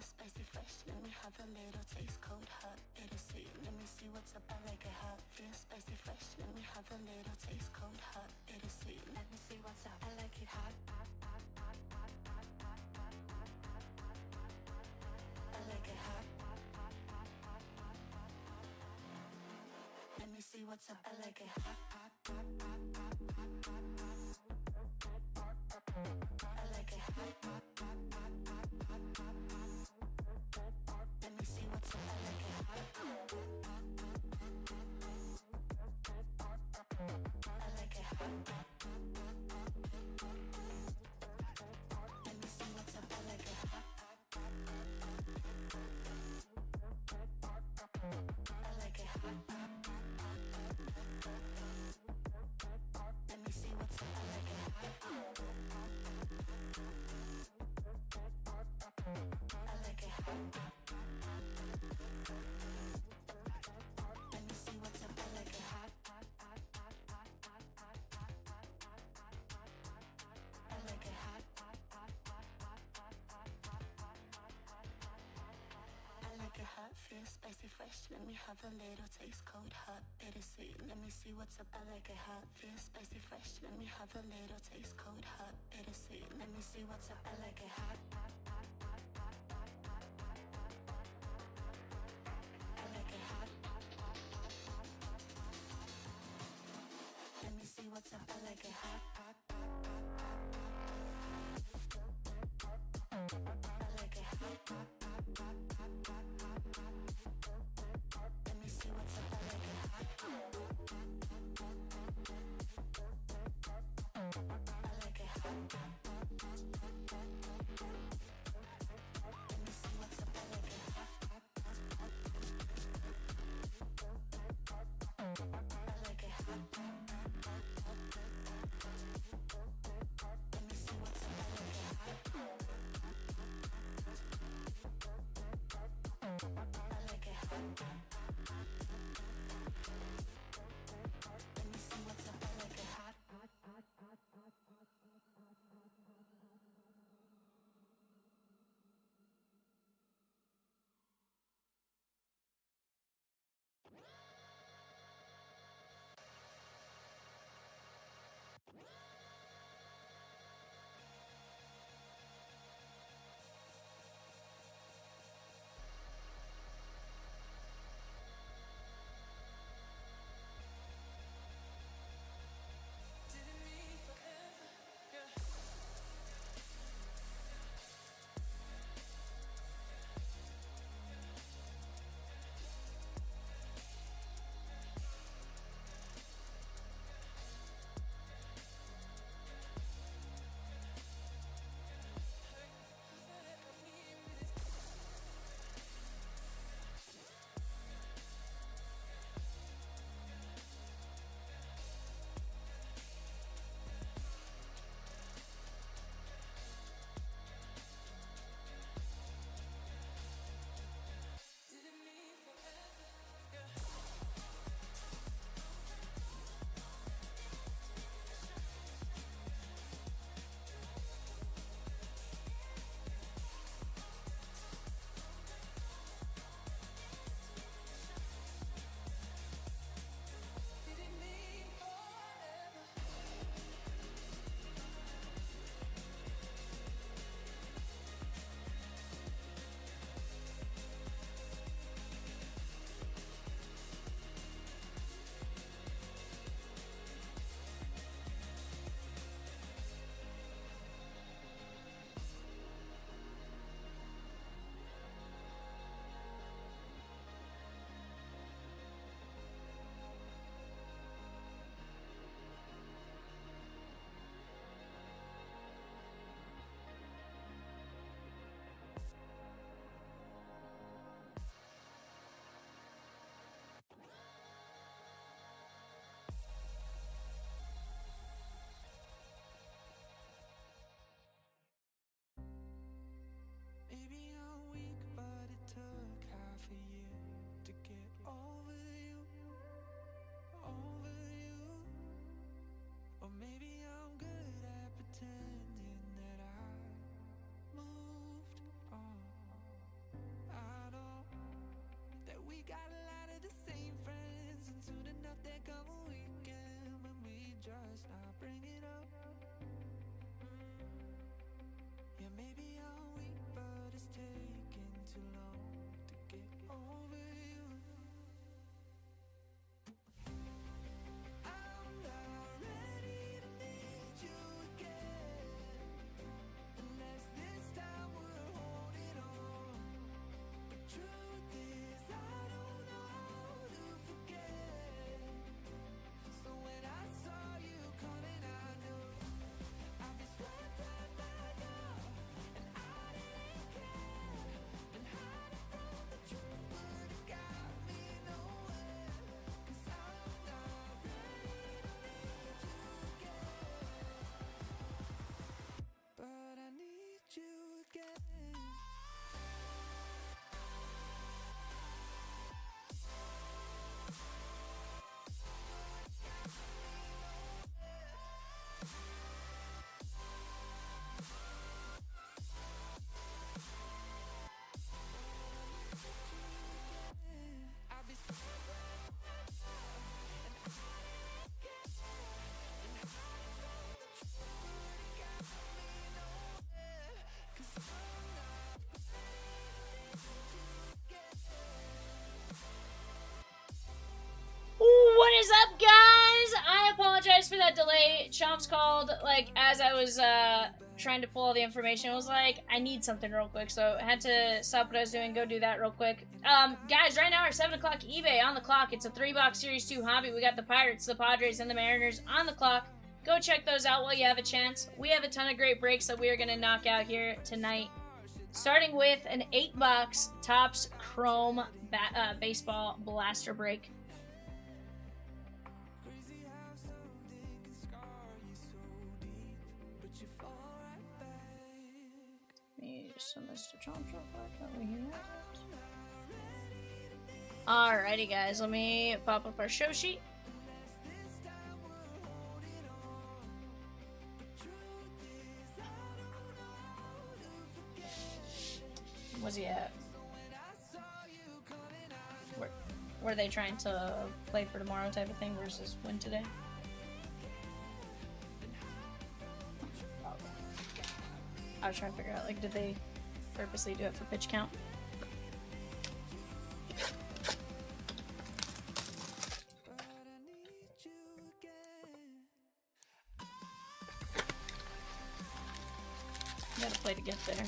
spicy fresh. Let me have a little taste. Cold, hot, bittersweet. Let me see what's up. I like it hot. Feel spicy fresh. Let me have a little taste. Cold, hot, bittersweet. Let me see what's up. I like it hot. I like it hot. Let me see what's up. I like it hot, hot, hot, hot, hot, hot, hot, hot. I like it hot, hot, hot, hot, hot, hot, hot, hot. Let me see what's up. I like it hot, hot, hot, hot, hot, hot. I like it hot, hot, hot, hot, hot. Let me see what's up. I like it hot, hot, hot, hot. I like it hot, hot. Let me see what's up. I like it hot. I like it hot. Let me see what's up. I like it hot. I like it hot. I like it hot, feel spicy fresh. Let me have a little taste. Cold, hot, bittersweet. Let me see what's up. I like it hot, feel spicy fresh. Let me have a little taste. Cold, hot, bittersweet. Let me see what's up. I like it hot. I like it hot. Let me see what's up. I like it hot, hot, hot, hot, hot. I like it hot, hot, hot, hot, hot, hot, hot. Let me see what's up. I like it hot. I like it hot. got a lot of the same friends, and soon enough there come a weekend when we just not bring it up. Yeah, maybe I'm weak, but it's taking too long to get over you. I'm not ready to need you again, unless this time we're holding on. The truth is I don't know how to forget. So when I saw you coming, I knew I'd be swept right back up, and I didn't care. Been hiding from the truth, but it got me nowhere. 'Cause I'm not ready to need you again, but I need you again. I'll be swept right back up, and I didn't care. Been hiding from the truth, but it got me nowhere. 'Cause I'm not ready to need you again. What is up, guys? I apologize for that delay. Chomps called, like, as I was, trying to pull all the information. I was like, I need something real quick, so I had to stop what I was doing, go do that real quick. Guys, right now, our 7 o'clock eBay on the clock. It's a 3-box Series 2 hobby. We got the Pirates, the Padres, and the Mariners on the clock. Go check those out while you have a chance. We have a ton of great breaks that we are going to knock out here tonight. Starting with an 8-box Topps Chrome baseball blaster break. Crazy how something can scar you so deep, but you fall right back. Let me just send this to Chomps real quick over here. Alrighty, guys, let me pop up our show sheet. This time we're holding on. The truth is I don't know how to forget. Where's he at? So when I saw you coming, I knew Were they trying to play for tomorrow type of thing versus win today? I was trying to figure out, like, did they purposely do it for pitch count? but I need you again. Gotta play to get there.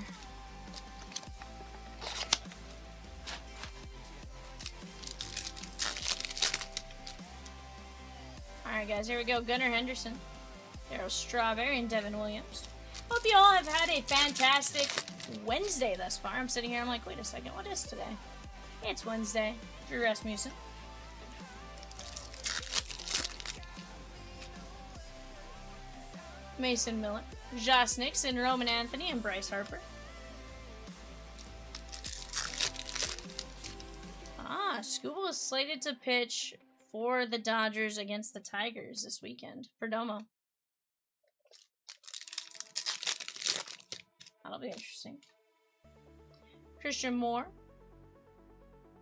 Alright, guys, here we go. Gunnar Henderson, Darryl Strawberry, and Devin Williams. Hope you all have had a fantastic Wednesday thus far. I'm sitting here, I'm like, wait a second, what is today? It's Wednesday. Drew Rasmussen. Mason Miller, Josh Nixon, Roman Anthony, and Bryce Harper. Skubal is slated to pitch for the Dodgers against the Tigers this weekend. Perdomo. That'll be interesting. Christian Moore.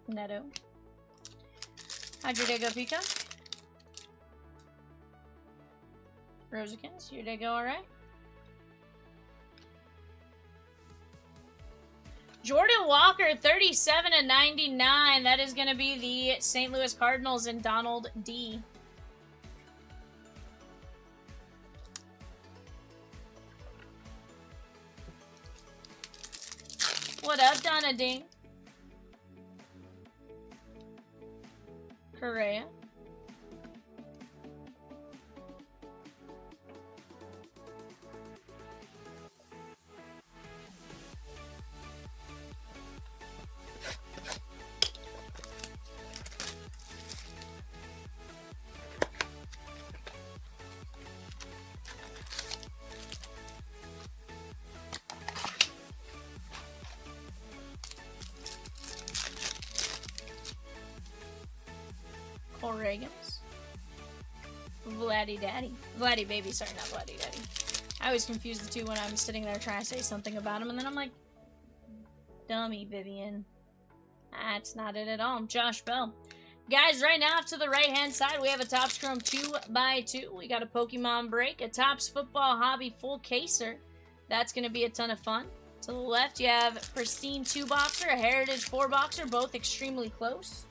Neto. Hydrodego Peacock. Rosikins, your day go alright? Jordan Walker, 37/99. That is going to be the St. Louis Cardinals and Donald D. What up, Donna Ding? Correa. Reagans. Vladdy Daddy. Vladdy Baby, sorry, not Vladdy Daddy. I always confuse the two when I'm sitting there trying to say something about him, and then I'm like, dummy, Vivian. That's not it at all. Josh Bell. Guys, right now to the right-hand side, we have a Topps Chrome 2x2. We got a Pokemon break, a Topps Football Hobby full caser. That's going to be a ton of fun. To the left, you have Pristine 2-boxer, a Heritage 4-boxer, both extremely close.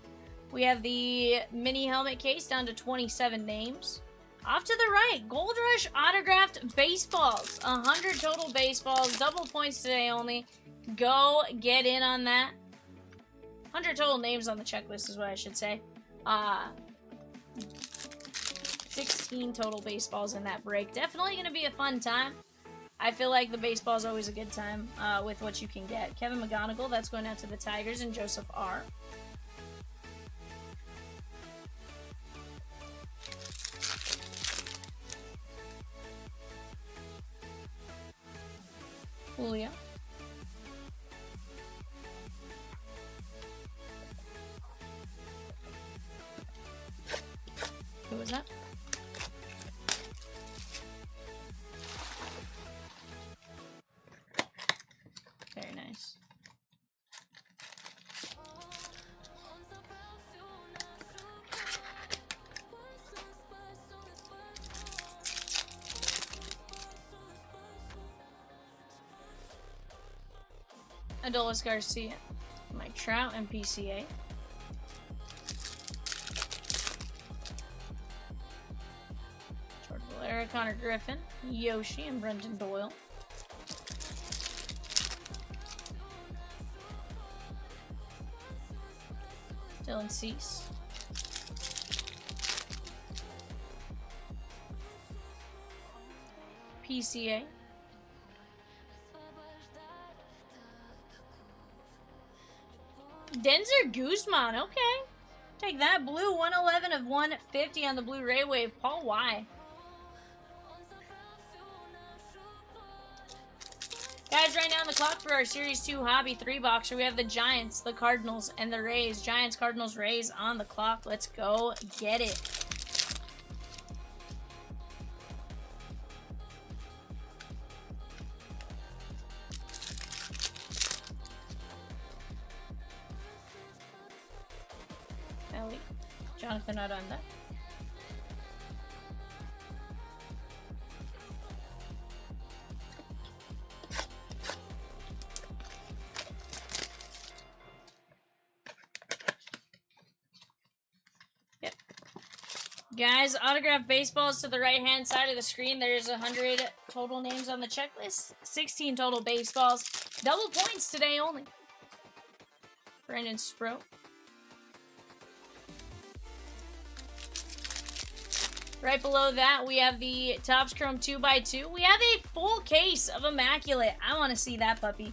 We have the mini helmet case down to 27 names. Off to the right, Gold Rush autographed baseballs. 100 total baseballs, double points today only. Go get in on that. 100 total names on the checklist is what I should say. 16 total baseballs in that break. Definitely going to be a fun time. I feel like the baseball is always a good time with what you can get. Kevin McGonigal, that's going out to the Tigers, and Joseph R. Julio. Who was that? Very nice. Adolis Garcia, Mike Trout, and PCA. George Valera, Connor Griffin, Yoshi, and Brendan Doyle. Dylan Cease. PCA. Denzer Guzman, okay. Take that. Blue 111 of 150 on the Blu-ray wave. Paul Y. Guys, right now on the clock for our Series 2 Hobby 3-boxer, we have the Giants, the Cardinals, and the Rays. Giants, Cardinals, Rays on the clock. Let's go get it. Ellie, Jonathan Aranda. Guys, autographed baseballs to the right-hand side of the screen. There's 100 total names on the checklist. 16 total baseballs. Double points today only. Brandon Sproat. Right below that, we have the Topps Chrome 2x2. We have a full case of Immaculate. I want to see that puppy.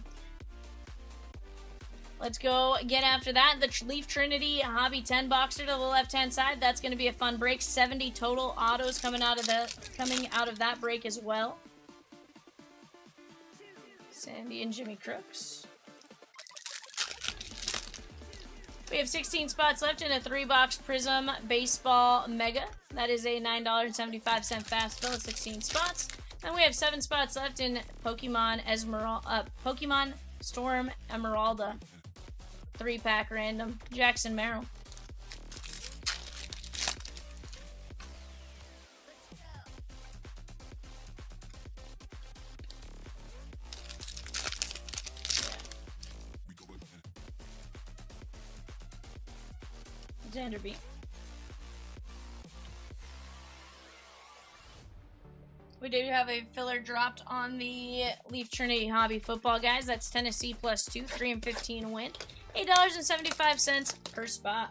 Let's go get after that. The Leaf Trinity Hobby 10-boxer to the left-hand side. That's going to be a fun break. 70 total autos coming out of that break as well. Sandy and Jimmy Crooks. We have 16 spots left in a 3-box Prizm Baseball Mega. That is a $9.75 fast fill, 16 spots. And we have 7 spots left in Pokemon Storm Emeralda. 3-pack random. Jackson Merrill. Xanderby. We do have a filler dropped on the Leaf Trinity Hobby Football, guys. That's Tennessee +2, 3 and 15 win. $8.75 per spot.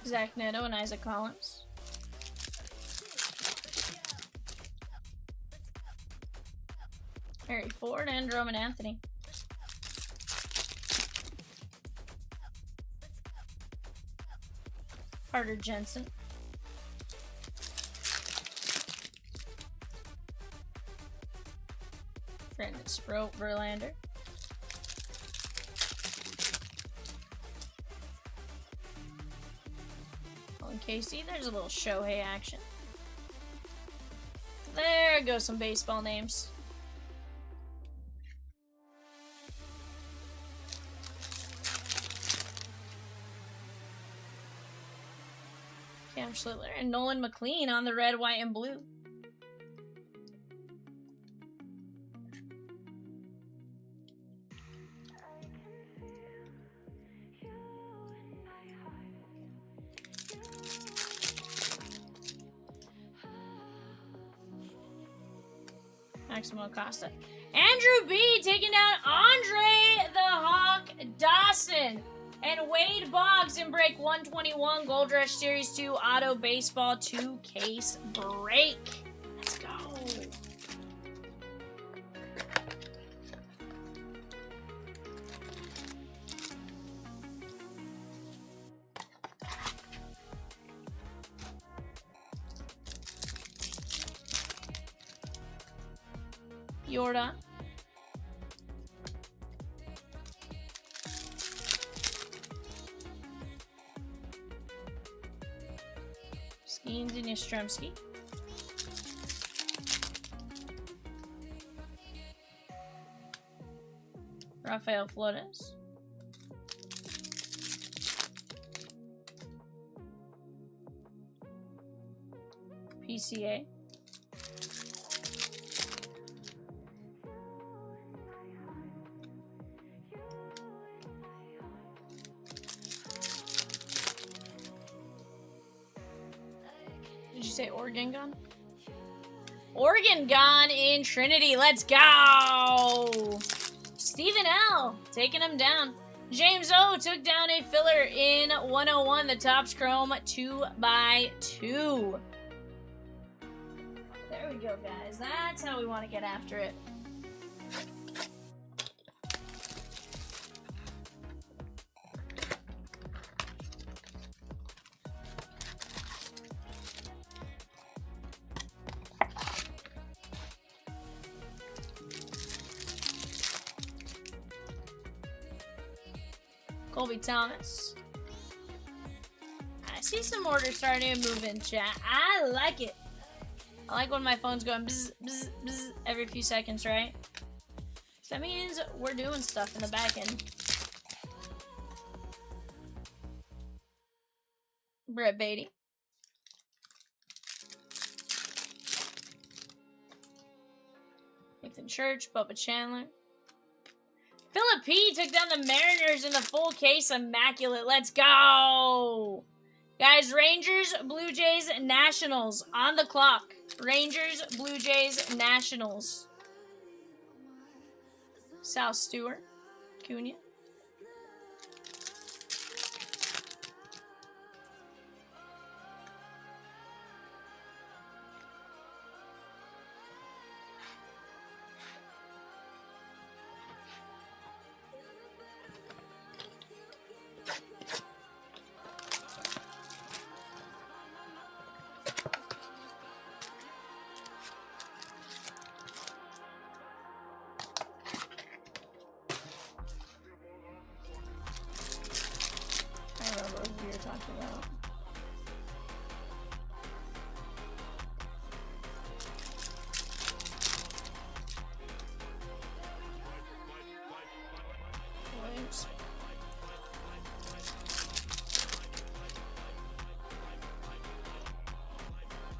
Zach Neto and Isaac Collins. Harry Ford and Roman Anthony. Carter Jensen. Brandon Sproat, Verlander. Casey. There's a little Shohei action. There goes some baseball names. Cam Schlittler and Nolan McLean on the red, white, and blue. Maximo Acosta. Andrew B taking down Andre the Hawk Dawson. And Wade Boggs in break 121, Gold Rush Series 2 Auto Baseball 2 case break. Let's go. Yorda. Skeens and Yastrzemski. Rafael Flores. PCA. Did you say Oregon gone? Oregon gone in Trinity. Let's go! Stephen L. taking him down. James O took down a filler in 101. The Topps Chrome 2x2. There we go, guys. That's how we want to get after it. Colby Thomas. I see some orders starting to move in, chat. I like it. I like when my phone's going bzz, bzz, bzz every few seconds, right? So that means we're doing stuff in the back end. Brett Beatty. Nathan Church, Bubba Chandler. Philip P took down the Mariners in the full case. Immaculate. Let's go. Guys, Rangers, Blue Jays, Nationals on the clock. Rangers, Blue Jays, Nationals. Sal Stewart. Cunha.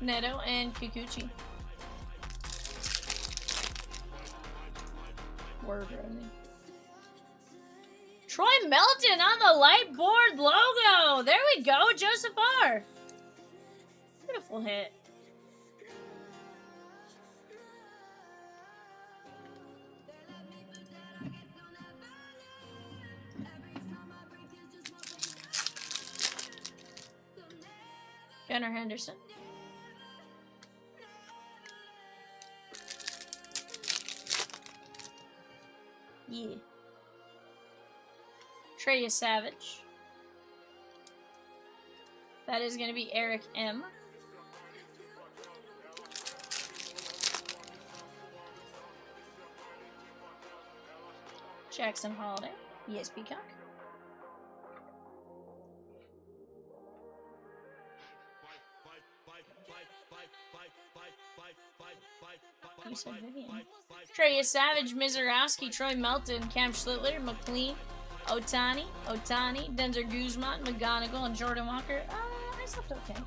Neto and Kikuchi. Word, Rosie. Troy Melton on the light board logo. There we go, Joseph R. Beautiful hit. Gunnar Henderson. Yeah. Treya Savage. That is going to be Eric M. Jackson Holiday. Yes, Peacock. you said Vivian. Trey Savage, Mizorowski, Troy Melton, Cam Schlittler, McLean, Otani, Denzer Guzman, McGonigal, and Jordan Walker. I slept okay.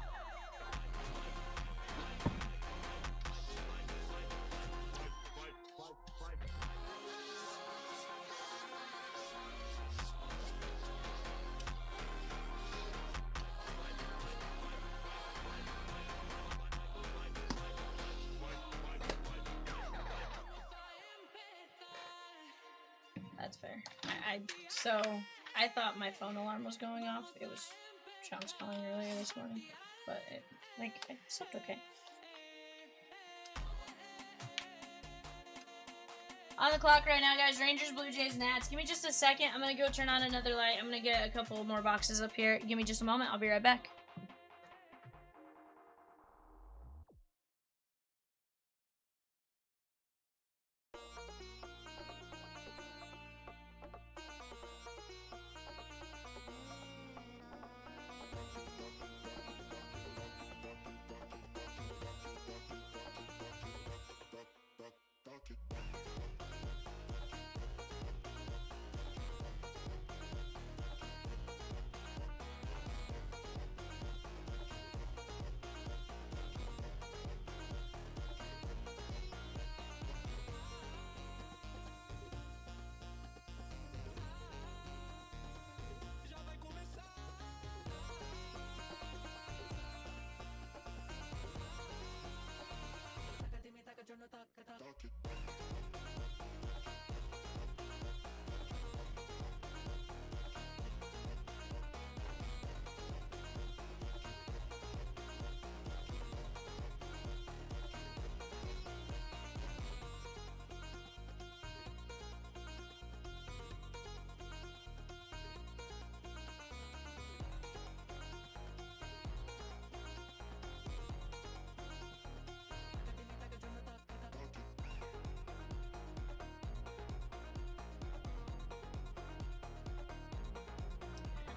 That's fair. I thought my phone alarm was going off. It was Chomps calling earlier this morning, but I slept okay. On the clock right now, guys. Rangers, Blue Jays, Nats. Give me just a second. I'm gonna go turn on another light. I'm gonna get a couple more boxes up here. Give me just a moment. I'll be right back.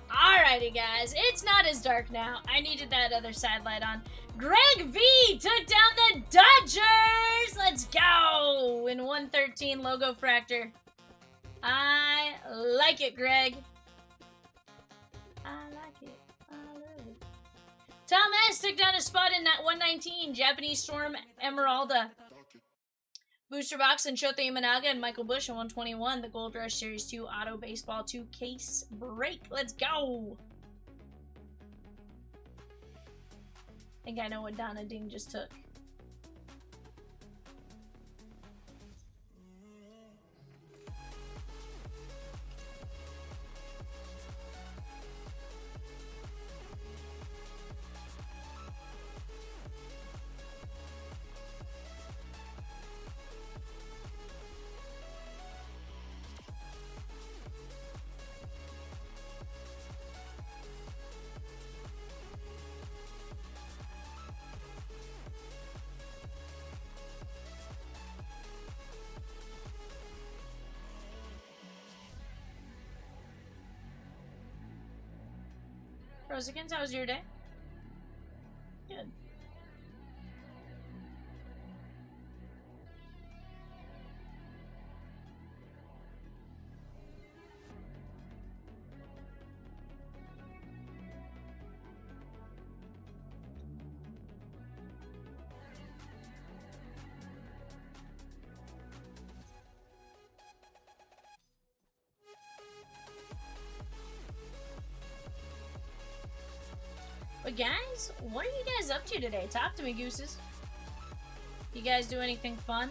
Alrighty, guys. It's not as dark now. I needed that other side light on. Greg V took down the Dodgers! Let's go! In 113 Logofractor. I like it, Greg. I like it. I love it. Tom S took down a spot in that 119. Japanese Storm Emeralda. Booster Box and Shota Imanaga and Michael Bush in 121. The Gold Rush Series 2 Auto Baseball 2 case break. Let's go! I think I know what Donna Ding just took. Rosikins, how was your day? Good. But guys, what are you guys up to today? Talk to me, gooses. You guys do anything fun?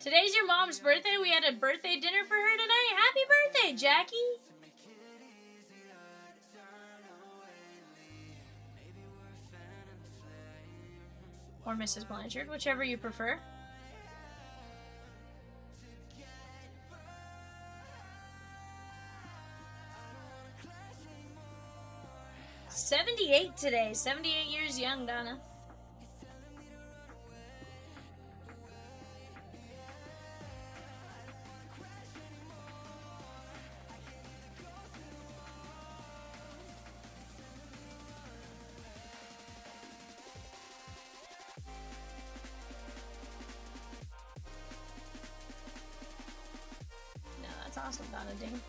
Today's your mom's birthday. We had a birthday dinner for her tonight. Happy birthday, Jackie. Or Mrs. Blanchard, whichever you prefer. "78 today. 78 years young, Donna." No, that's awesome, Donna Ding.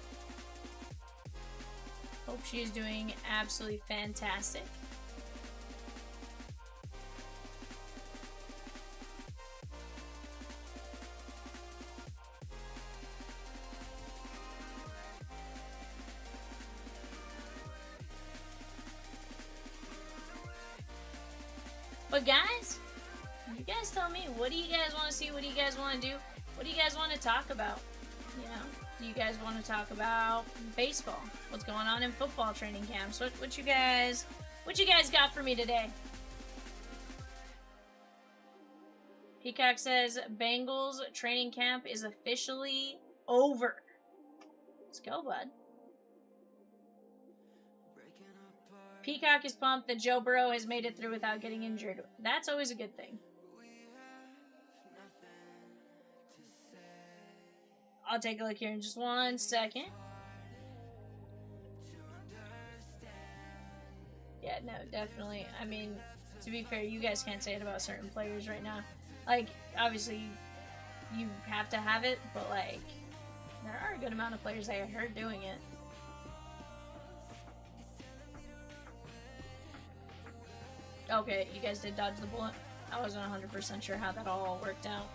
Hope she is doing absolutely fantastic. But guys, you guys tell me, what do you guys want to see? What do you guys want to do? What do you guys want to talk about? You know, do you guys want to talk about baseball? What's going on in football training camps? What you guys got for me today? Peacock says Bengals training camp is officially over. Let's go, bud. Peacock is pumped that Joe Burrow has made it through without getting injured. That's always a good thing. I'll take a look here in just 1 second. Yeah, no, definitely. I mean, to be fair, you guys can't say it about certain players right now. Like, obviously, you have to have it, but, like, there are a good amount of players I heard doing it. Okay, you guys did dodge the bullet. I wasn't 100% sure how that all worked out.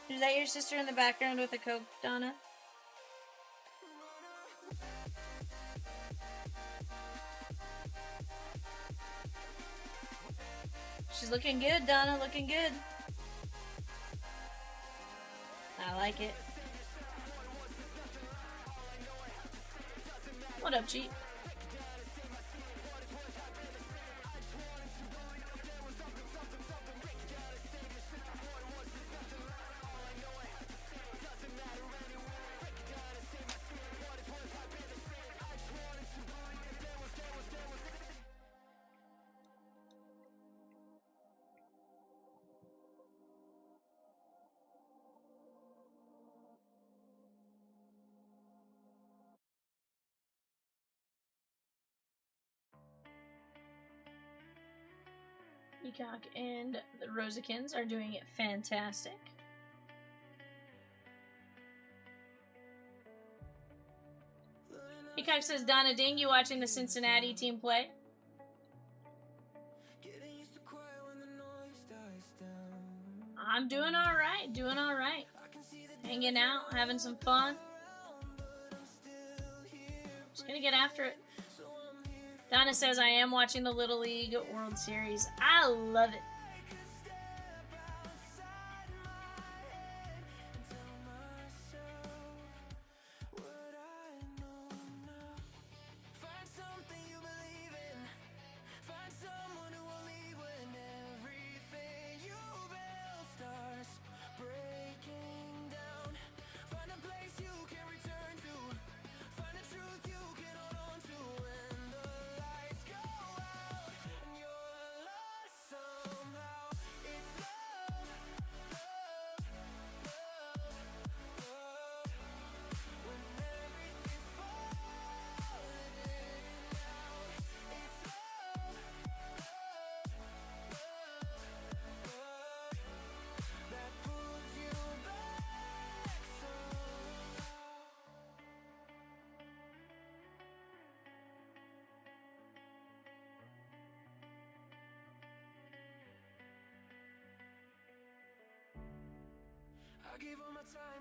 Is that your sister in the background with a Coke, Donna? She's looking good, Donna, looking good. I like it. What up, Cheat? Peacock and the Rosikins are doing it fantastic. Peacock says, Donna Ding, you watching the Cincinnati team play? I'm doing alright, Hanging out, having some fun. Just gonna get after it. Donna says, I am watching the Little League World Series. I love it.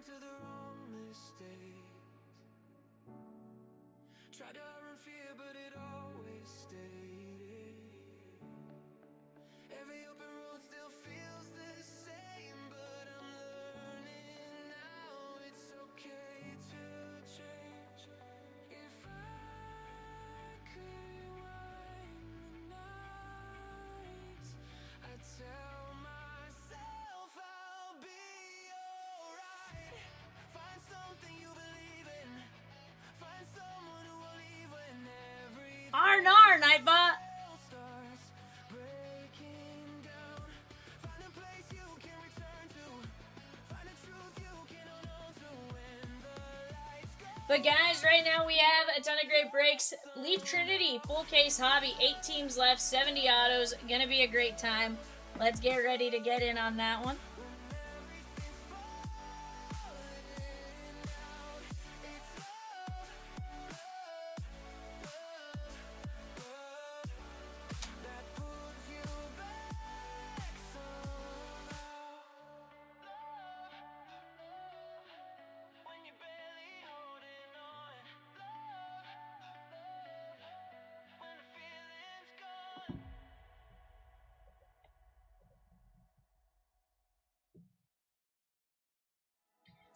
to the wrong mistakes. Tried to run fear, but it always stayed. Every open road still feels the same, but I'm learning now it's okay to change. If I could rewind the nights, I'd tell myself I'll be alright. Find something you believe in. Find someone who will leave when everything Arn, Nightbot. starts breaking down. Find a place you can return to. Find a truth you can hold on to when the lights go. But guys, right now we have a ton of great breaks. Leaf Trinity, full case hobby, 8 teams left, 70 autos. Gonna be a great time. Let's get ready to get in on that one.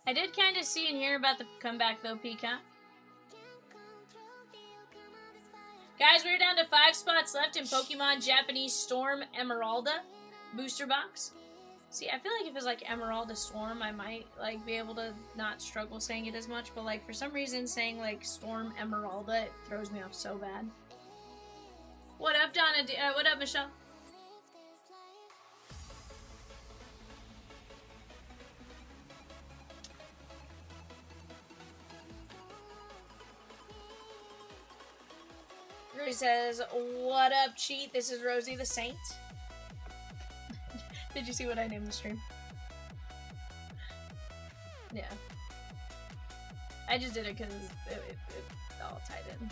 I did kind of see and hear about the comeback though, Peacock. Guys, we're down to 5 spots left in Pokemon Japanese Storm Emeralda booster box. See, I feel like if it's like Emeralda Storm, I might like be able to not struggle saying it as much, but like for some reason saying like Storm Emeralda, it throws me off so bad. What up, Donna? What up, Michelle? Rosie says, what up, cheat? This is Rosie the Saint. Did you see what I named the stream? Yeah. I just did it because it all tied in.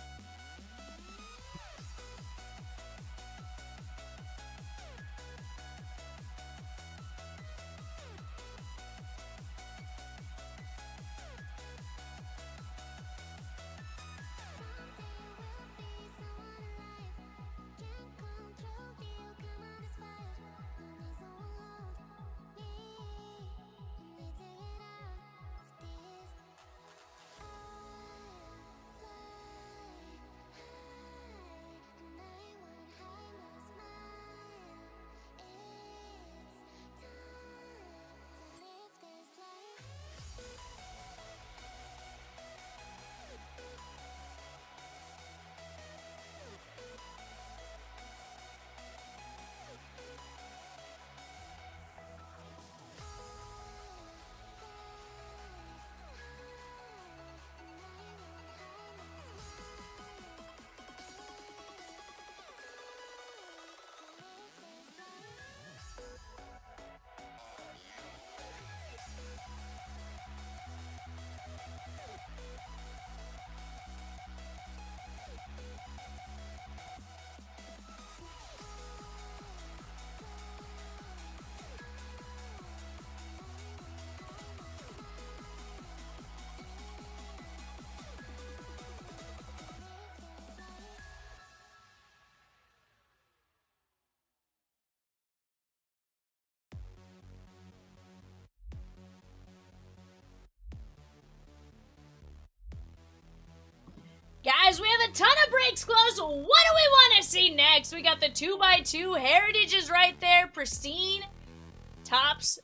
Guys, we have a ton of breaks close. What do we want to see next? We got the 2x2 Heritages right there. Pristine. Tops.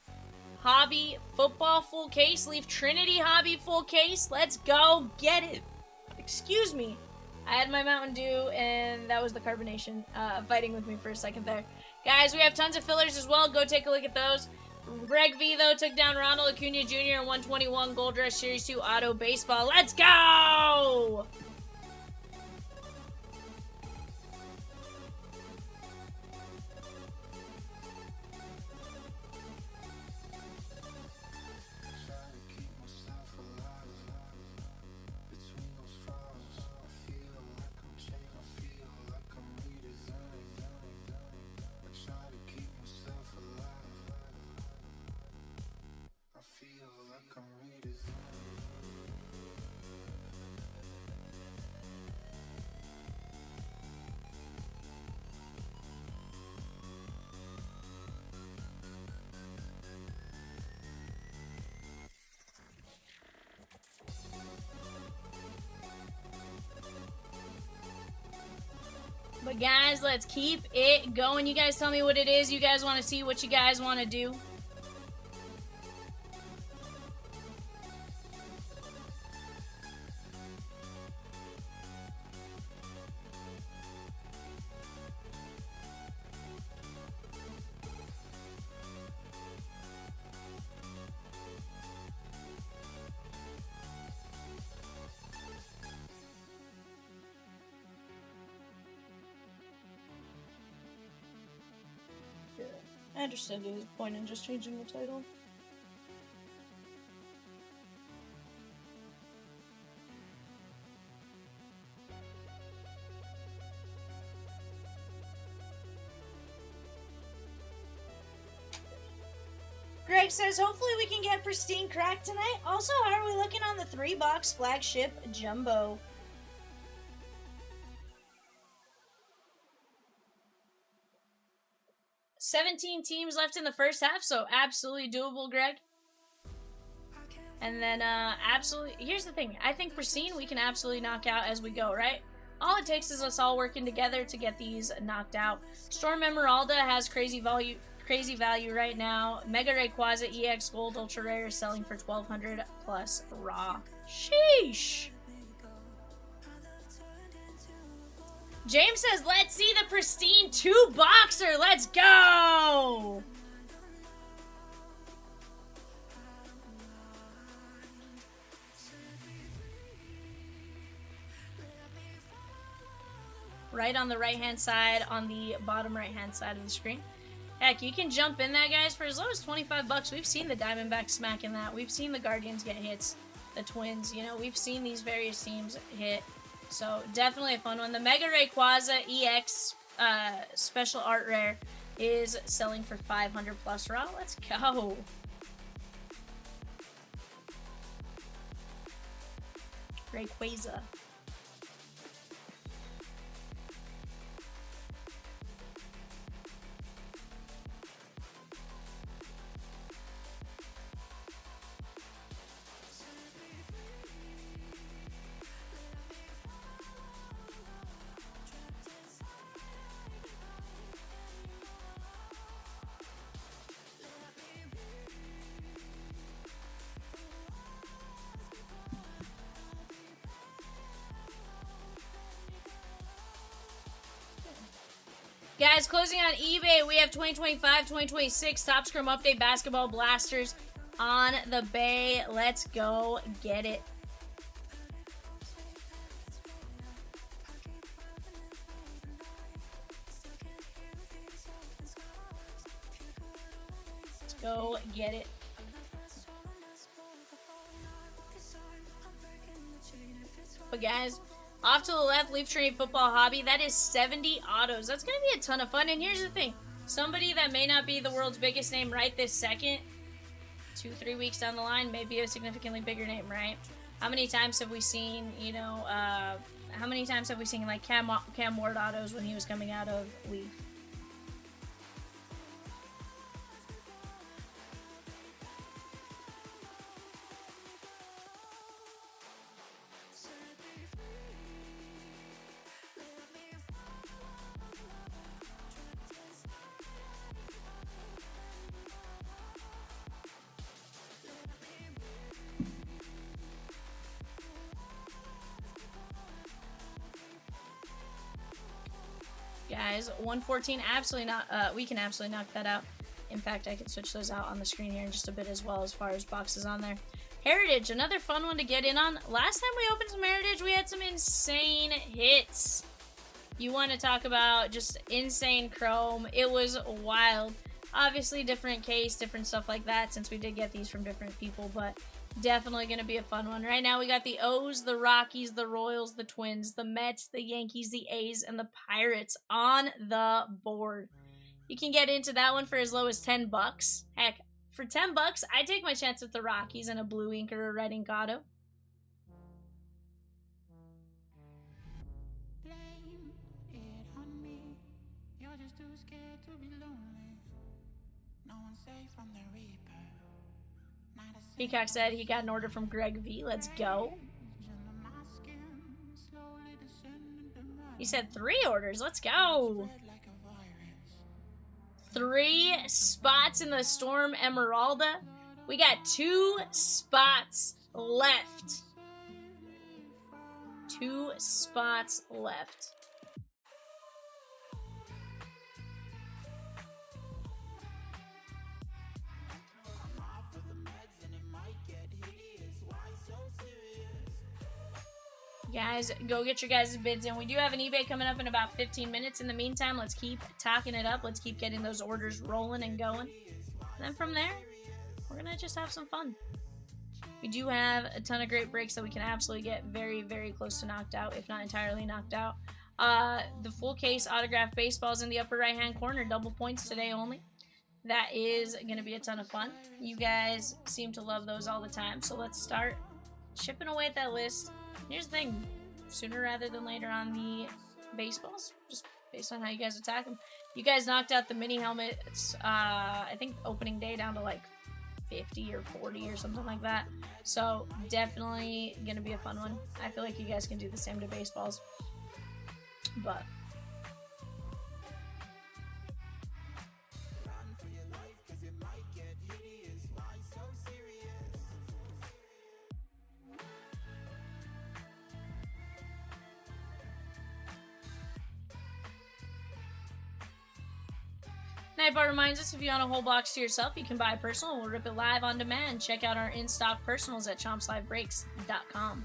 Hobby. Football full case. Leaf Trinity Hobby full case. Let's go get it. Excuse me. I had my Mountain Dew, and that was the carbonation fighting with me for a second there. Guys, we have tons of fillers as well. Go take a look at those. Greg V, though, took down Ronald Acuna Jr. in 121 Gold Rush Series 2 Auto Baseball. Let's go! But guys, let's keep it going. You guys tell me what it is you guys want to see, what you guys want to do. I understand his point in just changing the title. Greg says, hopefully we can get Pristine cracked tonight. Also, how are we looking on the 3-box flagship jumbo? $17 teams left in the first half, so absolutely doable, Greg. And then, absolutely, here's the thing. I think Pristine we can absolutely knock out as we go, right? All it takes is us all working together to get these knocked out. Storm Emeralda has crazy value right now. Mega Rayquaza EX Gold Ultra Rare is selling for 1,200 plus raw. Sheesh! James says, let's see the Pristine 2-boxer. Let's go! Right on the right-hand side, on the bottom right-hand side of the screen. Heck, you can jump in that, guys, for as low as 25 bucks. We've seen the Diamondbacks smacking that. We've seen the Guardians get hits. The Twins, you know, we've seen these various teams hit. So, definitely a fun one. The Mega Rayquaza EX Special Art Rare is selling for 500 plus raw. Let's go. Rayquaza. Guys, closing on eBay, we have 2025-2026 Top Scrum Update Basketball Blasters on the bay. Let's go get it. Let's go get it. But guys, off to the left, Leaf Trinity Football Hobby. That is 70 autos. That's going to be a ton of fun. And here's the thing. Somebody that may not be the world's biggest name right this second, 2-3 weeks down the line, may be a significantly bigger name, right? How many times have we seen, you know, how many times have we seen, like, Cam Ward autos when he was coming out of Leaf? Guys, 114, absolutely not, we can absolutely knock that out. In fact, I can switch those out on the screen here in just a bit as well, as far as boxes on there. Heritage, another fun one to get in on. Last time we opened some Heritage, we had some insane hits. You want to talk about just insane chrome. It was wild. Obviously, different case, different stuff like that, since we did get these from different people, but definitely going to be a fun one. Right now, we got the O's, the Rockies, the Royals, the Twins, the Mets, the Yankees, the A's, and the Pirates on the board. You can get into that one for as low as 10 bucks. Heck, for 10 bucks, I take my chance with the Rockies and a blue ink or a red ink auto. Blame it on me. You're just too scared to be lonely. No one's safe from the reaper. Peacock said he got an order from Greg V. Let's go. He said 3 orders. Let's go. 3 spots in the Storm Emeralda. We got 2 spots left. 2 spots left. Guys, go get your guys' bids in. We do have an eBay coming up in about 15 minutes. In the meantime, let's keep talking it up. Let's keep getting those orders rolling and going. And then from there, we're going to just have some fun. We do have a ton of great breaks that we can absolutely get very, very close to knocked out, if not entirely knocked out. The full case autographed baseballs in the upper right-hand corner. Double points today only. That is going to be a ton of fun. You guys seem to love those all the time. So let's start chipping away at that list. Here's the thing, sooner rather than later on the baseballs, just based on how you guys attack them. You guys knocked out the mini helmets, I think opening day down to like 50 or 40 or something like that. So definitely going to be a fun one. I feel like you guys can do the same to baseballs. But Nightbot reminds us, if you own a whole box to yourself, you can buy a personal and we'll rip it live on demand. Check out our in-stock personals at chompslivebreaks.com.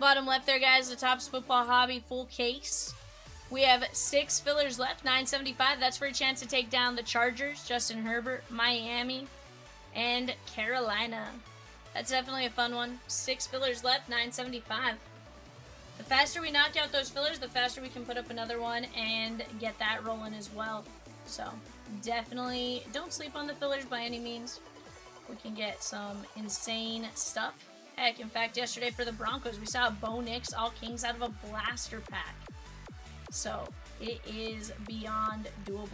Bottom left there, guys, the Topps Football Hobby full case. We have 6 fillers left, $9.75. That's for a chance to take down the Chargers, Justin Herbert, Miami, and Carolina. That's definitely a fun one. 6 fillers left, $9.75. The faster we knock out those fillers, the faster we can put up another one and get that rolling as well. So definitely don't sleep on the fillers by any means. We can get some insane stuff. Heck, in fact, yesterday for the Broncos, we saw a Bo Nix All Kings out of a blaster pack. So it is beyond doable.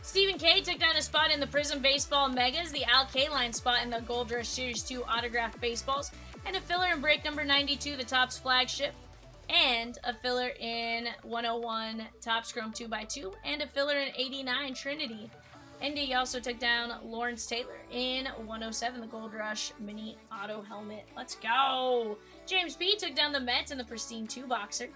Stephen K took down a spot in the Prizm Baseball Megas, the Al K-Line spot in the Gold Rush Series 2 autographed baseballs, and a filler in break number 92, the Topps Flagship, and a filler in 101 Topps Chrome 2x2, and a filler in 89 Trinity. And he also took down Lawrence Taylor in 107, the Gold Rush Mini Auto Helmet. Let's go! James B took down the Mets in the Pristine 2 Boxer.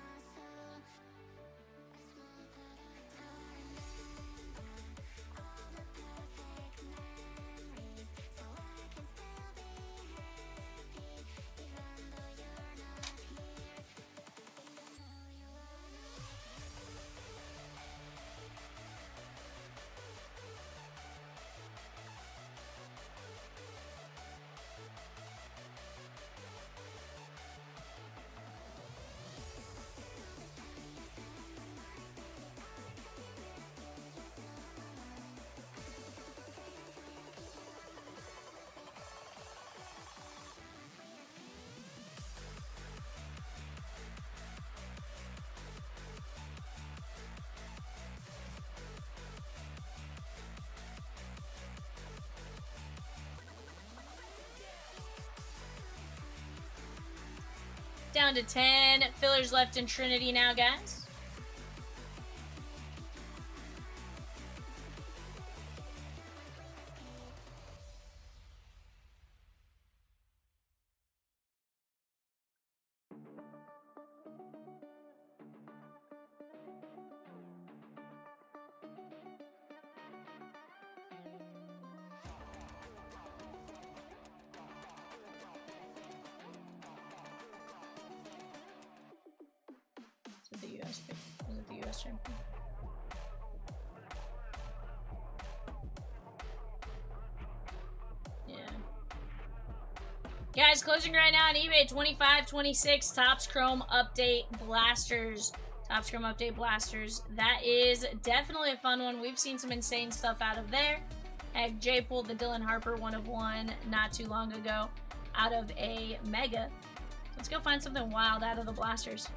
Down to 10 fillers left in Trinity now, guys. US pick? Was it the US champion? Yeah. Guys, closing right now on eBay, 2526 Topps Chrome Update Blasters. Topps Chrome Update Blasters. That is definitely a fun one. We've seen some insane stuff out of there. Heck, Jay pulled the Dylan Harper 1/1 not too long ago out of a Mega. Let's go find something wild out of the Blasters.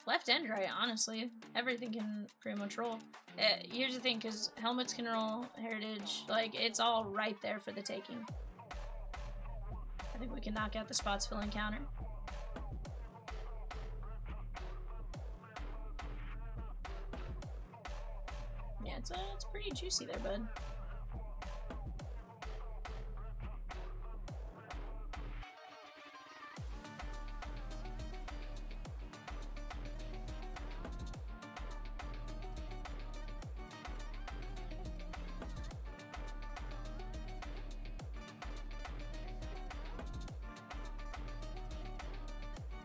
Left and right, honestly. Everything can pretty much roll. Here's the thing, because helmets can roll, heritage, like, it's all right there for the taking. I think we can knock out the spots fill encounter. Yeah, it's pretty juicy there, bud.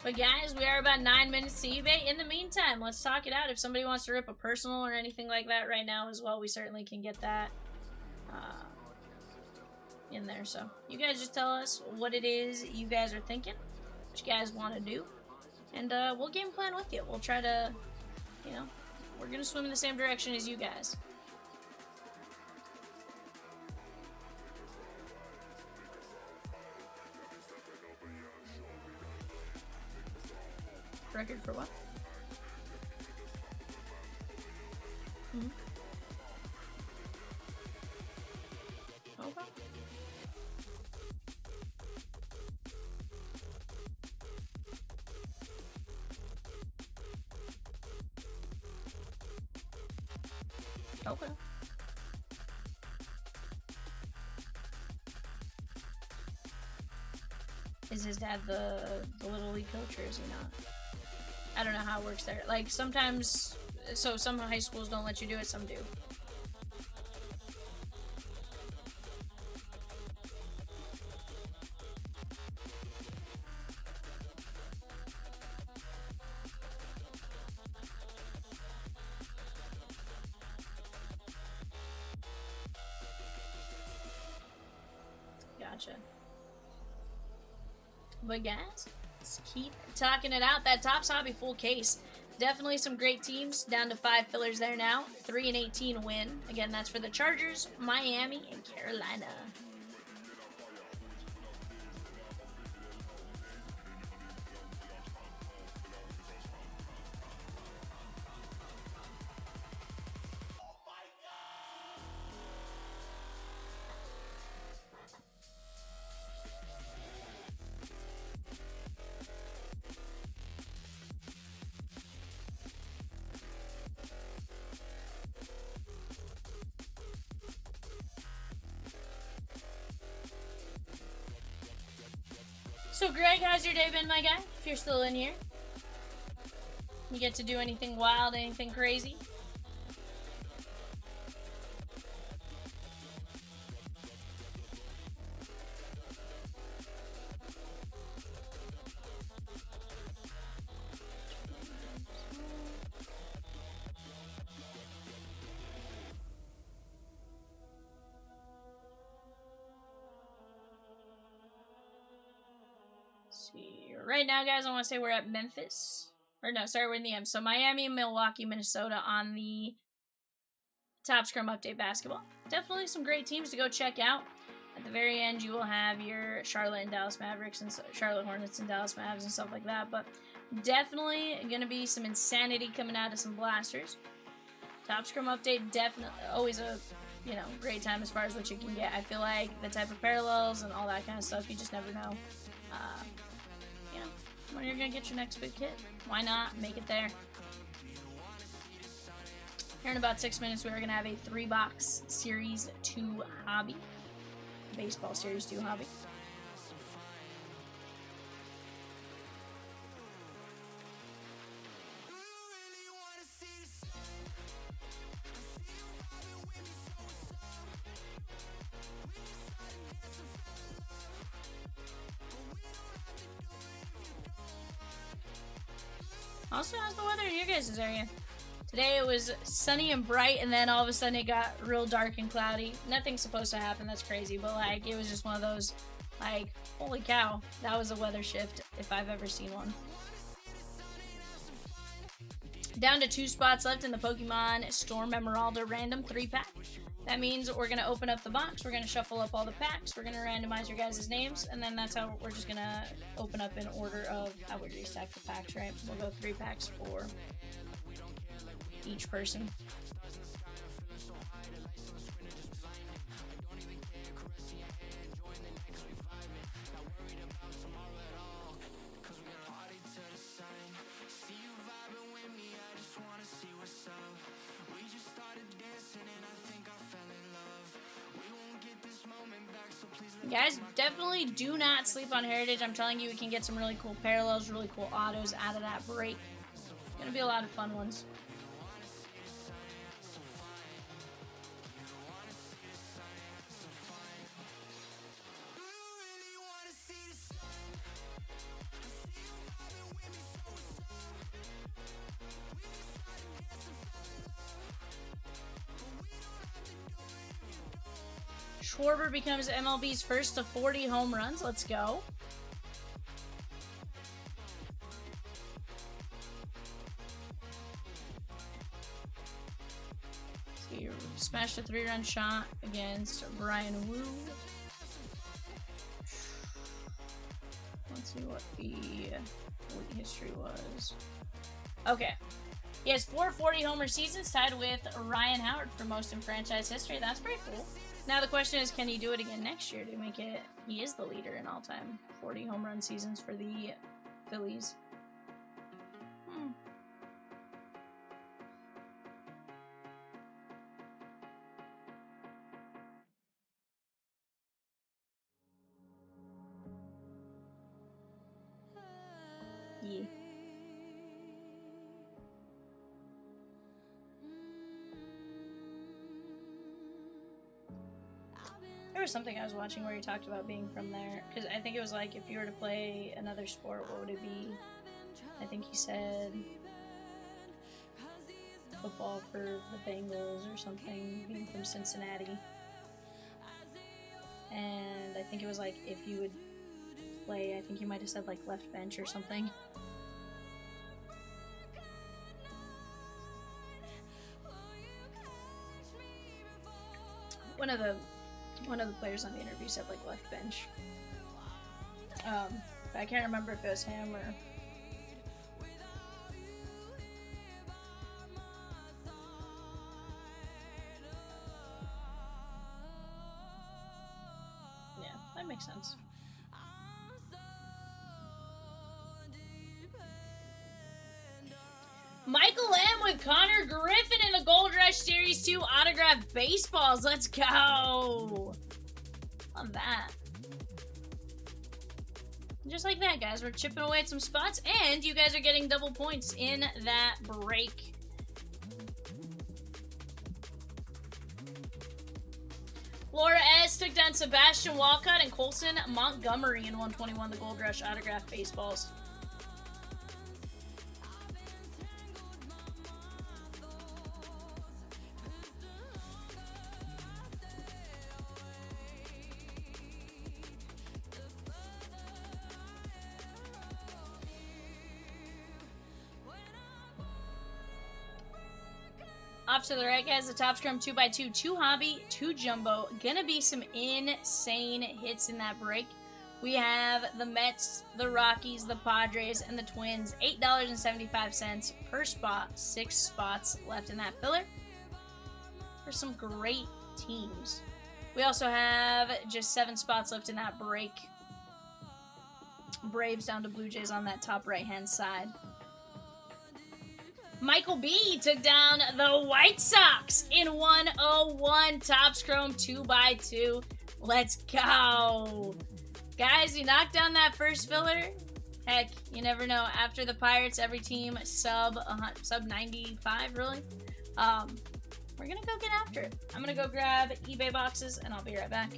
But guys, we are about 9 minutes to eBay. In the meantime, let's talk it out. If somebody wants to rip a personal or anything like that right now as well, we certainly can get that in there. So you guys just tell us what it is you guys are thinking, what you guys want to do, and we'll game plan with you. We'll try to, you know, we're going to swim in the same direction as you guys. Record for what? Mm-hmm. Okay. Okay. Is his dad the Little League coach, or is he not? I don't know how it works there. Like, sometimes, so some high schools don't let you do it, some do. Gotcha. But guys, let's keep talking it out. That Topps Hobby full case. Definitely some great teams. Down to 5 fillers there now. 3-18 win. Again, that's for the Chargers, Miami, and Carolina. So Greg, how's your day been, my guy? If you're still in here. You get to do anything wild, anything crazy? Right now, guys, I want to say we're at Memphis. Or no, sorry, we're in the M. So Miami, Milwaukee, Minnesota on the Topps Chrome Update Basketball. Definitely some great teams to go check out. At the very end, you will have your Charlotte and Dallas Mavericks and Charlotte Hornets and Dallas Mavs and stuff like that. But definitely going to be some insanity coming out of some blasters. Topps Chrome Update, definitely always a, you know, great time as far as what you can get. I feel like the type of parallels and all that kind of stuff, you just never know. You know, when you're going to get your next big hit. Why not make it there? Here in about 6 minutes, we are going to have a 3-box Series 2 hobby. Baseball Series 2 hobby. Also, how's the weather in your guys' area? Today it was sunny and bright, and then all of a sudden it got real dark and cloudy. Nothing's supposed to happen, that's crazy, but like, it was just one of those, like, holy cow, that was a weather shift if I've ever seen one. Down to 2 spots left in the Pokemon Storm Emeralda random 3-pack. That means we're going to open up the box, we're going to shuffle up all the packs, we're going to randomize your guys' names, and then that's how we're just going to open up in order of how we restack the packs, right? We'll go 3 packs for each person. Guys, definitely do not sleep on Heritage. I'm telling you, we can get some really cool parallels, really cool autos out of that break. It's gonna be a lot of fun ones. Schwarber becomes MLB's first to 40 home runs. Let's go. So you smashed a 3-run shot against Brian Wu. Let's see what the history was. Okay. He has 4 40 homer seasons, tied with Ryan Howard for most in franchise history. That's pretty cool. Now the question is, can he do it again next year to make it? He is the leader in all-time 40 home run seasons for the Phillies. Yeah. There was something I was watching where he talked about being from there, because I think it was like, if you were to play another sport, what would it be? I think he said football for the Bengals or something, being from Cincinnati. And I think it was like, if you would play, I think you might have said like left bench or something. One of the players on the interview said like left bench. But I can't remember if it was him or... Yeah, that makes sense. Michael M. with Connor Griffin in the Gold Rush Series 2 autographed baseballs. Let's go. Love that. Just like that, guys. We're chipping away at some spots, and you guys are getting double points in that break. Laura S. took down Sebastian Walcott and Colson Montgomery in 121, the Gold Rush autographed baseballs. Off to the right, guys, the top scrum 2x2, 2 hobby, 2 jumbo. Gonna be some insane hits in that break. We have the Mets, the Rockies, the Padres, and the Twins. $8.75 per spot. 6 spots left in that filler for some great teams. We also have just 7 spots left in that break. Braves down to Blue Jays on that top right-hand side. Michael B. took down the White Sox in 101. Topps Chrome 2x2. Let's go. Guys, you knocked down that first filler. Heck, you never know. After the Pirates, every team sub 95, really. we're gonna go get after it. I'm gonna go grab eBay boxes, and I'll be right back.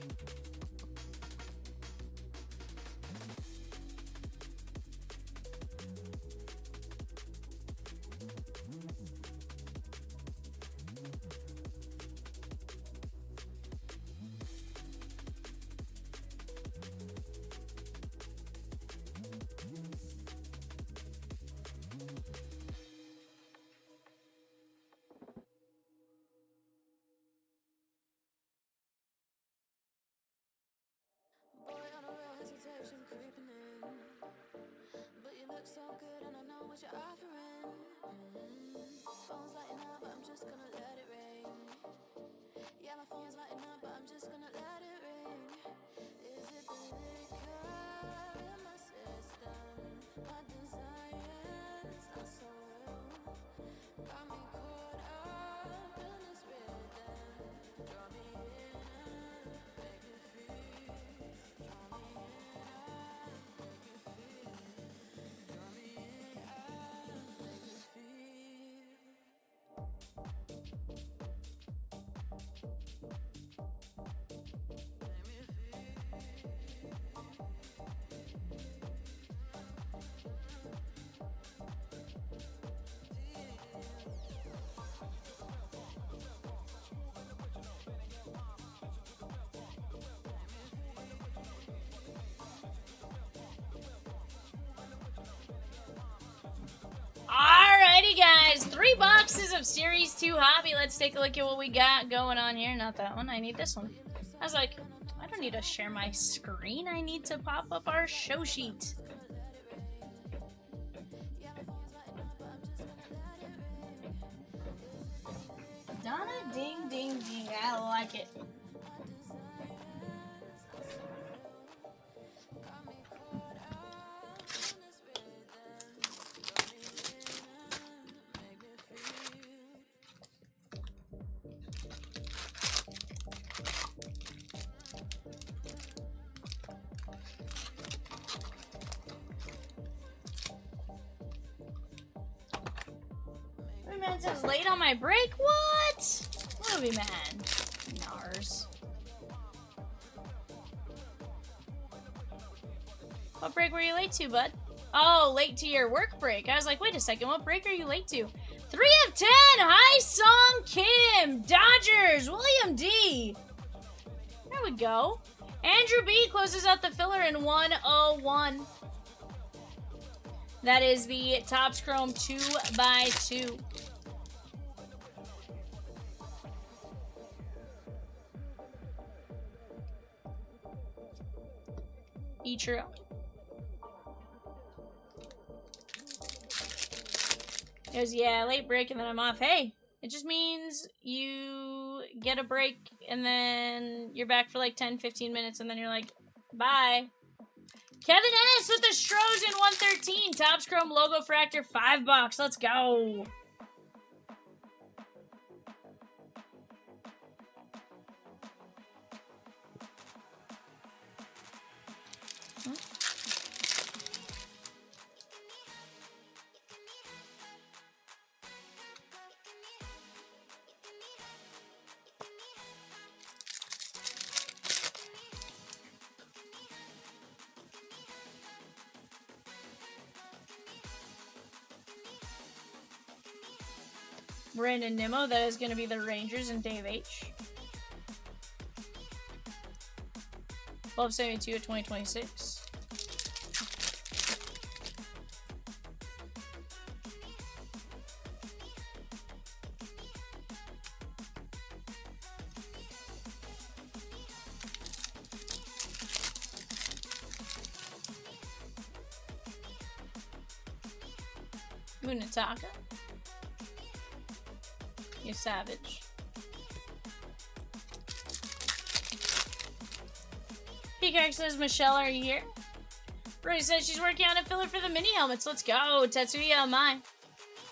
Boy, on a real hesitation creeping in. But you look so good and I know what you're offering. Phone's lighting up, but I'm just gonna let it ring. Yeah, my phone's lighting up, but I'm just gonna let it ring. Is it the liquor in my system? My desires are so real. Got me caught up in this rhythm. Draw me in and make me feel. Draw me in and make me feel. Draw me in and make me feel. Alrighty, guys. 3 boxes of Series 2 Hobby. Let's take a look at what we got going on here. Not that one. I need this one. I was like, I don't need to share my screen. I need to pop up our show sheet. Donna ding ding ding. I like it. Movie Man says late on my break? What? Movie Man. Nars. What break were you late to, bud? Oh, late to your work break. I was like, wait a second, what break are you late to? 3 of 10! Hi, Song Kim! Dodgers! William D! There we go. Andrew B closes out the filler in 101. That is the Topps Chrome 2x2. True. It was, yeah, late break and then I'm off. Hey, it just means you get a break and then you're back for like 10-15 minutes and then you're like, bye. Kevin Ennis with the Strozen 113. Topps Chrome Logofractor 5 bucks. Let's go. Brandon Nimmo, that is going to be the Rangers and Dave H. 1272 at 2026. Munataka. You savage. Peacock says, Michelle, are you here? Rosie says she's working on a filler for the mini helmets. Let's go. Tetsuya Amai.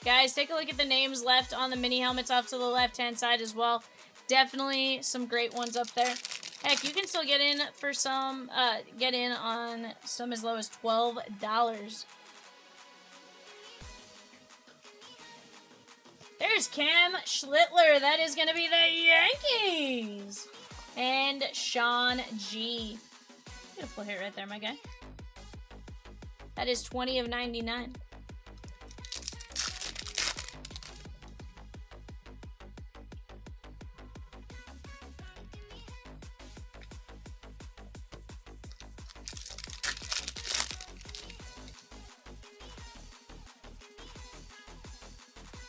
Guys, take a look at the names left on the mini helmets off to the left-hand side as well. Definitely some great ones up there. Heck, you can still get in for some, get in on some as low as $12. There's Cam Schlittler. That is going to be the Yankees. And Sean G. Beautiful hit right there, my guy. That is 20 of 99.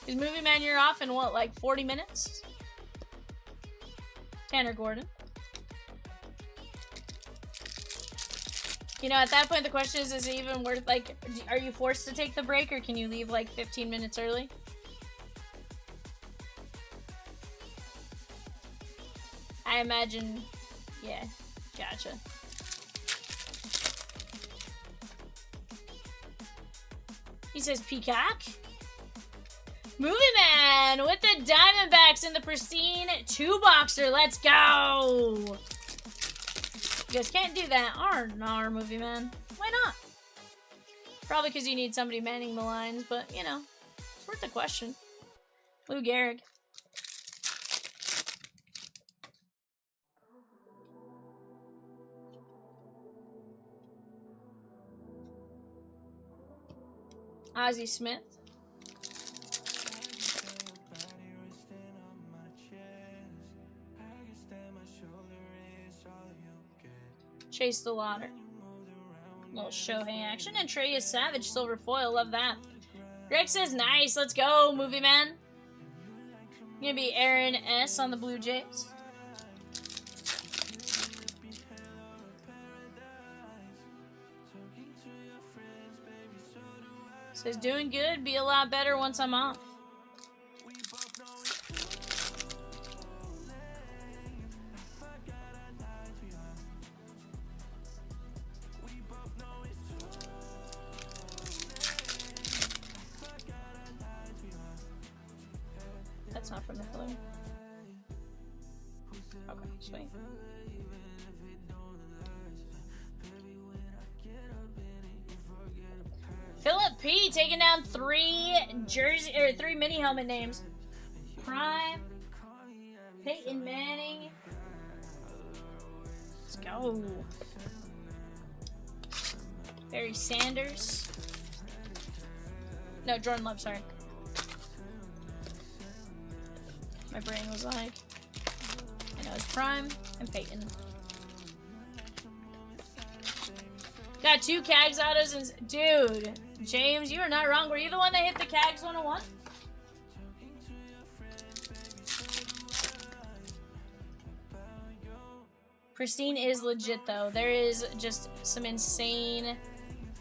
Is Movie Man, you're off in what, like 40 minutes? Tanner Gordon. You know, at that point, the question is it even worth, like, are you forced to take the break, or can you leave, like, 15 minutes early? I imagine, yeah, gotcha. He says Peacock. Movie Man with the Diamondbacks in the Pristine 2-boxer. Let's go! You guys can't do that. R&R, Movie Man. Why not? Probably because you need somebody manning the lines, but, you know, it's worth a question. Lou Gehrig. Ozzie Smith. Chase the Lauder. Little Shohei action. And Trey Savage, silver foil. Love that. Greg says, nice. Let's go, Movie Man. Gonna be Aaron S. on the Blue Jays. Says, doing good. Be a lot better once I'm off. That's not from the Philly. Okay, sweet. Philip P taking down three mini helmet names. Prime, Peyton Manning. Let's go. Barry Sanders. No, Jordan Love, sorry. My brain was like, I know it's Prime and Peyton. Got 2 Cags autos and dude, James, you are not wrong. Were you the one that hit the Cags 101? Pristine is legit though. There is just some insane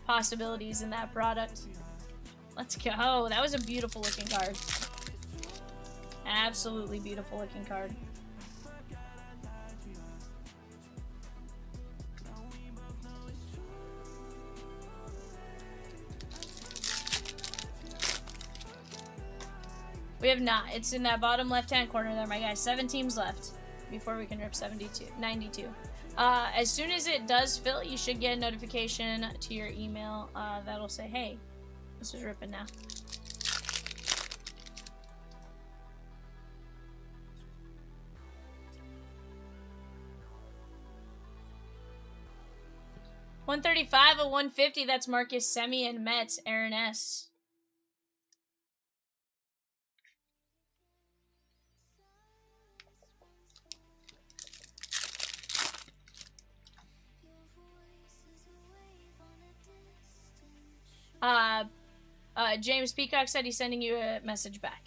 possibilities in that product. Let's go. That was a beautiful looking card. Absolutely beautiful looking card. We have not. It's in that bottom left-hand corner there, my guy. 7 teams left before we can rip 92. As soon as it does fill, you should get a notification to your email that'll say, hey, this is ripping now. $135 of $150. That's Marcus Semien Mets. Aaron S. James Peacock said he's sending you a message back.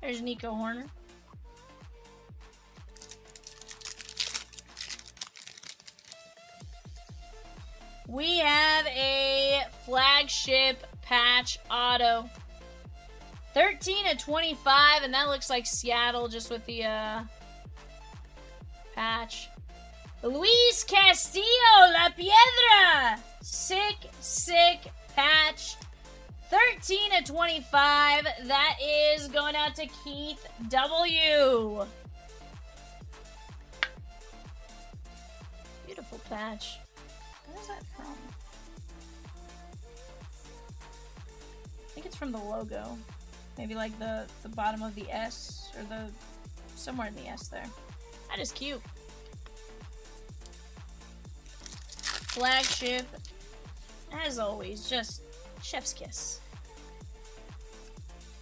There's Nico Horner. We have a flagship patch auto. 13 of 25, and that looks like Seattle just with the patch. Luis Castillo, La Piedra. Sick, sick patch. 13 of 25. That is going out to Keith W. Beautiful patch. Where is that from? I think it's from the logo. Maybe like the bottom of the S, or the somewhere in the S there. That is cute. Flagship, as always, just chef's kiss.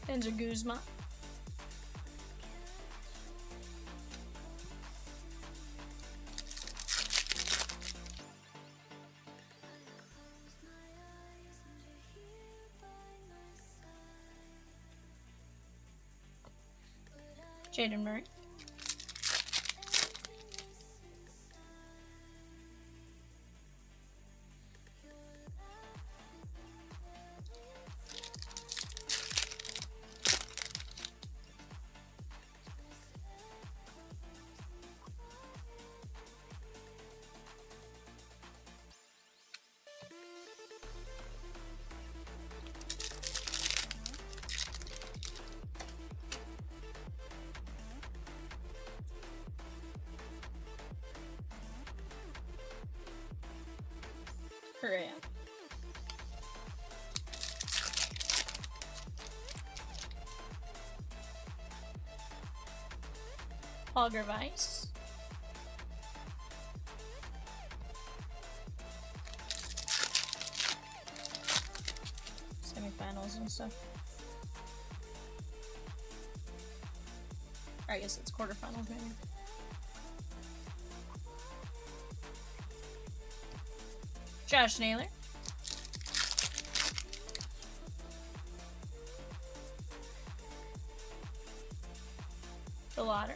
Benzer Guzma. Jaden Murray. Korea. Paul Gervais. Semifinals and stuff. Or I guess it's quarterfinals maybe. Josh Naylor. The Lauder.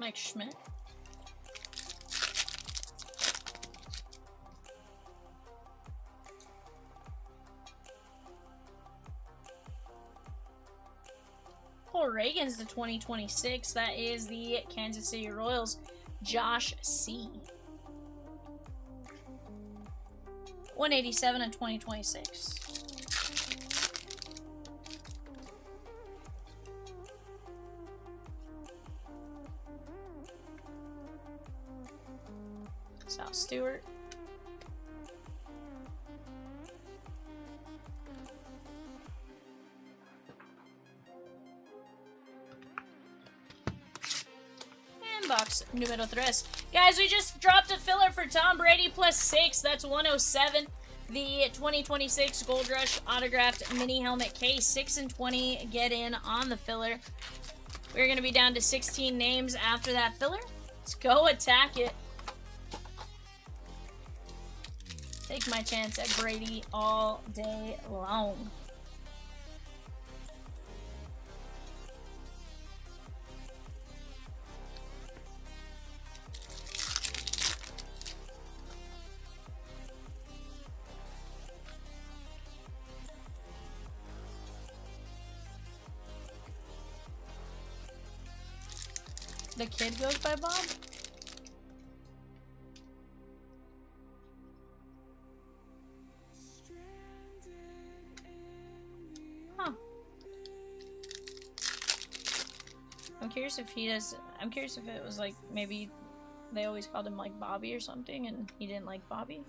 Mike Schmidt. Paul Reagan's the 2026. That is the Kansas City Royals. Josh C. 187 in 2026. Sal Stewart. And box numero 3. Guys, we just dropped a filler for Tom Brady +6. That's 107. The 2026 Gold Rush autographed mini helmet case. 6 and 20 get in on the filler. We're going to be down to 16 names after that filler. Let's go attack it. Take my chance at Brady all day long. The kid goes by Bob? Huh. I'm curious if he does. I'm curious if it was like maybe they always called him like Bobby or something and he didn't like Bobby.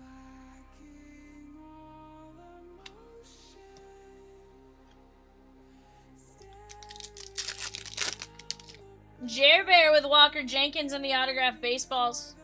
Jer Bear with Walker Jenkins and the autographed baseballs.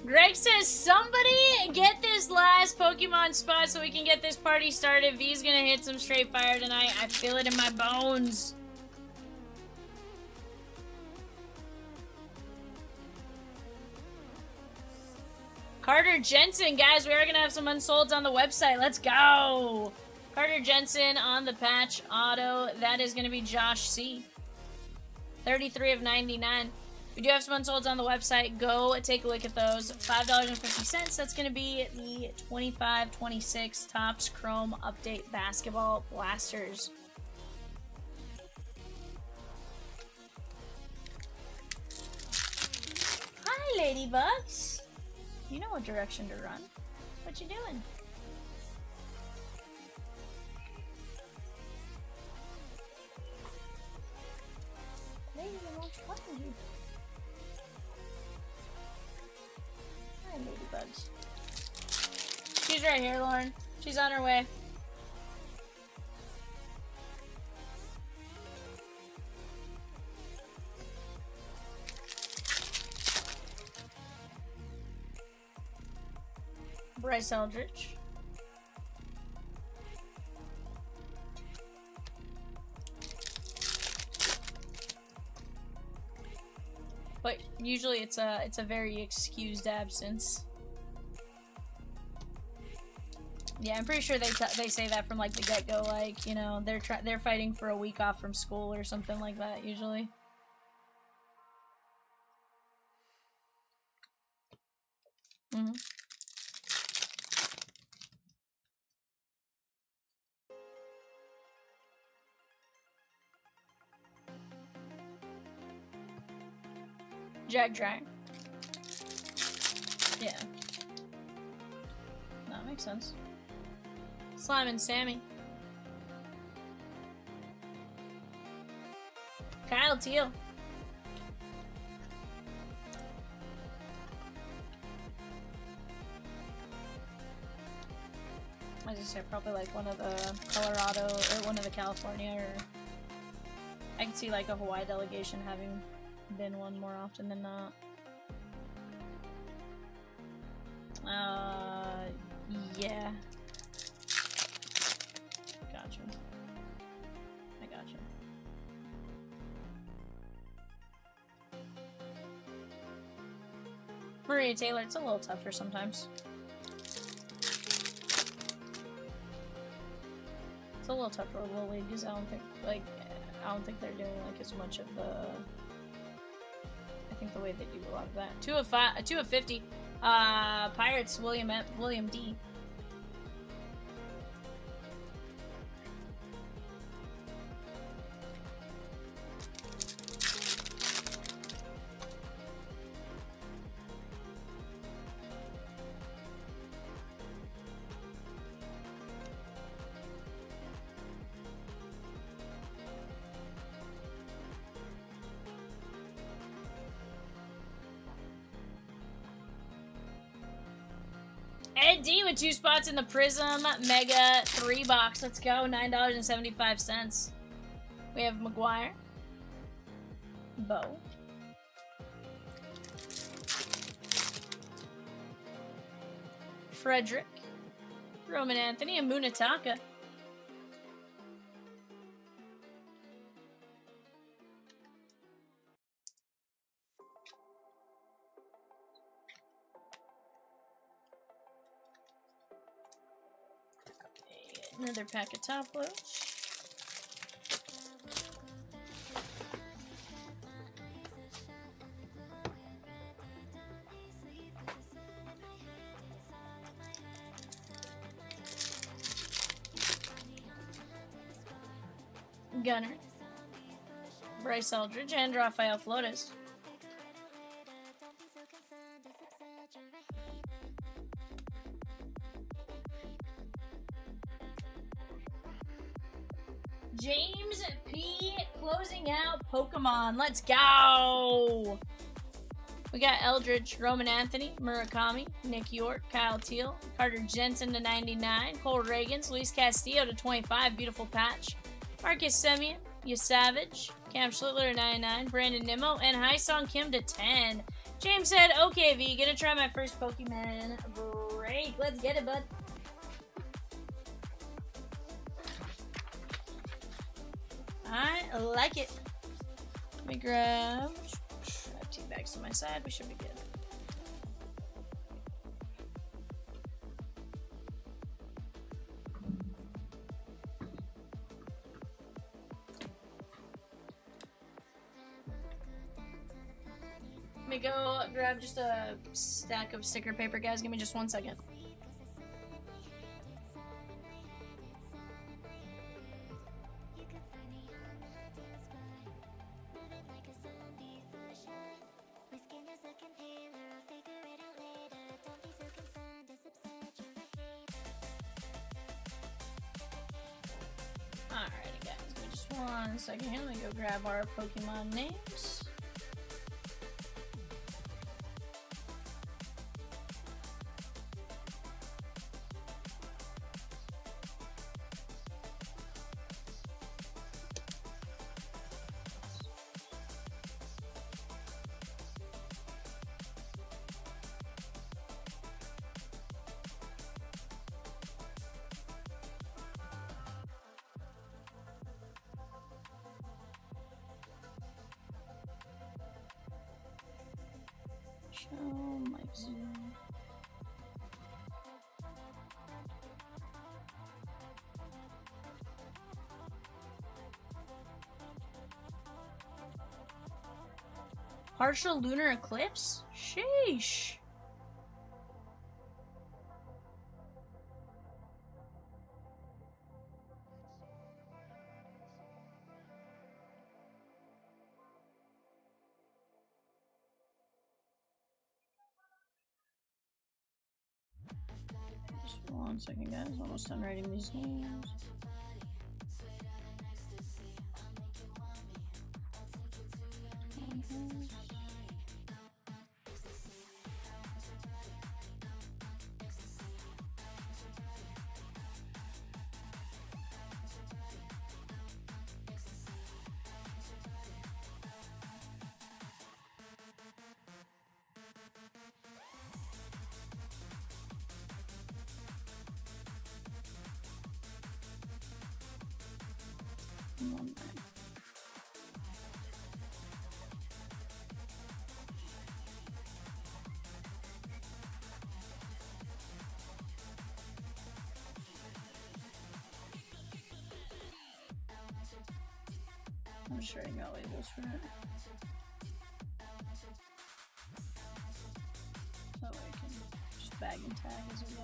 Greg says, somebody get this last Pokemon spot so we can get this party started. V's gonna hit some straight fire tonight. I feel it in my bones. Carter Jensen, guys, we are gonna have some unsolds on the website. Let's go! Carter Jensen on the patch auto. That is gonna be Josh C. 33 of 99. We do have some unsolds on the website. Go take a look at those. $5.50. That's going to be the 25-26 Topps Chrome Update Basketball Blasters. Hi, Ladybugs. You know what direction to run. What you doing? Lady, what's talking to you? Hi, Ladybugs. She's right here, Lauren. She's on her way. Bryce Eldridge. But usually it's a very excused absence. Yeah, I'm pretty sure they say that from like the get-go, like, you know, they're fighting for a week off from school or something like that usually. Mm-hmm. Jack Dry. Yeah. That makes sense. Slime and Sammy. Kyle Teal. I just say probably like one of the Colorado or one of the California, or I can see like a Hawaii delegation having been one more often than not. Yeah. Gotcha. I gotcha. Maria Taylor, it's a little tougher sometimes. It's a little tougher with Little League because I don't think they're doing like as much of the. I think the way they do a lot of that. 2 of 50. Pirates, William D. Ed D with 2 spots in the Prizm Mega 3 box. Let's go. $9.75. We have McGuire. Bo. Frederick. Roman Anthony and Munataka. Another pack of top loads. Gunner. Bryce Eldridge and Rafael Flores. James P. closing out Pokemon. Let's go! We got Eldridge, Roman Anthony, Murakami, Nick York, Kyle Teal, Carter Jensen to 99, Cole Reagans, Luis Castillo to 25, beautiful patch, Marcus Semien, Yasavage, Cam Schlittler to 99, Brandon Nimmo, and Haesung Kim to 10. James said, okay, V, gonna try my first Pokemon break. Let's get it, bud. I like it. Let me grab 2 bags to my side. We should be good. Let me go grab just a stack of sticker paper, guys. Give me just 1 second. Alrighty, guys. Give me just 1 second here. Let me go grab our Pokemon names. Show my Zoom. Partial lunar eclipse? Sheesh. Just 1 second, guys. Almost done writing these names. I'm sure I got labels for it. That way I can just bag and tag as we go.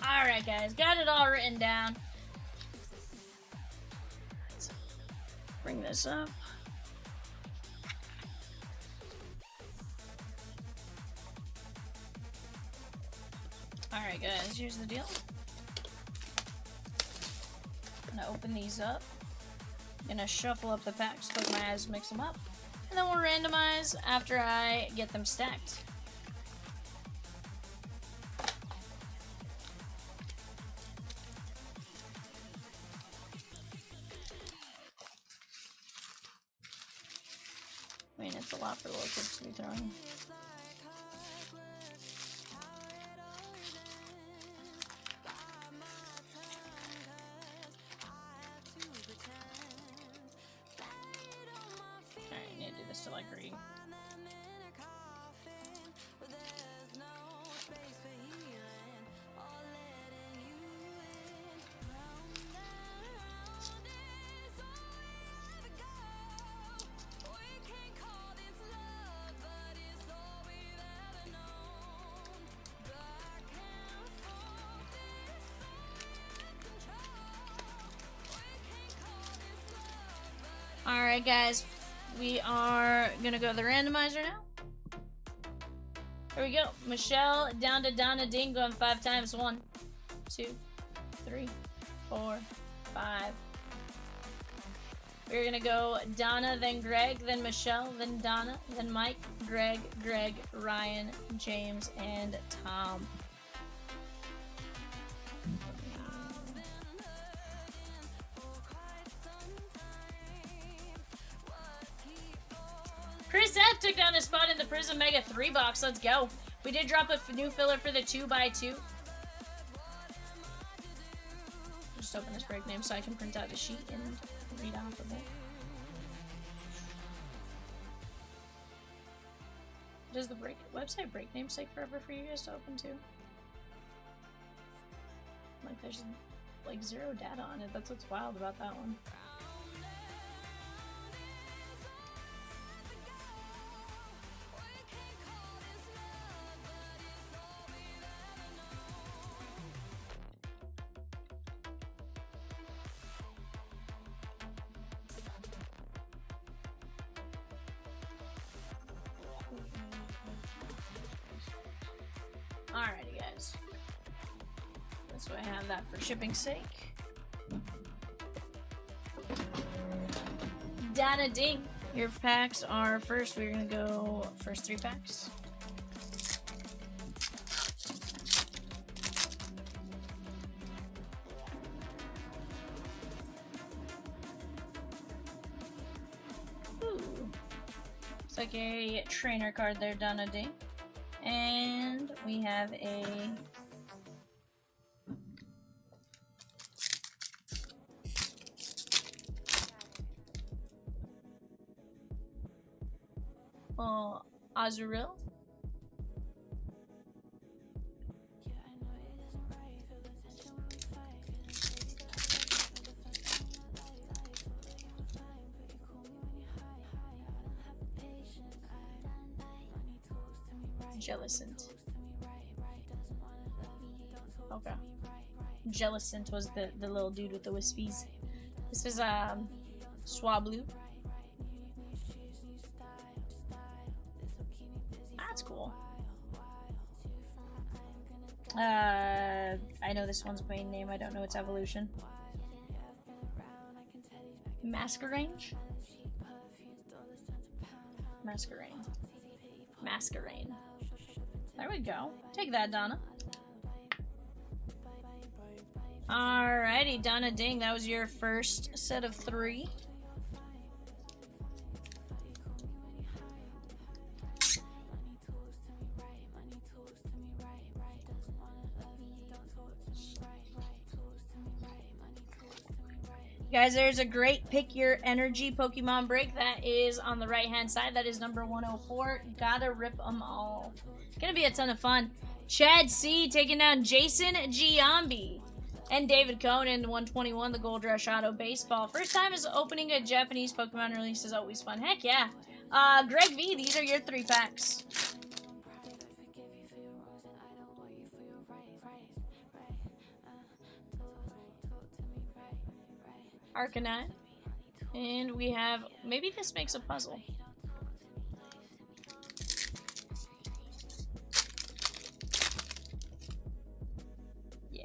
Alright, guys, got it all written down. Let's bring this up. Alright, guys, here's the deal. I'm gonna open these up. I'm gonna shuffle up the packs, close my eyes, mix them up. And then we'll randomize after I get them stacked. I mean, it's a lot for little kids to be throwing. Alright, guys. We are gonna go to the randomizer now. Here we go. Michelle down to Donna Ding going 5 times. 1, 2, 3, 4, 5. We're gonna go Donna, then Greg, then Michelle, then Donna, then Mike, Greg, Ryan, James, and Tom. Chris F took down a spot in the Prizm Mega 3 box. Let's go. We did drop a new filler for the 2x2. Just open this break name so I can print out a sheet and read off of it. Does the website break names take forever for you guys to open too? Like there's like 0 data on it. That's what's wild about that one. Alrighty, guys. That's why I have that for shipping's sake. Dana Ding. Your packs are first. We're gonna go first 3 packs. Ooh. Looks like a trainer card there, Dana Ding. And we have a Azuril. Jellicent. Okay. Jellicent was the little dude with the wispies. This is Swablu. That's cool. I know this one's main name. I don't know its evolution. Masquerange? Masquerain. Masquerain. There we go. Take that, Donna. Alrighty, Donna Ding. That was your first set of 3. Guys, there's a great pick your energy Pokemon break that is on the right hand side. That is number 104. Gotta rip them all. It's gonna be a ton of fun. Chad C taking down Jason Giambi. And David Conan, 121, the Gold Rush Auto Baseball. First time is opening a Japanese Pokemon release is always fun. Heck yeah. Greg V, these are your 3 packs. Arcanine. And we have, maybe this makes a puzzle. Yeah.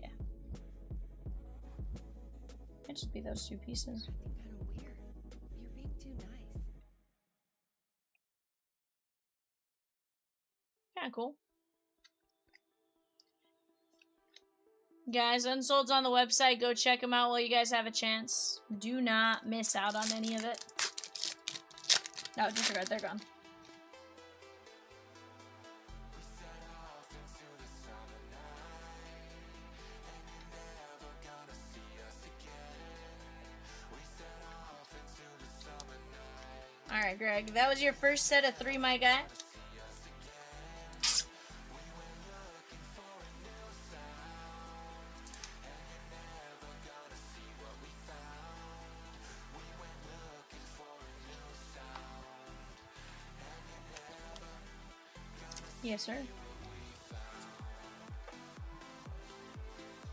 Might just be those 2 pieces. Kinda cool. Guys, Unsold's on the website. Go check them out while you guys have a chance. Do not miss out on any of it. No, disregard. They're gone. Alright, Greg. That was your first set of 3, my guy. Yes, sir.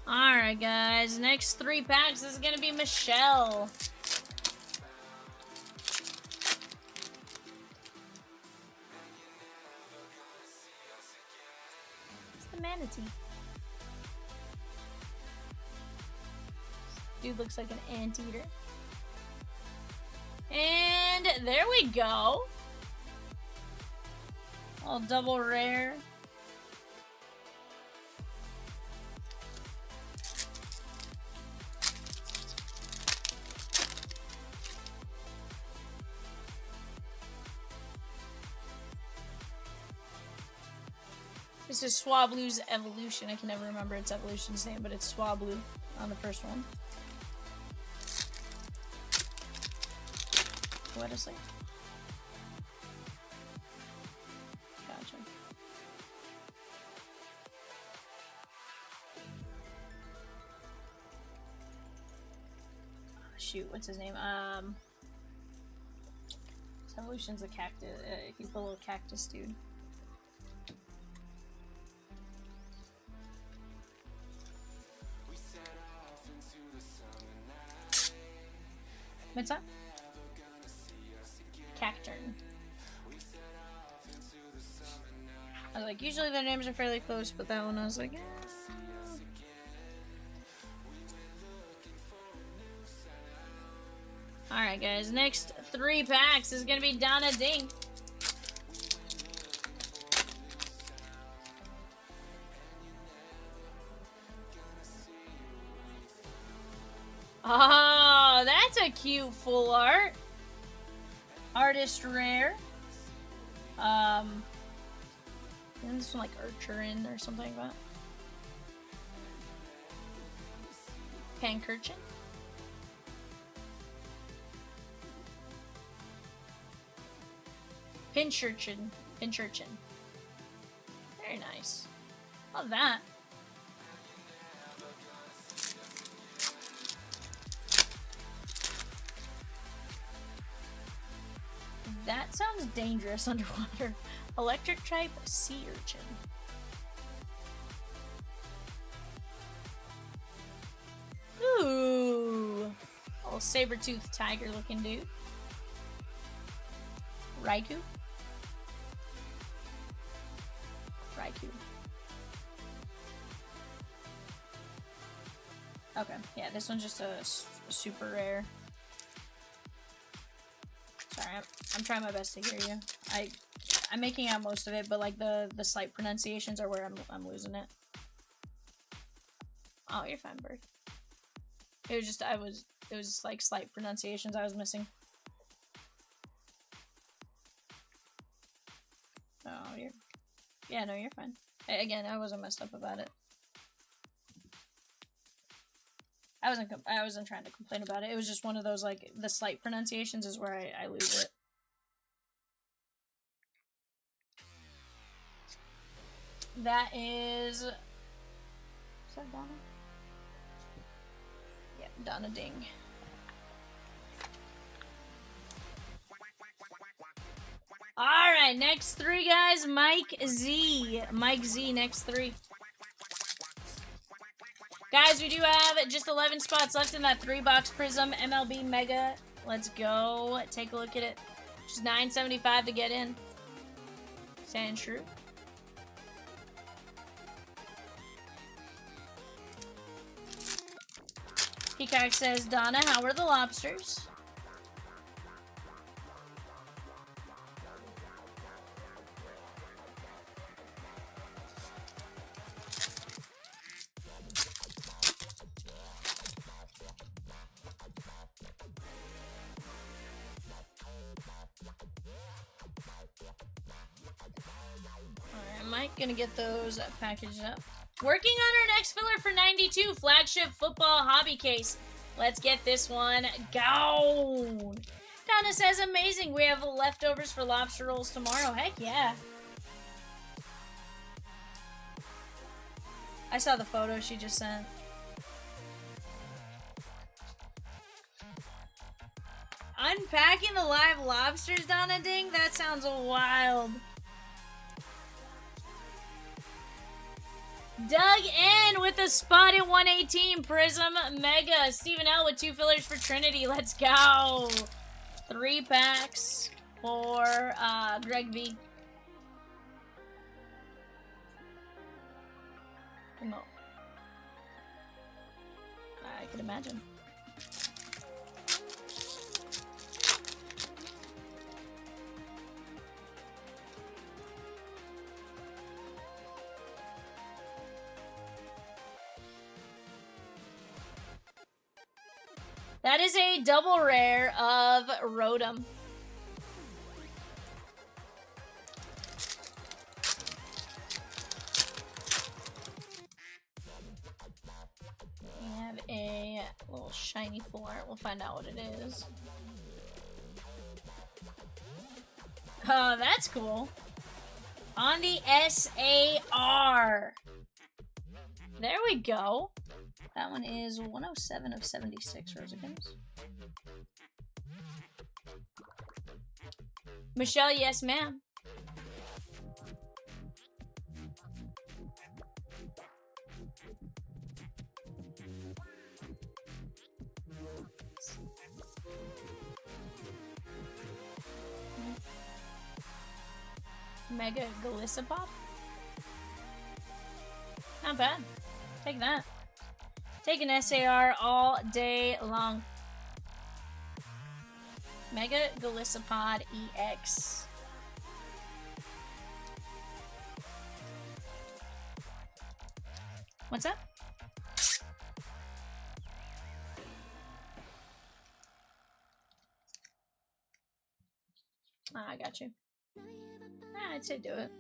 Alright, guys. Next 3 packs. This is going to be Michelle. manatee. Dude looks like an anteater. And there we go. All double rare. This is Swablu's evolution. I can never remember its evolution's name, but it's Swablu on the first one. What is it? Gotcha. Shoot, what's his name? His evolution's a cactus. He's the little cactus dude. What's that? Cacturn. I was like, usually their names are fairly close, but that one I was like, Alright guys, next 3 packs is gonna be Donna Ding. Oh, that's a cute full art. Artist rare. Isn't this one like Urchurin or something like that? Pancurchin? Pinchurchin. Pinchurchin. Very nice. Love that. That sounds dangerous underwater. Electric type sea urchin. Ooh. Little saber-toothed tiger looking dude. Raikou. Raikou. Okay, yeah, this one's just a super rare. Sorry, I'm trying my best to hear you. I'm making out most of it, but like the slight pronunciations are where I'm losing it. Oh, you're fine, bird. It was just like slight pronunciations I was missing. Oh, yeah, no, you're fine. Again, I wasn't messed up about it. I wasn't trying to complain about it. It was just one of those, like, the slight pronunciations is where I lose it. That is that Donna? Yep, Donna Ding. Alright, next 3 guys. Mike Z. Mike Z, next 3. Guys, we do have just 11 spots left in that 3-box Prizm MLB Mega. Let's go. Take a look at it. Just $9.75 to get in. Stand true. Peacock says, Donna, how are the lobsters? Gonna get those packaged up. Working on our next filler for 92, Flagship Football Hobby Case. Let's get this one going. Donna says, amazing. We have leftovers for lobster rolls tomorrow. Heck yeah. I saw the photo she just sent. Unpacking the live lobsters, Donna Ding? That sounds wild. Doug N with a spot at 118. Prizm Mega. Stephen L with 2 fillers for Trinity. Let's go. 3 packs for Greg V. Emote. I can imagine. That is a double rare of Rotom. We have a little shiny full art. We'll find out what it is. Oh, that's cool. On the SAR. There we go. That one is 107 of 76 Rosikins. Michelle, yes ma'am. Mega Galissapop. Not bad. Take that. Take an SAR all day long. Mega Galissapod EX. What's up? Ah, I got you. Ah, I'd say do it.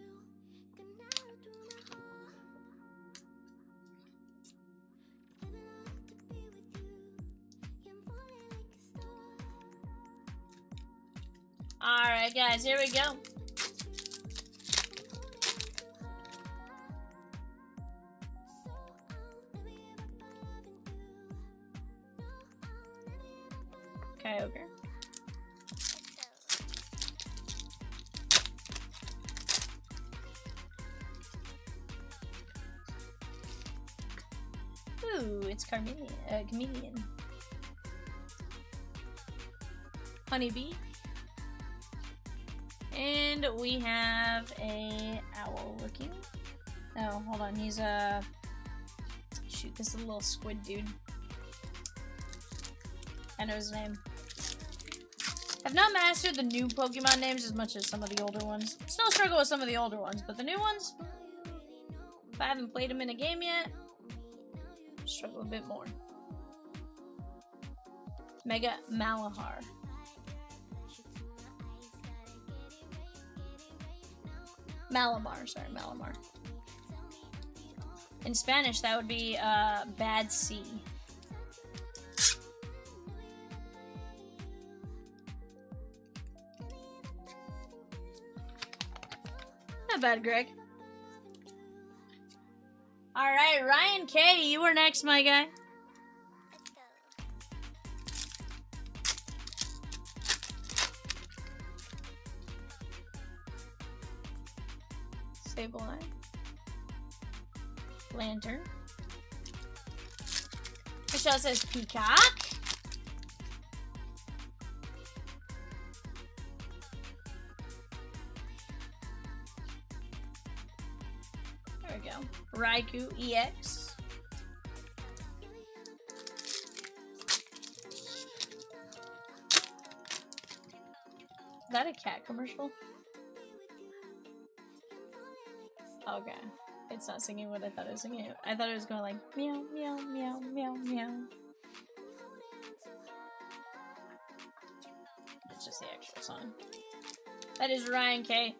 Alright, guys, here we go. Kyogre. Ooh, it's Chameleon. Honeybee. And we have a owl looking. Oh, hold on. He's shoot, this is a little squid dude. I know his name. I've not mastered the new Pokemon names as much as some of the older ones. Still struggle with some of the older ones, but the new ones, if I haven't played them in a game yet, struggle a bit more. Mega Malahar. Malamar, sorry, Malamar. In Spanish, that would be Bad Sea. Not bad, Greg. Alright, Ryan K, you were next, my guy. Sableye. Lantern. Michelle says Peacock. There we go. Raikou EX. Is that a cat commercial? Okay. It's not singing what I thought it was singing. I thought it was going like meow, meow, meow, meow, meow. It's just the actual song. That is Ryan K.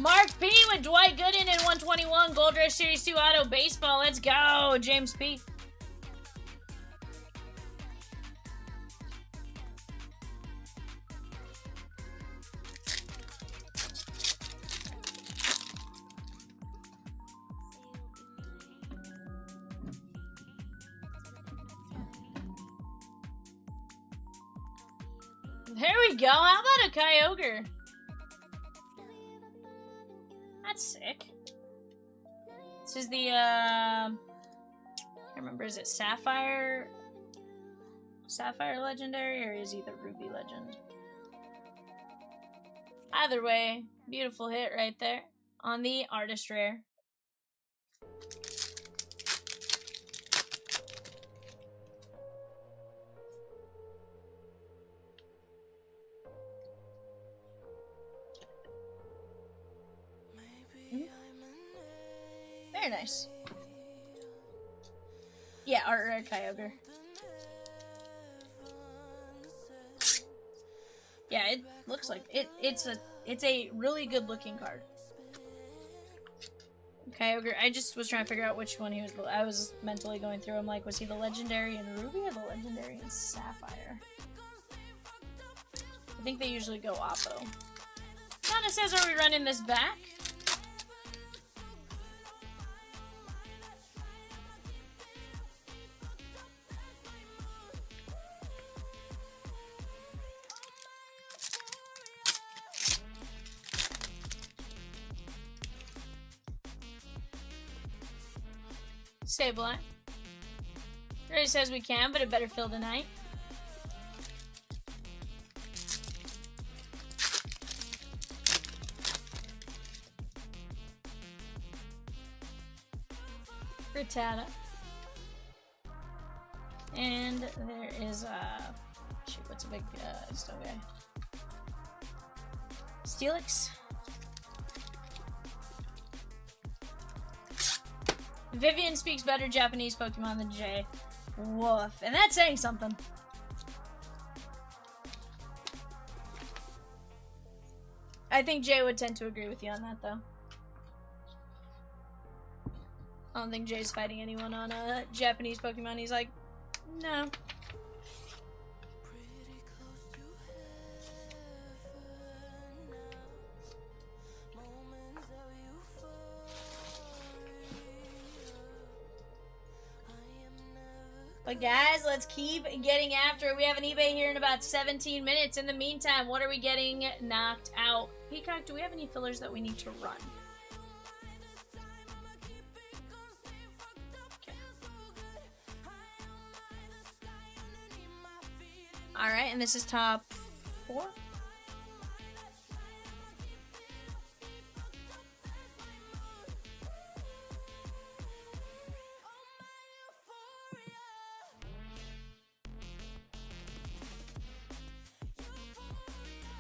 Mark P with Dwight Gooden in 121. Gold Rush Series 2 Auto Baseball. Let's go, James P. There we go. How about a Kyogre? That's sick. is the, I can't remember, is it Sapphire? Sapphire Legendary, or is he the Ruby Legend? Either way, beautiful hit right there on the Artist Rare. Very nice. Yeah, Art Rare Kyogre. Yeah, it looks like it's a really good looking card. Kyogre, I just was trying to figure out which one he was. I was mentally going through him like, was he the legendary in Ruby or the legendary in Sapphire? I think they usually go Oppo. Donna says, are we running this back? Sableye. Ray says we can, but it better fill tonight. Frittata. And there is shoot, what's a big still guy? Steelix. Vivian speaks better Japanese Pokemon than Jay. Woof. And that's saying something. I think Jay would tend to agree with you on that, though. I don't think Jay's fighting anyone on Japanese Pokemon. He's like, no. But guys, let's keep getting after it. We have an eBay here in about 17 minutes. In the meantime, what are we getting knocked out? Peacock, do we have any fillers that we need to run? Okay. Alright, and this is top 4?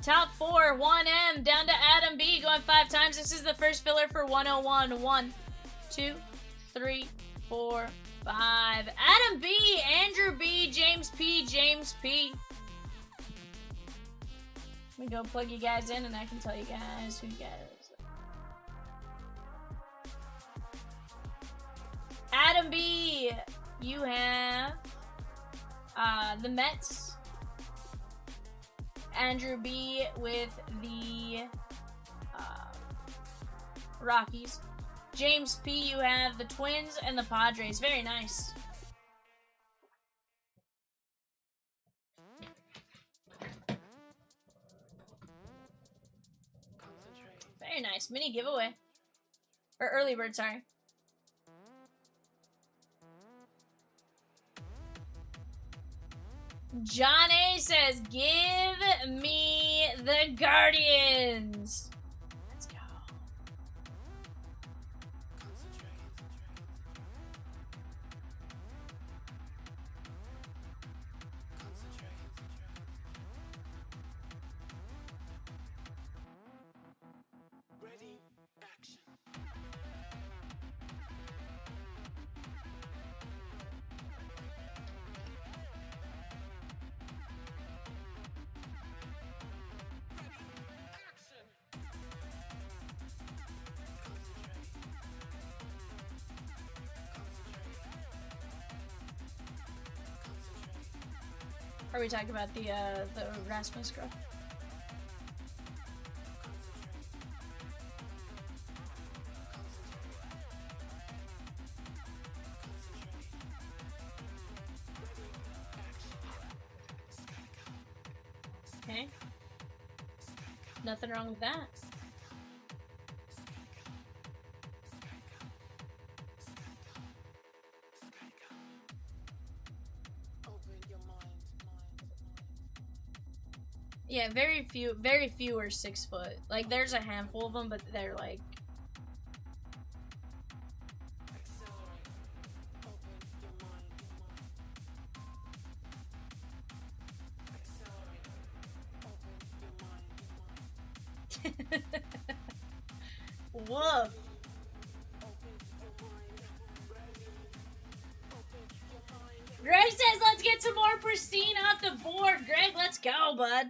Top 4, 1M, down to Adam B, going 5 times. This is the first filler for 101. 1, 2, 3, 4, 5. Adam B, Andrew B, James P, James P. Let me go plug you guys in and I can tell you guys who you guys are. Adam B, you have the Mets. Andrew B with the Rockies. James P, you have the Twins and the Padres. Very nice. Very nice. Mini giveaway. Or early bird, sorry. John A says, give me the Guardians. Let's go. Ready, action. Are we talking about the Rasmus girl? Okay. Nothing wrong with that. Yeah, very few are 6 foot. Like, there's a handful of them, but they're like... Woof. Greg says, let's get some more Pristine off the board. Greg, let's go, bud.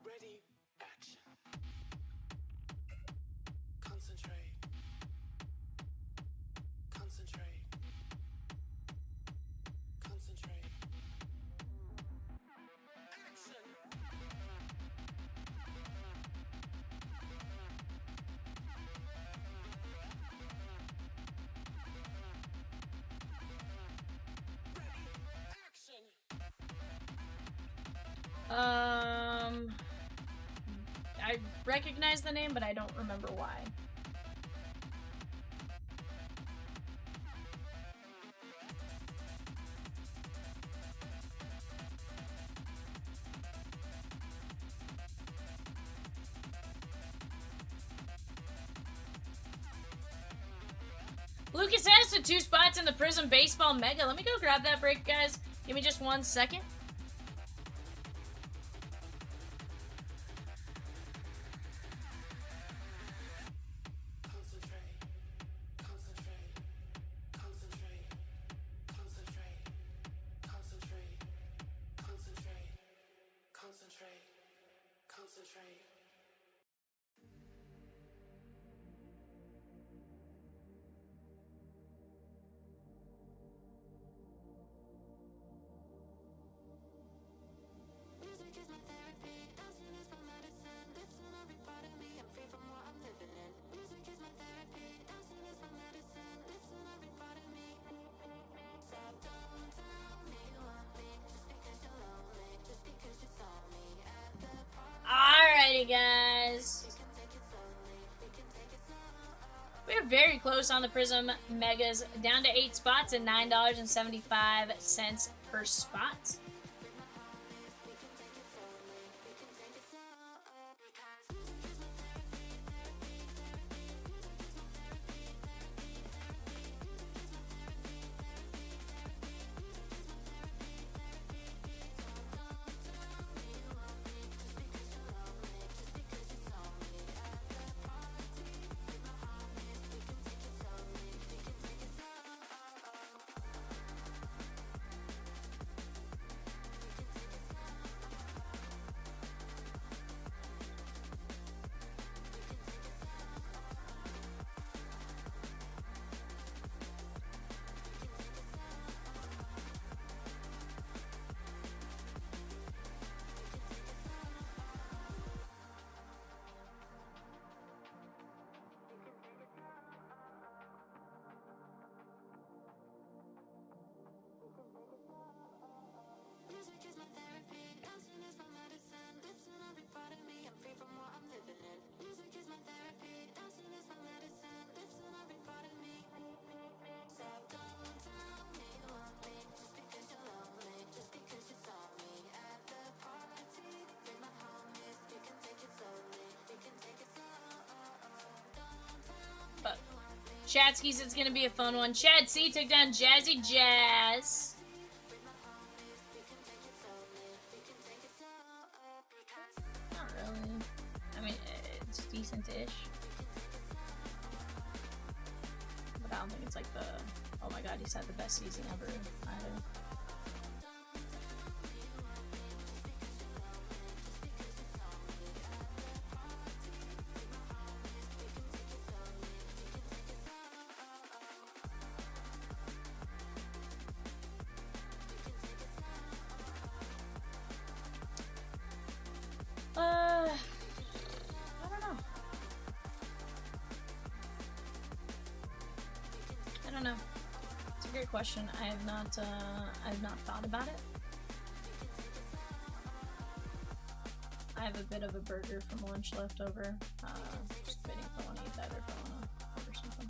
Ready, action. Concentrate. Concentrate. Concentrate. Action. I recognize the name, but I don't remember why. Lucas has the 2 spots in the Prizm Baseball Mega. Let me go grab that break, guys. Give me just 1 second. Alrighty, guys. We're very close on the Prizm Megas, down to 8 spots and $9.75 per spot. Chatsky says it's going to be a fun one. Chad C took down Jazzy Jazz. Not really. I mean, it's decent-ish. But I don't think it's like the, oh my god, he's had the best season ever either. Question. I have not thought about it. I have a bit of a burger from lunch left over. Just debating if I want to eat that or if I want to order something.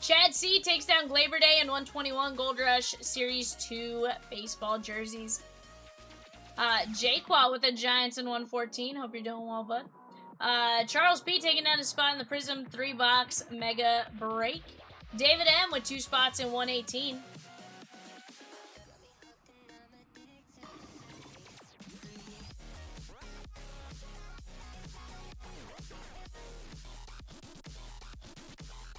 Chad C takes down Glaber Day in 121 Gold Rush Series 2 baseball jerseys. Jaquan with the Giants in 114. Hope you're doing well, bud. Charles P taking down his spot in the Prizm 3-box mega break. David M with 2 spots in 118.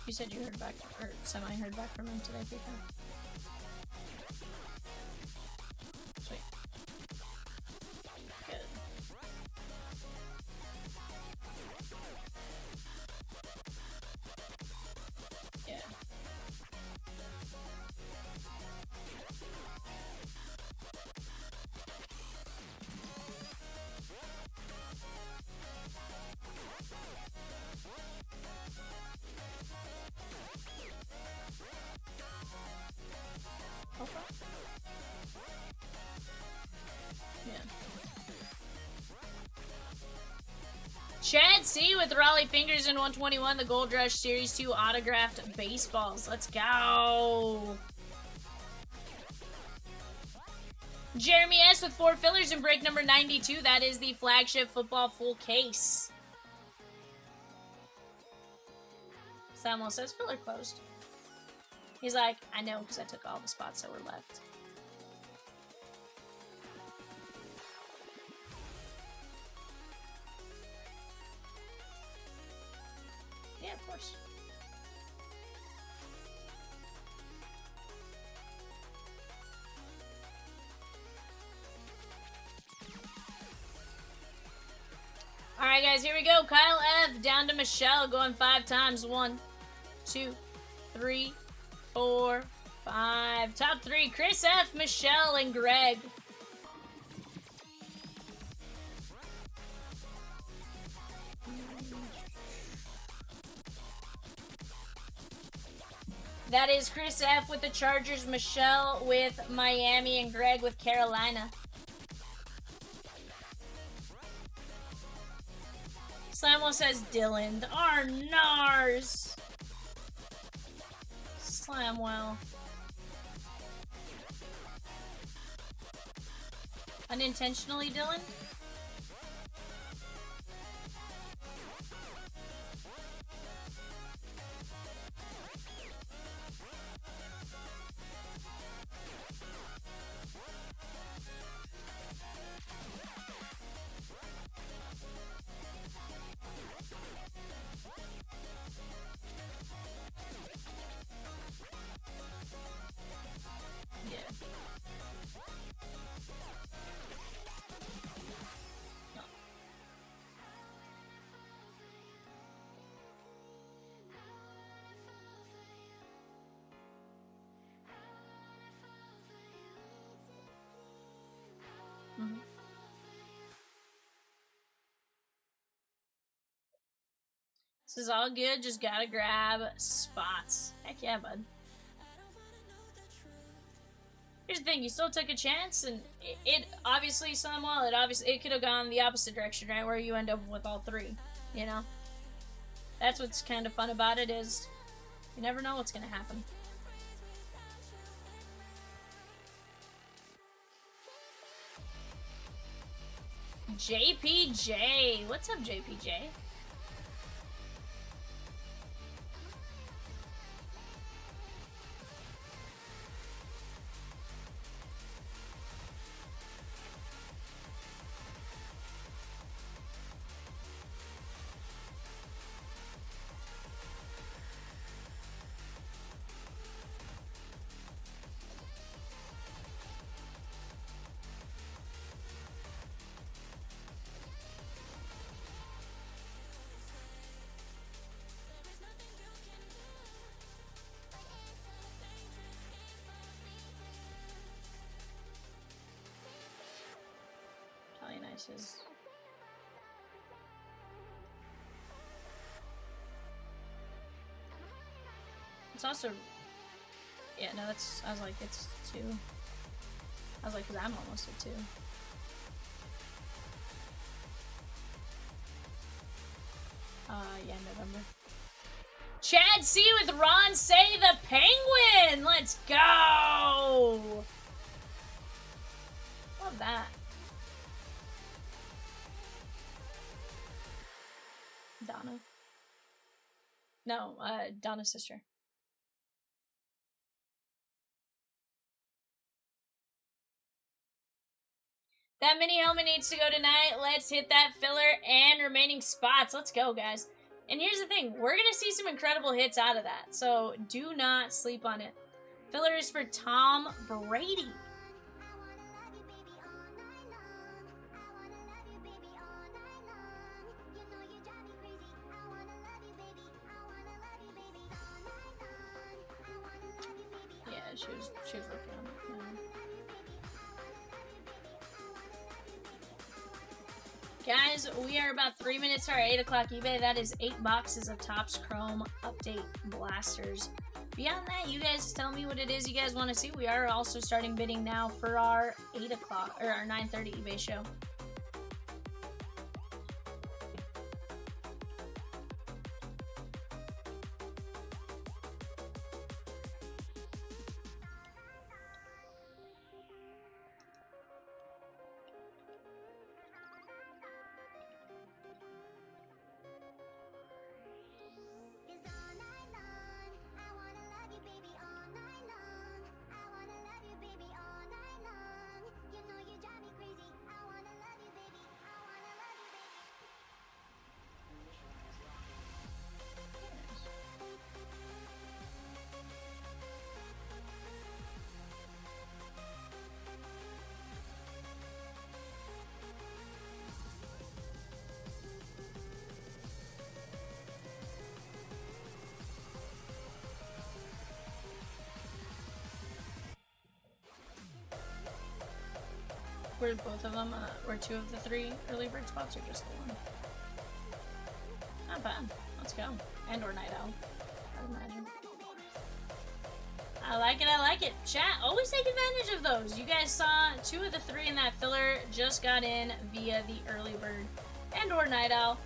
You said you heard back, or semi-heard back from him today, Peacock. Sweet. Good. Yeah. Okay. Yeah. Chad C with Raleigh Fingers in 121, the Gold Rush Series 2 autographed baseballs. Let's go. Jeremy S with 4 fillers in break number 92. That is the Flagship football full case. Samuel says filler closed. He's like, I know because I took all the spots that were left. Yeah, of course. Alright guys, here we go. Kyle F down to Michelle going 5 times. 1, 2, 3, 4, 5. Top 3, Chris F, Michelle, and Greg. That is Chris F with the Chargers, Michelle with Miami, and Greg with Carolina. Slamwell says Dylan. Our Nars. Slamwell. Unintentionally, Dylan? Mm-hmm. This is all good, just gotta grab spots. Heck yeah, bud. Here's the thing, you still took a chance, and it obviously, Samuel, it could have gone the opposite direction, right? Where you end up with all 3, you know? That's what's kind of fun about it, is you never know what's gonna happen. JPJ. What's up, JPJ? Nice. It's also, yeah, no, that's, I was like, it's 2. I was like, because I'm almost at 2. Yeah, November. Chad C with Ron Say the Penguin. Let's go. Love that. Donna. No, Donna's sister. That mini helmet needs to go tonight. Let's hit that filler and remaining spots. Let's go, guys. And here's the thing. We're going to see some incredible hits out of that. So do not sleep on it. Filler is for Tom Brady. Yeah, she was working on it. Guys, we are about 3 minutes to our 8 o'clock eBay. That is 8 boxes of Topps Chrome Update Blasters. Beyond that, you guys tell me what it is you guys want to see. We are also starting bidding now for our 8 o'clock, or our 9:30 eBay show. Were both of them, or 2 of the 3 early bird spots, or just the 1? Not bad. Let's go. And or Night Owl, I'd imagine. I like it, I like it. Chat, always take advantage of those. You guys saw 2 of the 3 in that filler just got in via the early bird and or Night Owl.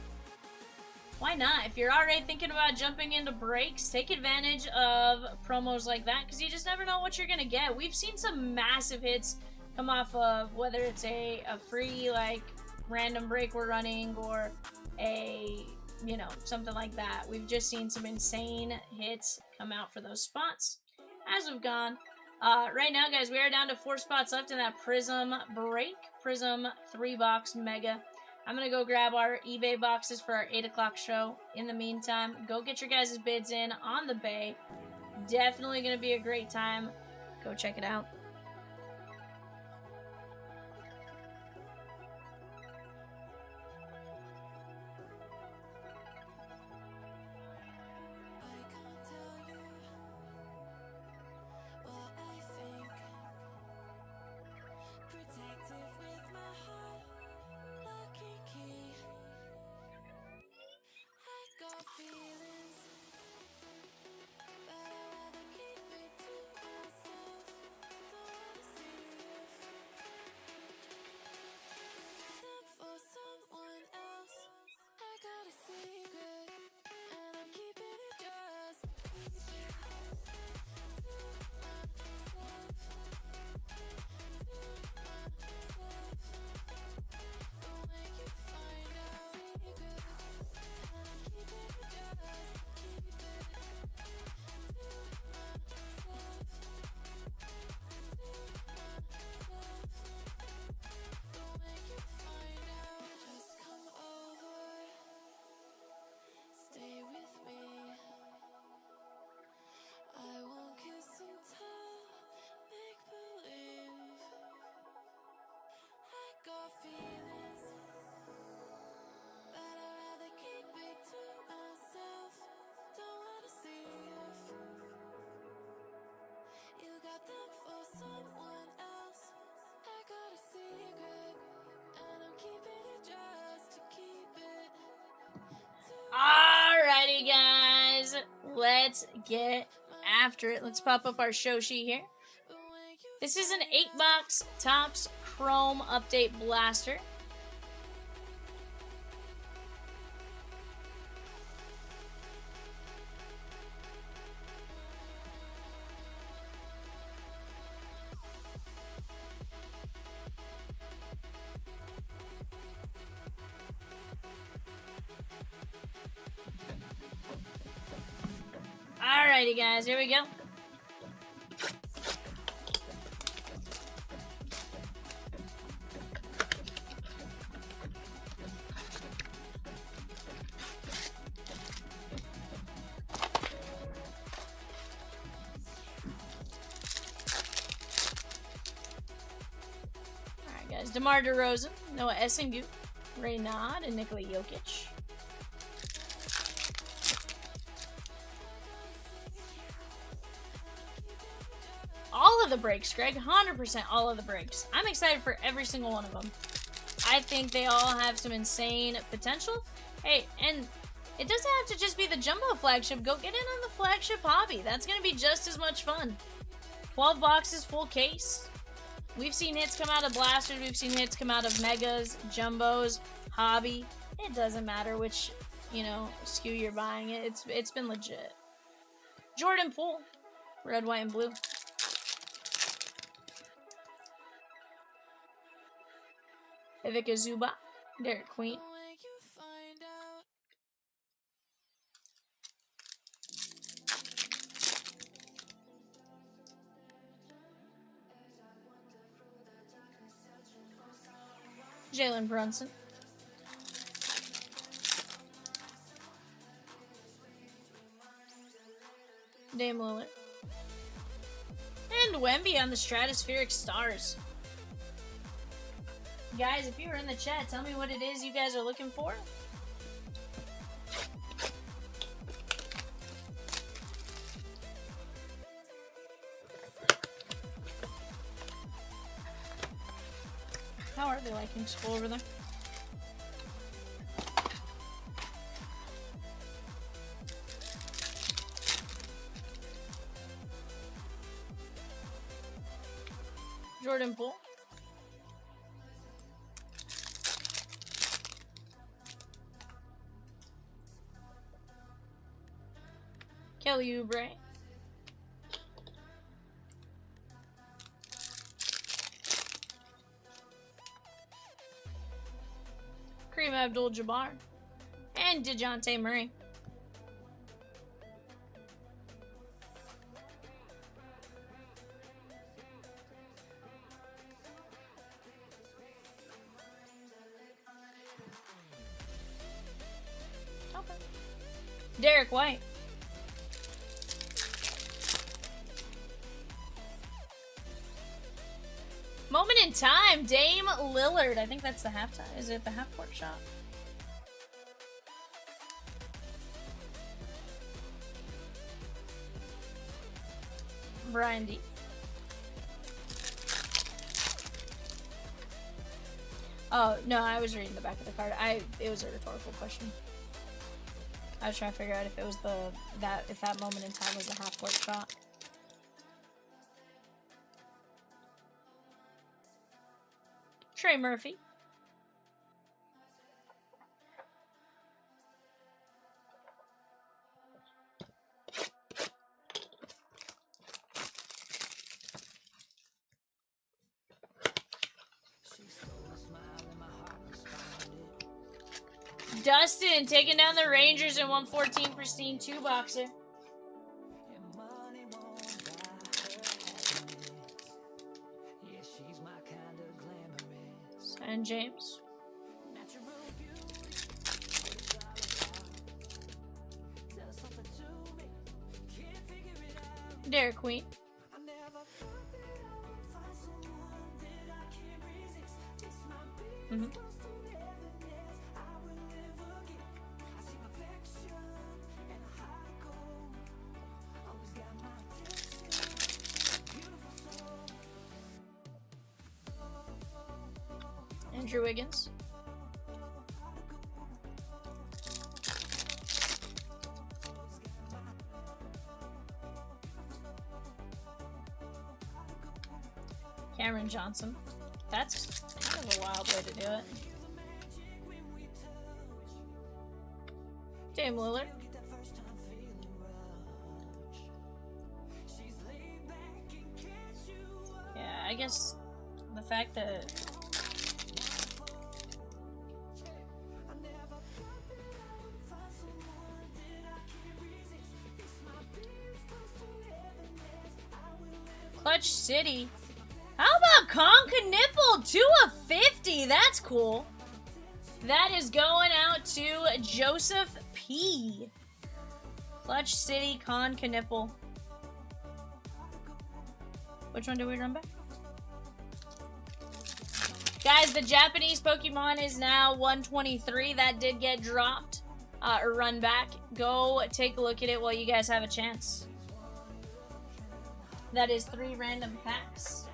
Why not? If you're already thinking about jumping into breaks, take advantage of promos like that, because you just never know what you're going to get. We've seen some massive hits come off of whether it's a free, like, random break we're running, or a, you know, something like that. We've just seen some insane hits come out for those spots as we've gone. Right now, guys, we are down to 4 spots left in that Prizm break. Prizm 3-box mega. I'm going to go grab our eBay boxes for our 8 o'clock show. In the meantime, go get your guys' bids in on the Bay. Definitely going to be a great time. Go check it out. Alrighty, guys, let's get after it. Let's pop up our show sheet here. This is an 8-box Topps Chrome Update Blaster. Alrighty, guys, here we go. Alright, guys, DeMar DeRozan, Noah Essingu, Reynard, and Nikola Jokic. All of the breaks, Greg. 100% all of the breaks. I'm excited for every single one of them. I think they all have some insane potential. Hey, and it doesn't have to just be the jumbo flagship. Go get in on the flagship hobby. That's going to be just as much fun. 12 boxes, full case. We've seen hits come out of blasters. We've seen hits come out of megas, jumbos, hobby. It doesn't matter which, you know, SKU you're buying. It's been legit. Jordan Poole. Red, white, and blue. Ivica Zubac, Derek Queen. Jalen Brunson. Dame Lillard. And Wemby on the Stratospheric Stars. Guys, if you were in the chat, tell me what it is you guys are looking for. How are they liking school over there? Jordan Poole. Kelly Oubre. Kareem Abdul-Jabbar. And DeJounte Murray. Okay. Derek White. Moment in time, Dame Lillard. I think that's the halftime. Is it the half-court shot? Brian D. Oh, no, I was reading the back of the card. It was a rhetorical question. I was trying to figure out if it was if that moment in time was the half-court shot. Trey Murphy. Dustin taking down the Rangers in 114 Pristine 2-boxer. And James. Derek Queen. Andrew Wiggins. Cameron Johnson. That's kind of a wild way to do it. Dame Lillard. Yeah, I guess the fact that Clutch City. How about Conca Nipple? 2/50. That's cool. That is going out to Joseph P. Clutch City, Conca Nipple. Which one did we run back? Guys, the Japanese Pokemon is now 123. That did get dropped or run back. Go take a look at it while you guys have a chance. That is 3 random packs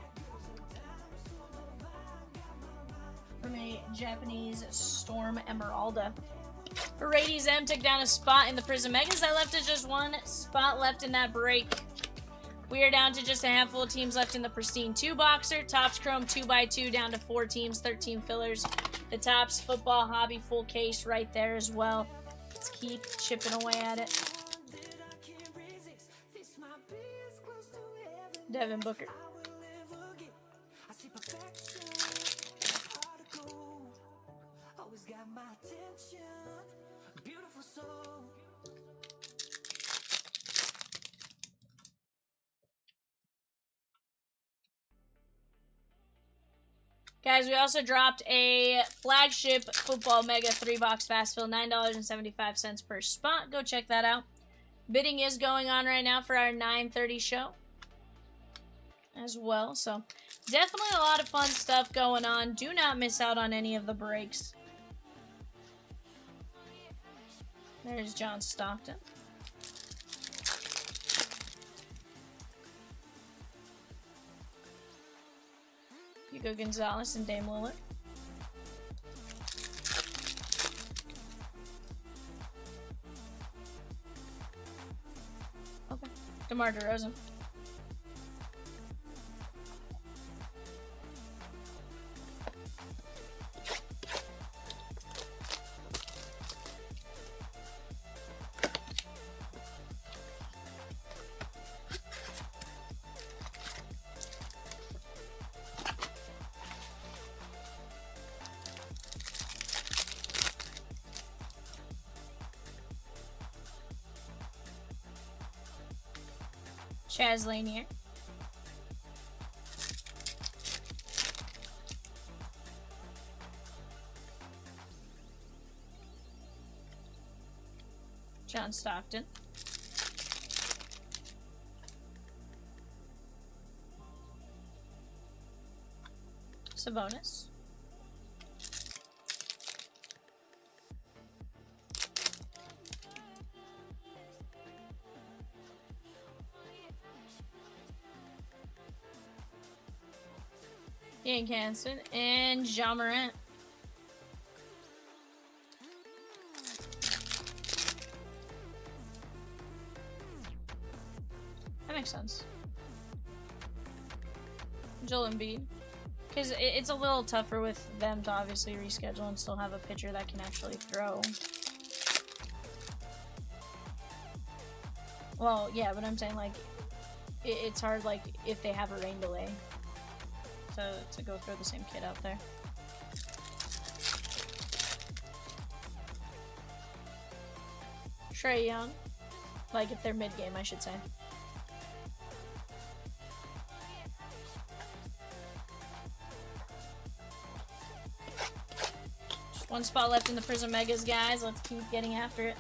from a Japanese Storm Emeralda. Radies M took down a spot in the Prizm Megas. That left us just 1 spot left in that break. We are down to just a handful of teams left in the Pristine 2-boxer. Topps Chrome 2x2 down to 4 teams, 13 fillers. The Topps Football Hobby full case right there as well. Let's keep chipping away at it. Devin Booker. Guys, we also dropped a Flagship Football Mega 3-box Fast Fill, $9.75 per spot. Go check that out. Bidding is going on right now for our 9:30 show as well. So, definitely a lot of fun stuff going on. Do not miss out on any of the breaks. There's John Stockton. Hugo Gonzalez and Dame Lillard. Okay. DeMar DeRozan. Chaz Lanier. John Stockton. Sabonis. Ian Canson and Ja Morant. That makes sense. Joel Embiid. Because it's a little tougher with them to obviously reschedule and still have a pitcher that can actually throw. Well, yeah, but I'm saying, like, it's hard, like, if they have a rain delay. To go throw the same kid out there. Trae Young. Like, if they're mid-game, I should say. Just 1 spot left in the Prizm Megas, guys. Let's keep getting after it.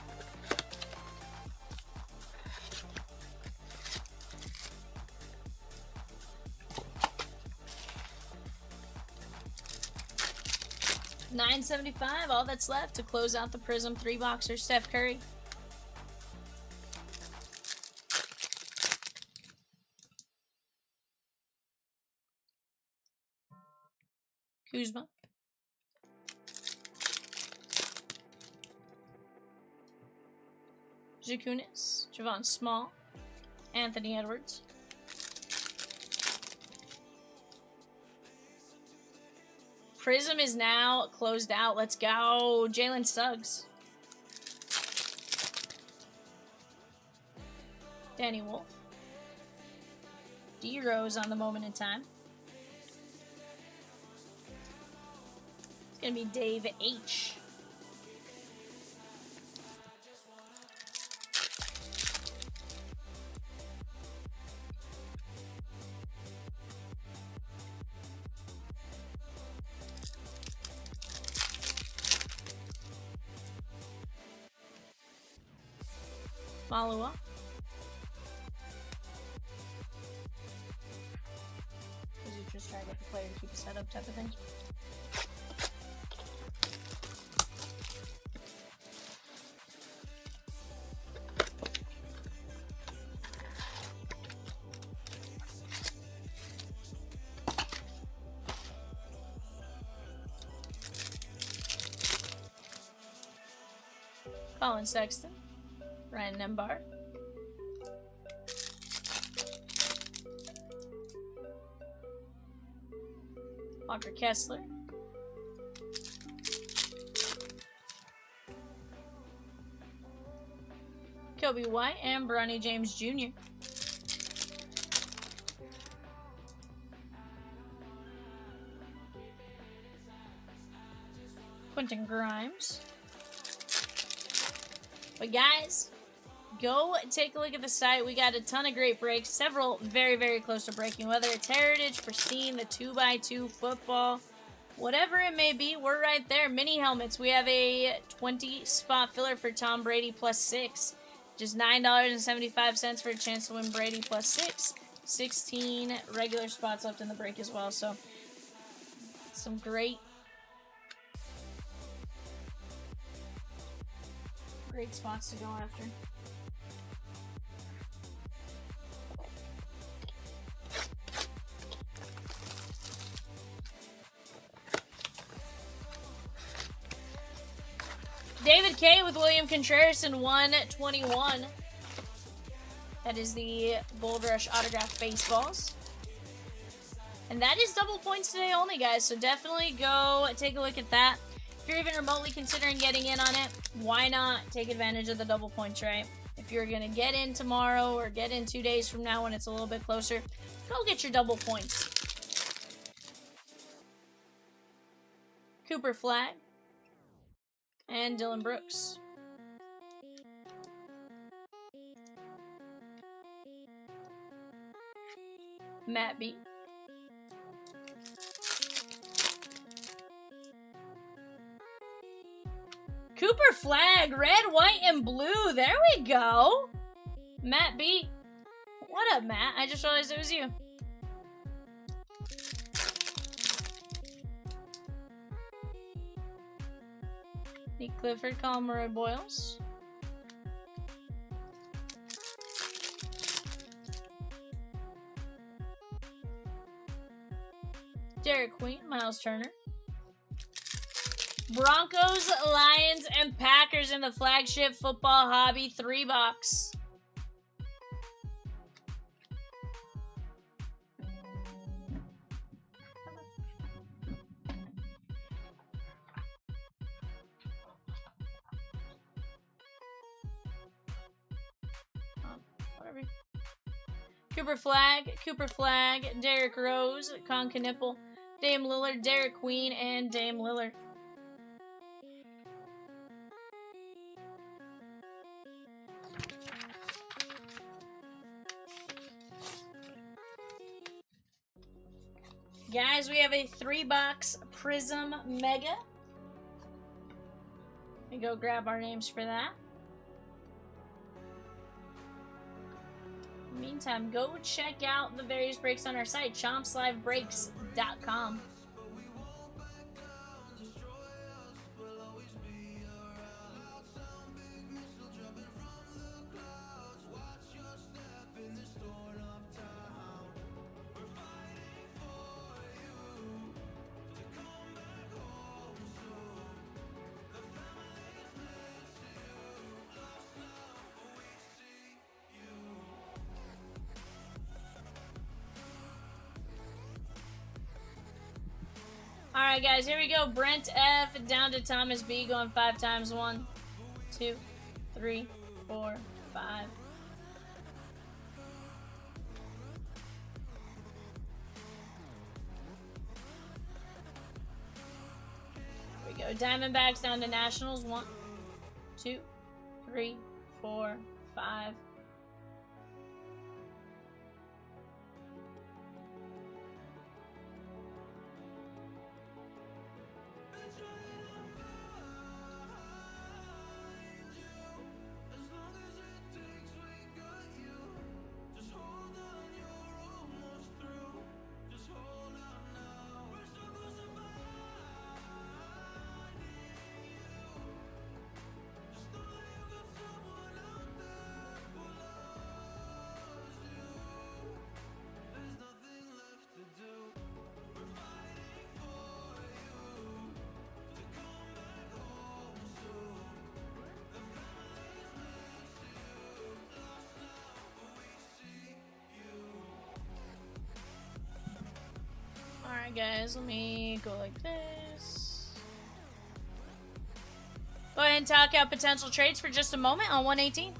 $9.75, all that's left to close out the Prizm 3-boxer. Steph Curry. Kuzma. Jakunis. Javon Small. Anthony Edwards. Prizm is now closed out. Let's go. Jalen Suggs. Danny Wolf. D-Rose on the moment in time. It's going to be Dave H. Malua. Because you just try to get the player to keep a setup type of thing. Colin Sexton, Ryan Nembar, Walker Kessler, Kobe White, and Bronny James Jr. Quentin Grimes. But guys, go take a look at the site. We got a ton of great breaks, several very, very close to breaking. Whether it's Heritage, Pristine, the 2x2, football, whatever it may be, we're right there. Mini helmets. We have a 20 spot filler for Tom Brady +6. Just $9.75 for a chance to win Brady +6. 16 regular spots left in the break as well. So some great spots to go after. David K with William Contreras in 121. That is the Gold Rush autographed baseballs. And that is double points today only, guys. So definitely go take a look at that. If you're even remotely considering getting in on it, why not take advantage of the double points, right? If you're going to get in tomorrow or get in 2 days from now when it's a little bit closer, go get your double points. Cooper Flag and Dylan Brooks. Matt B. Cooper Flag, red, white, and blue. There we go. Matt B. What up, Matt? I just realized it was you. Nick Clifford, Colin Murray Boyles. Derek Queen, Miles Turner. Broncos, Lions, and Packers in the Flagship Football Hobby 3-box. Whatever. Cooper Flag, Derrick Rose, Con Knipple, Dame Lillard, Derek Queen, and Dame Lillard. Guys, we have a 3-box Prizm Mega. Let me go grab our names for that. In the meantime, go check out the various breaks on our site, chompslivebreaks.com. Alright guys, here we go. Brent F down to Thomas B going 5 times. 1, 2, 3, 4, 5. Here we go. Diamondbacks down to Nationals. 1, 2, 3, 4, 5. Alright guys, let me go like this. Go ahead and talk out potential trades for just a moment on 118.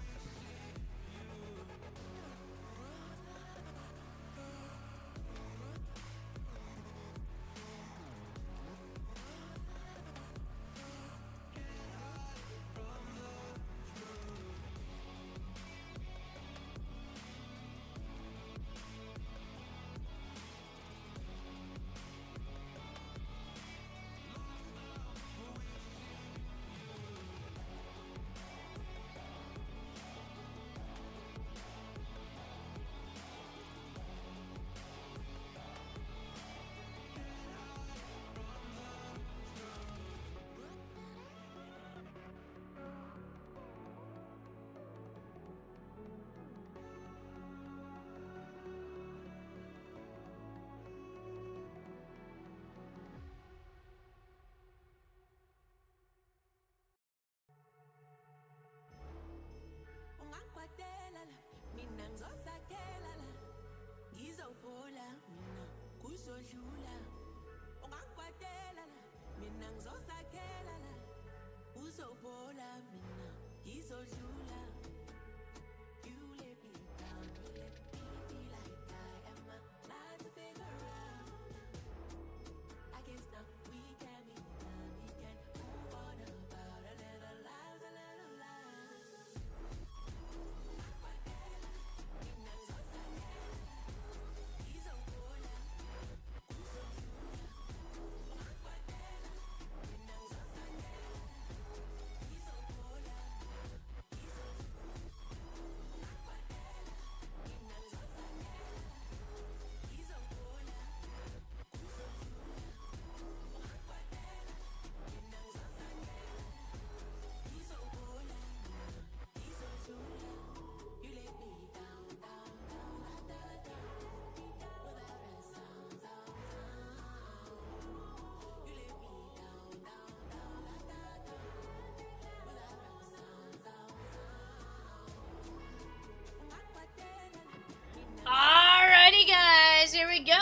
Alrighty guys, here we go.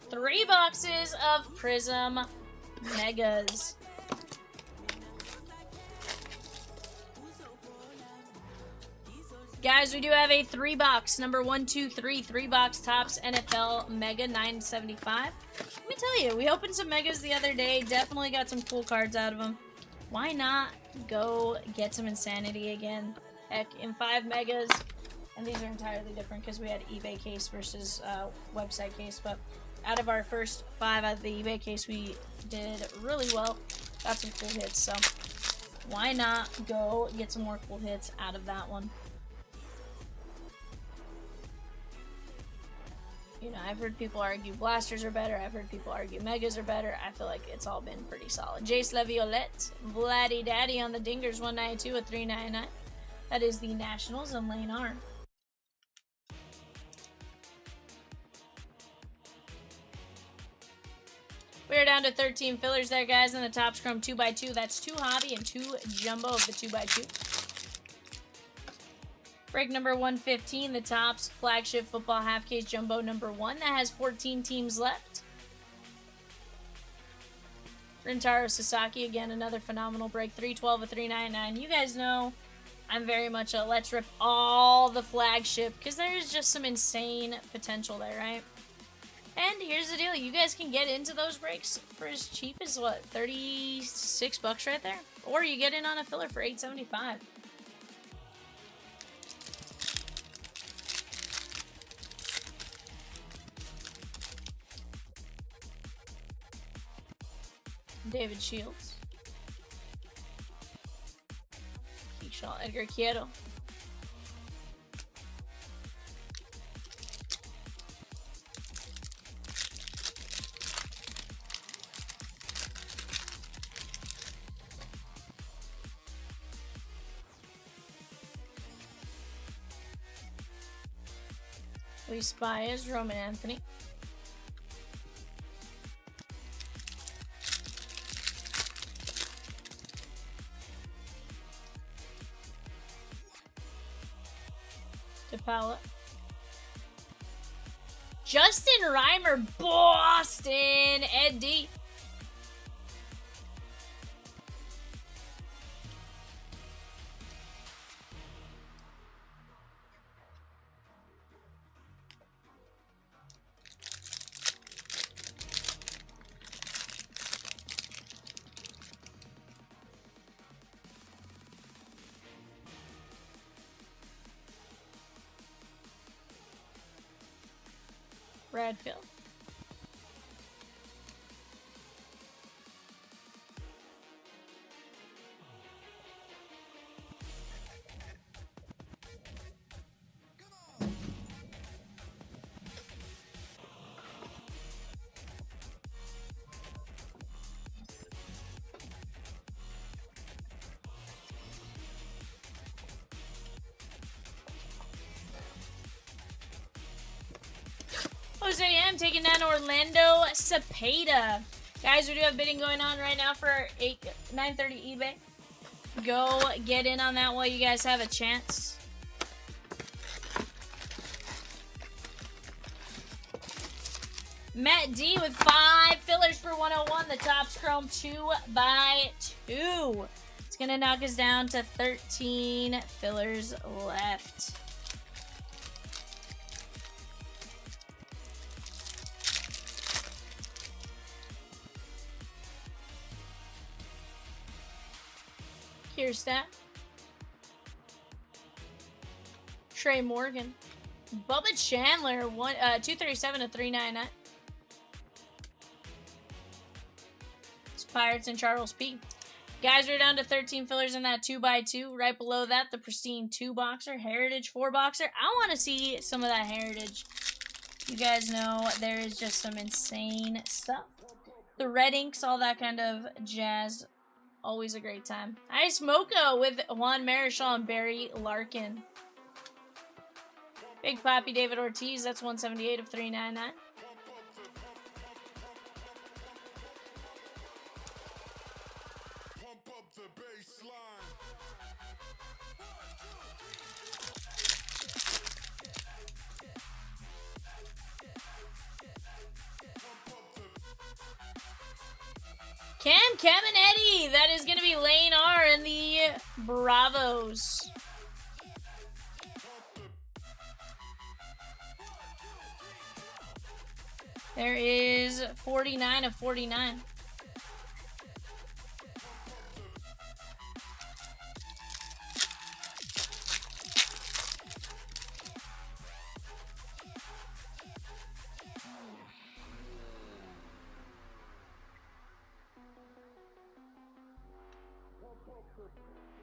3 boxes of Prizm Megas. Guys, we do have a 3-box, number 123, 3-box Topps NFL Mega 975. Let me tell you, we opened some Megas the other day, definitely got some cool cards out of them. Why not go get some Insanity again? Heck, in 5 Megas, and these are entirely different because we had eBay case versus website case, but out of our first 5 out of the eBay case, we did really well. Got some cool hits, so why not go get some more cool hits out of that one? You know, I've heard people argue blasters are better. I've heard people argue megas are better. I feel like it's all been pretty solid. Jace LaViolette, Vladdy Daddy on the Dingers, 192 at 399. That is the Nationals and Lane R. We're down to 13 fillers there, guys, in the Topps Chrome 2x2. That's 2 hobby and 2 jumbo of the 2x2. Break number 115, the Topps Flagship Football Half Case Jumbo number 1. That has 14 teams left. Rintaro Sasaki, again, another phenomenal break. 312 of 399. You guys know I'm very much a let's rip all the Flagship because there's just some insane potential there, right? And here's the deal. You guys can get into those breaks for as cheap as, what, 36 bucks right there? Or you get in on a filler for $8.75. David Shields. Keyshawn Edgar Quieto. Luis Baez, Roman Anthony. DePaula. Justin Reimer, Boston, Ed D. Bradfield. Jose M taking down Orlando Cepeda. Guys, we do have bidding going on right now for 930 eBay. Go get in on that while you guys have a chance. Matt D with 5 fillers for 101. The Topps Chrome 2x2. It's going to knock us down to 13 fillers left. Here's that. Trey Morgan. Bubba Chandler, 237 to 399. It's Pirates and Charles P. Guys, we're down to 13 fillers in that 2x2. Right below that, the Pristine 2-boxer, Heritage 4-boxer. I want to see some of that Heritage. You guys know there is just some insane stuff. The red inks, all that kind of jazz. Always a great time. Ice Mocha with Juan Marichal and Barry Larkin. Big Papi David Ortiz, that's 178 of 399. Cam and Eddie. That is going to be Lane R and the Bravos. There is 49 of 49.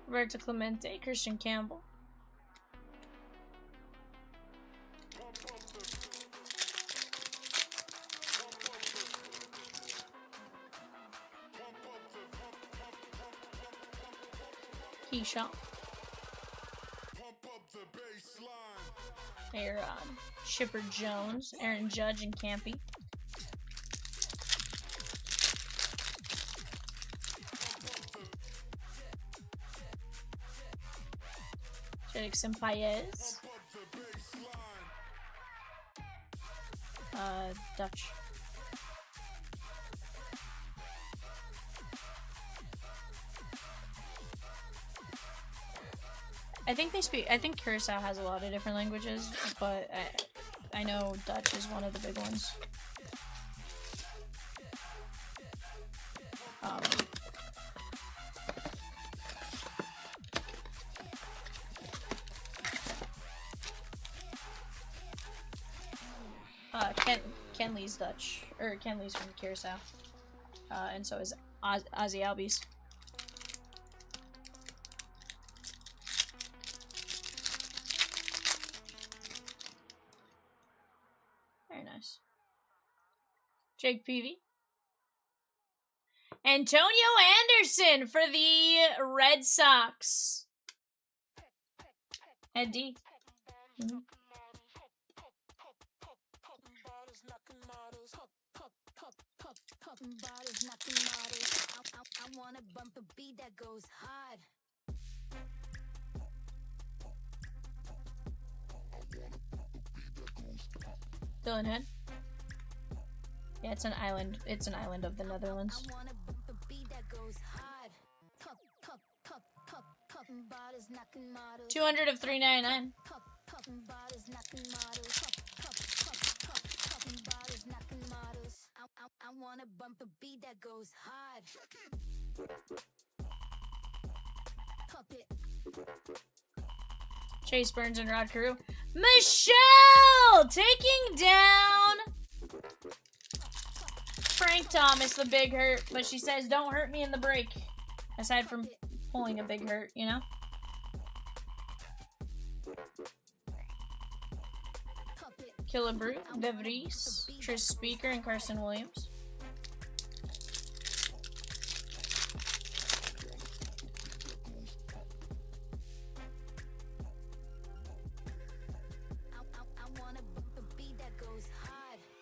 Roberto Clemente, Christian Campbell. Keyshawn. Aaron. Chipper Jones, Aaron Judge, and Campy. Jackson Paez. Dutch. I think Curacao has a lot of different languages, but I know Dutch is one of the big ones. Ken Lee's Dutch, or Ken Lee's from Curacao, and so is Ozzy Albies. Very nice. Jake Peavy. Antonio Anderson for the Red Sox. Ed D. Mm-hmm. I wanna bump a beat that goes hard. Dylan Head. Yeah, it's an island. It's an island of the Netherlands. 200 of 399. I wanna bump a beat that goes hard. Chase Burns and Rod Carew. Michelle taking down Frank Thomas, the big hurt. But she says, don't hurt me in the break. Aside from pulling a big hurt, you know? Killebrew, De Vries, Tris Speaker, and Carson Williams.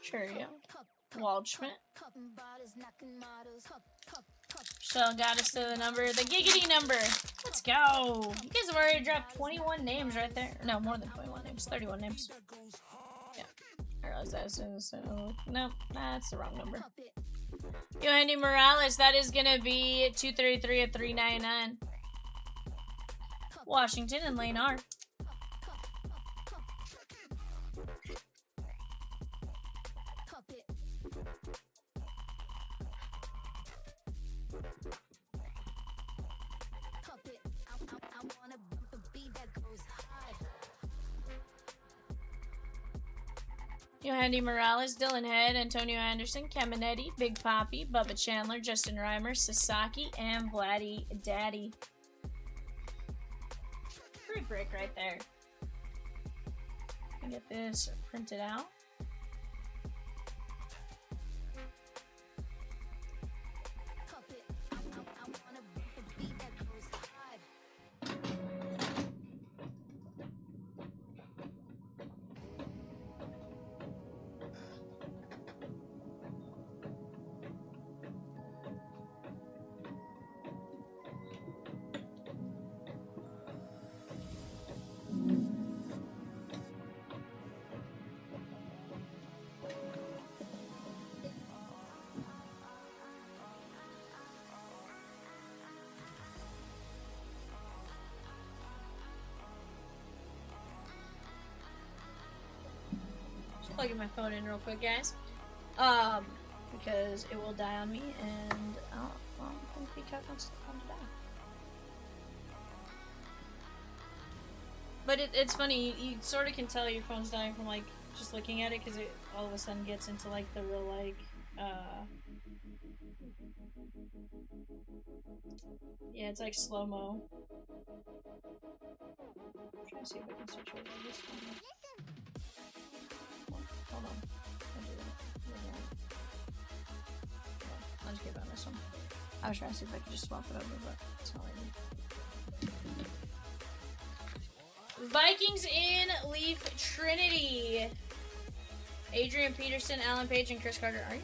Cheerio. Waldschmidt. Michelle got us to the number, the giggity number. Let's go. You guys have already dropped 21 names right there. No, more than 21 names. 31 names. Yeah. I realized that as soon as... no, that's the wrong number. Andy Morales, that is going to be 233 of 399. Washington and Lane R. Andy Morales, Dylan Head, Antonio Anderson, Caminetti, Big Poppy, Bubba Chandler, Justin Reimer, Sasaki, and Vladdy Daddy. Great break right there. Let me get this printed out. Plugging my phone in real quick, guys. Because it will die on me, and I don't think Peacock wants to die. But it's funny, you sort of can tell your phone's dying from like just looking at it, because it all of a sudden gets into like the real like yeah, it's like slow-mo. I'm trying to see if I can switch over to this one. Hold on. I'll just get on this one. I was trying to see if I could just swap it over, but it's not letting me. Vikings in Leaf Trinity. Adrian Peterson, Alan Page, and Chris Carter. Are you?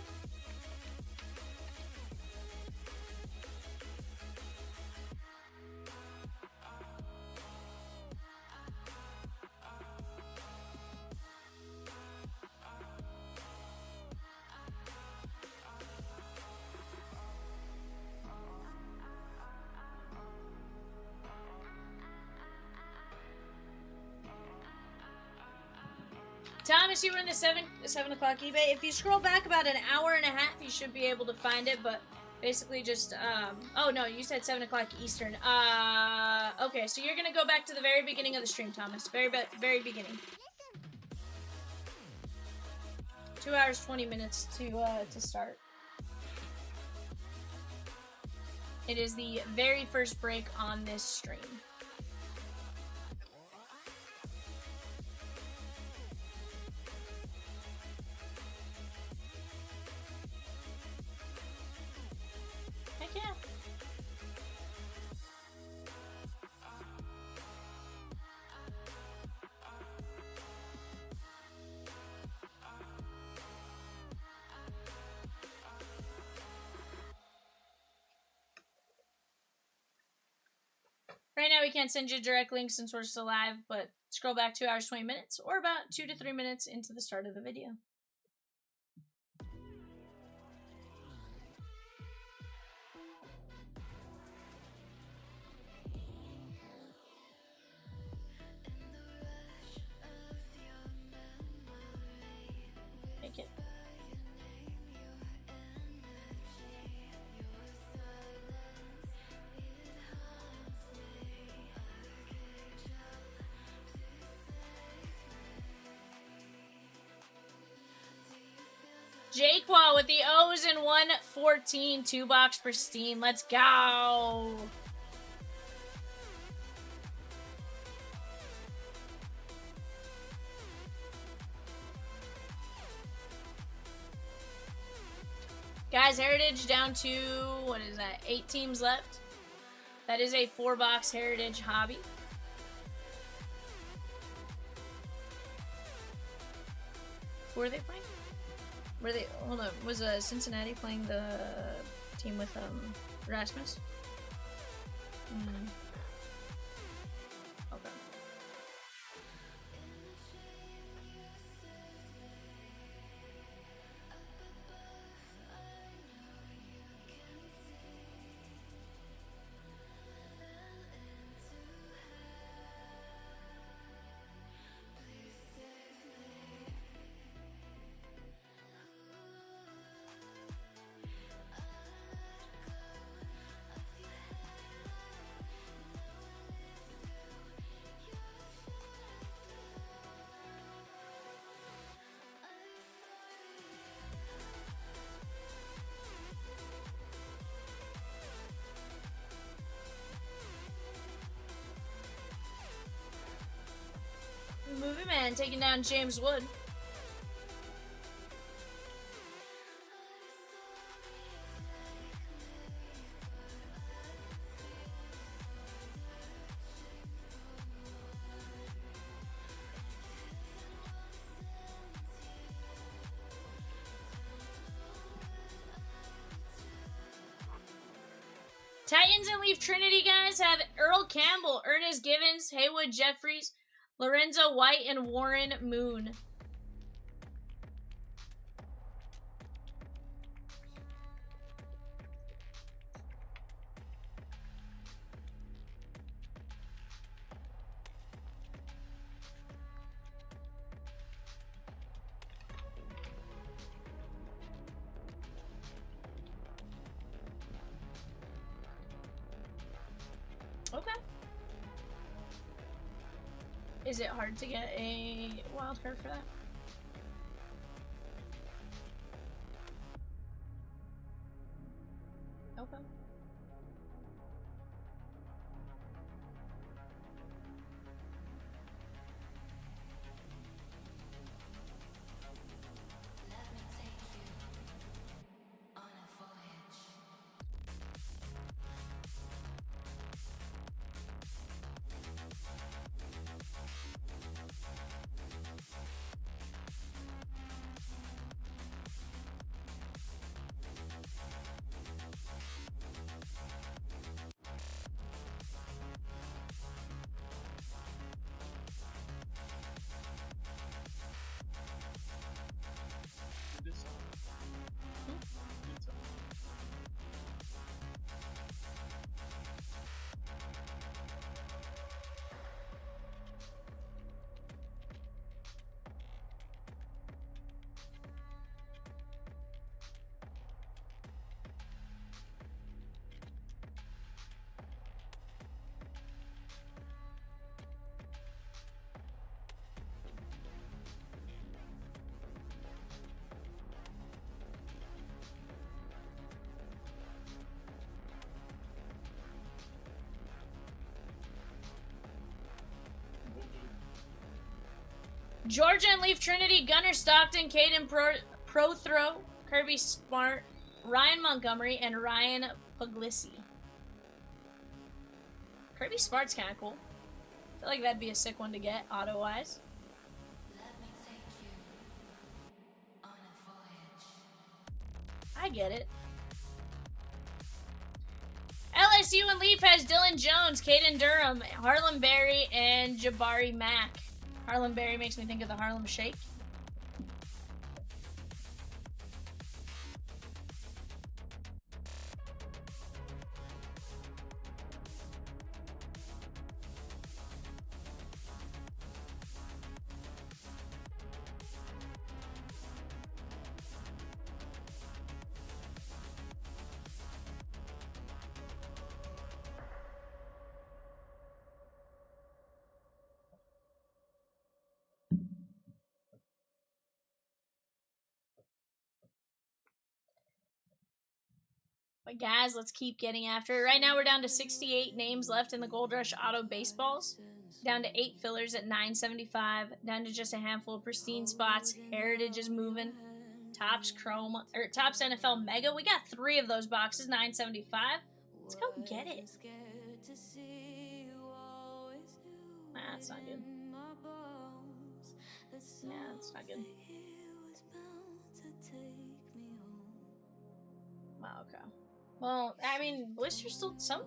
Thomas, you were in the 7 o'clock eBay. If you scroll back about an hour and a half, you should be able to find it, but basically just, oh no, you said 7 o'clock Eastern. Okay, so you're gonna go back to the very beginning of the stream, Thomas. Very beginning. 2 hours, 20 minutes to start. It is the very first break on this stream. Yeah. Right now we can't send you a direct link since we're still live, but scroll back 2 hours, 20 minutes, or about 2 to 3 minutes into the start of the video. Jaquan with the O's in 114. 2-box Pristine. Let's go. Guys, Heritage down to, what is that, 8 teams left. That is a 4-box Heritage hobby. Who are they playing? Were they, hold on, was Cincinnati playing the team with Rasmus? Okay. Movie Man taking down James Wood. Titans and Leaf Trinity, guys, have Earl Campbell, Ernest Givens, Haywood Jeffries, Lorenzo White, and Warren Moon. Okay. Is it hard to get a wild card for that? Okay. Georgia and Leaf Trinity, Gunnar Stockton, Caden Prothrow, Kirby Smart, Ryan Montgomery, and Ryan Puglisi. Kirby Smart's kind of cool. I feel like that'd be a sick one to get, auto-wise. I get it. LSU and Leaf has Dylan Jones, Caden Durham, Harlem Berry, and Jabari Mack. Harlem Berry makes me think of the Harlem Shake. But guys, let's keep getting after it. Right now we're down to 68 names left in the Gold Rush Auto Baseballs. Down to 8 fillers at $9.75. Down to just a handful of pristine spots. Heritage is moving. Topps Chrome, or Topps NFL Mega. We got 3 of those boxes, $9.75. Let's go get it. Nah, that's not good. Nah, that's not good. Wow, okay. Well, I mean, blisters still some.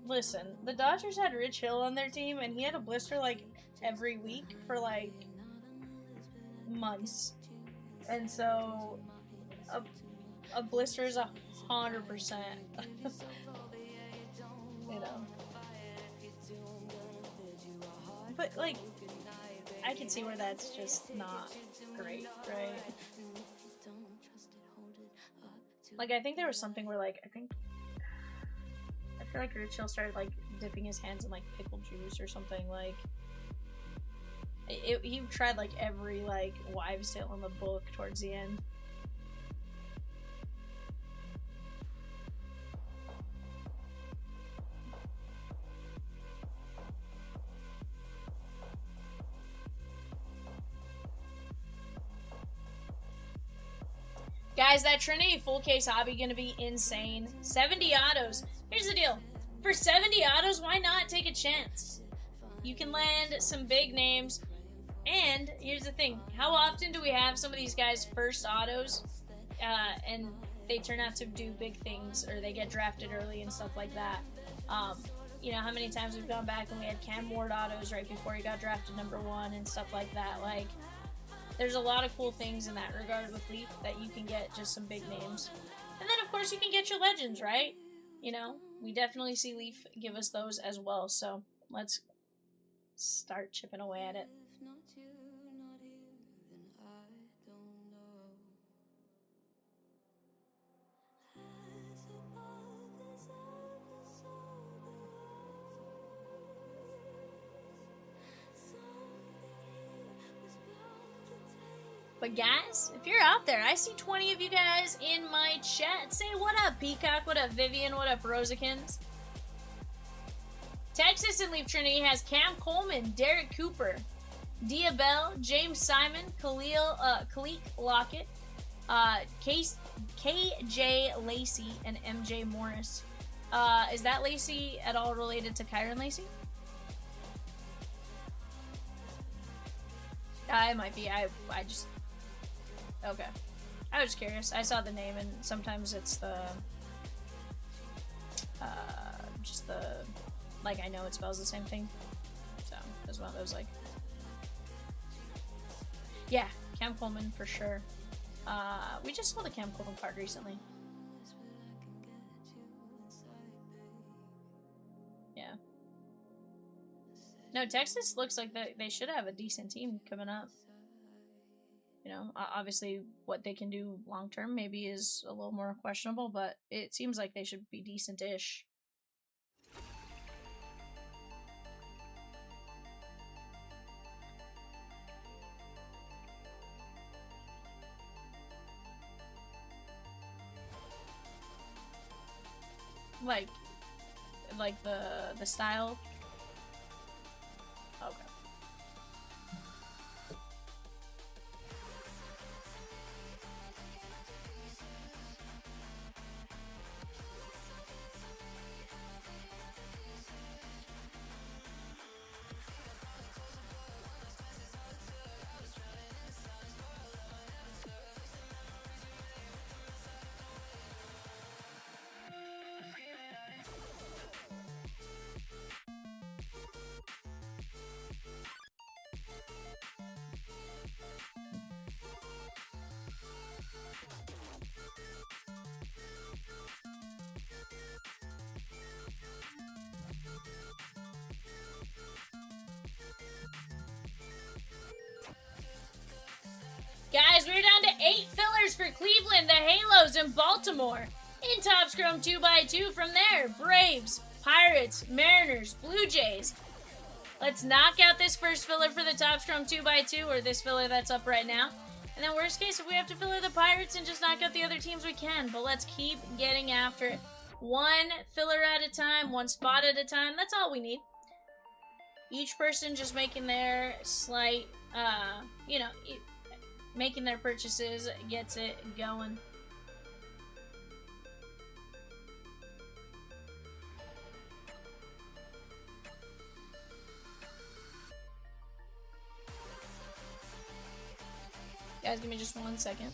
Listen, the Dodgers had Rich Hill on their team, and he had a blister like every week for like months, and so a blister is 100%. You know, but like, I can see where that's just not great, right? Like, I think there was something where, like, I feel like Rich Hill started, like, dipping his hands in, like, pickle juice or something, like, he tried, like, every, like, wives' tale in the book towards the end. Guys, that Trinity full case hobby gonna be insane. 70 autos. Here's the deal. For 70 autos, why not take a chance? You can land some big names. And here's the thing. How often do we have some of these guys' first autos and they turn out to do big things, or they get drafted early and stuff like that? You know, how many times we've gone back and we had Cam Ward autos right before he got drafted #1 and stuff like that. Like, there's a lot of cool things in that regard with Leaf that you can get just some big names. And then, of course, you can get your legends, right? You know, we definitely see Leaf give us those as well. So let's start chipping away at it. But guys, if you're out there, I see 20 of you guys in my chat. Say what up, Peacock, what up, Vivian, what up, Rosikins. Texas and Leaf Trinity has Cam Coleman, Derek Cooper, Dia Bell, James Simon, Khalil Lockett, KJ Lacey, and MJ Morris. Is that Lacey at all related to Kyron Lacey? It might be. I just... Okay. I was just curious. I saw the name, and sometimes it's the... just the... Like, I know it spells the same thing. So, it was one of those, like... Yeah, Cam Coleman, for sure. We just saw the Cam Coleman card recently. Yeah. No, Texas looks like they should have a decent team coming up. You know, obviously what they can do long term maybe is a little more questionable, but it seems like they should be decent-ish. Like the style. Okay. Guys, we're down to 8 fillers for Cleveland, the Halos, and Baltimore. In Topps Chrome 2x2 from there, Braves, Pirates, Mariners, Blue Jays. Let's knock out this first filler for the Topps Chrome 2x2, or this filler that's up right now. And then worst case, if we have to filler the Pirates and just knock out the other teams, we can. But let's keep getting after it. One filler at a time, one spot at a time. That's all we need. Each person just making their slight, you know, making their purchases gets it going. Guys, give me just 1 second.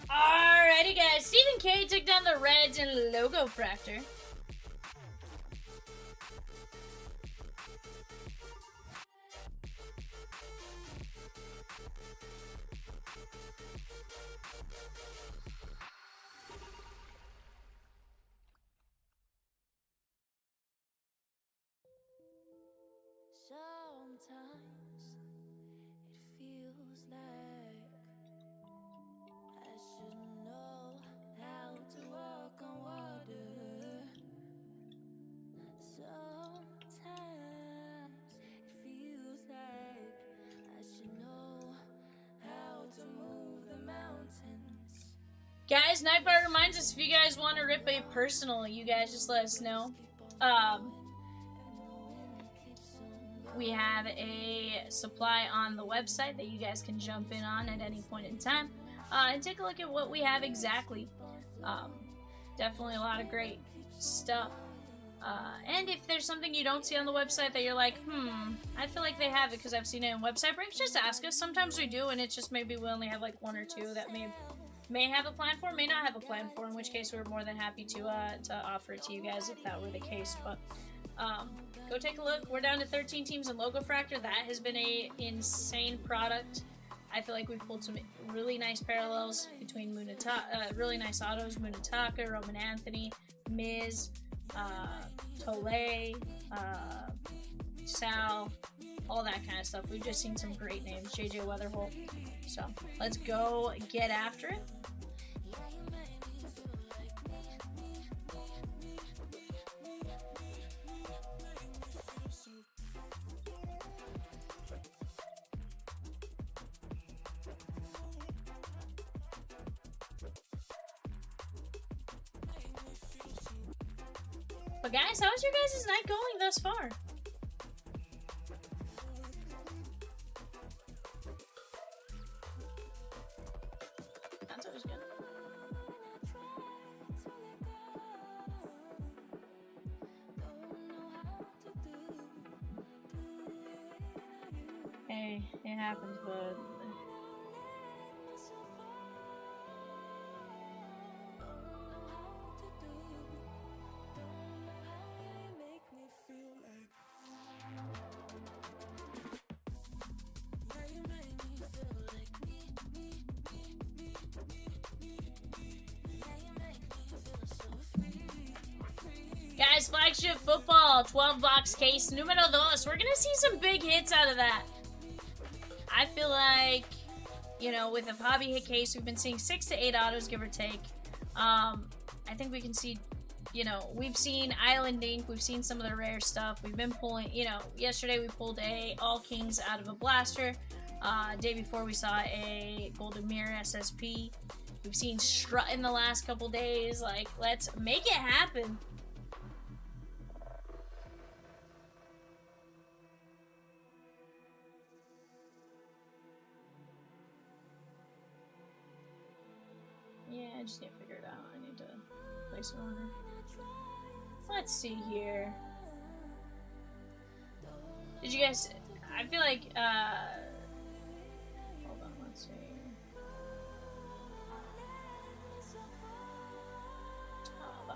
Alrighty, guys. Stephen K took down the Reds in Logofractor. Sometimes it feels like I should know how to walk on water. Sometimes it feels like I should know how to move the mountains. Guys, Nightbot reminds us, if you guys want to rip a personal, you guys just let us know. We have a supply on the website that you guys can jump in on at any point in time and take a look at what we have exactly. Definitely a lot of great stuff. And if there's something you don't see on the website that you're like, I feel like they have it because I've seen it in website breaks, just ask us. Sometimes we do, and it's just maybe we only have like one or two that may have a plan for, may not have a plan for, in which case we're more than happy to offer it to you guys if that were the case. But go take a look. We're down to 13 teams in Logofractor. That has been a insane product. I feel like we've pulled some really nice parallels between really nice autos, Munataka, Roman Anthony, Miz, Tole, Sal, all that kind of stuff. We've just seen some great names. JJ Weatherholt. So let's go get after it. But guys, how's your guys' night going thus far? That's always good. Hey, it happens, but guys, Flagship football, 12-box case, numero dos. We're gonna see some big hits out of that. I feel like, you know, with a hobby hit case, we've been seeing 6 to 8 autos, give or take. I think we can see, you know, we've seen Island Ink, we've seen some of the rare stuff. We've been pulling, you know, yesterday we pulled a All Kings out of a blaster. Day before we saw a Golden Mirror SSP. We've seen Strut in the last couple days. Like, let's make it happen. Yeah, I just need to figure it out. I need to place an order. Let's see here. Did you guys... I feel like, hold on, let's see.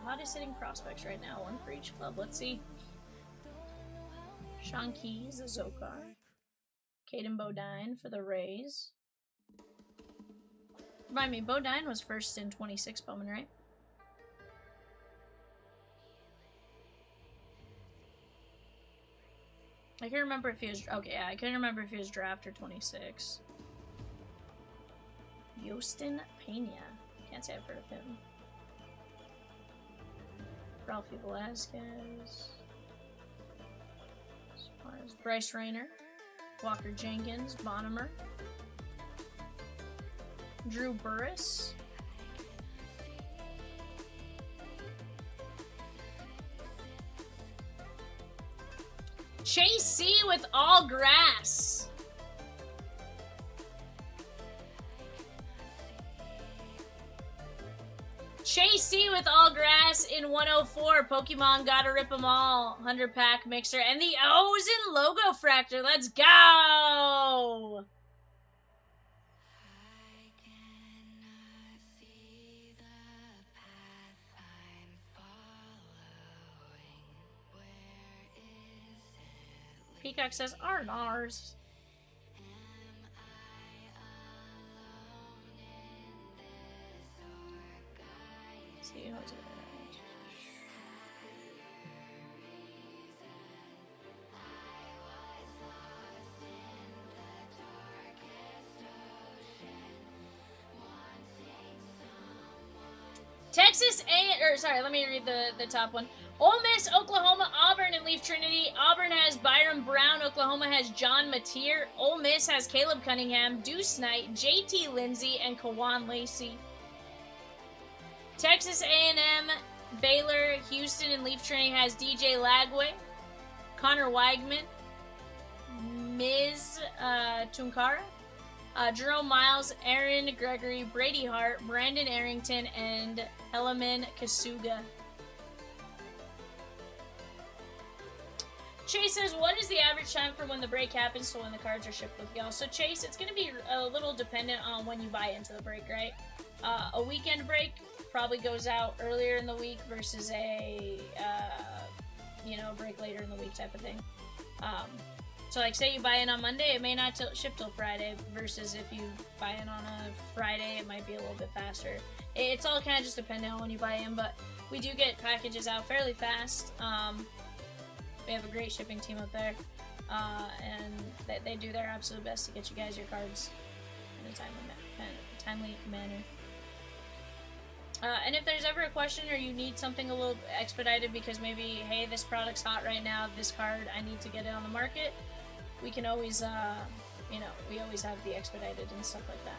hottest hitting prospects right now. One for each club. Let's see. Sean Keys, Zokar. Caden Bodine for the Rays. Remind me, Bodine was first in 26 Bowman, right? I can't remember if he was... Okay, yeah, I couldn't remember if he was draft or 26. Yostin Pena. Can't say I've heard of him. Ralphie Velasquez. Bryce Rayner. Walker Jenkins. Bonham. Drew Burris. Chase C with all grass. Chase C with all grass in 104. Pokemon gotta rip them all. 100 pack mixer. And the O's in Logofractor. Let's go! Peacock says, aren't ours. Let's see, how's it? Texas sorry, let me read the top one. Ole Miss, Oklahoma, Auburn, and Leaf Trinity. Auburn has Byron Brown. Oklahoma has John Mateer. Ole Miss has Caleb Cunningham, Deuce Knight, JT Lindsay, and Kawan Lacey. Texas A&M, Baylor, Houston, and Leaf Trinity has DJ Lagway, Connor Weigman, Ms. Tunkara, Jerome Miles, Aaron Gregory, Brady Hart, Brandon Arrington, and Helaman Kasuga. Chase says, what is the average time for when the break happens to when the cards are shipped with y'all? So Chase, it's going to be a little dependent on when you buy into the break, right? A weekend break probably goes out earlier in the week versus a, break later in the week type of thing. So like say you buy in on Monday, it may not ship till Friday, versus if you buy in on a Friday, it might be a little bit faster. It's all kind of just dependent on when you buy in, but we do get packages out fairly fast. We have a great shipping team up there, and they do their absolute best to get you guys your cards in a timely manner. And if there's ever a question or you need something a little expedited because maybe, hey, this product's hot right now, this card, I need to get it on the market, we can always, we always have the expedited and stuff like that.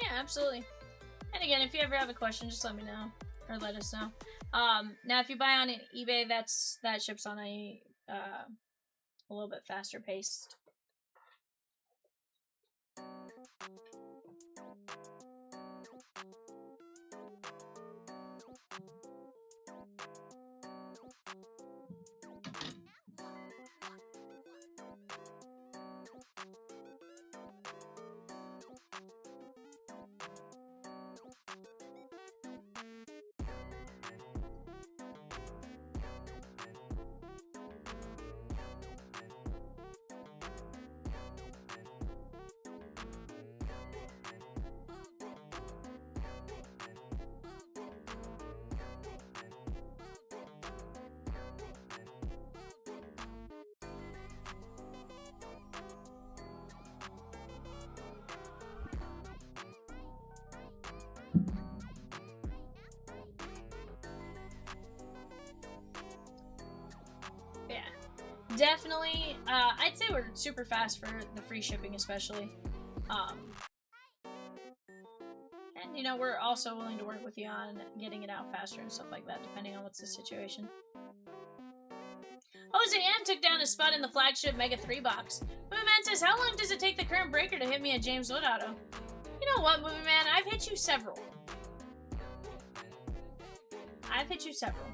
Yeah, absolutely. And again, if you ever have a question, just let me know, or let us know. Now, if you buy on eBay, that ships on a little bit faster pace. Definitely, I'd say we're super fast for the free shipping, especially. And, we're also willing to work with you on getting it out faster and stuff like that, depending on what's the situation. Jose M took down a spot in the Flagship Mega 3 box. Movie Man says, how long does it take the current breaker to hit me at James Wood Auto? You know what, Movie Man? I've hit you several. I've hit you several.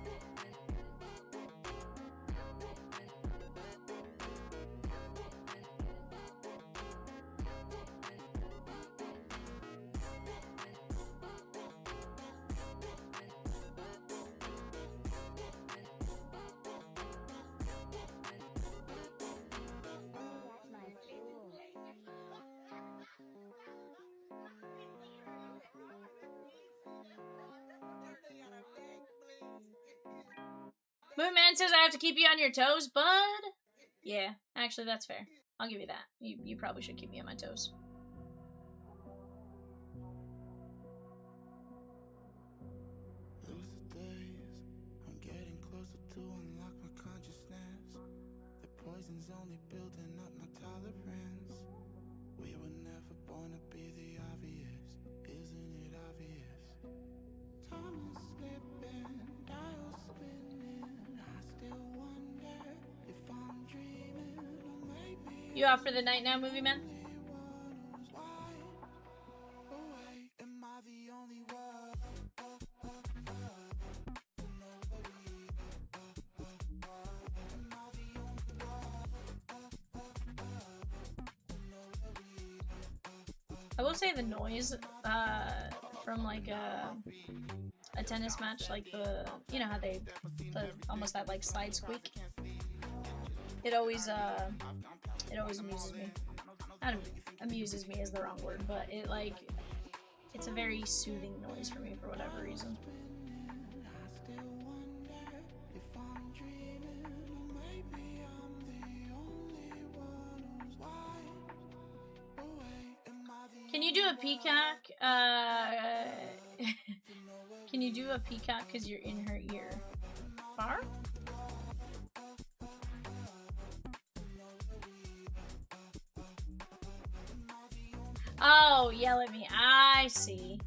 Moonman says I have to keep you on your toes, bud. Yeah, actually, that's fair. I'll give you that. You probably should keep me on my toes. Lucid days, I'm getting closer to unlock my consciousness. The poison's only building up my tolerance. We were never born to be the obvious, isn't it obvious? Time is slipping, dial spinning. I still wonder if I'm dreaming or maybe You off for the night now, movie man? am I the only one? I will say the noise from like a tennis match, like the, you know how they almost that like slide squeak. It always amuses me. Not amuses me is the wrong word, but it like it's a very soothing noise for me for whatever reason. Can you do a peacock? Can you do a peacock because you're in her ear? Far? Oh, yell at me. I see.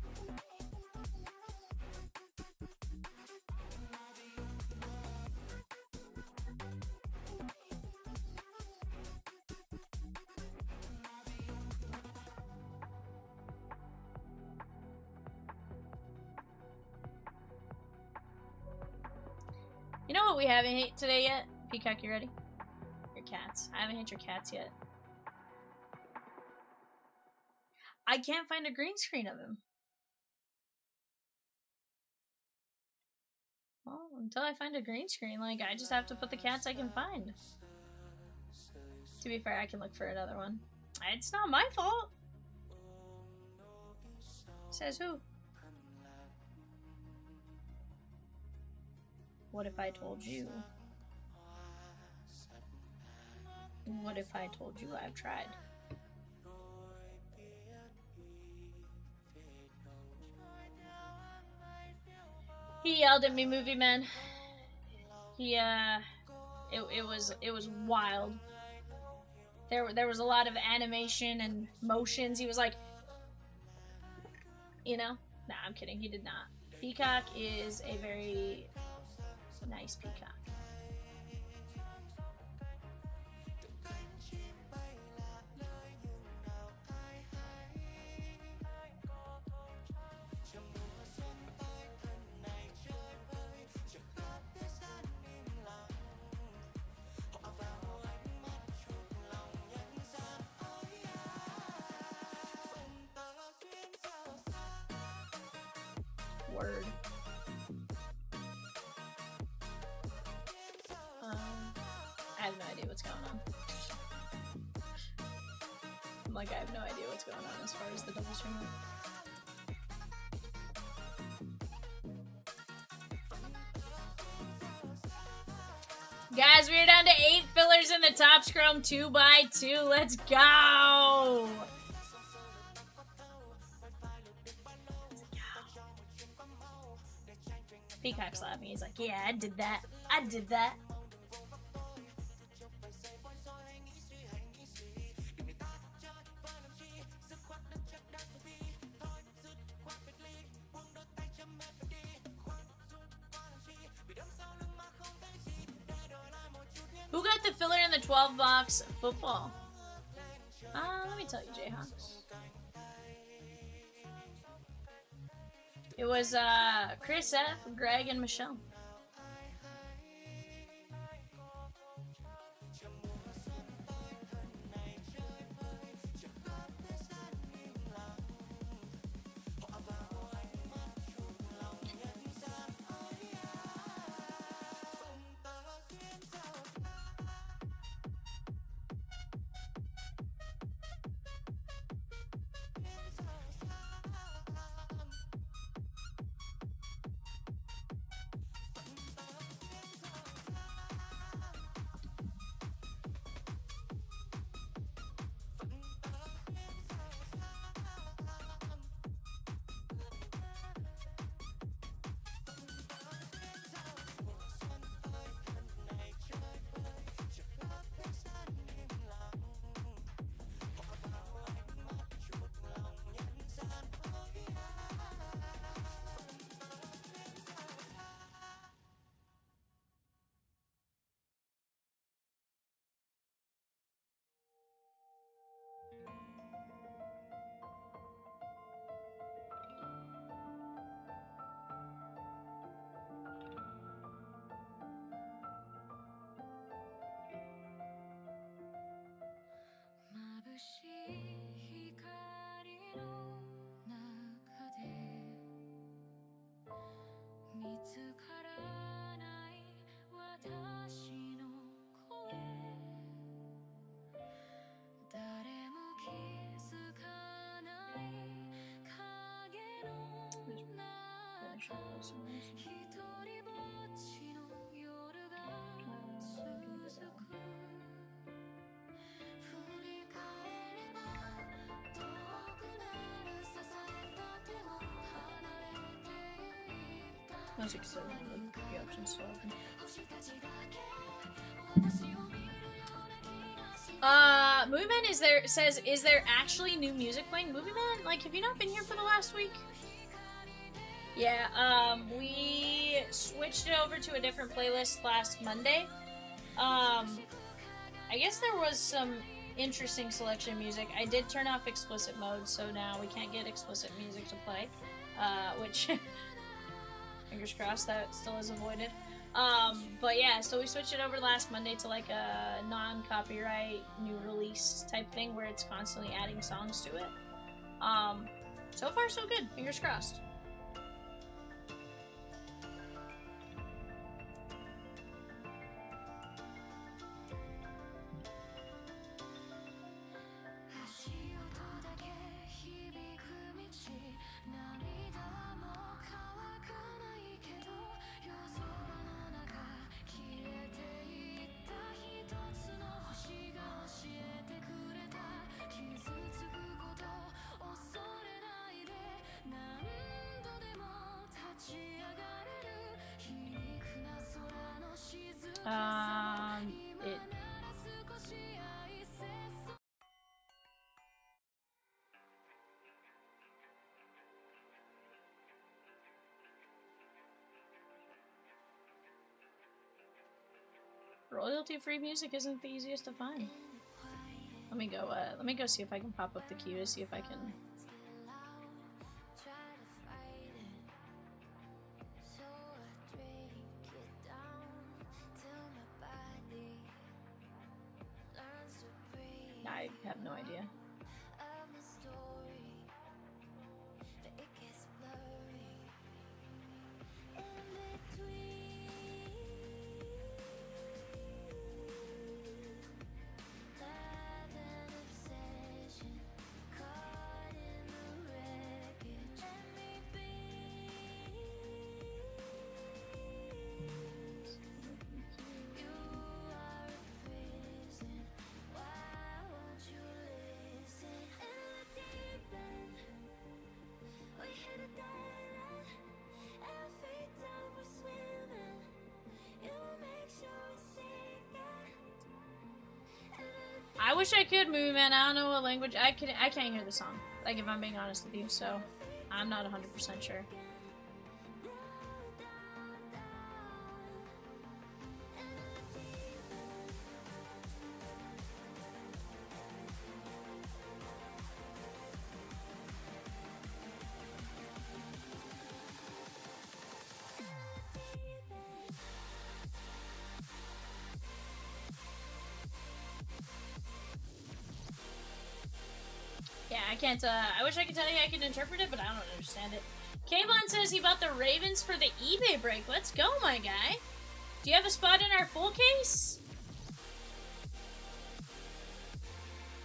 You know what we haven't hit today yet? Peacock, you ready? Your cats. I haven't hit your cats yet. I can't find a green screen of him. Well, until I find a green screen, like, I just have to put the cats I can find. To be fair, I can look for another one. It's not my fault. Says who? What if I told you? What if I told you I've tried? He yelled at me, movie man. He it was wild. There was a lot of animation and motions. He was like, you know? Nah, I'm kidding. He did not. Peacock is a very nice peacock. Word. I have no idea what's going on. I'm like, I have no idea what's going on as far as the double swing. Guys, we're down to 8 fillers in the top scrum 2x2. Let's go! Peacock slapped me. He's like, yeah, I did that. I did that. Who got the filler in the 12-box football? Let me tell you, Jayhawks. It was Chris F, Greg, and Michelle. Music 7 the options still open. Movie Man is there actually new music playing? Movie Man, like, have you not been here for the last week? Yeah, we switched it over to a different playlist last Monday. I guess there was some interesting selection of music. I did turn off explicit mode, so now we can't get explicit music to play, which fingers crossed that still is avoided. But yeah, so we switched it over last Monday to like a non-copyright new release type thing where it's constantly adding songs to it. So far so good, fingers crossed. Royalty-free music isn't the easiest to find. Let me go see if I can pop up the queue to see if I can. I have no idea. I wish I could, Movie Man. I don't know what language. I can't hear the song. Like, if I'm being honest with you, so I'm not 100% sure. can't, I wish I could tell you I can interpret it, but I don't understand it. Kayvon says he bought the Ravens for the eBay break. Let's go, my guy. Do you have a spot in our full case?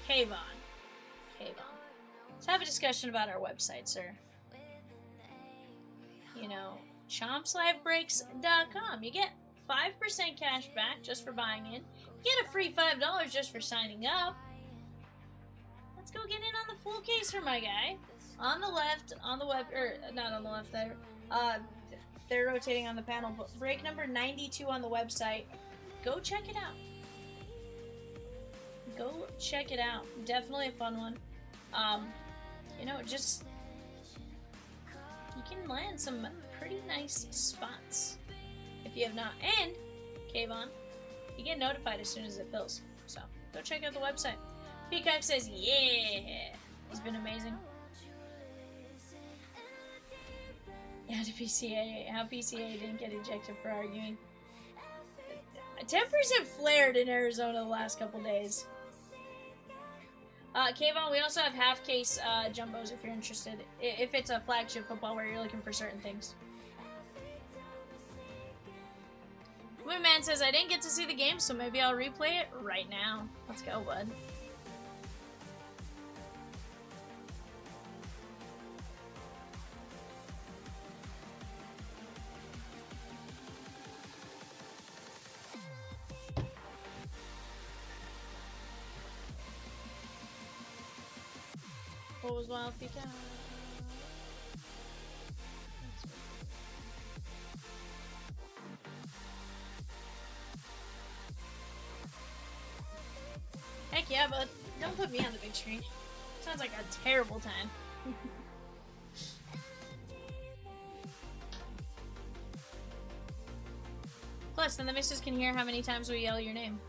Kayvon. Let's have a discussion about our website, sir. You know, chompslivebreaks.com. You get 5% cash back just for buying in. You get a free $5 just for signing up. Let's go get in on the full case for my guy. On the left, on the web, or not on the left there. They're rotating on the panel, but break number 92 on the website. Go check it out. Go check it out. Definitely a fun one. You know, just you can land some pretty nice spots if you have not. And Kayvon, you get notified as soon as it fills. So go check out the website. Peacock says, yeah, it's been amazing. Yeah, to PCA. How PCA didn't get ejected for arguing. Tempers have flared in Arizona the last couple days. Kayvon, we also have half-case jumbos if you're interested. If it's a flagship football where you're looking for certain things. Moonman says, I didn't get to see the game, so maybe I'll replay it right now. Let's go, bud. What was Wild Peacock? Heck yeah, but don't put me on the big screen. Sounds like a terrible time. Plus, then the missus can hear how many times we yell your name.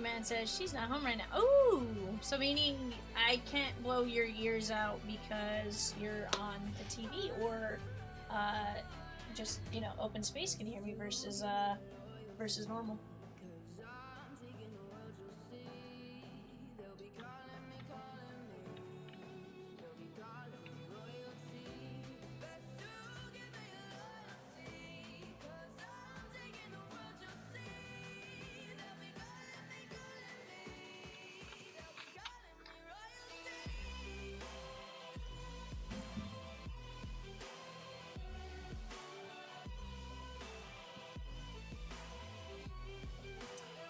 Man says she's not home right now. Ooh, so meaning I can't blow your ears out because you're on the TV, or just, you know, open space can hear me versus normal.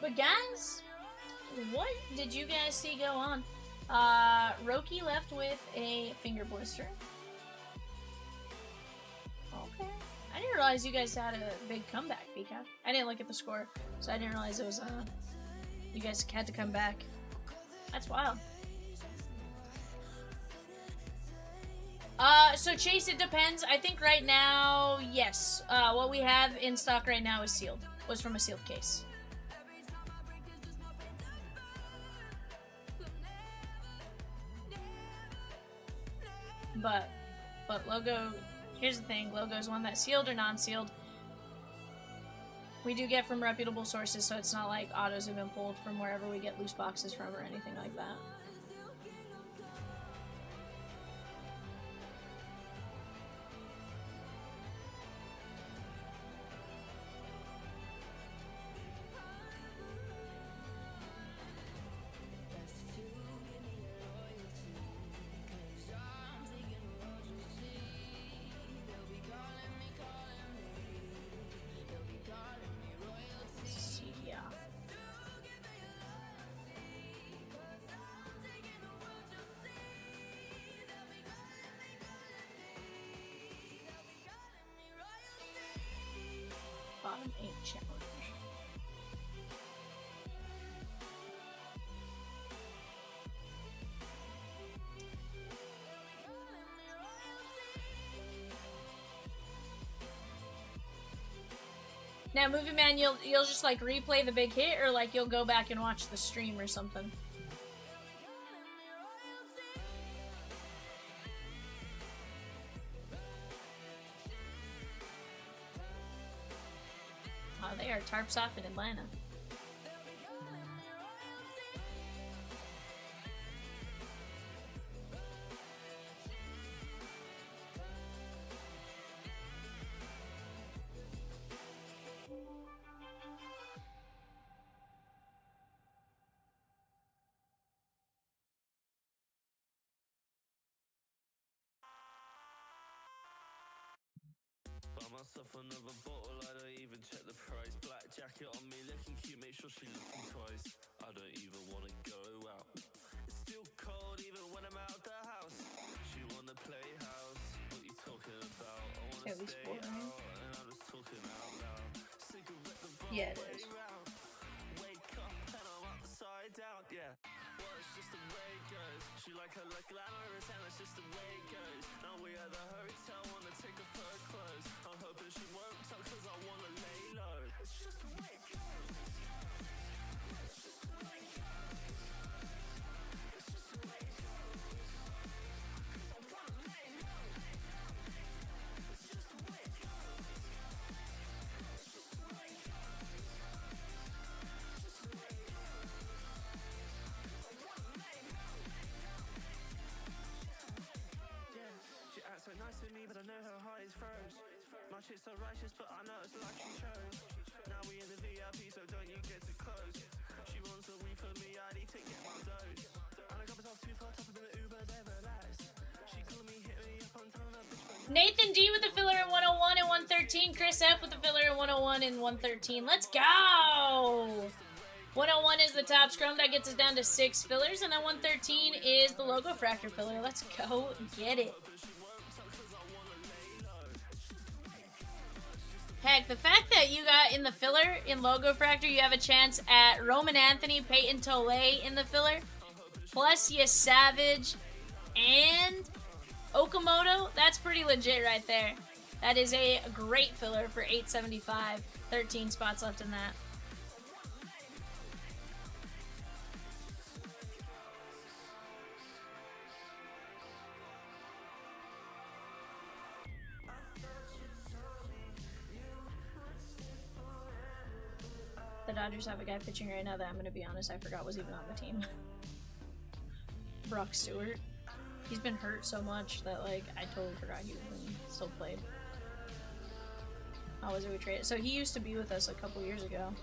But guys, what did you guys see go on? Roki left with a finger blister. Okay. I didn't realize you guys had a big comeback, Peacock. I didn't look at the score, so I didn't realize it was, you guys had to come back. That's wild. So Chase, it depends. I think right now, yes. What we have in stock right now is sealed. Was from a sealed case. But Logo, here's the thing, Logo's one that's sealed or non-sealed. We do get from reputable sources, so it's not like autos have been pulled from wherever we get loose boxes from or anything like that. bottom 8 challenge. Now, Movie Man, you'll just like replay the big hit, or like you'll go back and watch the stream or something. Oh, they are tarps off in Atlanta. Myself another bottle, I don't even check the price. Black jacket on me, looking cute, make sure she looking twice. I don't even wanna go out. It's still cold even when I'm out the house. She wanna play house. What you talking about? I wanna stay out, and I'm just talking out loud. Cigarette the wrong way round. Wake up and I'm upside down, yeah. Well, it's just the way it goes. She like her like glamorous and it's just the way it goes. Now we at the hotel, wanna take off her clothes. I'm hoping she won't tell cause I wanna lay low. It's just the way it goes. It's just the way it goes. It's just the way it goes. Cause I wanna lay low. It's just the way it goes. It's just the way it goes. It's just the way it goes. Cause I wanna lay low. Yeah, she acts so nice to me but I know her heart is froze. My chick's so righteous, but I know it's the life she chose. Now we in the VIP, so don't you get too close. She wants a weed for me, I need to get my dose. And I got myself too far, top of the Uber, they relax. She called me, hit me up on telling her bitch. Nathan D with the filler in 101 and 113. Chris F with the filler in 101 and 113. Let's go! 101 is the top scrum that gets us down to 6 fillers, and then 113 is the Logofractor filler. Let's go get it. Heck, the fact that you got in the filler in Logofractor, you have a chance at Roman Anthony, Peyton Tole in the filler, plus you Savage and Okamoto. That's pretty legit right there. That is a great filler for 875. 13 spots left in that. The Dodgers have a guy pitching right now that I'm going to be honest, I forgot was even on the team. Brock Stewart. He's been hurt so much that, like, I totally forgot he still played. How was it we traded? So he used to be with us a couple years ago.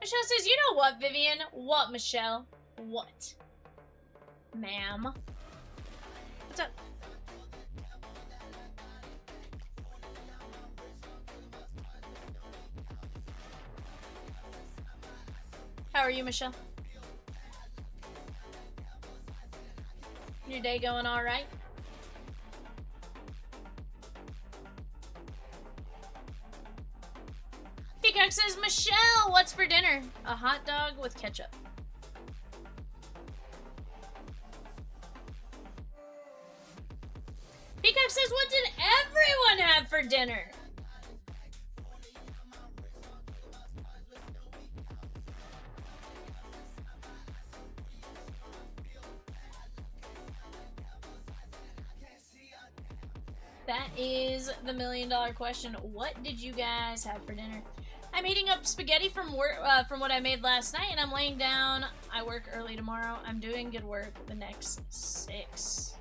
Michelle says, you know what, Vivian? What, Michelle? What? Ma'am? What's up? How are you, Michelle? Your day going all right? Peacock says, Michelle, what's for dinner? A hot dog with ketchup. Peacock says, what did everyone have for dinner? That is the $1,000,000 question. What did you guys have for dinner? I'm heating up spaghetti from work, from what I made last night, and I'm laying down. I work early tomorrow. I'm doing good work the next 6.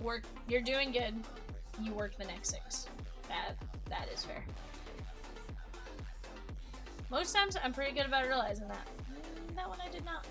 Work. You're doing good. You work the next 6. That is fair. Most times, I'm pretty good about realizing that. That one I did not.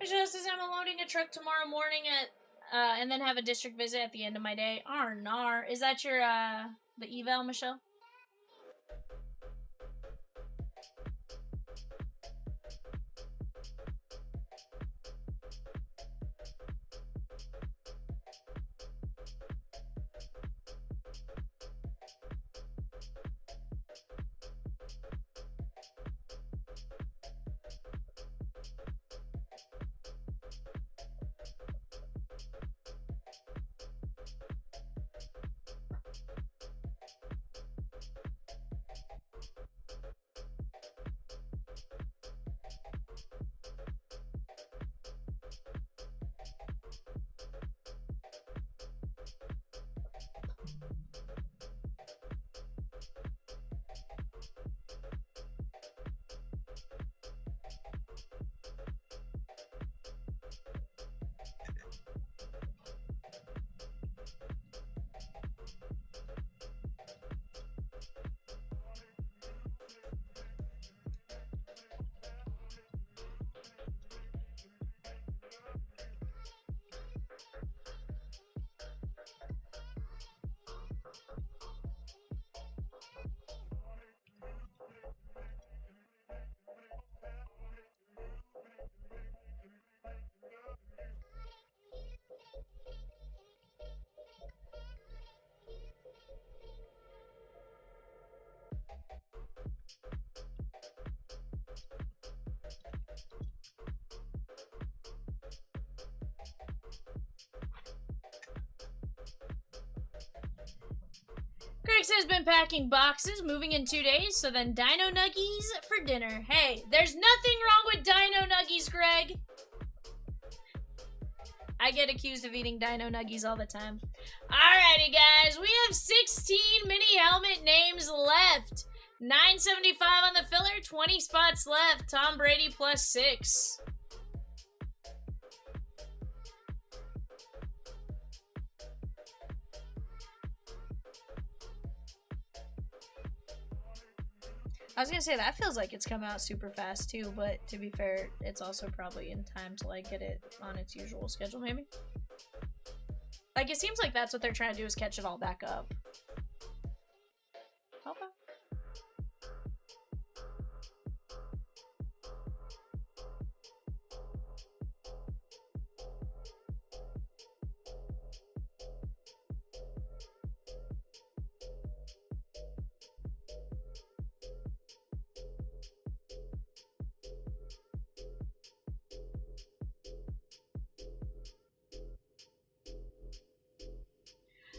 Just as I'm unloading a truck tomorrow morning at, and then have a district visit at the end of my day. Arnar, is that your, the eval, Michelle? Greg says been packing boxes, moving in 2 days, so then dino nuggies for dinner. Hey, there's nothing wrong with dino nuggies, Greg. I get accused of eating dino nuggies all the time. Alrighty, guys, we have 16 mini helmet names left. 975 on the filler, 20 spots left. Tom Brady plus 6. I was gonna say, that feels like it's come out super fast too, but to be fair, it's also probably in time to like get it on its usual schedule, maybe? Like, it seems like that's what they're trying to do, is catch it all back up. Okay.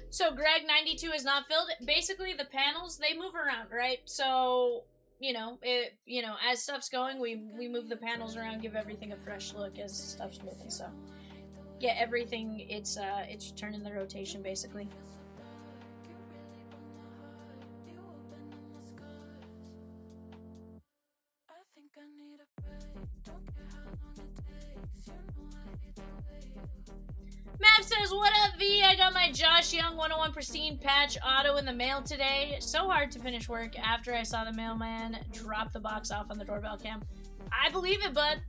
So Greg 92 is not filled. Basically, the panels, they move around, right? So, as stuff's going, we move the panels around, give everything a fresh look as stuff's moving. So, yeah, everything, it's turning the rotation basically. Mav says, what up, V? I got my Josh Young 101 Pristine patch auto in the mail today. So hard to finish work after I saw the mailman drop the box off on the doorbell cam. I believe it, bud.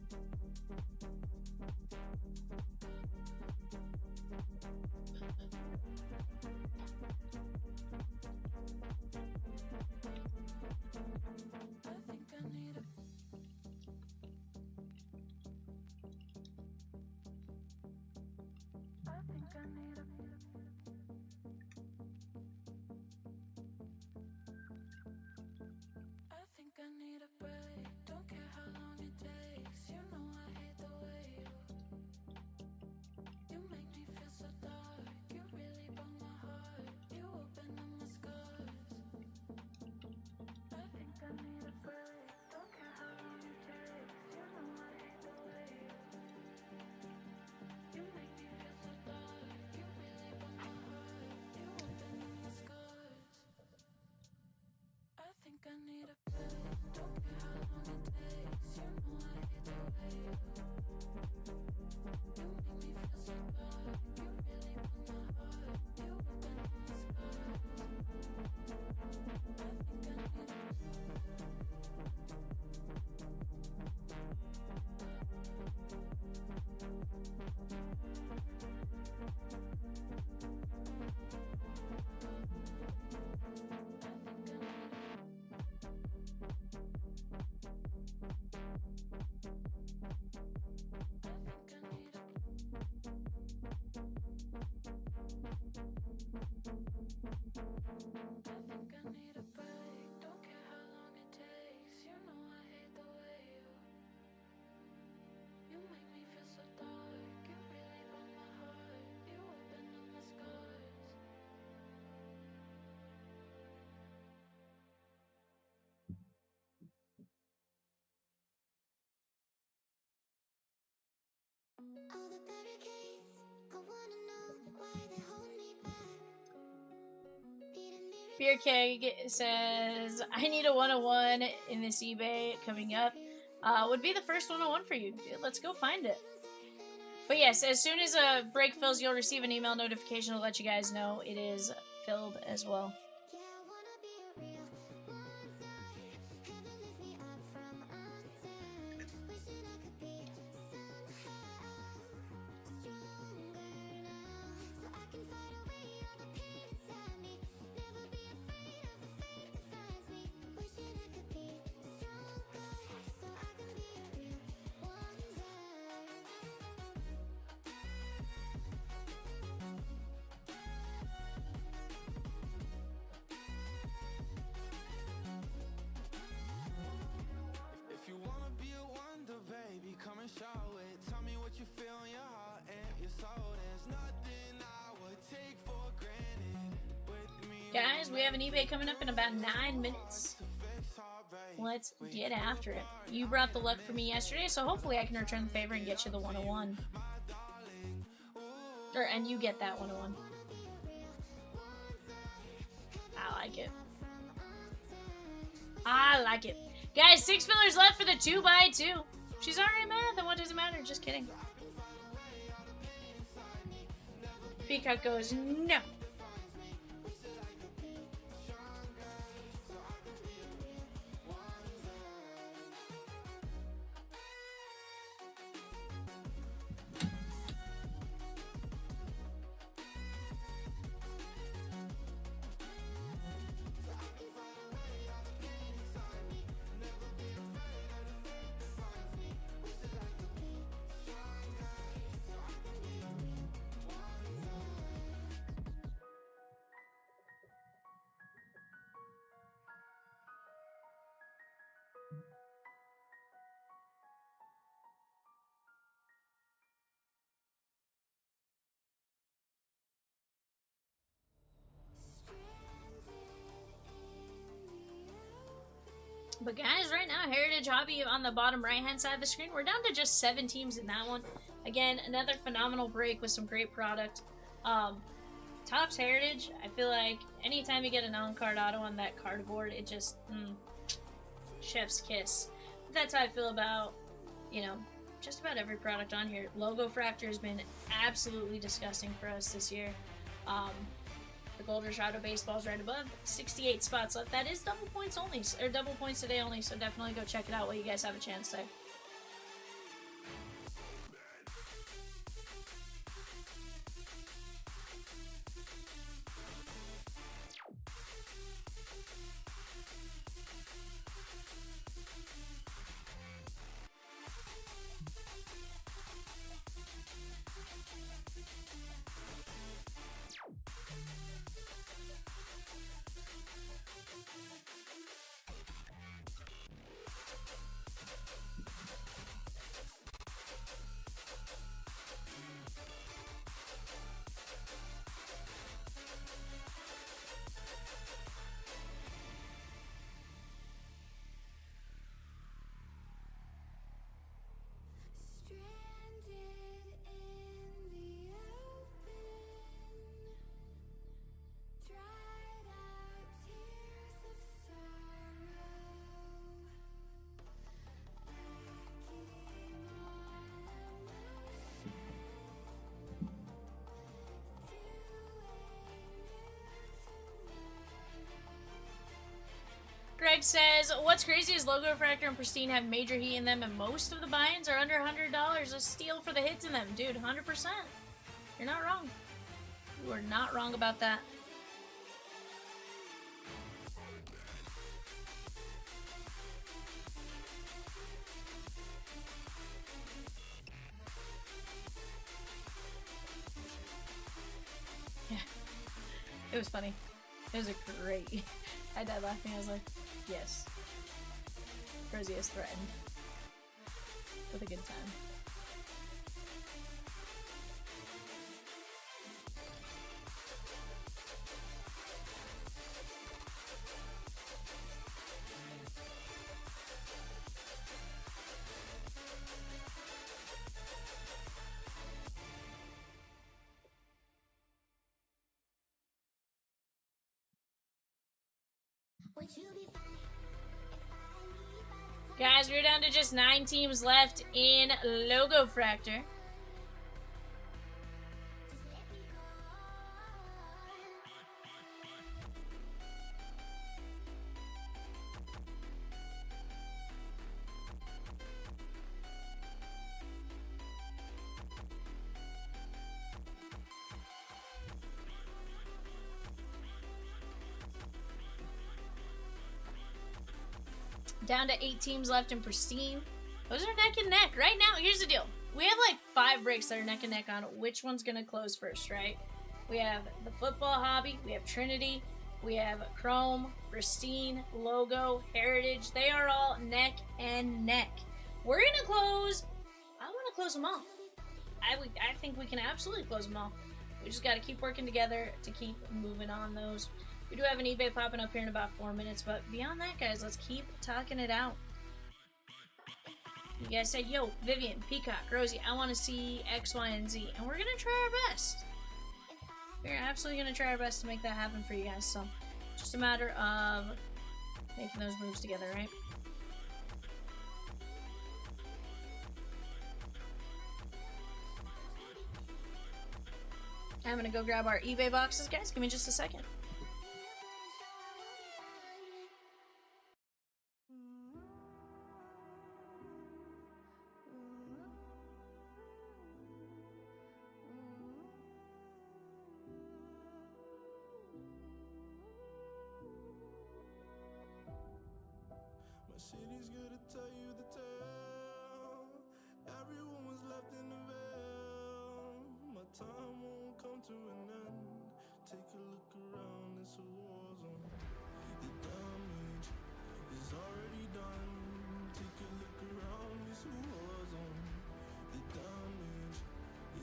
Beer Keg says, I need a 101 in this eBay coming up. Would be the first 101 for you. Dude, let's go find it. But yes, as soon as a break fills, you'll receive an email notification to let you guys know it is filled as well. Guys, we have an eBay coming up in about 9 minutes. Let's get after it. You brought the luck for me yesterday, so hopefully I can return the favor and get you the 101. And you get that 101. I like it. I like it. Guys, 6 fillers left for the 2x2. She's already mad, then what does it matter? Just kidding. Peacock goes, no. But guys, right now, Heritage Hobby on the bottom right-hand side of the screen, we're down to just 7 teams in that one. Again, another phenomenal break with some great product. Topps Heritage, I feel like anytime you get a non-card auto on that cardboard, it just, chef's kiss. But that's how I feel about, you know, just about every product on here. Logofractor has been absolutely disgusting for us this year. The Gold Rush Auto Baseball's right above. 68 spots left. That is double points only, or double points today only, so definitely go check it out while you guys have a chance there. Greg says, what's crazy is Logofractor and Pristine have major heat in them, and most of the buy-ins are under $100. A steal for the hits in them. Dude, 100%. You're not wrong. You are not wrong about that. Yeah. It was funny. It was a great... I died laughing. I was like, yes. Rosie is threatened. With a good time. Guys, we're down to just 9 teams left in Logofractor. Down to 8 teams left in Pristine. Those are neck and neck. Right now, here's the deal. We have like 5 breaks that are neck and neck on which one's going to close first, right? We have the football hobby. We have Trinity. We have Chrome, Pristine, Logo, Heritage. They are all neck and neck. We're going to close. I want to close them all. I think we can absolutely close them all. We just got to keep working together to keep moving on those. We do have an eBay popping up here in about 4 minutes, but beyond that, guys, let's keep talking it out. You guys said, yo, Vivian, Peacock, Rosie, I want to see X, Y, and Z, and we're going to try our best. We're absolutely going to try our best to make that happen for you guys, so just a matter of making those moves together, right? I'm going to go grab our eBay boxes, guys. Give me just a second. City's gonna tell you the tale. Everyone was left in the veil. My time won't come to an end. Take a look around, it's a war zone. The damage is already done. Take a look around, it's a war zone. The damage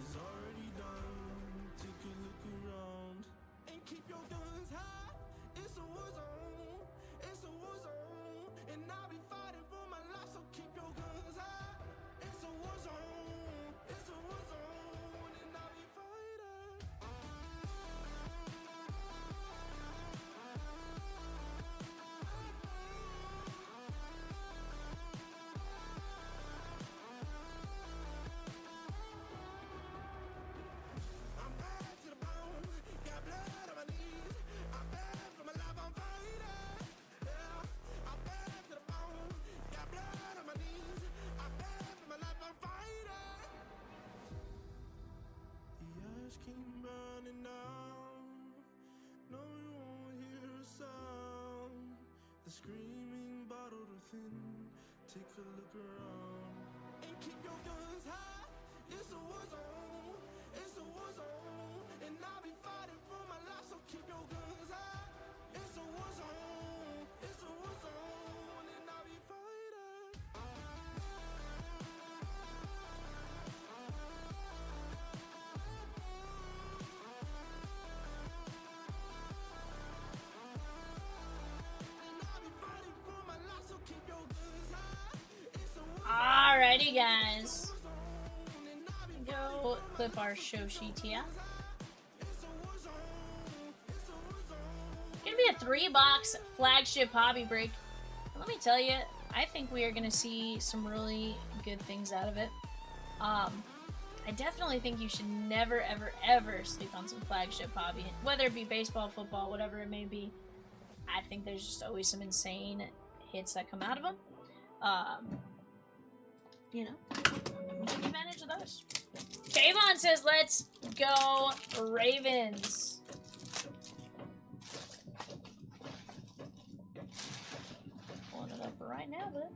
is already done. Take a look around and keep your guns high. It's a war zone. It's a war zone. And I'll be fighting for my life, so keep your guns high. It's a war zone. It's a war zone. And I'll be fighting. I'm bad to the bone. Got blood on my knees. I'm bad for my life, I'm fighting. Yeah, I'm bad. Got blood on my knees. I'm bad for my life, I'm fighting. The ash keep burning down. No, you won't hear a sound. The screaming bottled within. Take a look around and keep your guns high. It's a war zone. It's a war zone. And I'll be fighting for my life, so keep your guns high. It's a war zone. It's a war zone. And I'll be fighting. And I'll be fighting for my life, so keep your guns high. It's a war zone. Alrighty, guys. Go clip our show sheet here. Gonna be a 3-box flagship hobby break. And let me tell you, I think we are gonna see some really good things out of it. I definitely think you should never, ever, ever sleep on some flagship hobby, whether it be baseball, football, whatever it may be. I think there's just always some insane hits that come out of them. You know, we'll take advantage of those. Kayvon says, let's go Ravens. Pulling it up right now, but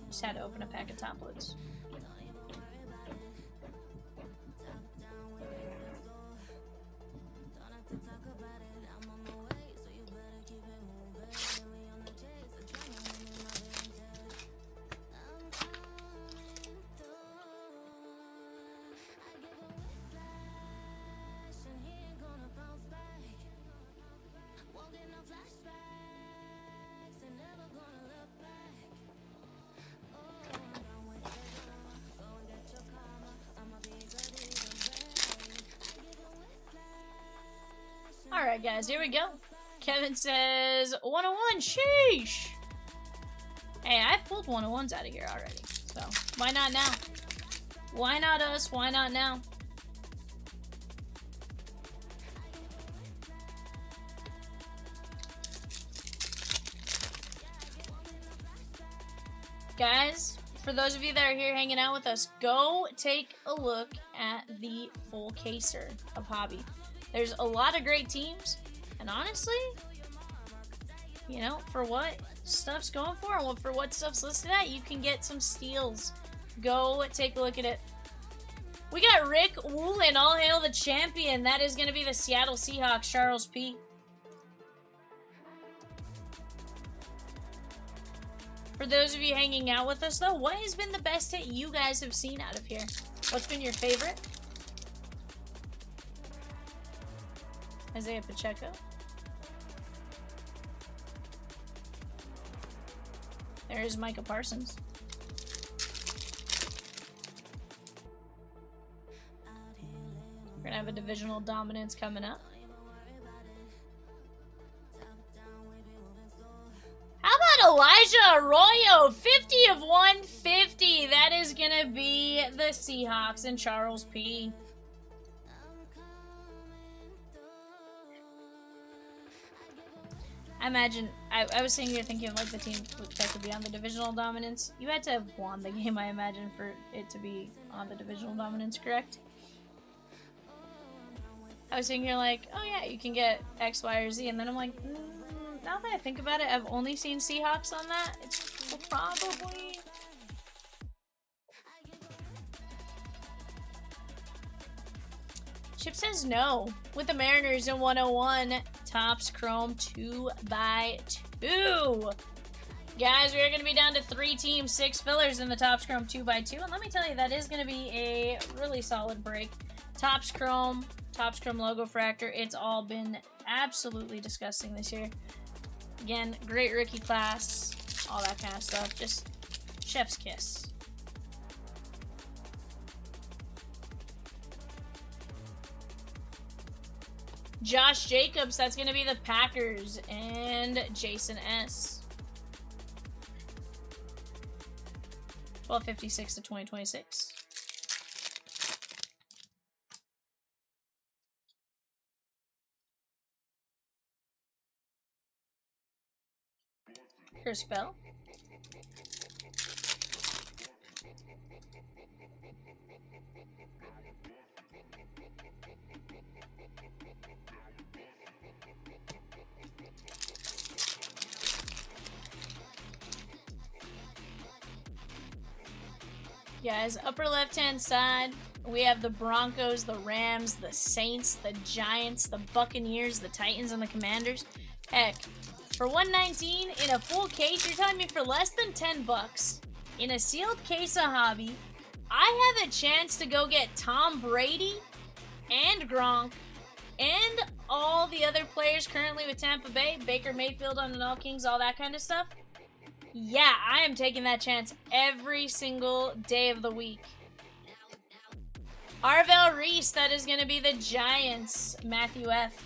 just had to open a pack of toplets. Alright, guys, here we go. Kevin says 101. Sheesh. pulled 101s out of here already. So, why not now? Why not us? Why not now? Guys, for those of you that are here hanging out with us, go take a look at the full caser of Hobby. There's a lot of great teams, and honestly, you know, for what stuff's going for and for what stuff's listed at, you can get some steals. Go take a look at it. We got Rick Woolen, all hail the champion. That is going to be the Seattle Seahawks, Charles P. For those of you hanging out with us, though, what has been the best hit you guys have seen out of here? What's been your favorite? Isaiah Pacheco. There's Micah Parsons. We're going to have a divisional dominance coming up. How about Elijah Arroyo? 50 of 150. That is going to be the Seahawks and Charles P. I imagine, I was sitting here thinking of like the team that could be on the divisional dominance. You had to have won the game, I imagine, for it to be on the divisional dominance, correct? I was sitting here like, oh yeah, you can get X, Y, or Z, and then I'm like, now that I think about it, I've only seen Seahawks on that. It's probably... Chip says no. With the Mariners in 101, Topps Chrome 2x2. Guys, we're going to be down to 3 teams, 6 fillers in the Topps Chrome 2x2. And let me tell you, that is going to be a really solid break. Topps Chrome Logofractor. It's all been absolutely disgusting this year. Again, great rookie class, all that kind of stuff. Just chef's kiss. Josh Jacobs, that's going to be the Packers, and Jason S. 1256 to 2026. Chris Bell. Guys, upper left-hand side, we have the Broncos, the Rams, the Saints, the Giants, the Buccaneers, the Titans, and the Commanders. Heck, for $119 in a full case, you're telling me for less than $10 in a sealed case of Hobby, I have a chance to go get Tom Brady and Gronk and all the other players currently with Tampa Bay, Baker Mayfield on the All Kings, all that kind of stuff. Yeah, I am taking that chance every single day of the week. Arvell Reese, that is going to be the Giants, Matthew F.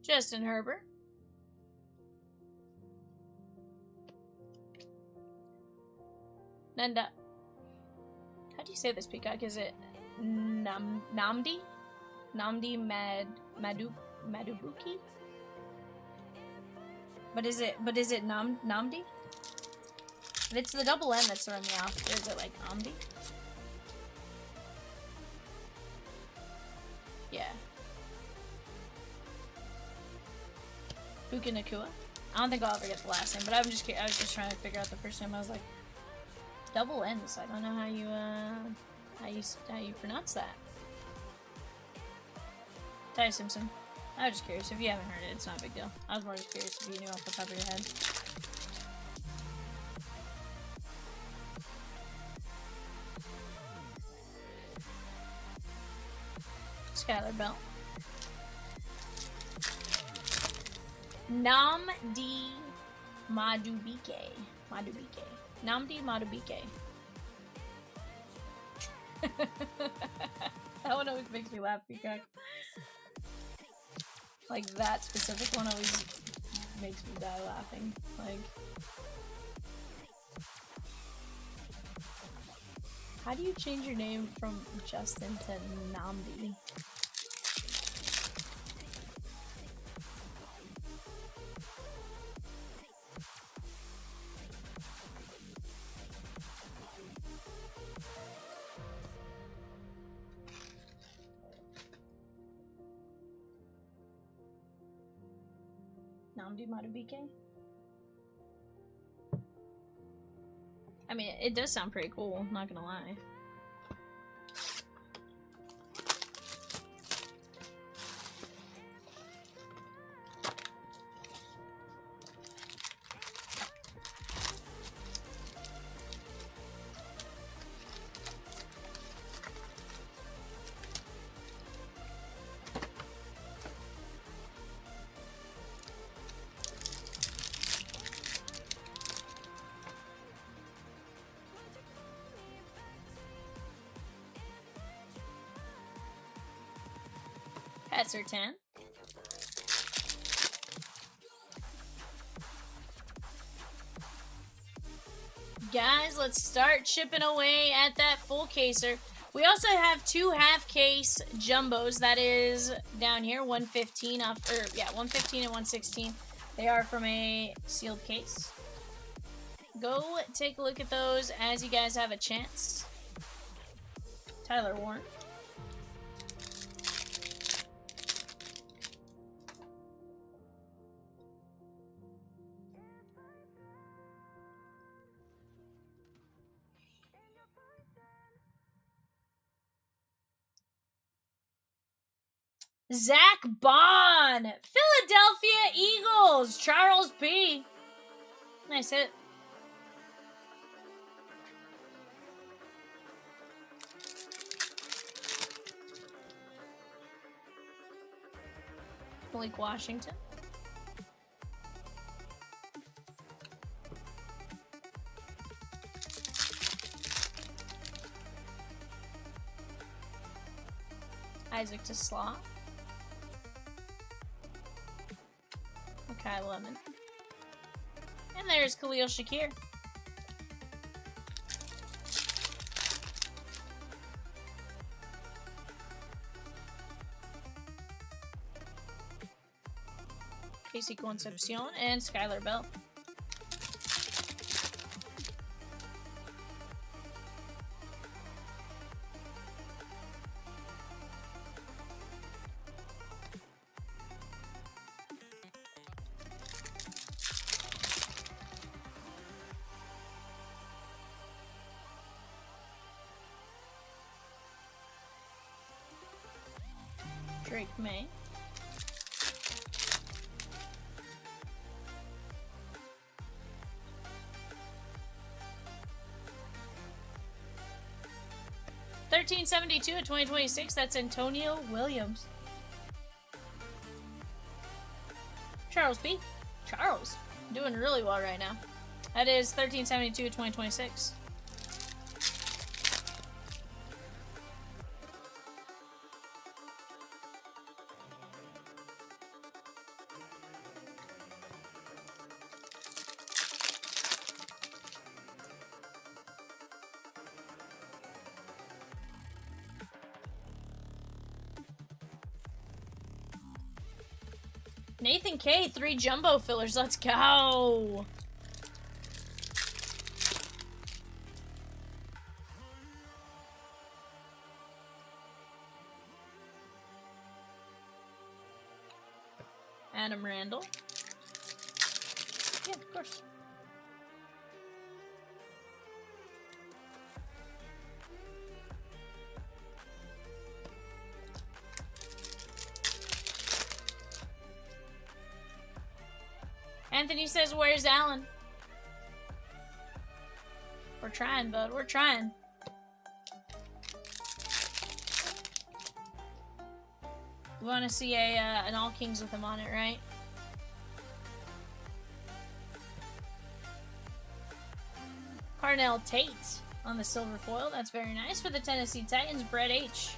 Justin Herbert. Nanda. How do you say this, Peacock? Is it Namdi? Namdi Madubuki? But is it Namdi? If it's the double N that's throwing me off, or is it like Amdi? Yeah. Puka Nakua. I don't think I'll ever get the last name, but I was just trying to figure out the first name. I was like, double N's. I don't know how you pronounce that. Ty Simpson. I was just curious. If you haven't heard it, it's not a big deal. I was more just curious if you knew off the top of your head. Skylar Bell. Namdi Madubike. Namdi Madubike. That one always makes me laugh, Peacock. Like, that specific one always makes me die laughing. Like, how do you change your name from Justin to Namdi? Namdi Madubike? I mean, it does sound pretty cool, not gonna lie. That's her 10. Guys, let's start chipping away at that full caser. We also have 2 half case jumbos. That is down here, 115 off, or yeah, 115 and 116. They are from a sealed case. Go take a look at those as you guys have a chance. Tyler Warren. Zach Bond, Philadelphia Eagles, Charles P. Nice hit. Blake Washington. Isaac to Slot. Okay, Lemon. And there's Khalil Shakir. Casey Concepcion and Skylar Bell. Drake May. $13.72 at 2026. That's Antonio Williams. Charles B. Charles. Doing really well right now. That is $13.72 at 2026. Nathan K, 3 jumbo fillers. Let's go. Adam Randall. Yeah, of course. Anthony says, where's Alan? We're trying, bud. We're trying. We want to see an All Kings with him on it, right? Carnell Tate on the silver foil. That's very nice for the Tennessee Titans. Brett H.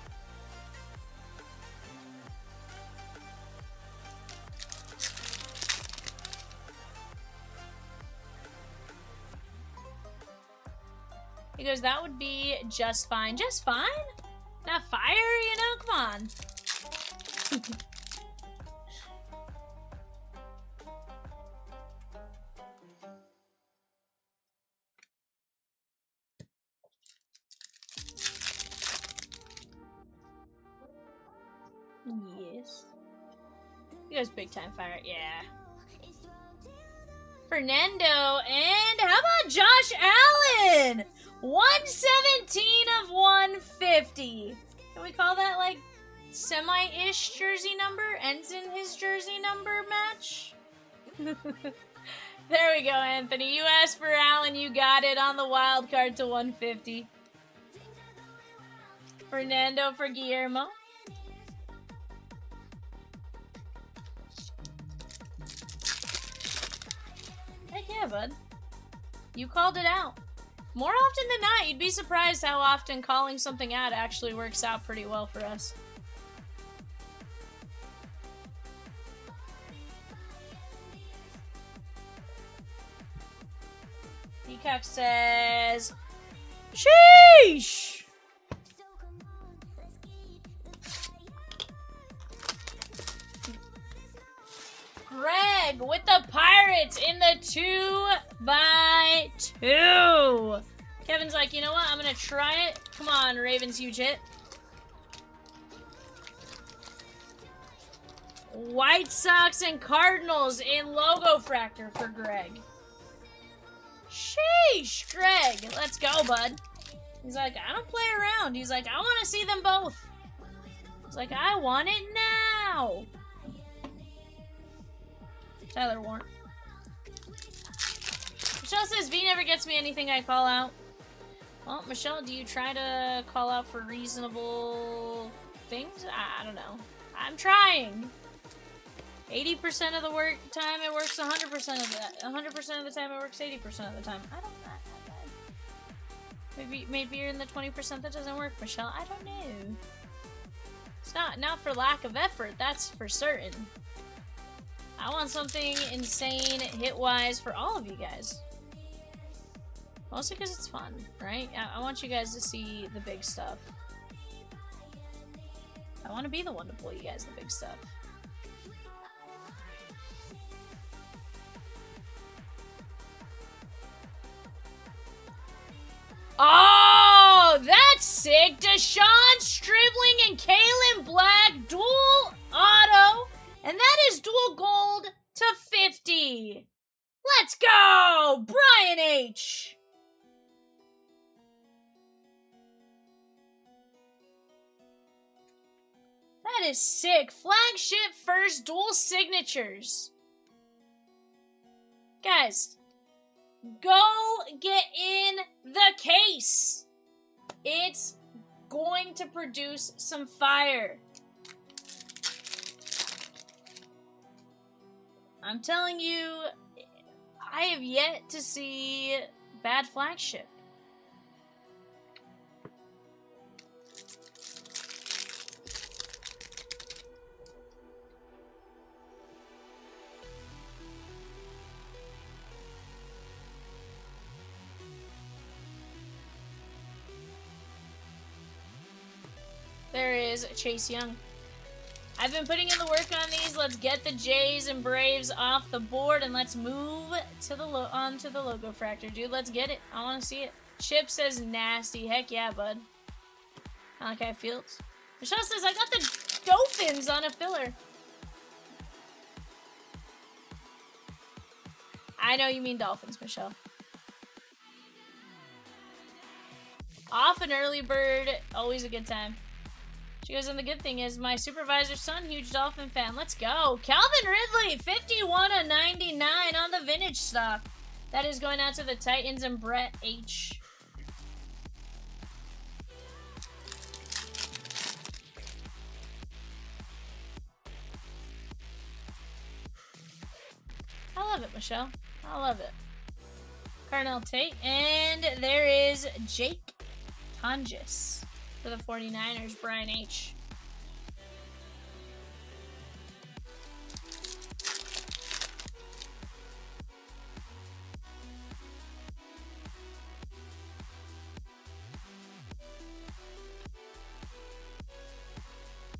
He goes, that would be just fine. Just fine? Not fire, you know? Come on. Yes. He goes big time fire. Yeah. Fernando, and how about Josh Allen? 117 of 150. Can we call that like semi-ish jersey number? Ends in his jersey number match? There we go, Anthony. You asked for Allen, you got it on the wild card to 150. Fernando for Guillermo. Heck yeah, bud. You called it out. More often than not, you'd be surprised how often calling something out actually works out pretty well for us. Peacock says, sheesh! Greg with the Pirates in the 2x2. Kevin's like, you know what? I'm going to try it. Come on, Ravens, huge hit. White Sox and Cardinals in Logofractor for Greg. Sheesh, Greg. Let's go, bud. He's like, I don't play around. He's like, I want to see them both. He's like, I want it now. Tyler Warren. Michelle says, V never gets me anything I call out. Well, Michelle, do you try to call out for reasonable things? I don't know. I'm trying. 80% of the time it works 100% of that. 100% of the time it works 80% of the time. I don't know. Maybe you're in the 20% that doesn't work, Michelle. I don't know. It's not for lack of effort, that's for certain. I want something insane hit-wise for all of you guys. Mostly because it's fun, right? I want you guys to see the big stuff. I want to be the one to pull you guys the big stuff. Oh, that's sick! Deshaun Stribling and Kalen Black dual auto. And that is dual gold to 50. Let's go! Brian H. That is sick. Flagship first dual signatures. Guys, go get in the case. It's going to produce some fire. I'm telling you, I have yet to see bad Flagship. There is Chase Young. I've been putting in the work on these. Let's get the Jays and Braves off the board, and let's move to the onto the Logofractor, dude. Let's get it. I want to see it. Chip says nasty. Heck yeah, bud. Malachi Fields. Michelle says I got the Dolphins on a filler. I know you mean Dolphins, Michelle. Off an early bird, always a good time. She goes, and the good thing is my supervisor's son, huge Dolphin fan. Let's go. Calvin Ridley, 51/99 on the stock. That is going out to the Titans and Brett H. I love it, Michelle. I love it. Carnell Tate. And there is Jake Tonjes for the 49ers, Brian H.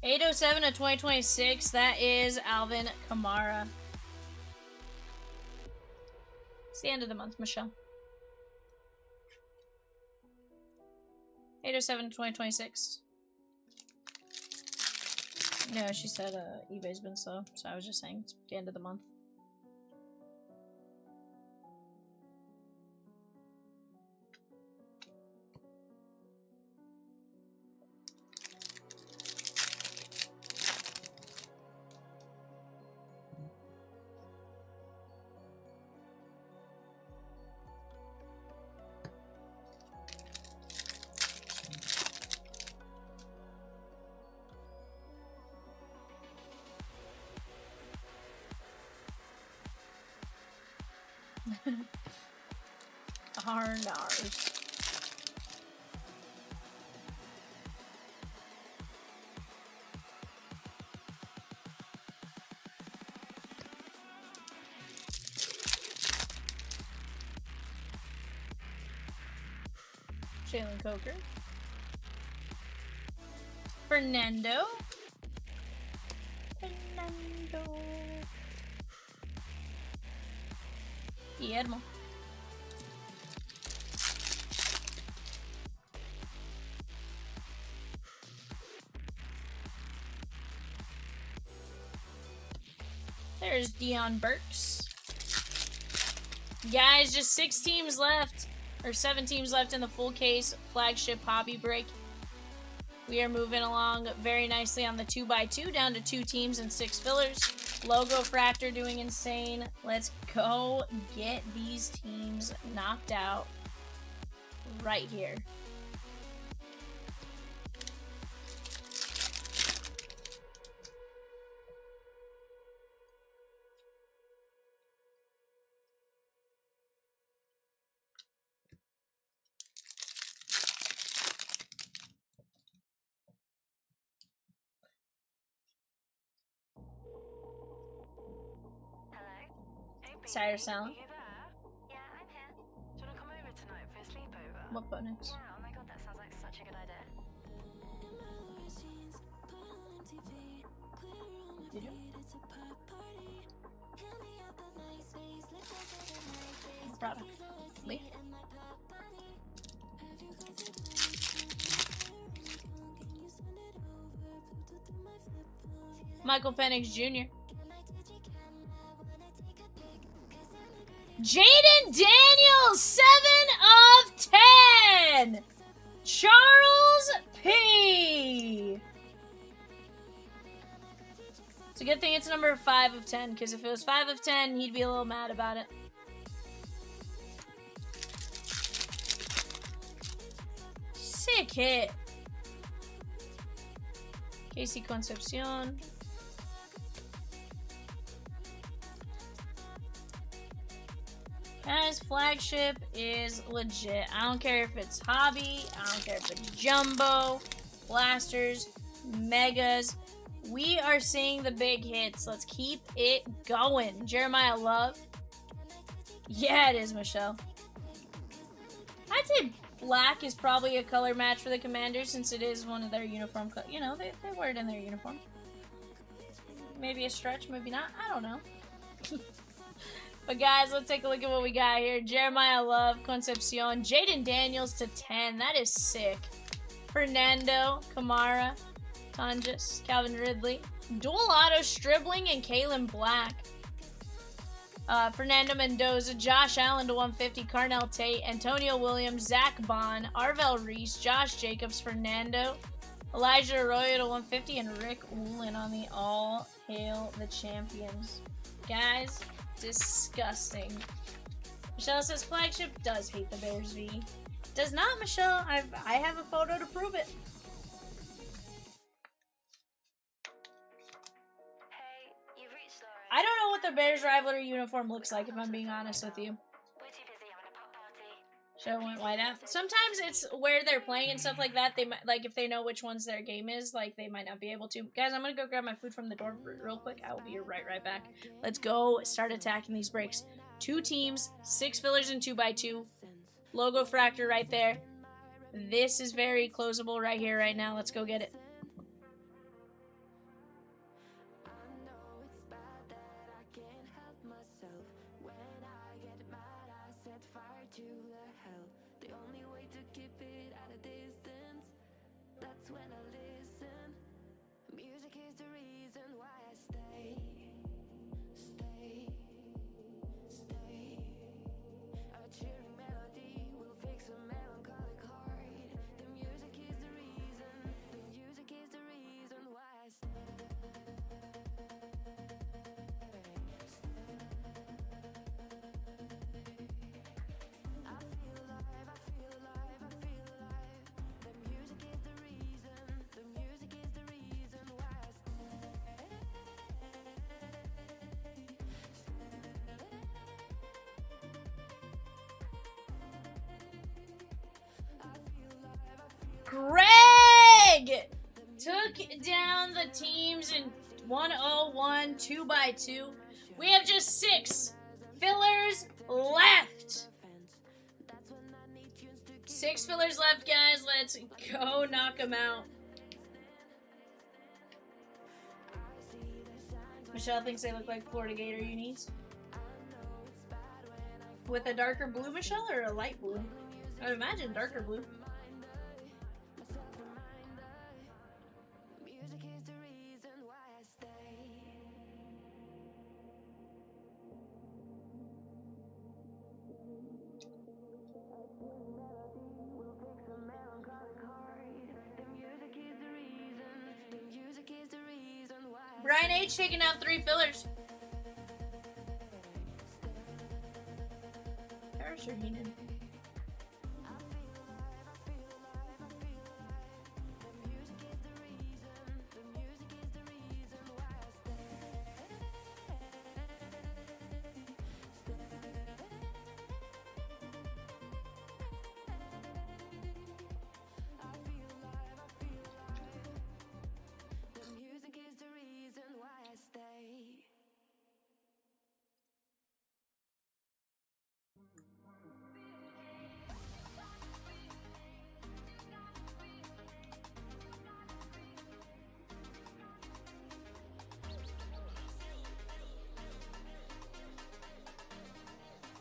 $807 of 2026. That is Alvin Kamara. It's the end of the month, Michelle. 807 of 2026. No, she said eBay's been slow, so I was just saying it's the end of the month. $100. Jalen Coker. Fernando. Guillermo. There's Dion Burks. Guys, just 6 teams left. Or 7 teams left in the full case flagship hobby break. We are moving along very nicely on the 2x2, down to 2 teams and 6 fillers. Logofractor doing insane. Let's go get these teams knocked out right here. Cider Sound. Yeah, I'm here. Do you want to come over tonight for a sleepover? What bonus? Yeah, oh my god, that sounds like such a good idea. Did you? Product. Lee. Michael Penix Jr. Jaden Daniels, 7 of 10. Charles P. It's a good thing it's number 5 of 10, because if it was 5 of 10, he'd be a little mad about it. Sick hit. Casey Concepcion. Guys, flagship is legit. I don't care if it's hobby. I don't care if it's jumbo, blasters, megas. We are seeing the big hits. Let's keep it going. Jeremiah Love. Yeah, it is, Michelle. I'd say black is probably a color match for the Commanders since it is one of their uniform. You know, they wear it in their uniform. Maybe a stretch, maybe not. I don't know. But guys, let's take a look at what we got here. Jeremiah Love, Concepcion, Jaden Daniels to 10. That is sick. Fernando, Kamara, Tonjes, Calvin Ridley. Dual auto Stribling and Kalen Black. Fernando Mendoza, Josh Allen to 150, Carnell Tate, Antonio Williams, Zach Bond, Arvell Reese, Josh Jacobs, Fernando, Elijah Arroyo to 150, and Rick Woolen on the All Hail the Champions. Guys, disgusting. Michelle says Flagship does hate the Bears V. Does not, Michelle. I have a photo to prove it. Hey, you've reached Laura. I don't know what the Bears rivalry uniform looks like, if I'm being honest with you. We're too busy having a pop party. Should have went white out. Sometimes it's where they're playing and stuff like that. They might, like, if they know which ones their game is, like, they might not be able to. Guys, I'm gonna go grab my food from the door real quick. I will be right back. Let's go start attacking these breaks. 2 teams, 6 fillers and 2x2. Logofractor right there. This is very closable right here, right now. Let's go get it. Greg took down the teams in 101 2x2. We have just 6 fillers left. 6 fillers left, guys. Let's go knock them out. Michelle thinks they look like Florida Gator unis. With a darker blue, Michelle, or a light blue? I would imagine darker blue. Brian H taking out 3 fillers. Parachute Heenan.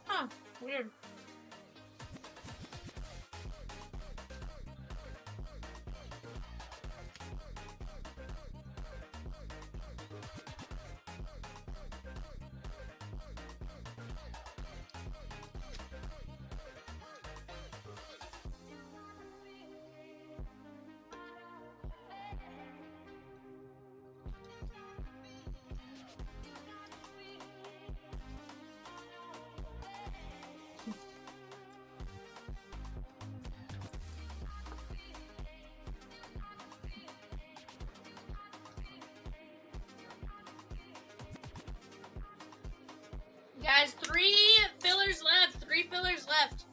Huh, weird. Guys, 3 fillers left. 3 fillers left.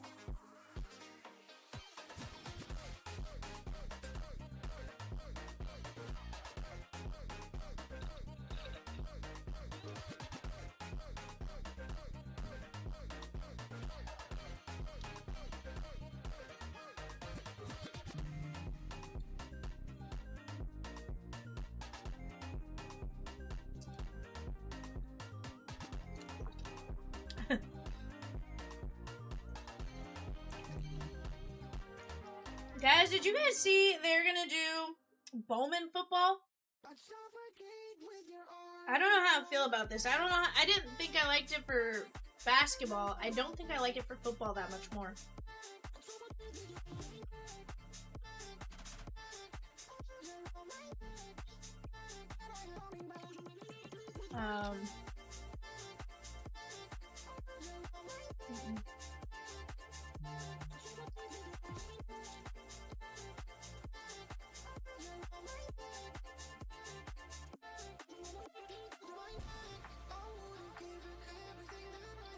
Guys, did you guys see they're gonna do Bowman football? I don't know how I feel about this. I don't know. I didn't think I liked it for basketball. I don't think I like it for football that much more.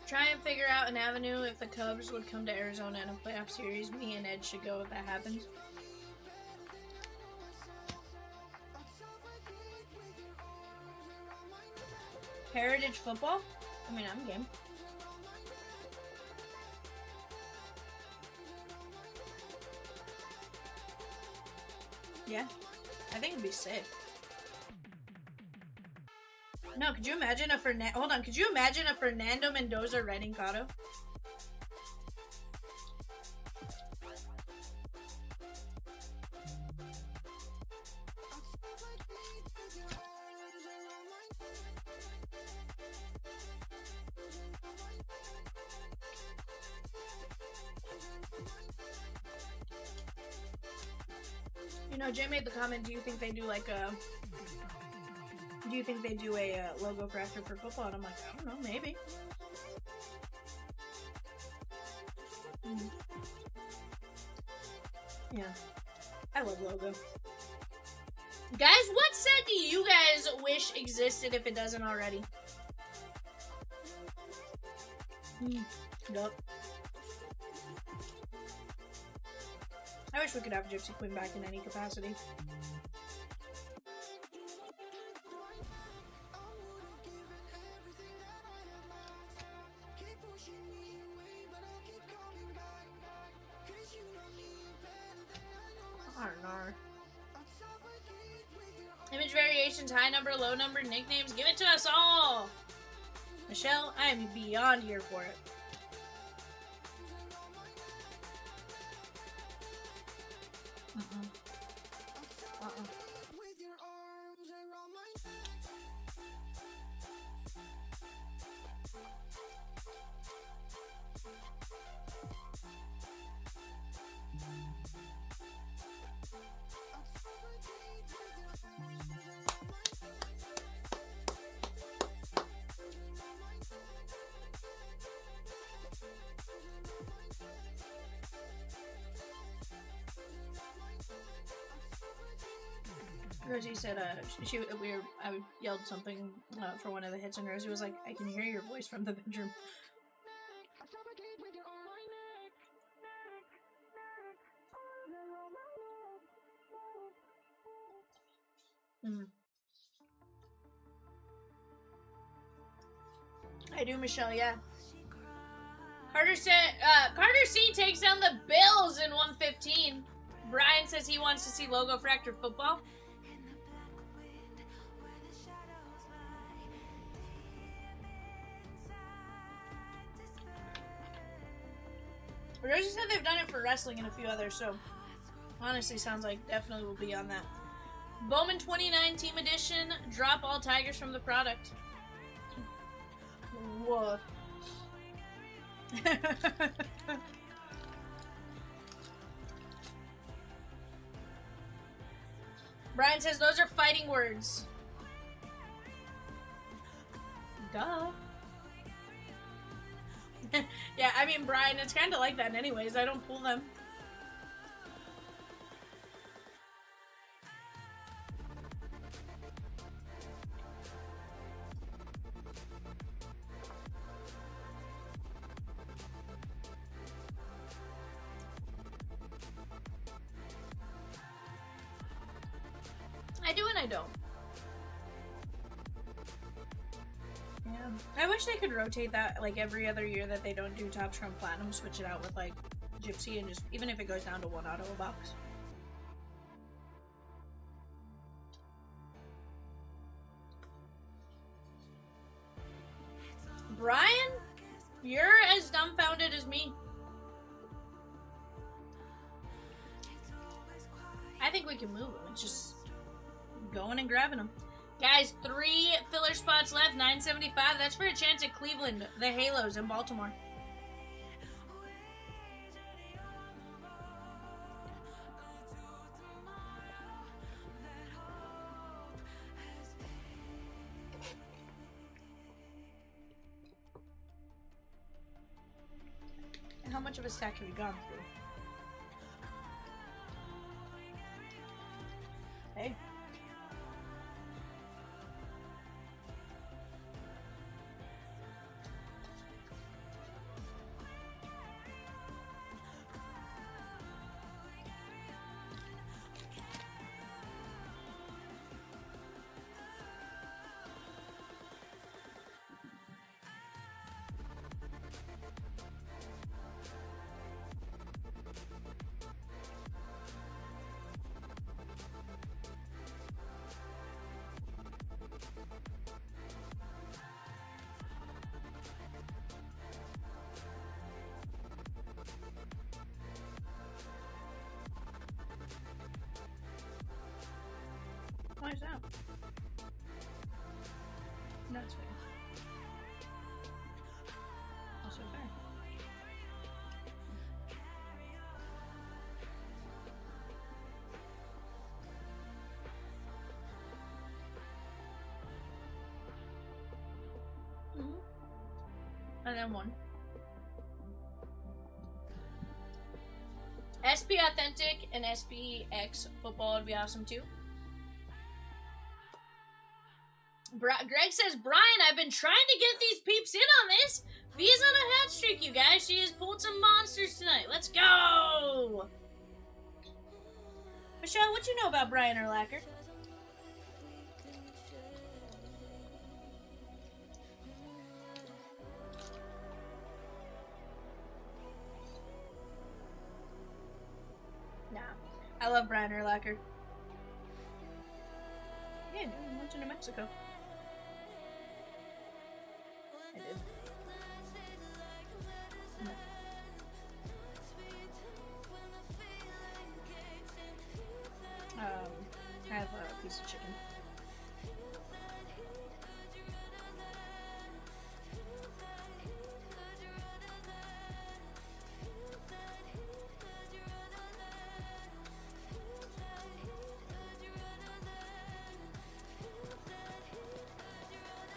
Try and figure out an avenue if the Cubs would come to Arizona in a playoff series. Me and Ed should go if that happens. Heritage football? I mean, I'm game. Yeah, I think it'd be sick. No, could you imagine a Hold on, could you imagine a Fernando Mendoza Redding Cotto? You know, Jay made the comment, do you think they do like a... Do you think they do a Logofractor for football? And I'm like, I don't know, maybe. Yeah. I love Logo. Guys, what set do you guys wish existed if it doesn't already? Nope. I wish we could have Gypsy Queen back in any capacity. I don't know. Image variations, high number, low number, nicknames. Give it to us all! Michelle, I am beyond here for it. Rosie said, I yelled something for one of the hits, and Rosie was like, I can hear your voice from the bedroom. I do, Michelle, yeah. Carter C takes down the Bills in 115. Brian says he wants to see Logofractor football. Rosie said they've done it for wrestling and a few others, so honestly sounds like definitely will be on that. Bowman 29 Team Edition. Drop all tigers from the product. Whoa. Brian says those are fighting words. Duh. Yeah, I mean, Brian, it's kind of like that anyways. I don't pull them. I do and I don't. Yeah. I wish they could rotate that like every other year that they don't do Top Trump Platinum, switch it out with like Gypsy and just, even if it goes down to one auto a box. Brian, you're as dumbfounded as me. I think we can move them. It's just going and grabbing them. Guys, 3 filler spots left, 975. That's for a chance at Cleveland, the Halos in Baltimore. And how much of a stack have you gone through? Hey. Why is that? No, it's fair. Also fair. And then one. SP Authentic and SPX Football would be awesome too. Greg says, Brian, I've been trying to get these peeps in on this. Bee's on a hat streak, you guys. She has pulled some monsters tonight. Let's go! Michelle, what you know about Brian Urlacher? Nah. I love Brian Urlacher. Yeah, dude, we went to New Mexico. I did. No. I have a piece of chicken.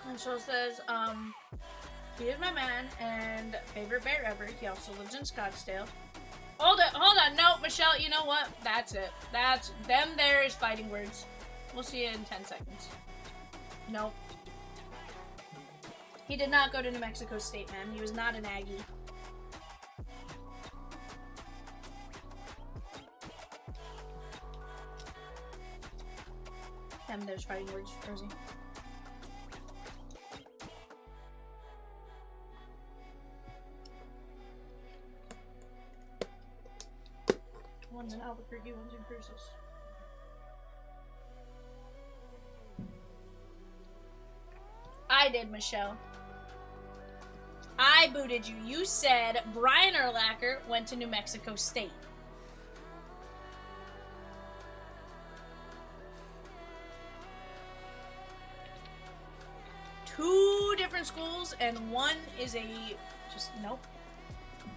And so it says, he is my man and favorite bear ever. He also lives in Scottsdale. Hold on. No, Michelle, you know what? That's it. That's them there is fighting words. We'll see you in 10 seconds. Nope. He did not go to New Mexico State, man. He was not an Aggie. Them there's fighting words, Rosie. One's in Albuquerque, one's in Cruces. I did, Michelle. I booted you. You said Brian Urlacher went to New Mexico State. Two different schools, and one is a nope.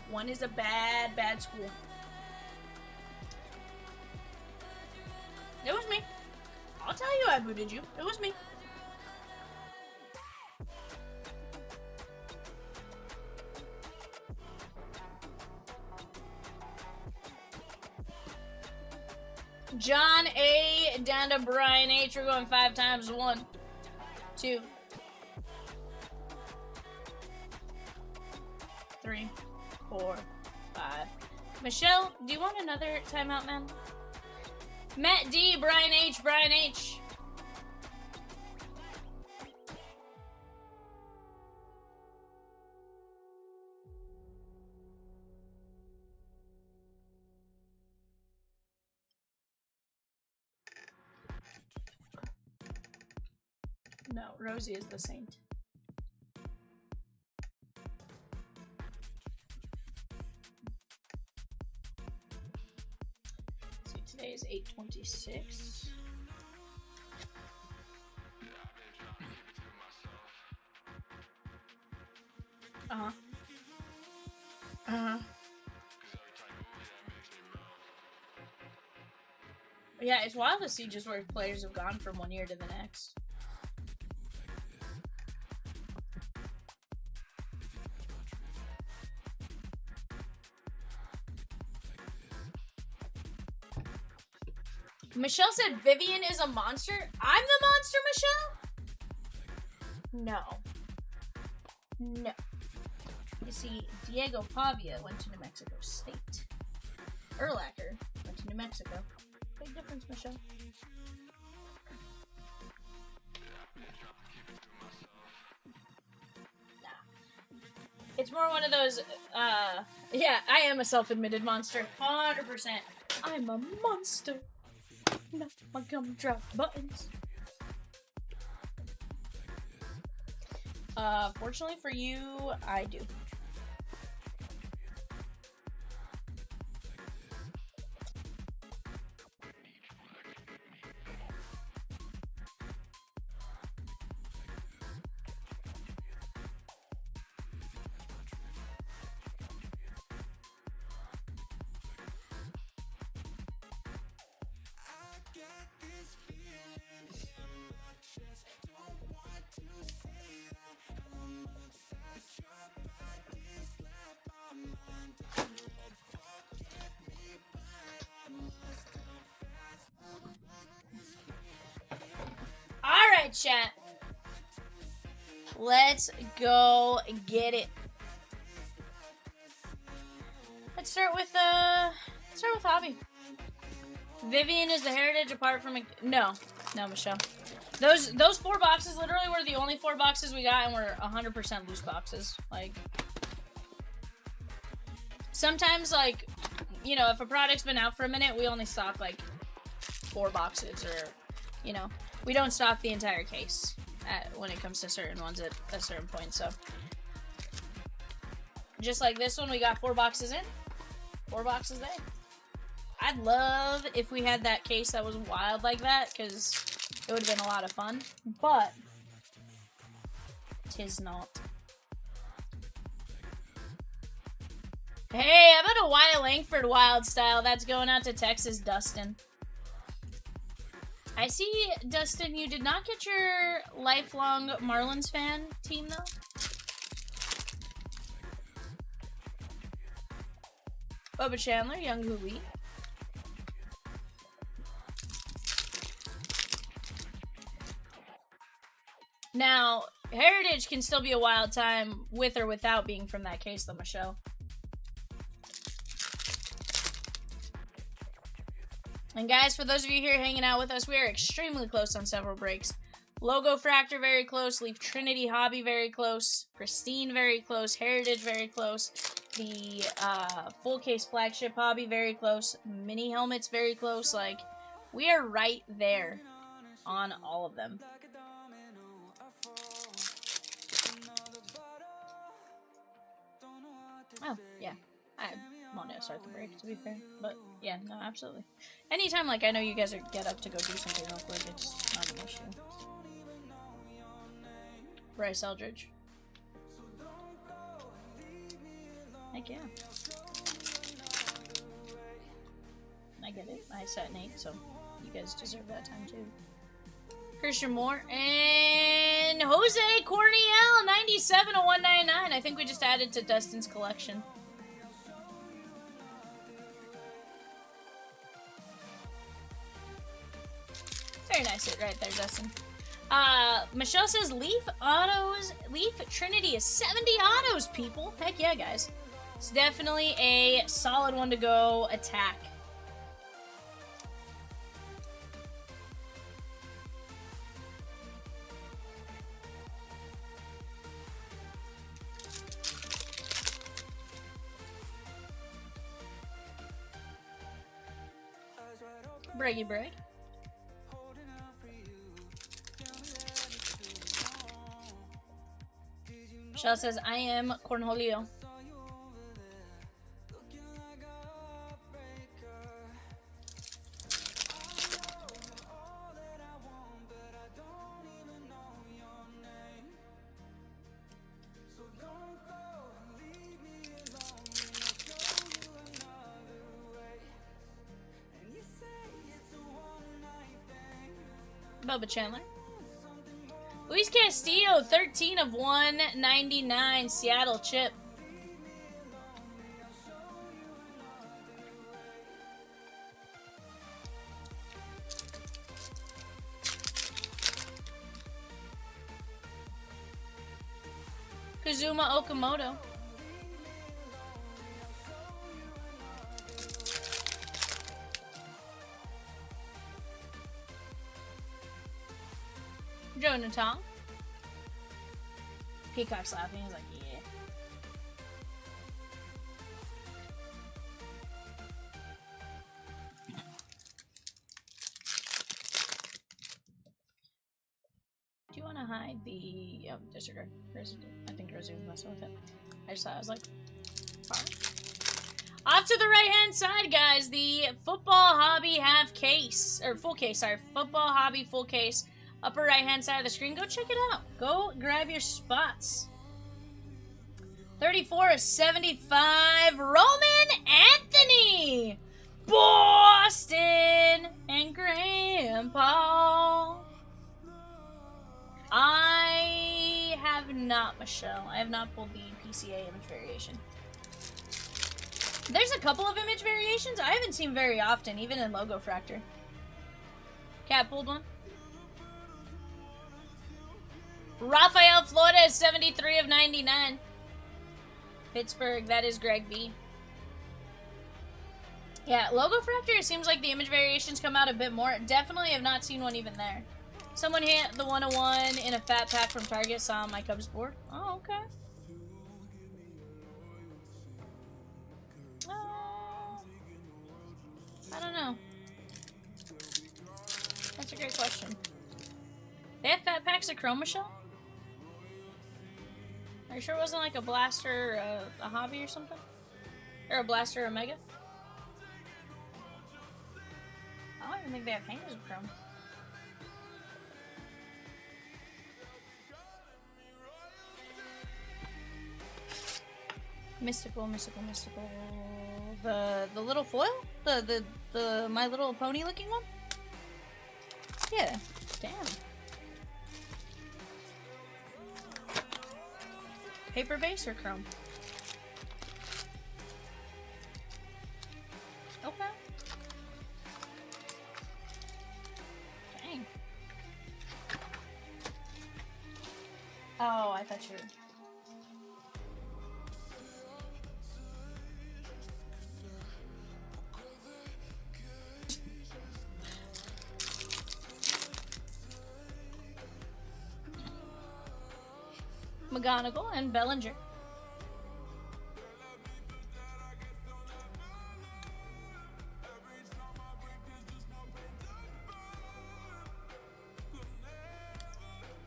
One is a bad school. It was me. I'll tell you I booted you. It was me. John A. down to Brian H. We're going 5 times. 1, 2, 3, 4, 5. Michelle, do you want another timeout, man? Matt D, Brian H, Brian H. No, Rosie is the saint. Today is 8/26. Yeah, it's wild to see just where players have gone from one year to the next. Michelle said Vivian is a monster. I'm the monster, Michelle? No. You see, Diego Pavia went to New Mexico State. Urlacher went to New Mexico. Big difference, Michelle. Nah. It's more one of those, yeah, I am a self-admitted monster. 100%. I'm a monster. Not my gumdrop buttons. Fortunately for you, I do. chat. Let's go get it. Let's start with hobby. Vivian is the heritage apart from no, Michelle. Those 4 boxes literally were the only 4 boxes we got, and were 100% loose boxes. Like, sometimes, like, you know, if a product's been out for a minute, we only stock like 4 boxes, or, you know, we don't stock the entire case when it comes to certain ones at a certain point. So, just like this one, we got 4 boxes in, 4 boxes there. I'd love if we had that case that was wild like that, because it would have been a lot of fun, but 'tis not. Hey, how about a Wyatt Langford wild style? That's going out to Texas, Dustin. I see, Dustin, you did not get your lifelong Marlins fan team, though. Bubba Chandler, Young Hui. Now, Heritage can still be a wild time with or without being from that case, though, Michelle. And guys, for those of you here hanging out with us, we are extremely close on several breaks. Logofractor very close, Leaf Trinity Hobby very close, Pristine very close, Heritage very close, the full case Flagship Hobby very close, Mini Helmets very close. Like, we are right there on all of them. Oh, yeah. I want to start the break, to be fair. But, yeah, no, absolutely. Anytime, like, I know you guys get up to go do something real quick, it's not an issue. Bryce Eldridge. Heck yeah. I get it. I sat in 8, so you guys deserve that time, too. Christian Moore. And Jose Corniel, 97 of 199. I think we just added to Dustin's collection. Very nice hit right there, Dustin. Michelle says Leaf Trinity is 70 autos, people. Heck yeah, guys. It's definitely a solid one to go attack. Braggy brag. Michelle says, I am Cornholio. Bubba Chandler. Luis Castillo, 13 of 199, Seattle chip. Kazuma Okamoto. Joe Natong. Peacock's laughing. He's like, yeah. Do you want to hide the... Oh, disregard. I think Rosie was messing with it. I just thought I was like... Fine. Off to the right-hand side, guys. The Football Hobby half case. Or full case, sorry. Football Hobby full case. Upper right-hand side of the screen. Go check it out. Go grab your spots. 34 of 75. Roman Anthony. Boston and Grandpa. I have not, Michelle. I have not pulled the PCA image variation. There's a couple of image variations I haven't seen very often, even in Logofractor. Cat pulled one. Rafael Florida is 73 of 99. Pittsburgh, that is Greg B. Yeah, Logofractor, it seems like the image variations come out a bit more. Definitely have not seen one even there. Someone hit the 101 in a fat pack from Target, saw on my Cubs board. Oh, okay. I don't know. That's a great question. They have fat packs of Chroma Shell? Are you sure it wasn't like a Blaster, a Hobby or something? Or a Blaster Omega? I don't even think they have hangers of Chrome. Mystical. The little foil? The My Little Pony looking one? Yeah. Damn. Paper base or chrome? Okay. Dang. Oh, I thought you were... McGonagall and Bellinger.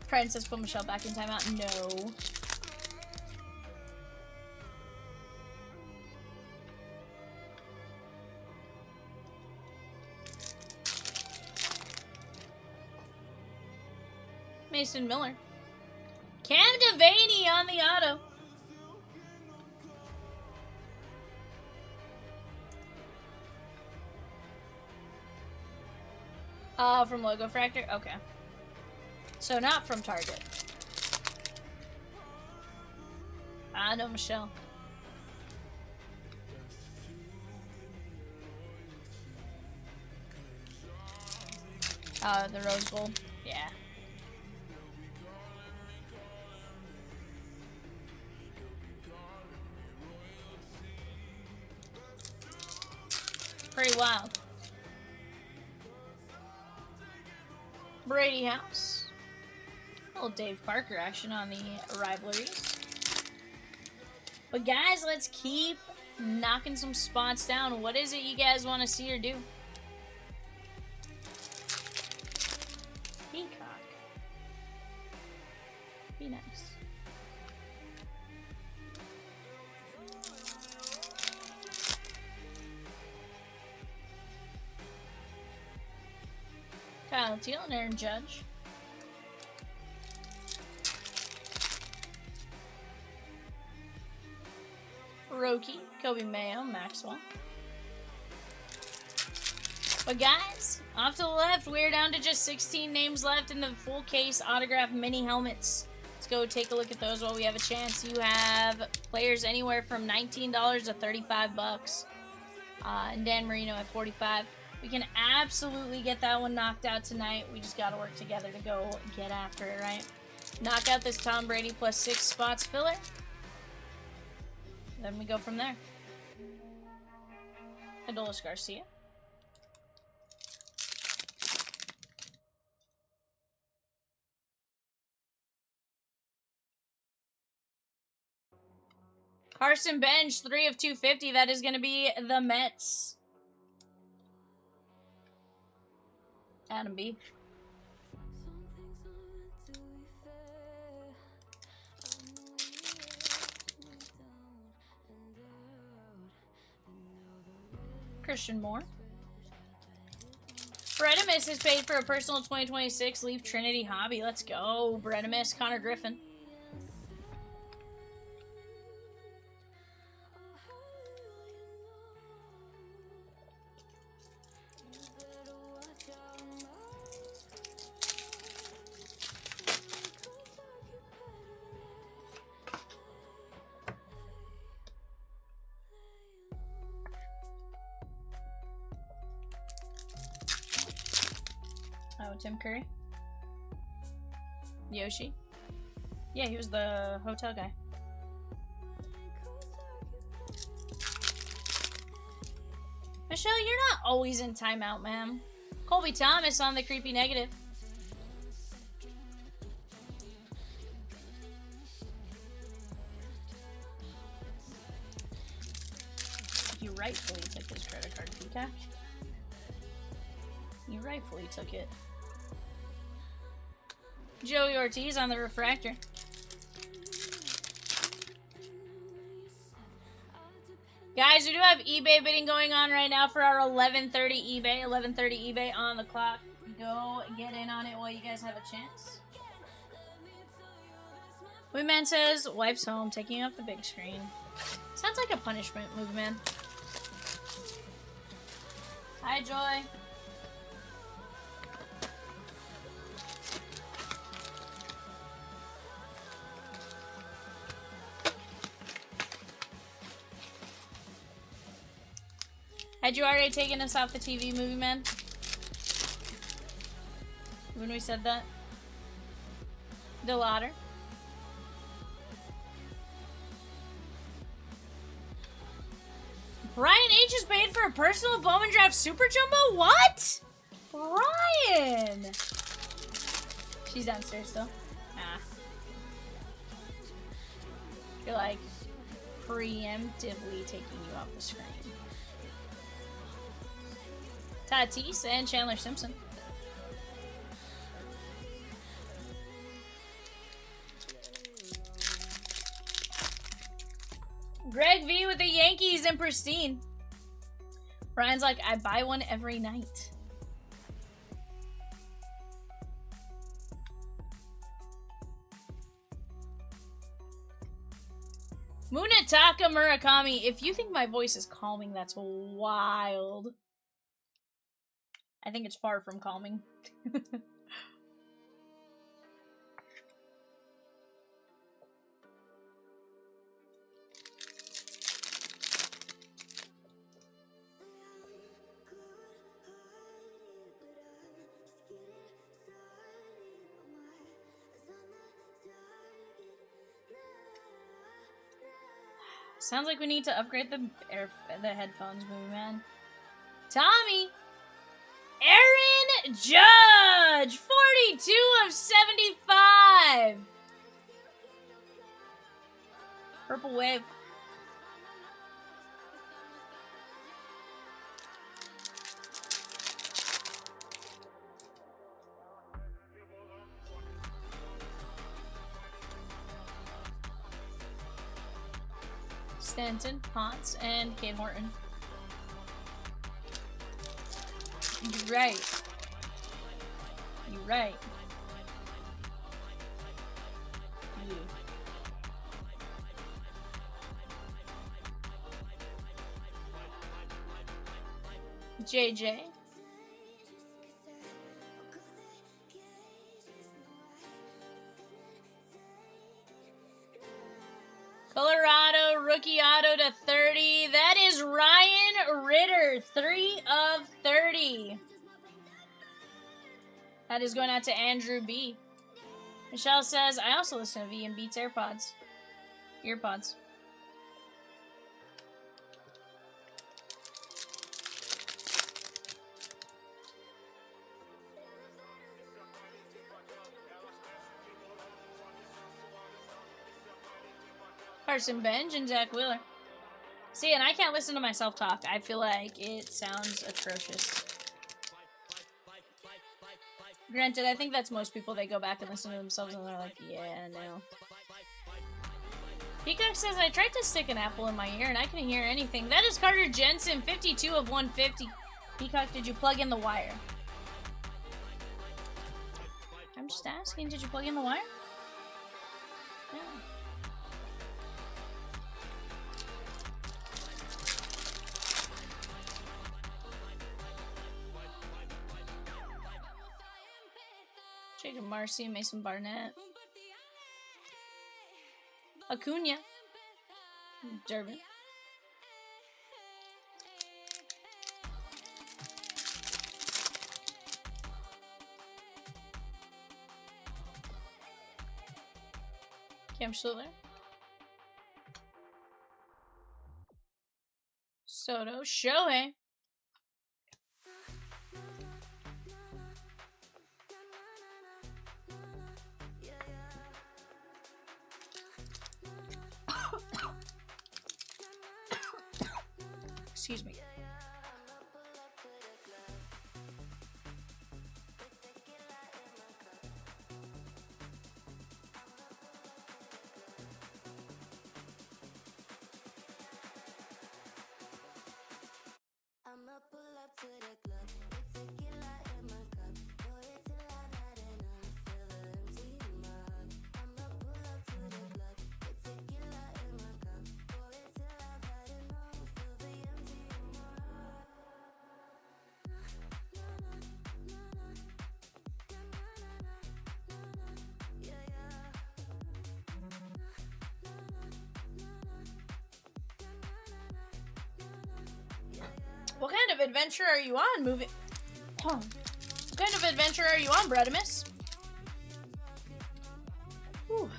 Princess put Michelle back in timeout. No. Mason Miller. Cam Devaney on the auto. From Logofractor? Okay. So not from Target. I know Michelle. The Rose Bowl. Yeah. Pretty wild. Brady House. A little Dave Parker action on the rivalries. But guys, let's keep knocking some spots down. What is it you guys want to see or do? Peacock. Be nice. Kyle Teal and Aaron Judge. Roki, Kobe Mayo, Maxwell. But guys, off to the left, we're down to just 16 names left in the full case autograph mini helmets. Let's go take a look at those while we have a chance. You have players anywhere from $19 to 35 bucks. And Dan Marino at 45. We can absolutely get that one knocked out tonight. We just got to work together to go get after it, right? Knock out this Tom Brady plus 6 spots filler. Then we go from there. Adolis Garcia. Carson Bench, 3 of 250. That is going to be the Mets. Adam B. Christian Moore. Bredimus is paid for a personal 2026 Leaf Trinity hobby. Let's go, Bredimus. Connor Griffin. Oh, Tim Curry. Yoshi. Yeah, he was the hotel guy. Michelle, you're not always in timeout, ma'am. Colby Thomas on the creepy negative. He rightfully took his credit card, Peacock. He rightfully took it. Joey Ortiz on the refractor. Guys, we do have eBay bidding going on right now for our 11:30 eBay. 11:30 eBay on the clock. Go get in on it while you guys have a chance. Wingman says, wipes home, taking off the big screen. Sounds like a punishment move, man. Hi, Joy. Had you already taken us off the TV, movie man? When we said that? The ladder. Brian H is paid for a personal Bowman Draft Super Jumbo? What? Brian! She's downstairs still. Ah. You're like preemptively taking you off the screen. Tatis and Chandler Simpson. Greg V with the Yankees and Pristine. Brian's like, I buy one every night. Munetaka Murakami. If you think my voice is calming, that's wild. I think it's far from calming. Sounds like we need to upgrade the headphones, movie man. Tommy! Aaron Judge! 42 of 75! Purple Wave. Stanton, Ponce, and Kate Horton. You're right. You're right. You. JJ. Colorado rookie auto to 30. That is Ryan Ritter, 3 of 30. That is going out to Andrew B. Michelle says, I also listen to V and Beats AirPods. Earpods. Carson Benj and Zach Wheeler. See, and I can't listen to myself talk. I feel like it sounds atrocious. Granted, I think that's most people. They go back and listen to themselves and they're like, yeah, no. Peacock says, I tried to stick an apple in my ear and I couldn't hear anything. That is Carter Jensen, 52 of 150. Peacock, did you plug in the wire? I'm just asking, did you plug in the wire? Yeah. Jacob Marcy, Mason Barnett. Acuna. Durbin. Okay, I'm still there. Soto, Shohei. Excuse me. I'ma pull up to the club. It's tequila in my cup. Pour it till I've had enough. Feel the empty in my heart. I'ma pull up to the club. It's tequila in my cup. Pour it till I've had enough. Feel the empty in my heart. Yeah, yeah. What kind of adventure are you on, moving? What kind of adventure are you on, Bredimus? Whew.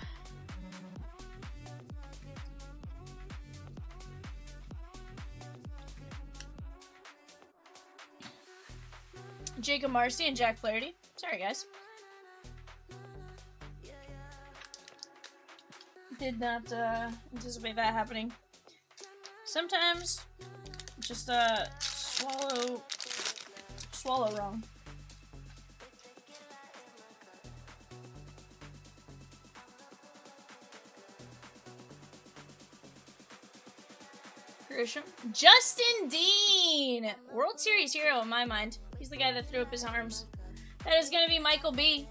Jacob Marcy and Jack Flaherty. Sorry, guys. Did not anticipate that happening. Sometimes, just swallow wrong. Grisham. Justin Dean! World Series hero in my mind. He's the guy that threw up his arms. That is going to be Michael B.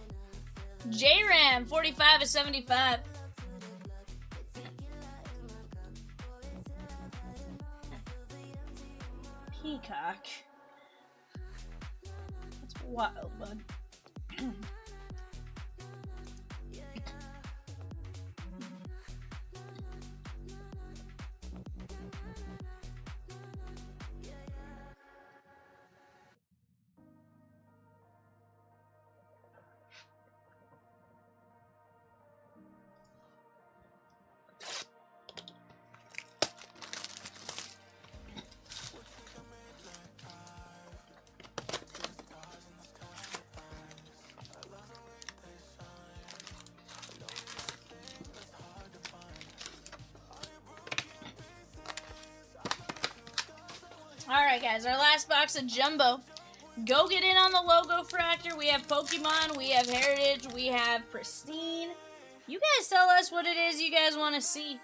J-Ram, 45 of 75. Peacock. That's wild, bud. Alright guys, our last box of Jumbo. Go get in on the Logofractor. We have Pokemon, we have Heritage, we have Pristine. You guys tell us what it is you guys want to see.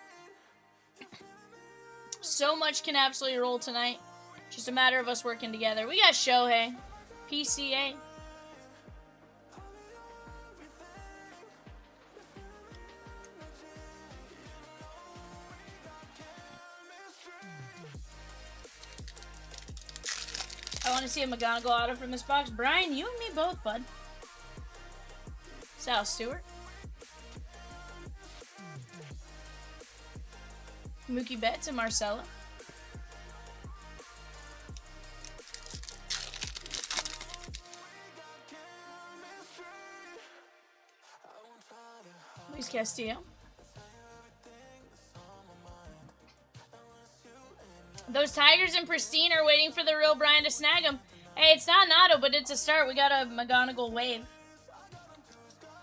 So much can absolutely roll tonight. Just a matter of us working together. We got Shohei, PCA. I want to see a McGonagall auto from this box. Brian, you and me both, bud. Sal Stewart. Mookie Betts and Marcella. Luis Castillo. Those Tigers and Pristine are waiting for the real Brian to snag them. Hey, it's not an auto, but it's a start. We got a McGonagall wave.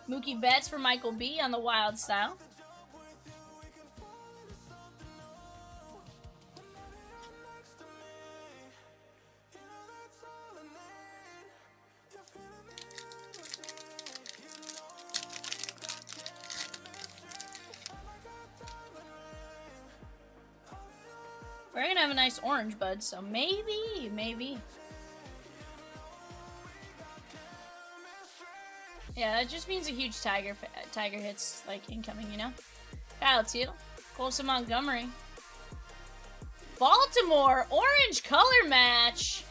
Mookie Betts for Michael B on the Wild Style. We're gonna have a nice orange, bud, so maybe. Yeah, that just means a huge tiger hits, like, incoming, you know? Kyle Teal. Colson Montgomery. Baltimore, orange color match.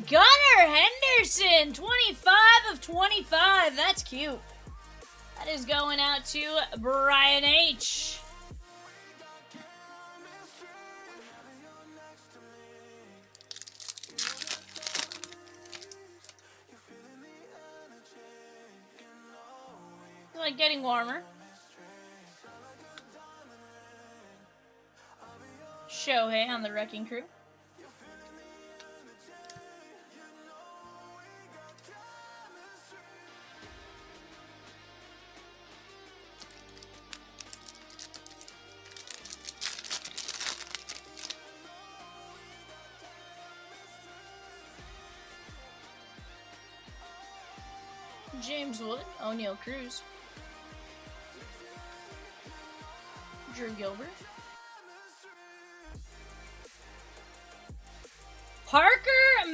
Gunnar Henderson, 25 of 25. That's cute. That is going out to Brian H. Like getting warmer. Shohei on the Wrecking Crew. James Wood, O'Neal Cruz, Drew Gilbert, Parker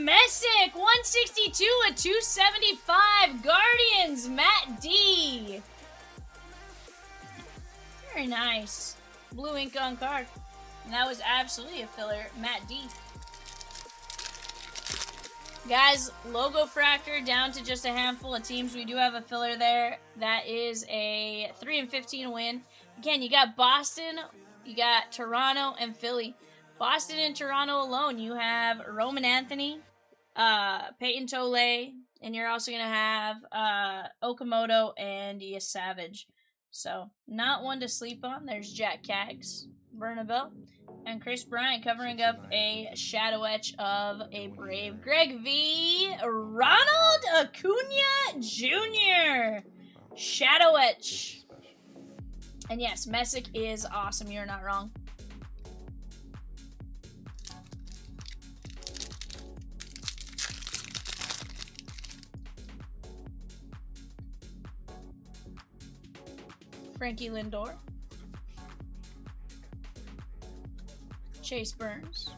Messick, 162 at 275, Guardians, Matt D. Very nice. Blue ink on card. And that was absolutely a filler, Matt D. Guys, Logofractor down to just a handful of teams. We do have a filler there. That is a 3-15 win. Again, you got Boston, you got Toronto, and Philly. Boston and Toronto alone, you have Roman Anthony, Peyton Tole, and you're also going to have Okamoto and Savage. So, not one to sleep on. There's Jack Kaggs, Bernabel, and Chris Bryant covering up a shadow etch of a Brave. Greg V. Ronald Acuna Jr. Shadow etch. And yes, Messick is awesome. You're not wrong. Frankie Lindor. Chase Burns.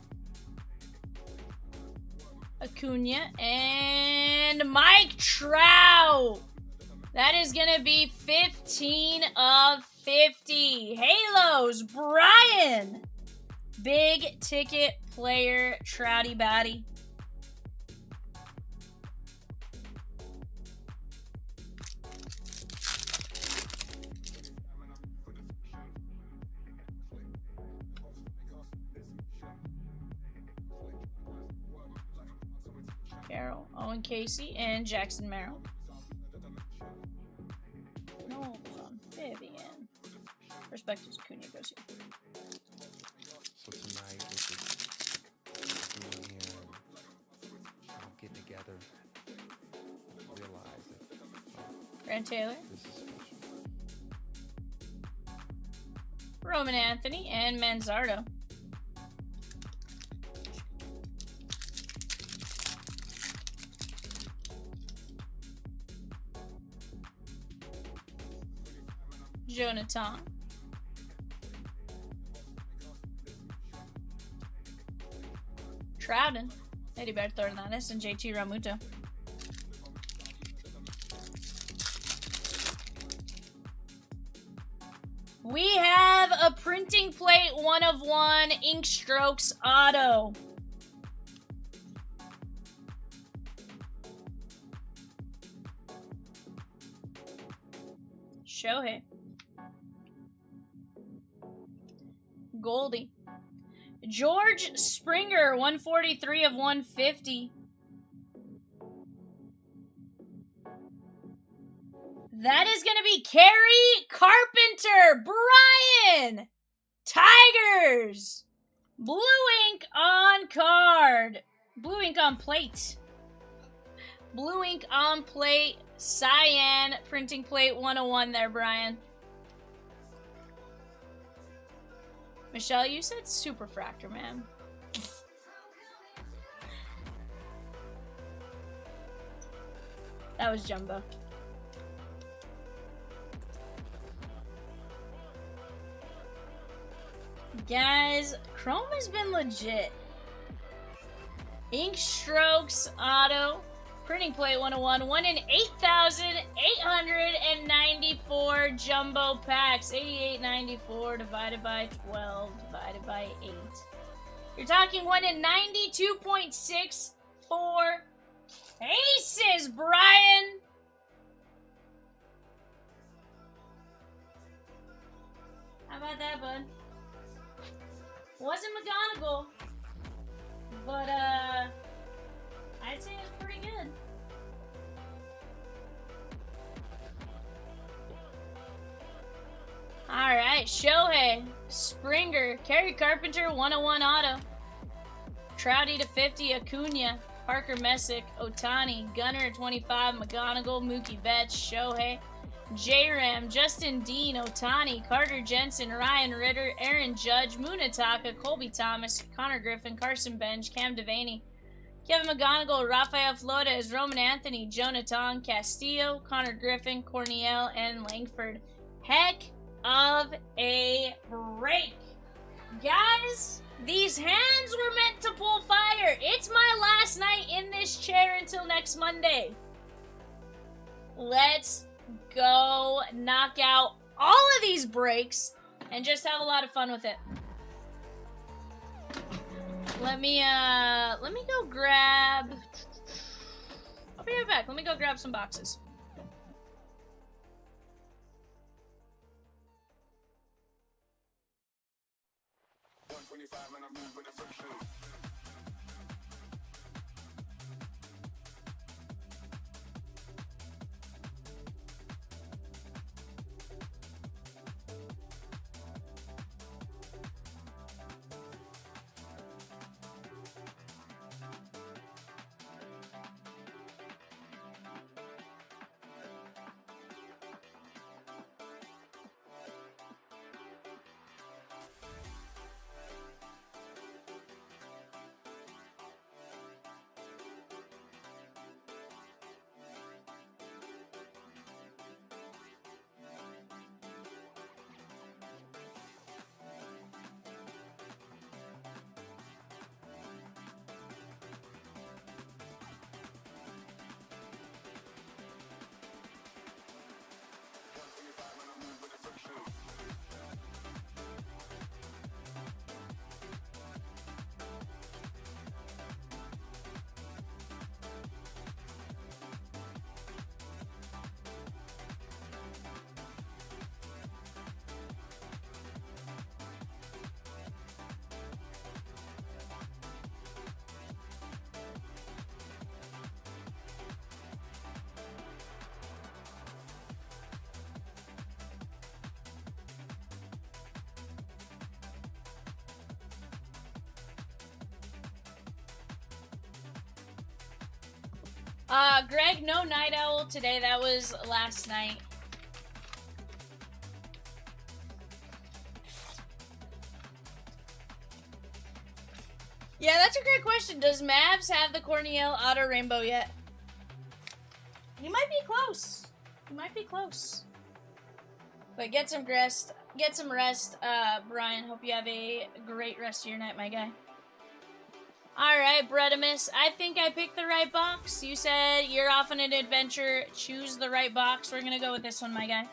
Acuna. And Mike Trout. That is going to be 15 of 50. Halos. Brian. Big ticket player. Trouty Batty. Carroll, Owen Casey, and Jackson Merrill. No, Vivian. Perspectives, Acuna goes here. So tonight, we're just being here, getting together, realize that Grant Taylor, this is special. Roman Anthony, and Manzardo. Jonathan. Trouden. Eddie Berto Hernandez and JT Ramuto. We have a printing plate 1/1 ink strokes auto. Shohei. Goldie. George Springer, 143 of 150. That is going to be Kerry Carpenter. Brian. Tigers. Blue ink on card. Blue ink on plate. Blue ink on plate. Cyan printing plate 101 there, Brian. Michelle, you said Superfractor, man. That was Jumbo. Guys, Chrome has been legit. Ink Strokes Auto. Printing plate 101. 1 in 8,894 jumbo packs. 88.94 divided by 12 divided by 8. You're talking 1 in 92.64 cases, Brian. How about that, bud? Wasn't McGonagall, but I'd say it's pretty good. Alright, Shohei. Springer, Kerry Carpenter, 101 auto. Trouty to 50, Acuna. Parker Messick, Otani, Gunner 25, McGonigal, Mookie Betts, Shohei, J-Ram, Justin Dean, Otani, Carter Jensen, Ryan Ritter, Aaron Judge, Munataka, Colby Thomas, Connor Griffin, Carson Bench, Cam Devaney, Kevin McGonigal, Rafael Flores, Roman Anthony, Jonathan Castillo, Connor Griffin, Corniel, and Langford. Heck of a break. Guys, these hands were meant to pull fire. It's my last night in this chair until next Monday. Let's go knock out all of these breaks and just have a lot of fun with it. Let me go grab... I'll be right back. Let me go grab some boxes. Greg, no Night Owl today. That was last night. Yeah, that's a great question. Does Mavs have the Corniel Auto Rainbow yet? He might be close. He might be close. But get some rest. Get some rest, Brian. Hope you have a great rest of your night, my guy. Alright, Bredimus, I think I picked the right box. You said you're off on an adventure. Choose the right box. We're gonna go with this one, my guy.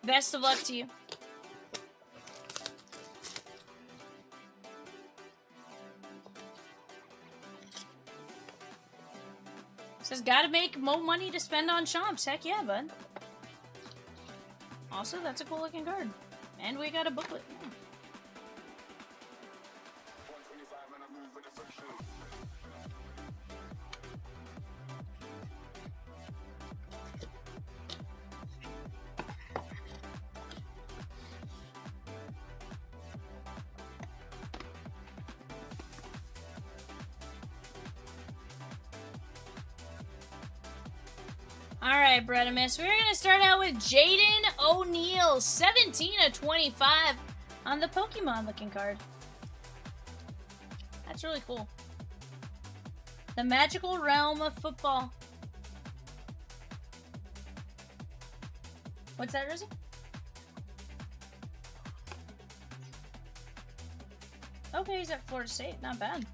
Best of luck to you. Says, gotta make more money to spend on chomps. Heck yeah, bud. Also, that's a cool looking card. And we got a booklet. Yeah. Alright, Bredimus. We're going to start out with Jaden O'Neal, 17/25 on the Pokemon looking card. That's really cool. The magical realm of football. What's that, Rosie? Okay, he's at Florida State. Not bad.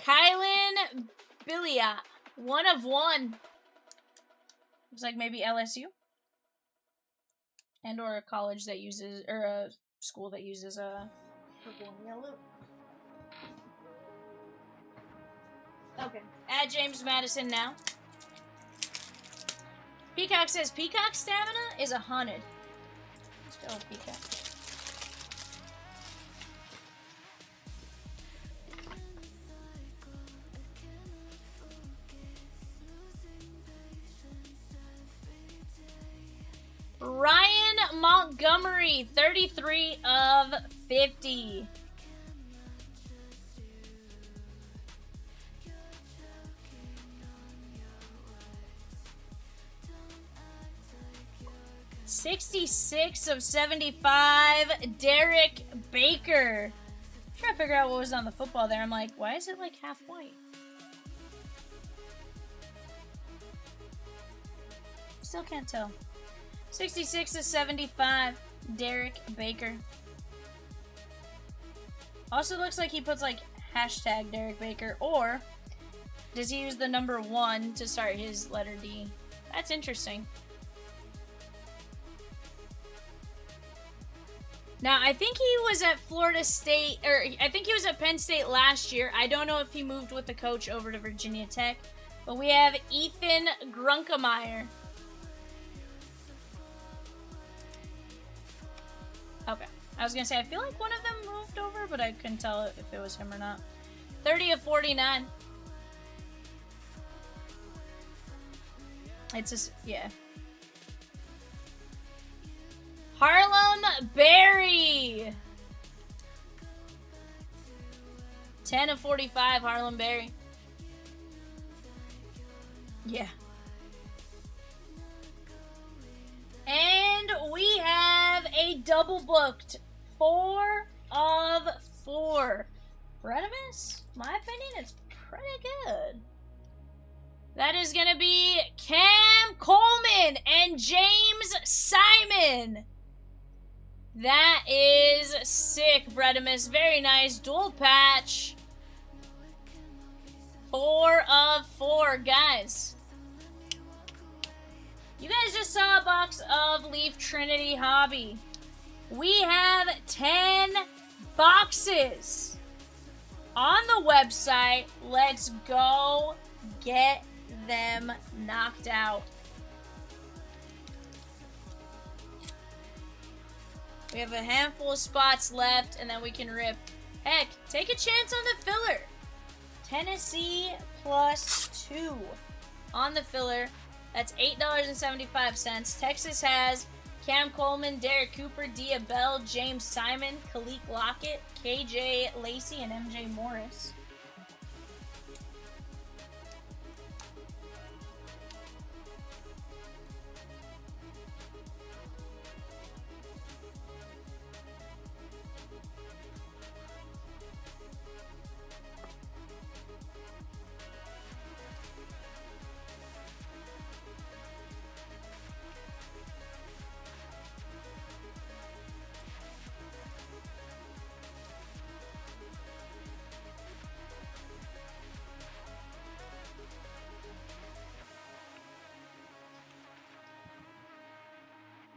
Kylan Billia, 1 of 1. Looks like maybe LSU. And or a college that uses, or a school that uses purple and yellow. Okay. Add James Madison now. Peacock says Peacock stamina is 100. Let's go with Peacock. Ryan Montgomery, 33 of 50. $66 of 75, Derek Baker. I'm trying to figure out what was on the football there. I'm like, why is it like half white? Still can't tell. 66 of 75, Derek Baker. Also looks like he puts like hashtag Derek Baker, or does he use the number 1 to start his letter D? That's interesting. Now, I think he was at Florida State, or I think he was at Penn State last year. I don't know if he moved with the coach over to Virginia Tech. But we have Ethan Grunkemeyer. Okay. I was going to say, I feel like one of them moved over, but I couldn't tell if it was him or not. 30 of 49. It's just, yeah. Harlem Berry. 10 of 45, Harlem Berry. Yeah. And we have a double booked 4 of 4. Redimus, my opinion, it's pretty good. That is going to be Cam Coleman and James Simon. That is sick, Bredimus. Very nice. Dual patch. 4 of 4, guys. You guys just saw a box of Leaf Trinity Hobby. We have 10 boxes on the website. Let's go get them knocked out. We have a handful of spots left, and then we can rip. Heck, take a chance on the filler. Tennessee +2 on the filler. That's $8.75. Texas has Cam Coleman, Derek Cooper, Dia Bell, James Simon, Kalik Lockett, KJ Lacey, and MJ Morris.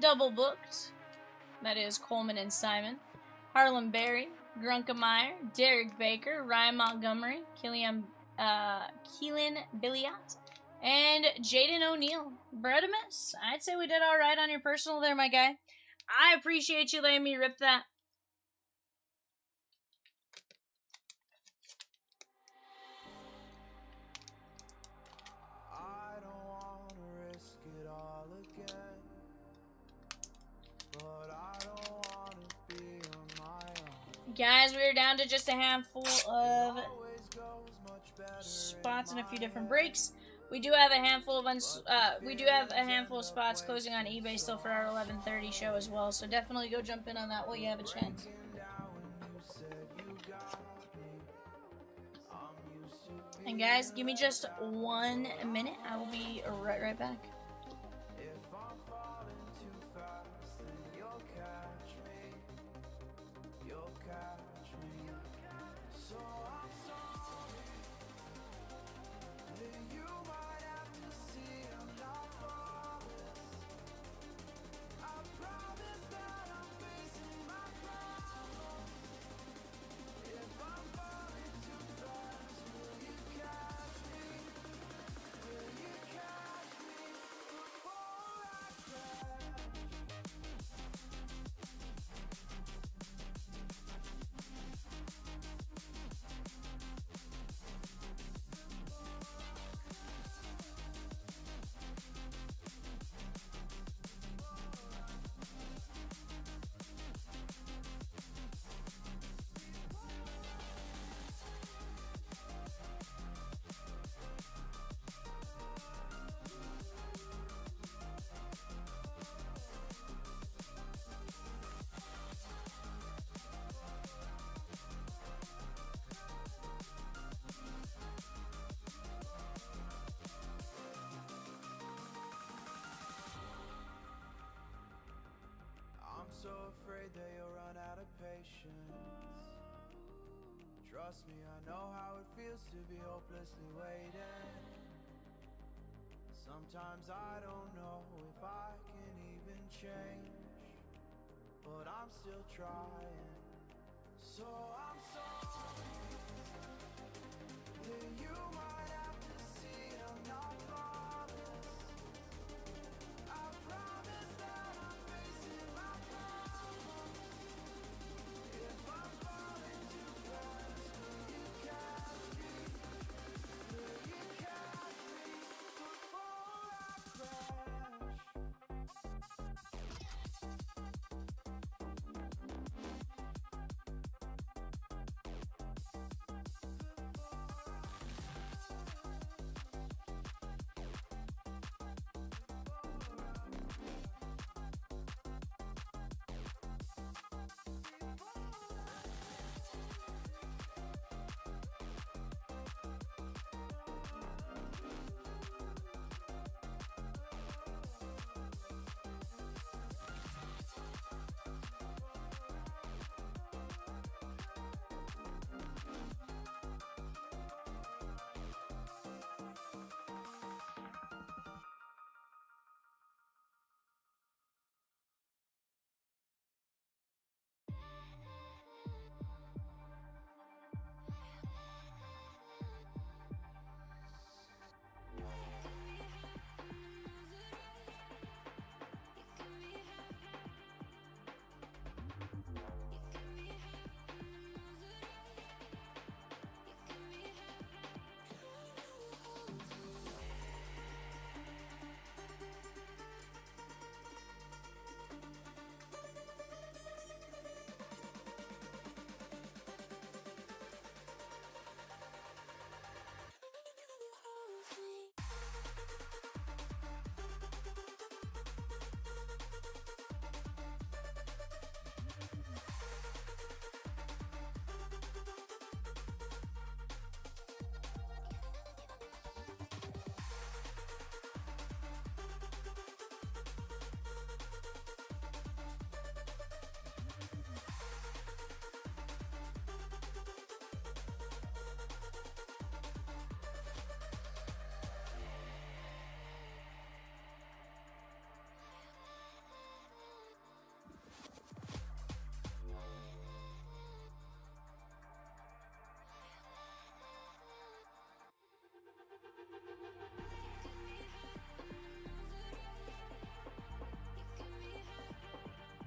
Double booked. That is Coleman and Simon. Harlem Berry, Grunkemeyer, Derek Baker, Ryan Montgomery, Keelan Billiot, and Jaden O'Neal. Bredimus, I'd say we did all right on your personal there, my guy. I appreciate you letting me rip that. Guys, we're down to just a handful of spots and a few different breaks. We do have a handful of spots closing on eBay still for our 11:30 show as well. So definitely go jump in on that while you have a chance. And guys, give me just 1 minute. I will be right back. day you'll run out of patience. Trust me, I know how it feels to be hopelessly waiting. Sometimes I don't know if I can even change, but I'm still trying. So I'm sorry that you might have to see I'm not flawless. I promise that I'm facing my problems. If I'm falling too fast, will you catch me? Will you catch me before I crash?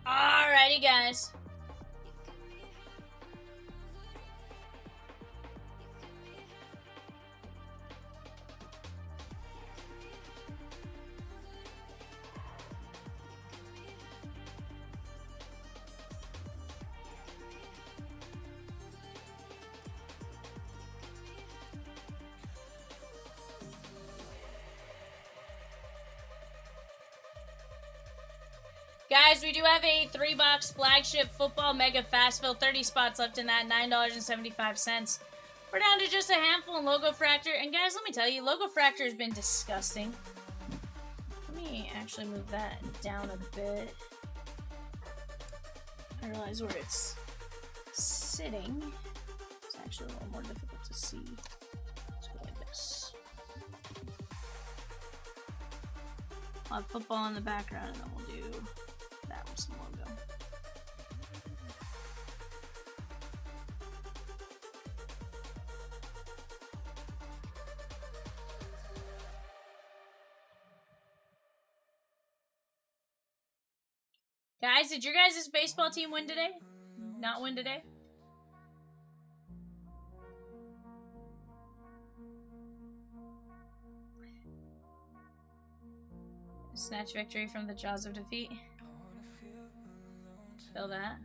Alrighty, guys. Guys, we do have a 3-box flagship football mega fast fill. 30 spots left in that. $9.75. We're down to just a handful in Logofractor. And guys, let me tell you, Logofractor has been disgusting. Let me actually move that down a bit. I realize where it's sitting. It's actually a little more difficult to see. Let's go like this. I'll have football in the background, and then we'll do that with some logo. Guys, did your guys' baseball team win today? Not win today? Snatch victory from the jaws of defeat. Feel that.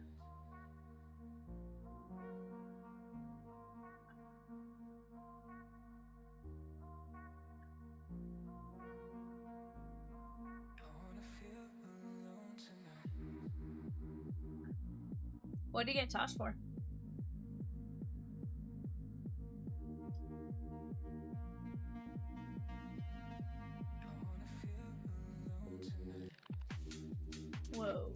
What did he get tossed for? Whoa.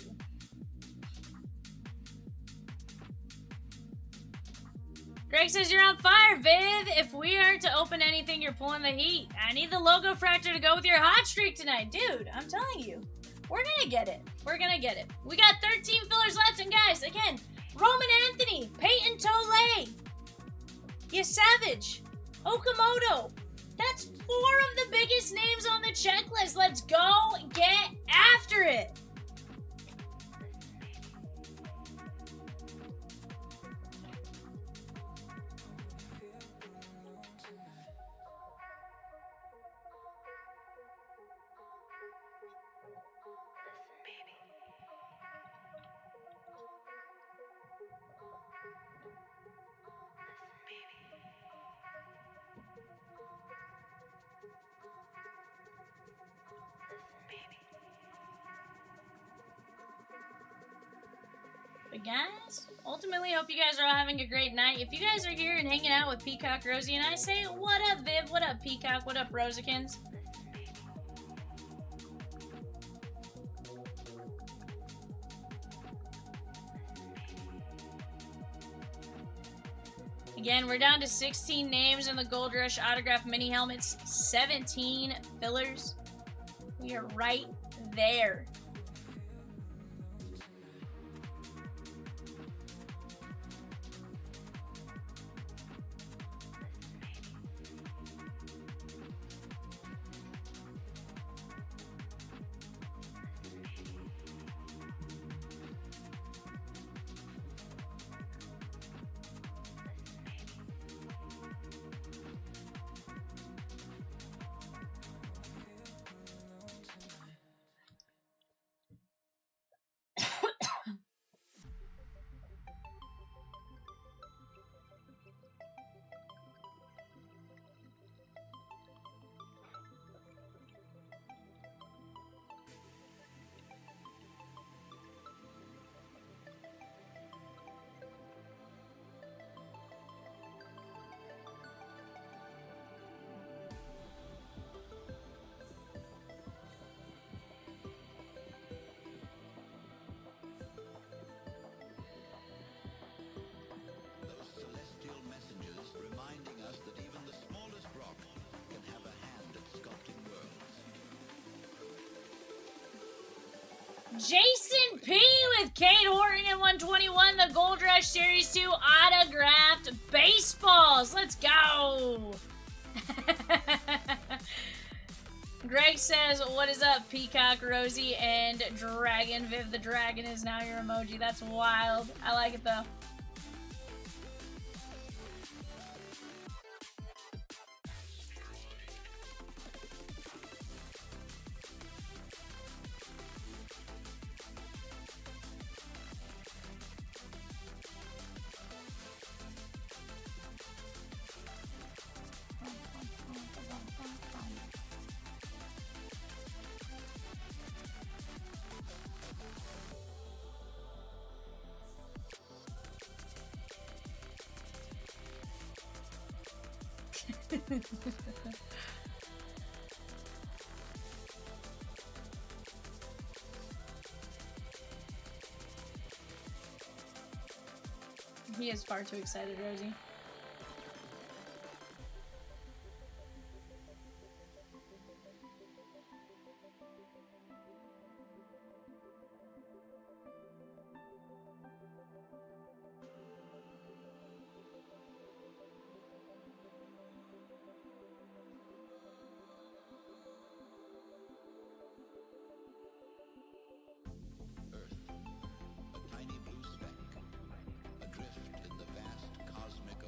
Greg says you're on fire, Viv. If we are to open anything, you're pulling the heat. I need the Logofractor to go with your hot streak tonight. Dude, I'm telling you. We're gonna get it. We're gonna get it. We got 13 fillers left, and guys, again, Roman Anthony, Peyton Tole, you savage, Okamoto. That's 4 of the biggest names on the checklist. Let's go get after it. But guys, ultimately, hope you guys are all having a great night. If you guys are here and hanging out with Peacock, Rosie, and I, say, what up, Viv? What up, Peacock? What up, Rosikins? Again, we're down to 16 names in the Gold Rush autograph mini helmets, 17 fillers. We are right there. Jason P with Kate Horton at 121, the Gold Rush Series 2 autographed baseballs. Let's go. Greg says, what is up, Peacock, Rosie, and Dragon? Viv the Dragon is now your emoji. That's wild. I like it, though. He is far too excited, Rosie. Earth, a tiny blue speck, adrift in the vast cosmic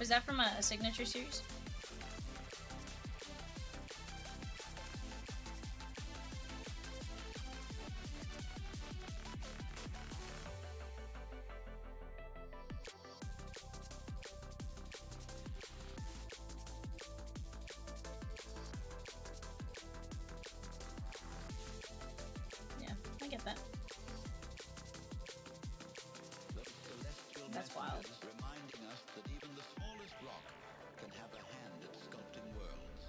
Is that from a signature series? Yeah, I get that. That's wild. Reminding us that even the smallest rock can have a hand at sculpting worlds.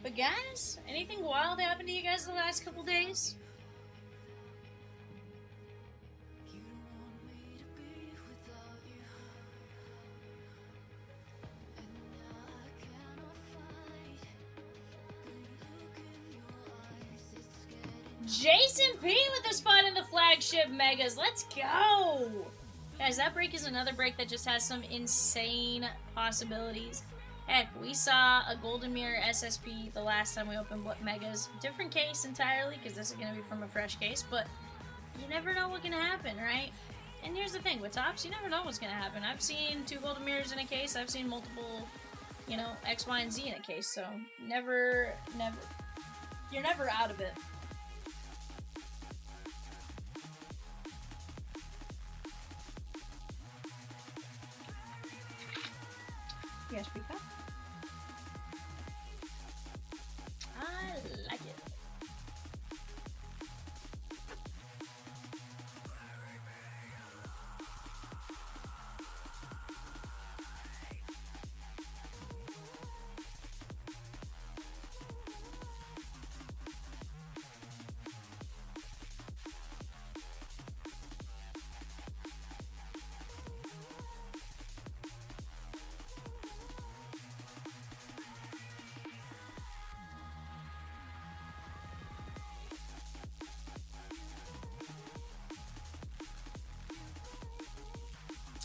But guys, anything wild happened to you guys the last couple days? Jason P with a spot in the flagship megas. Let's go! Guys, that break is another break that just has some insane possibilities. Heck, we saw a Golden Mirror SSP the last time we opened megas. Different case entirely, because this is going to be from a fresh case, but you never know what's going to happen, right? And here's the thing, with tops, you never know what's going to happen. I've seen 2 Golden Mirrors in a case. I've seen multiple, you know, X, Y, and Z in a case, so never, you're never out of it. Yes, Peacock. I like it.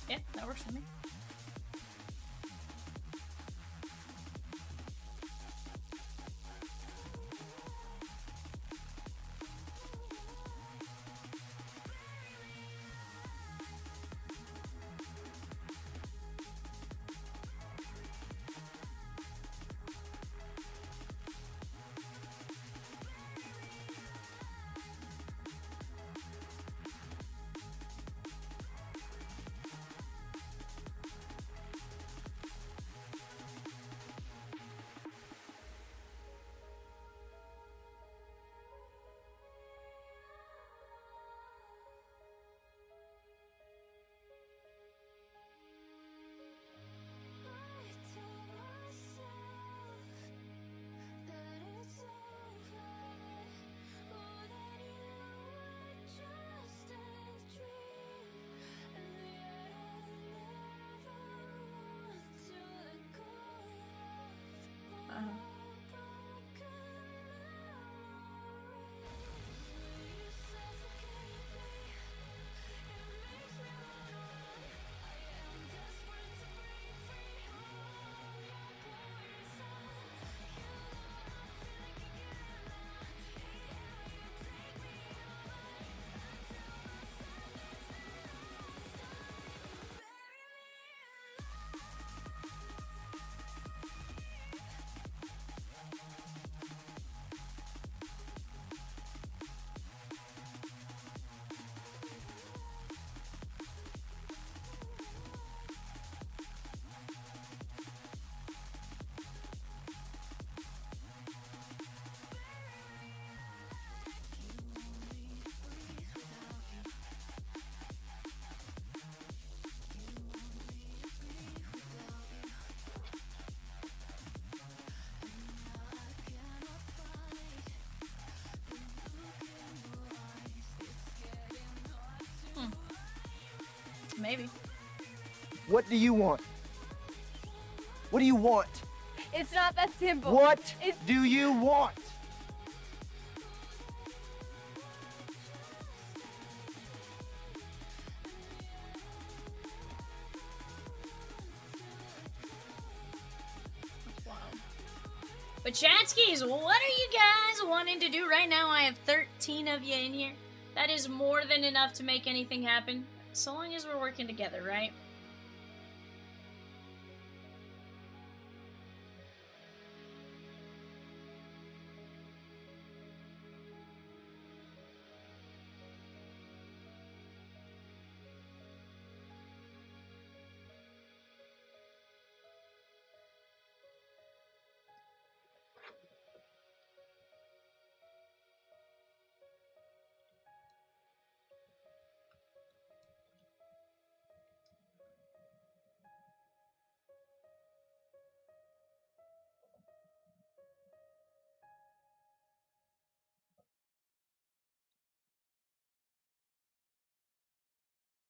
Yeah, that works for me. maybe. What do you want? What do you want? It's not that simple. What It's do you want? Wow. But Chatskis, what are you guys wanting to do right now? I have 13 of you in here. That is more than enough to make anything happen. So long as we're working together, right?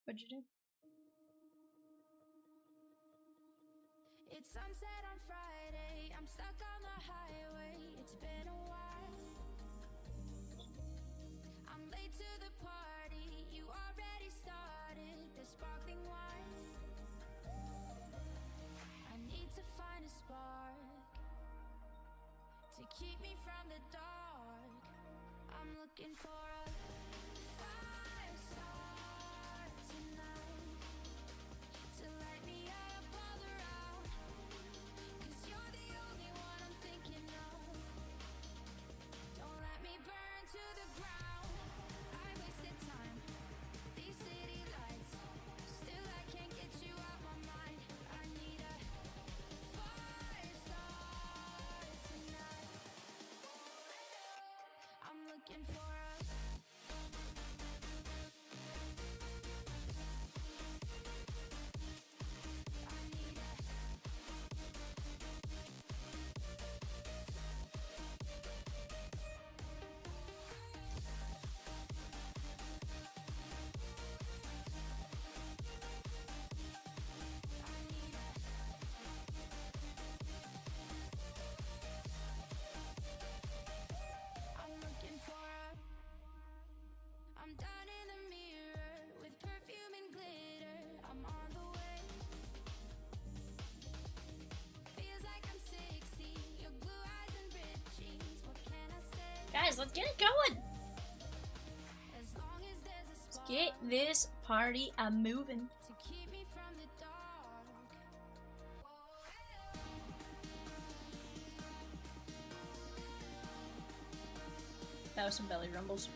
What'd you do? It's sunset on Friday, I'm stuck on the highway, it's been a while. I'm late to the party, you already started the sparkling wine. I need to find a spark to keep me from the dark. I'm looking for a fire start tonight to light me up all around. 'Cause you're the only one I'm thinking of. Don't let me burn to the ground. I wasted time, these city lights. Still I can't get you out my mind. I need a fire start tonight. I'm looking for a I'm done in the mirror with perfume and glitter. I'm on the way. Feels like I'm 60. Your blue eyes and ripped jeans. What can I say? Guys, let's get it going. As long as there's a Let's spark get this party a moving. to keep me from the dark. That was some belly rumbles.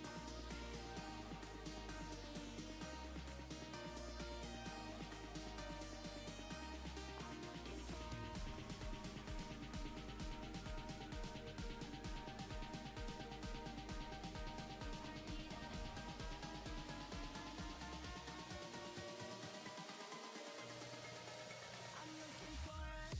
I'm looking for a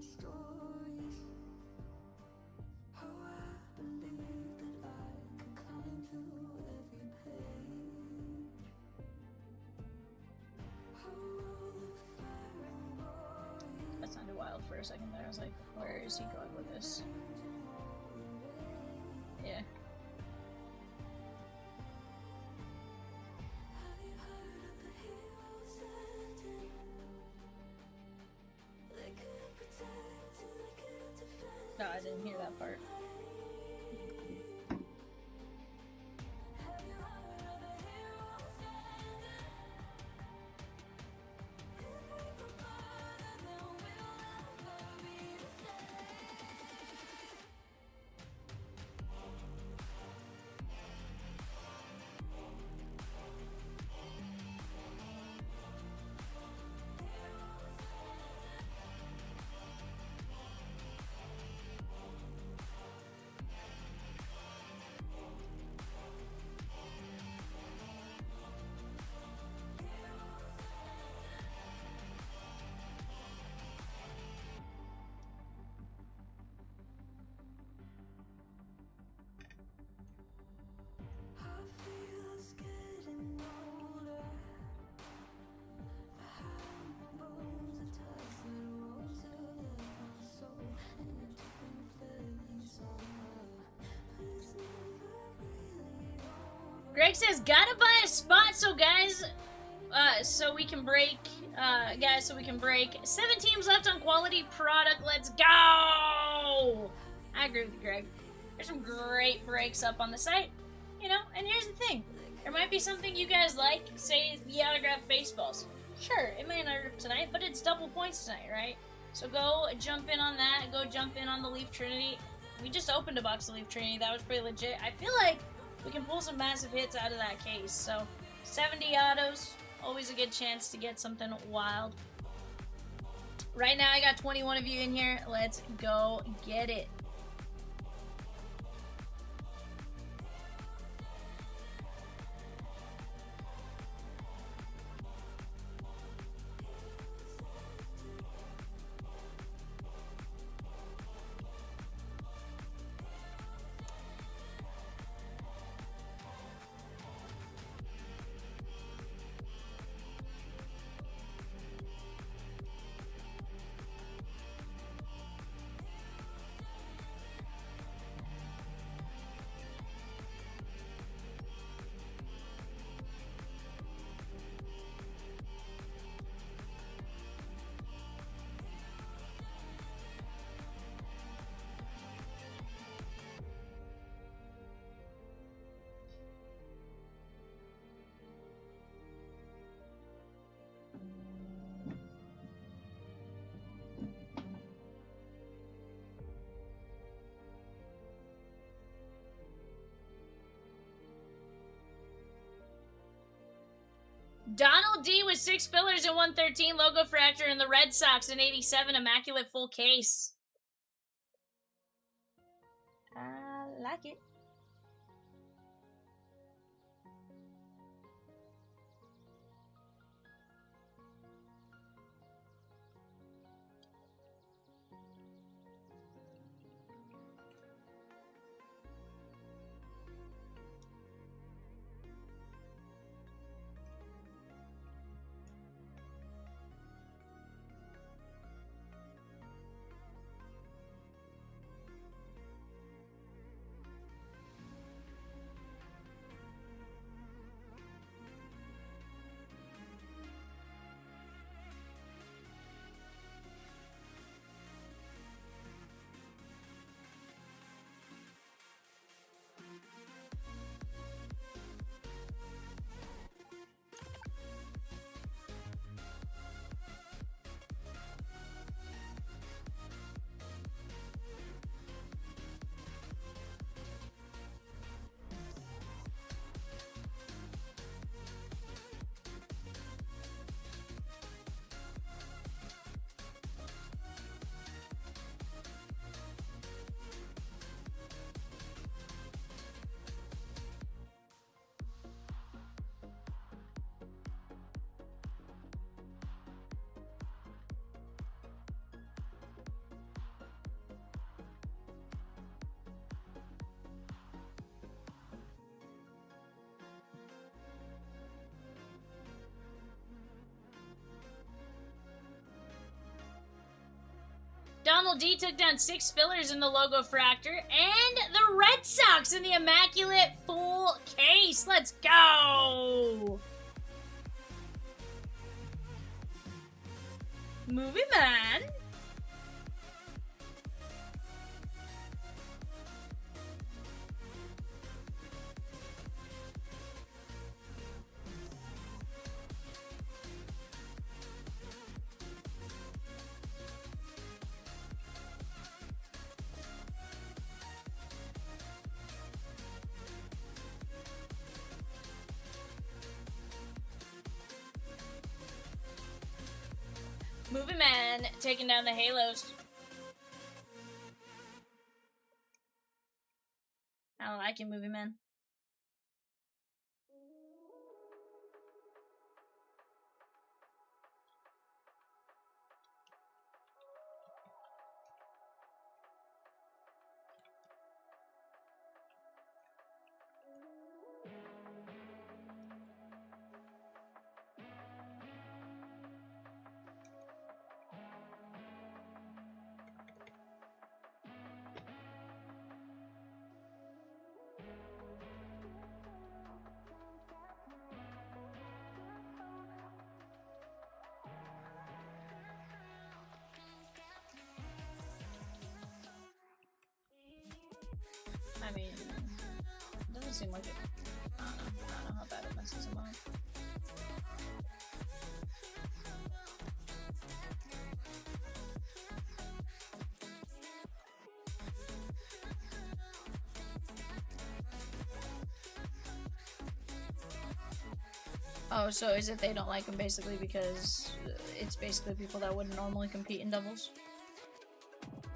stories. Oh, I believe that I could climb through every page. Oh, all the fire and boys. That sounded wild for a second there. I was like, where is he going with this? Yeah. Have you heard of the heroes ending? They couldn't protect and they couldn't defend. No, I didn't hear that part. Have you heard of the heroes ending? If we go further, then we'll never be the same. Greg says, gotta buy a spot so guys, so we can break, 7 teams left on quality product. Let's go! I agree with you, Greg. There's some great breaks up on the site, you know, and here's the thing. There might be something you guys like, say the autographed baseballs. Sure, it may not rip tonight, but it's double points tonight, right? So go jump in on that, go jump in on the Leaf Trinity. We just opened a box of Leaf Trinity, that was pretty legit. I feel like we can pull some massive hits out of that case, so 70 autos, always a good chance to get something wild. Right now I got 21 of you in here, let's go get it. Donald D with 6 fillers and 113, Logofractor, and the Red Sox in 87, immaculate full case. I like it. Donald D took down 6 fillers in the Logofractor, and the Red Sox in the immaculate full case. Let's go! Movie Man. Movie Man taking down the Halos. I like it, Movie Man. seem like it. I don't know how bad it messes him up. Oh, so is it they don't like him basically because it's basically people that wouldn't normally compete in doubles?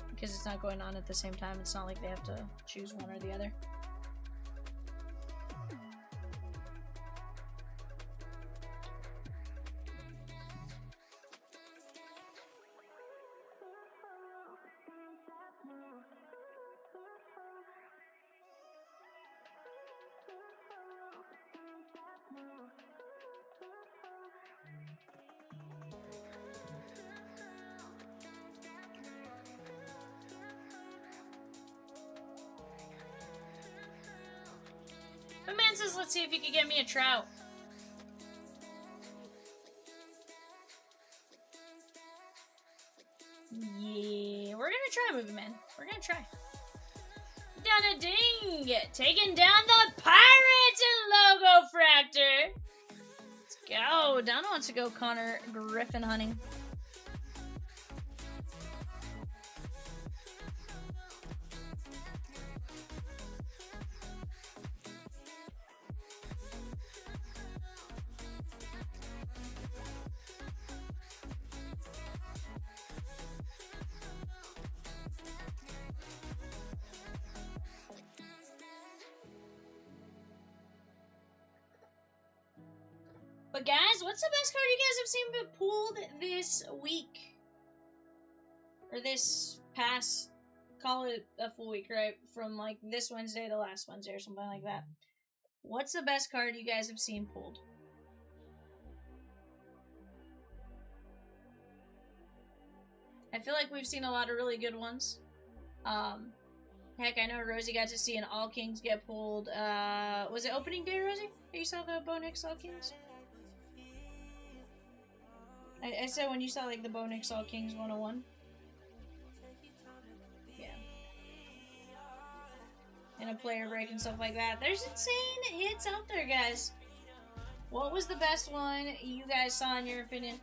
Because it's not going on at the same time, it's not like they have to choose one or the other. But man says, let's see if you can get me a trout. Yeah, we're gonna try, Movie Man. We're gonna try. Down a ding! Taking down the Pirates and Logofractor! Let's go! Donna wants to go Connor Griffin hunting. But guys, what's the best card you guys have seen been pulled this week? Or this past, call it a full week, right? From like this Wednesday to last Wednesday or something like that. What's the best card you guys have seen pulled? I feel like we've seen a lot of really good ones. Heck, I know Rosie got to see an All Kings get pulled. Was it opening day, Rosie? You saw the Bonix All Kings? I said when you saw like the Bonix All Kings 101. Yeah. And a player break and stuff like that. There's insane hits out there, guys. What was the best one you guys saw in your opinion?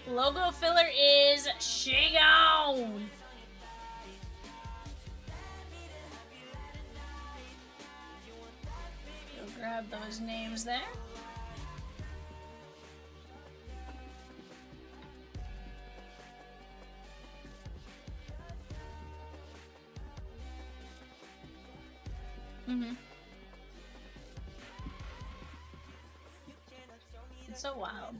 Logo filler is Shigon. Go grab those names there. It's so wild.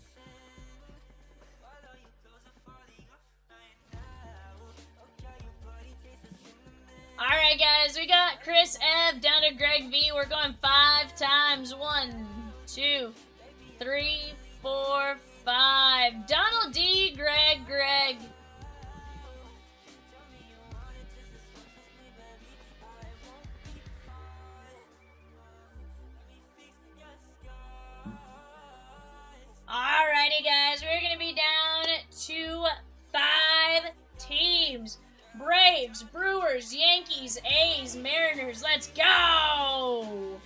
Alright guys, we got Chris F down to Greg V. We're going 5 times. 1, 2, 3, 4, 5. Donald D, Greg. Alrighty guys, we're going to be down to 5 teams. Braves, Brewers, Yankees, A's, Mariners, let's go!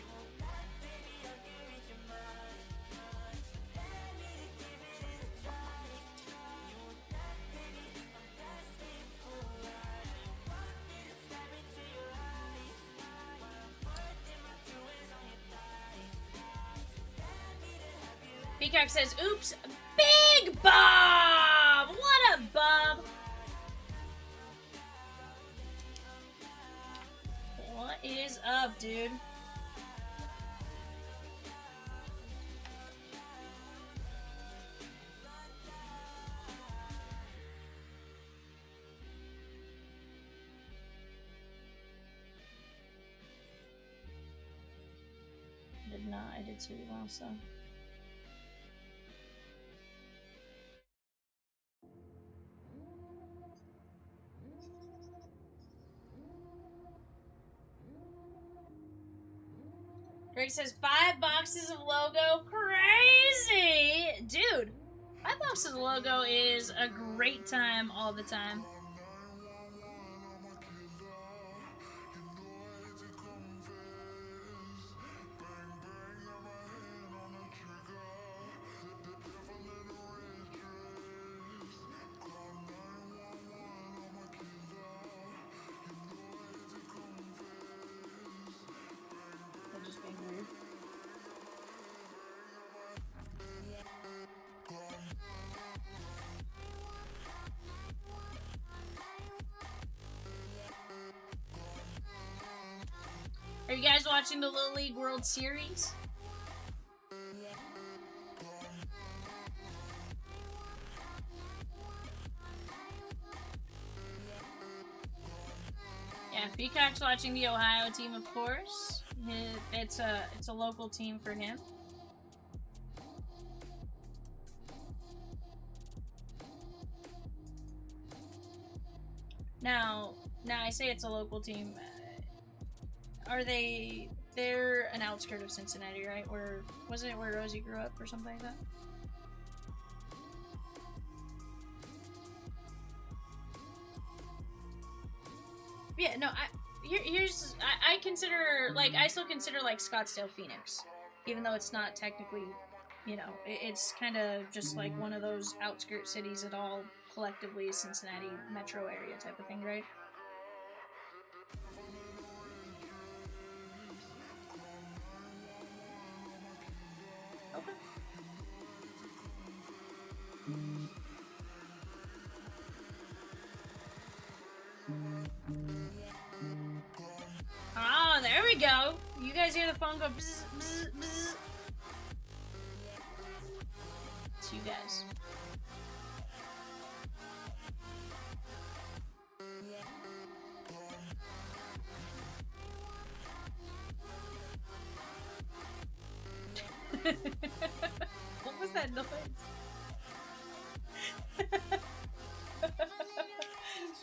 Peacock says, oops, Big Bob! What up, Bob? What is up, dude? did not. I did too also. Greg says 5 boxes of logo. Crazy! Dude, 5 boxes of logo is a great time all the time. They're just being weird. Are you guys watching the Little League World Series? Yeah, Peacock's watching the Ohio team, of course. It's a local team for him. Now I say it's a local team. Are they? They're an outskirt of Cincinnati, right? Or wasn't it where Rosie grew up or something like that? Yeah, no. I consider, like, I still consider like Scottsdale, Phoenix, even though it's not technically, you know, it's kind of just like one of those outskirt cities that all collectively is Cincinnati metro area type of thing, right? Okay. Oh, there we go. You guys hear the phone go bzz, bzz, bzz. It's you guys. What was that noise?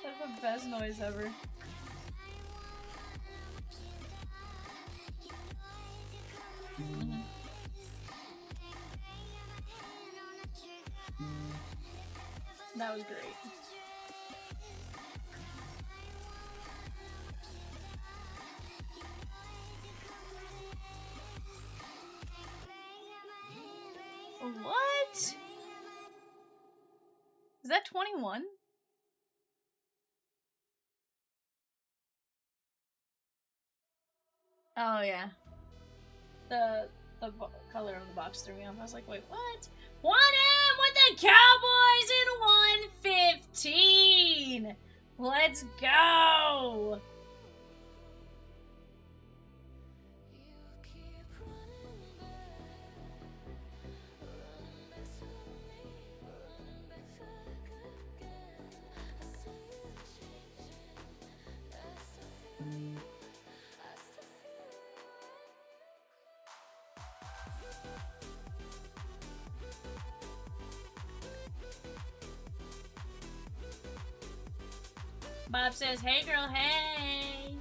That's the best noise ever. That was great. What? Is that 21? Oh yeah. The color of the box threw me off. I was like, wait, what? 1M with the Cowboys in 115. Let's go. Bob says, hey girl, hey.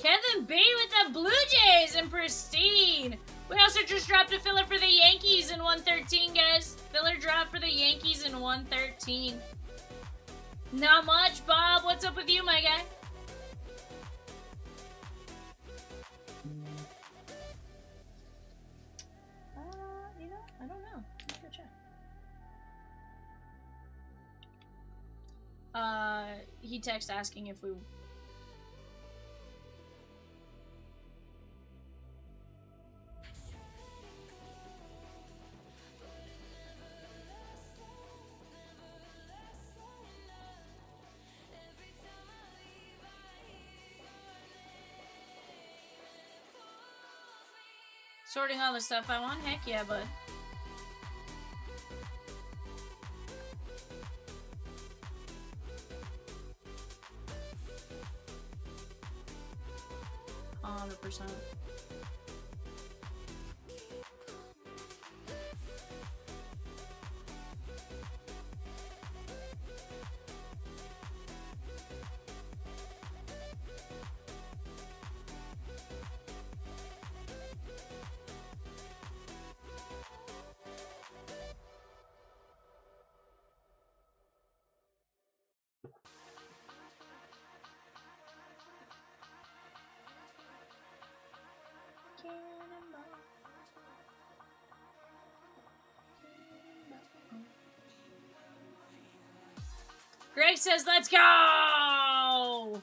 Kevin B with the Blue Jays and Pristine. We also just dropped a filler for the Yankees in 113, guys. Filler drop for the Yankees in 113. Not much, Bob. What's up with you, my guy? You know, I don't know. Let's go check. He texted asking if we... Sorting all the stuff I want? Heck yeah, bud. 100%. Greg says, let's go!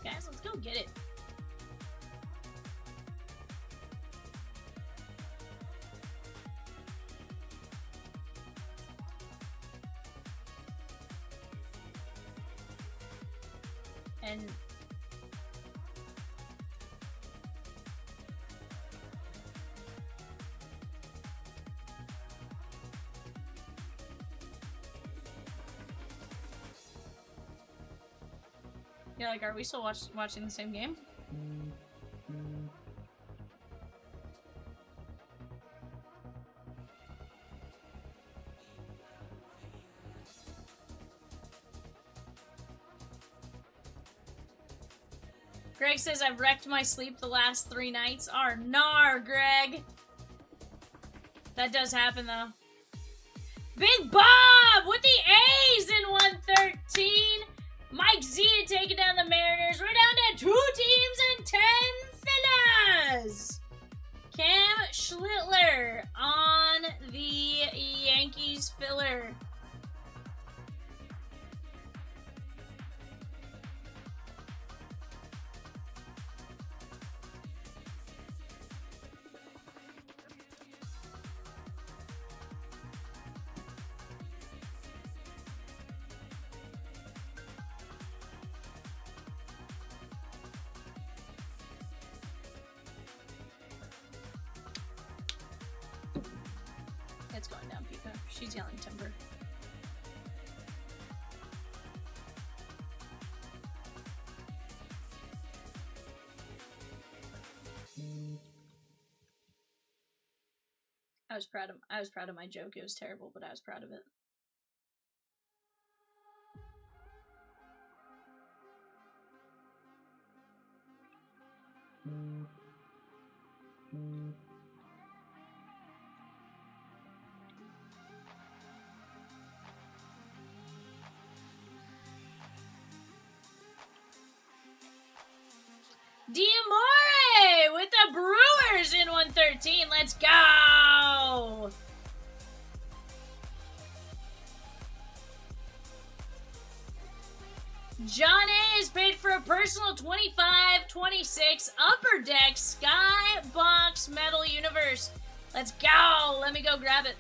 Guys, let's go get it. And yeah, like, are we still watching the same game? Greg says, I've wrecked my sleep the last 3 nights. Gnar, Greg! That does happen, though. Big Bob with the A's in 113! Mike Z taking down the Mariners. We're down to 2 teams and 10 fellas! Cam Schlittler on the Yankees filler. It's going down, Peacock. She's yelling timber. I was proud of my joke. It was terrible, but I was proud of it. Diamore with the Brewers in 113. Let's go! John A is paid for a personal 25-26 Upper Deck Skybox Metal Universe. Let's go! Let me go grab it.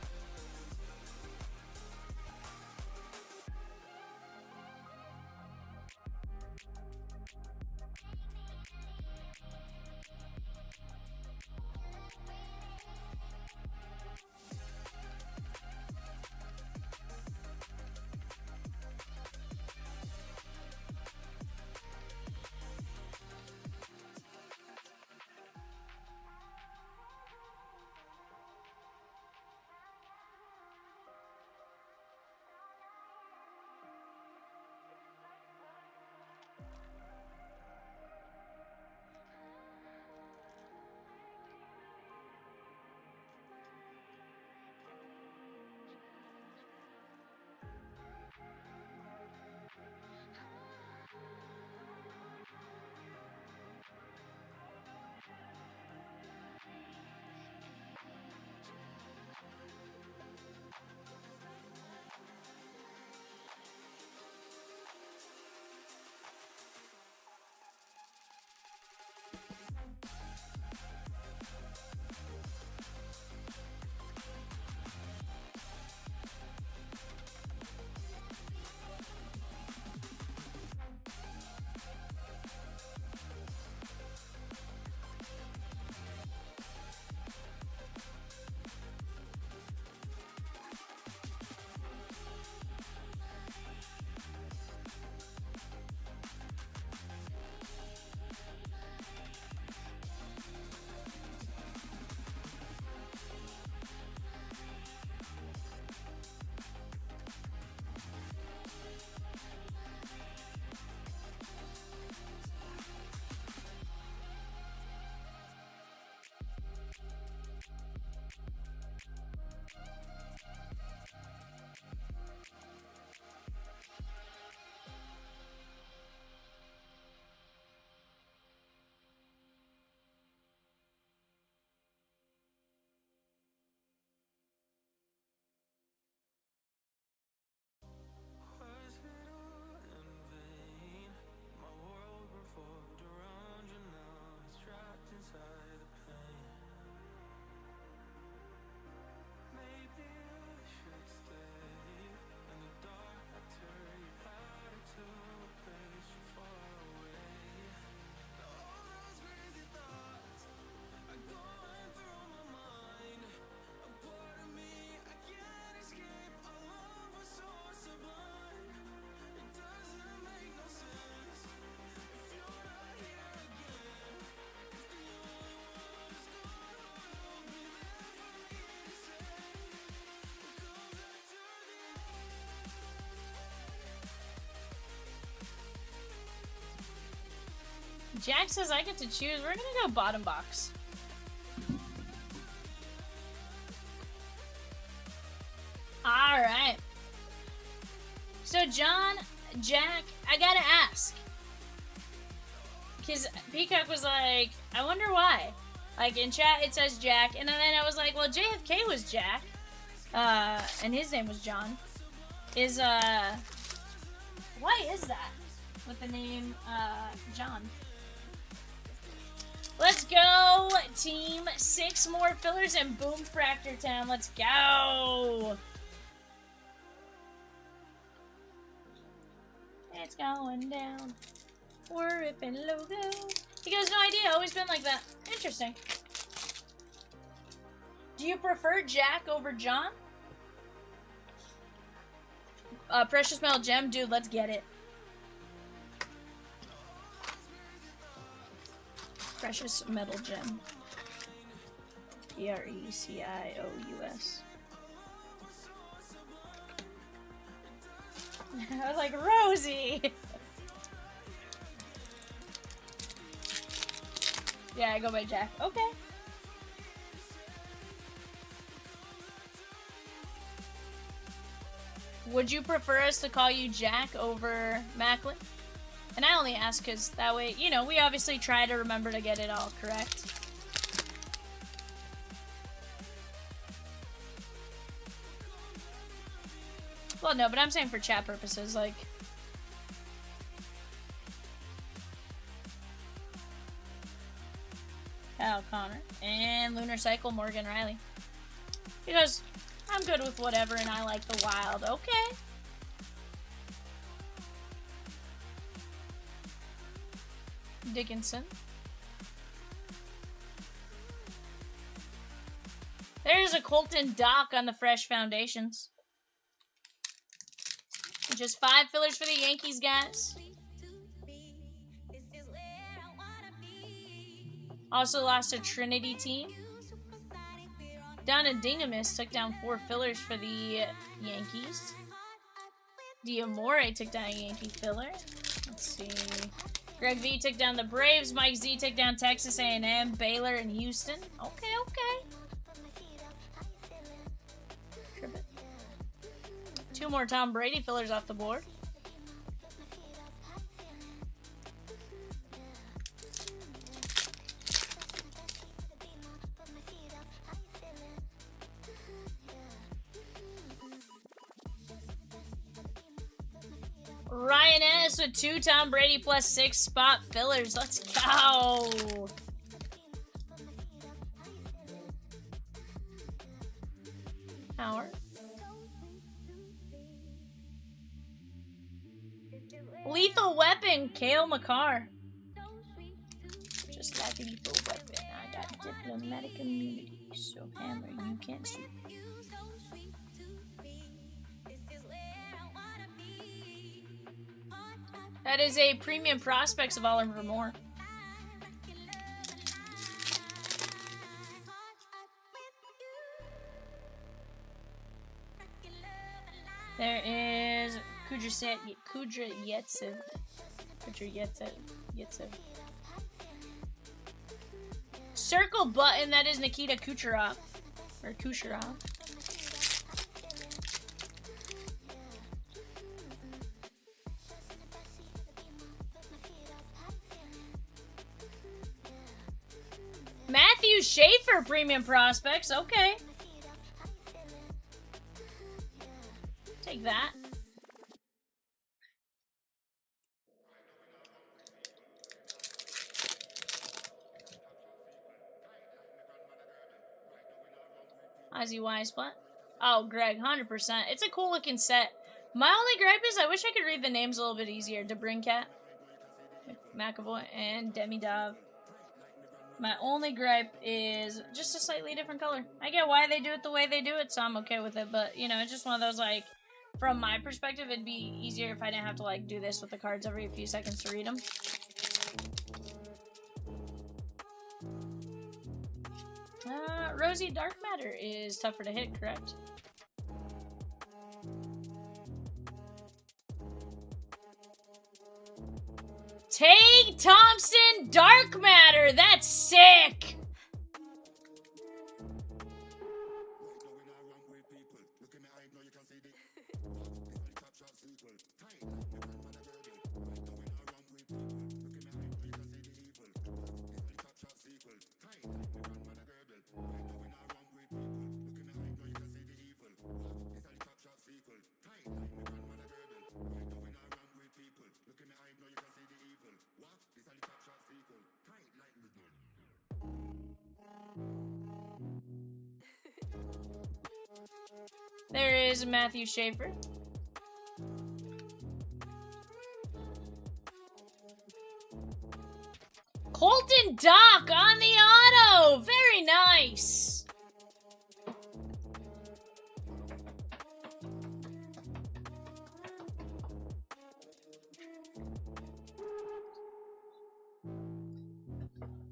Jack says I get to choose. We're gonna go bottom box. Alright. So John, Jack, I gotta ask. Because Peacock was like, I wonder why. Like in chat it says Jack, and then I was like, well, JFK was Jack. And his name was John. Why is that? With the name, John. Let's go, team. 6 more fillers and boom Fractor Town. Let's go. It's going down. We're ripping logo. He goes, no idea. Always been like that. Interesting. Do you prefer Jack over John? Precious Metal Gem? Dude, let's get it. Precious Metal Gem. Precious. I was like, Rosie! Yeah, I go by Jack. Okay. Would you prefer us to call you Jack over Macklin? And I only ask because that way, you know, we obviously try to remember to get it all correct. Well, no, but I'm saying for chat purposes, like... Kyle Connor. And Lunar Cycle, Morgan Riley. He goes, I'm good with whatever and I like the wild. Okay. Dickinson. There's a Colton Doc on the Fresh Foundations. Just 5 fillers for the Yankees, guys. Also lost a Trinity team. Donna Dingamus took down 4 fillers for the Yankees. Diamore took down a Yankee filler. Let's see. Greg V took down the Braves. Mike Z took down Texas A&M, Baylor, and Houston. Okay, okay. 2 more Tom Brady fillers off the board. Ryan S with 2 Tom Brady plus 6 spot fillers. Let's go. Power. Lethal Weapon, Kale McCarr. Just like Lethal Weapon, I got diplomatic immunity, so hammer, you can't shoot. That is a premium prospects of Oliver Moore. There is Kudryavtsev. Circle button, that is Nikita Kucherov. Or Kucherov. Matthew Schaefer premium prospects. Okay. Take that. Ozzy Weisblatt. Oh, Greg, 100%. It's a cool looking set. My only gripe is I wish I could read the names a little bit easier. DeBrincat, McAvoy, and Demi Dove. My only gripe is just a slightly different color. I get why they do it the way they do it, so I'm okay with it. But, you know, it's just one of those, like, from my perspective, it'd be easier if I didn't have to, like, do this with the cards every few seconds to read them. Rosie Dark Matter is tougher to hit, correct? Take Thompson Dark Matter. That's sick. There is Matthew Schaefer. Colton Dock on the auto. Very nice.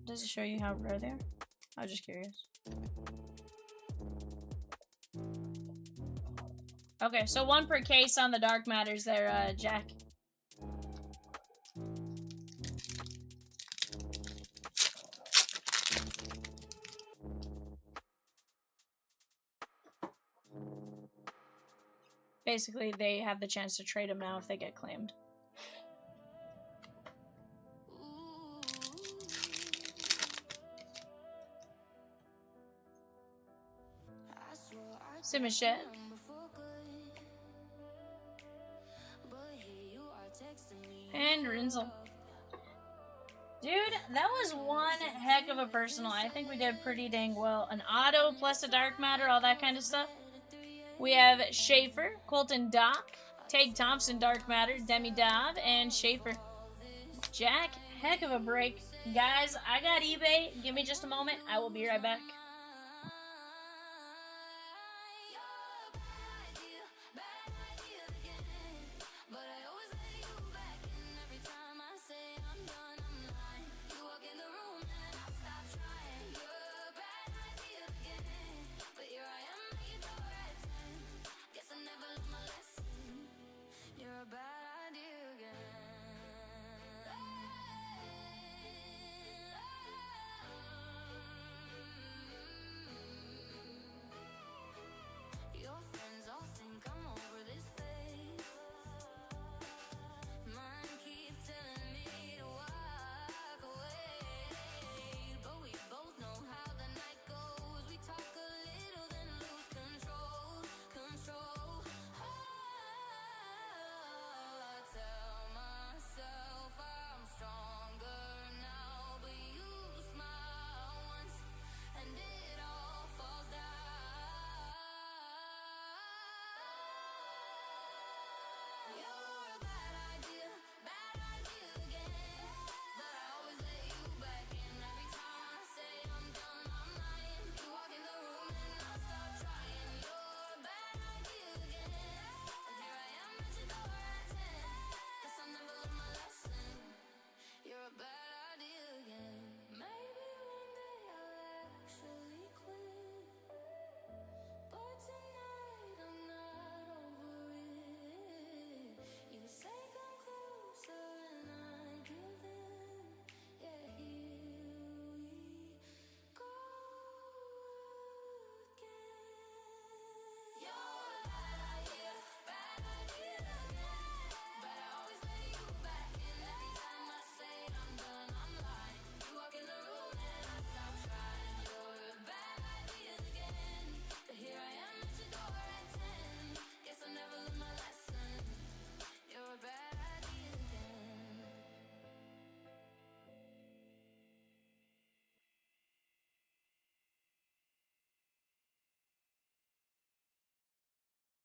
Does it show you how rare they are? I was just curious. Okay, so 1 per case on the Dark Matters there, Jack. Basically, they have the chance to trade them now if they get claimed. Simichet. And Rinzel. Dude, that was one heck of a personal. I think we did pretty dang well. An auto plus a Dark Matter, all that kind of stuff. We have Schaefer, Colton Dock, Take Thompson Dark Matter, Demi Dov, and Schaefer. Jack, heck of a break. Guys, I got eBay. Give me just a moment. I will be right back.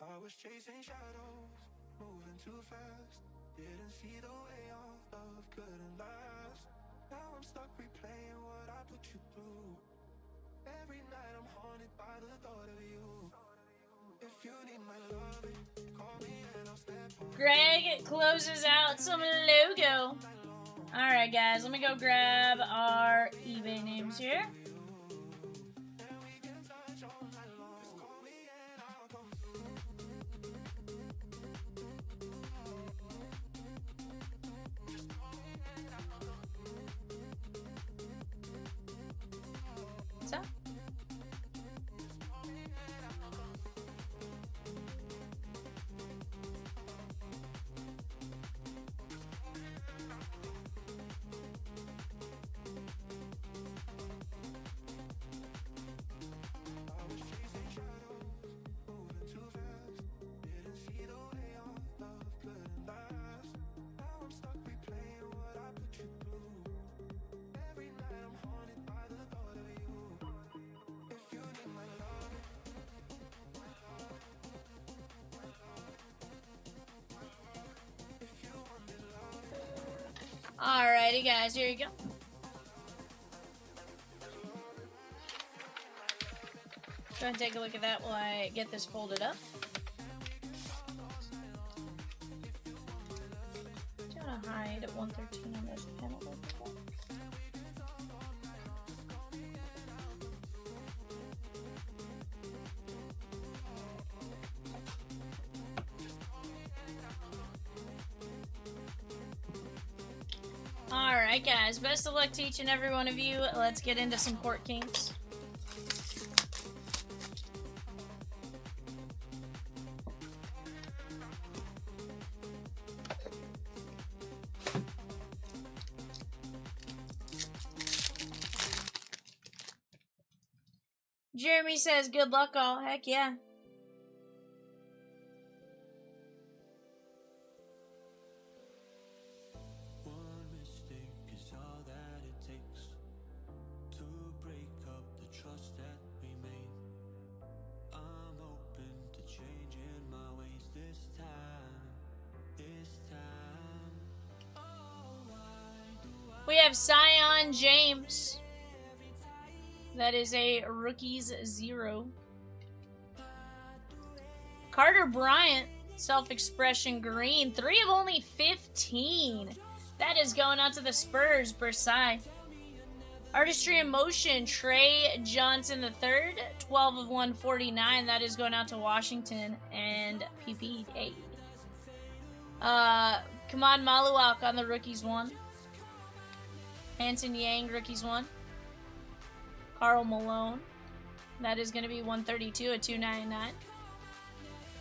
I was chasing shadows, moving too fast. Didn't see the way our love couldn't last. Now I'm stuck replaying what I put you through. Every night I'm haunted by the thought of you. If you need my love, call me and I'll step on. Greg closes out some logo. Alright guys, let me go grab our eBay names here. What's up? Alrighty, guys, here you go. Go ahead and take a look at that while I get this folded up. Do you want to hide at 113 on this panel? Alright guys, best of luck to each and every one of you. Let's get into some Court Kings. Jeremy says good luck all. Heck yeah. We have Zion James. That is a rookies 0. Carter Bryant, self-expression green. 3 of only 15. That is going out to the Spurs, Versailles. Artistry in Motion, Trey Johnson III. 12 of 149. That is going out to Washington and PPA. Kaman Maluak on the rookies 1. Hanson Yang, rookies 1. Karl Malone. That is going to be 132 at 299.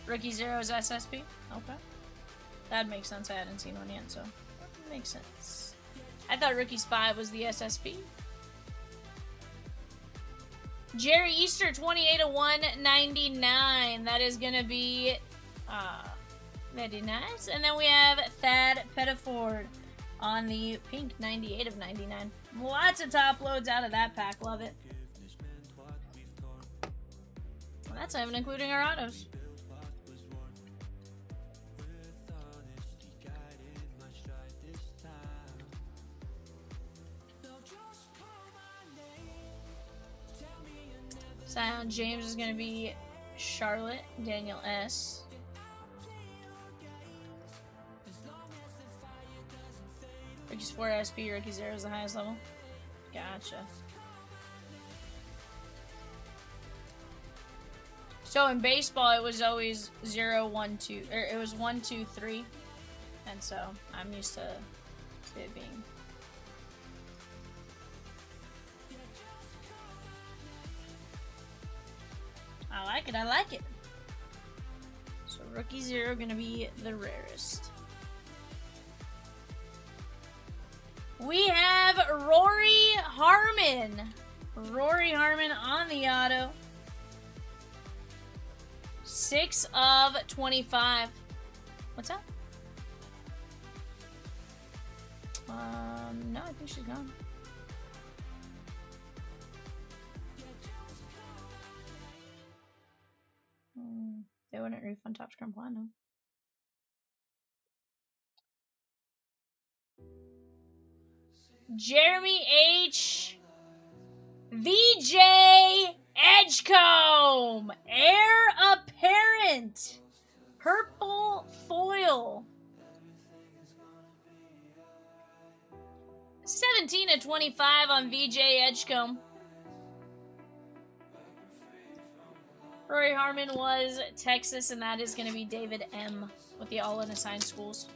Rookie 0 is SSP. Okay. That makes sense. I hadn't seen one yet, so that makes sense. I thought Rookies 5 was the SSP. Jerry Easter, 28 of 199. That is going to be very nice. And then we have Thad Pettiford on the pink, 98 of 99. Lots of top loads out of that pack. Love it. Well, that's not even including our autos. Zion James is going to be Charlotte, Daniel S. Rookies 4 SP, Rookie 0 is the highest level. Gotcha. So in baseball, it was always 0, 1, 2, or it was 1, 2, 3. And so I'm used to it being. I like it, I like it. So Rookie 0 gonna be the rarest. We have Rory Harmon. Rory Harmon on the auto. 6 of 25. What's up? No, I think she's gone. They wouldn't refund Top Scrum Platinum. Jeremy H. VJ Edgecombe. Heir Apparent. Purple foil. 17 of 25 on VJ Edgecombe. Rory Harmon was Texas, and that is going to be David M. with the all-in assigned schools.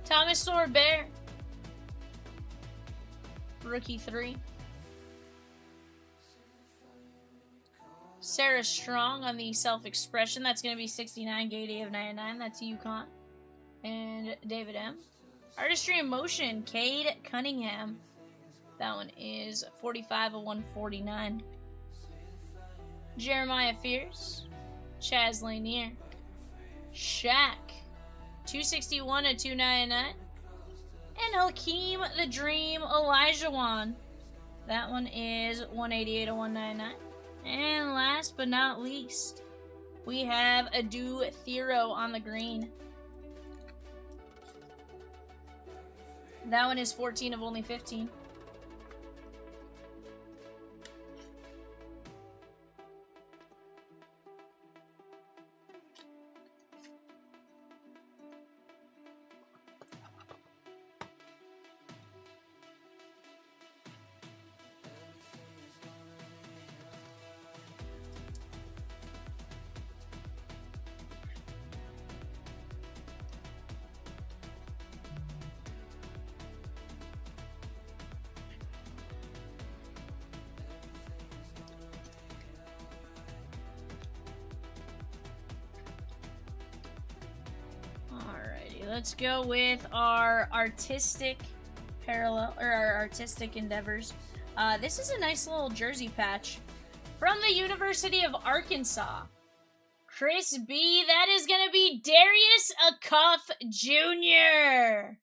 Thomas Sorbert. Rookie 3. Sarah Strong on the self-expression. That's going to be 69. Gady of 99. That's UConn. And David M. Artistry in Motion. Cade Cunningham. That one is 45 of 149. Jeremiah Fierce. Chaz Lanier. Shaq. 261 of 299. And Hakeem the Dream Elijahwan. That one is 188 of 199. And last but not least, we have Adu Thero on the green. That one is 14 of only 15. Let's go with our artistic parallel, or our artistic endeavors. This is a nice little jersey patch from the University of Arkansas. Chris B, that is going to be Darius Acuff Jr.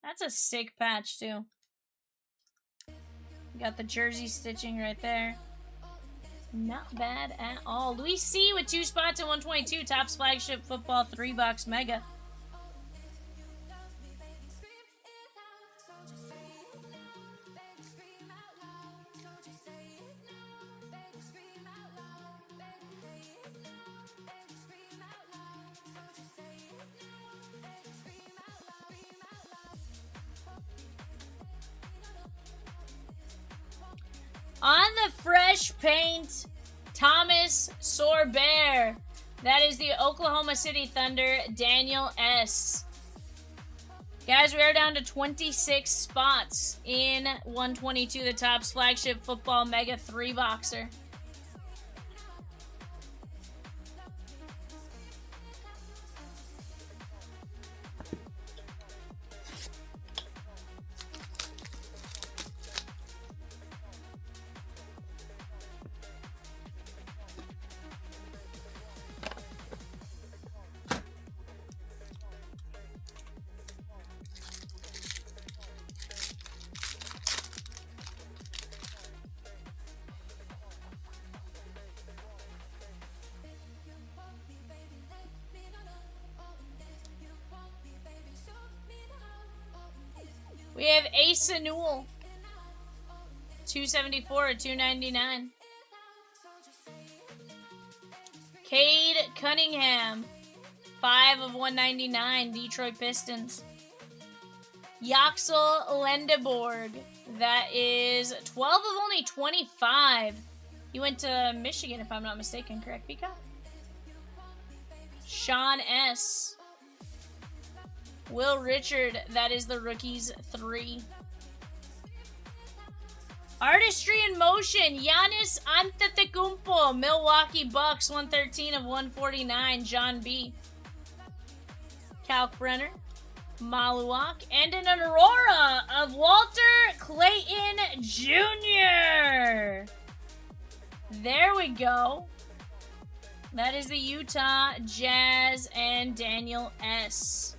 That's a sick patch, too. Got the jersey stitching right there. Not bad at all. Luis C with 2 spots at 122. Topps Flagship Football 3-box Mega. On the fresh paint, Thomas Sorbert. That is the Oklahoma City Thunder, Daniel S. Guys, we are down to 26 spots in 122, the Topps Flagship Football Mega 3-boxer. We have Asa Newell, 274 or 299. Cade Cunningham, 5 of 199, Detroit Pistons. Yaxel Lendeborg, that is 12 of only 25. He went to Michigan, if I'm not mistaken, correct, Peacock? Sean S. Will Richard, that is the rookies 3. Artistry in Motion, Giannis Antetokounmpo, Milwaukee Bucks, 113 of 149, John B. Kalkbrenner, Maluak, and an Aurora of Walter Clayton Jr. There we go. That is the Utah Jazz and Daniel S.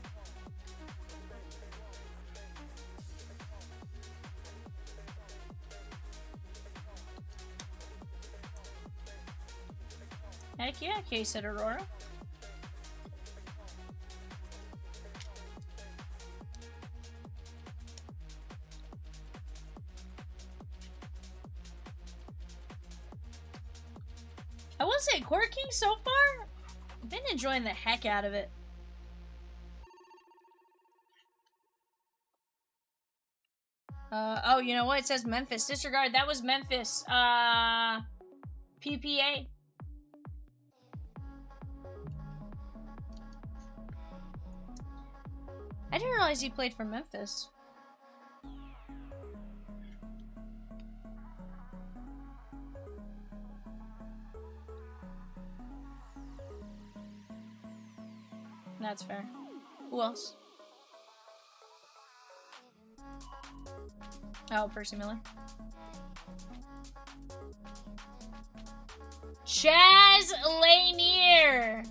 Heck yeah, case at Aurora. I will say, Court King so far, I've been enjoying the heck out of it. Oh, you know what? It says Memphis. Disregard. That was Memphis. PPA. didn't realize he played for Memphis. That's fair. Who else? Oh, Percy Miller. Chaz Lanier.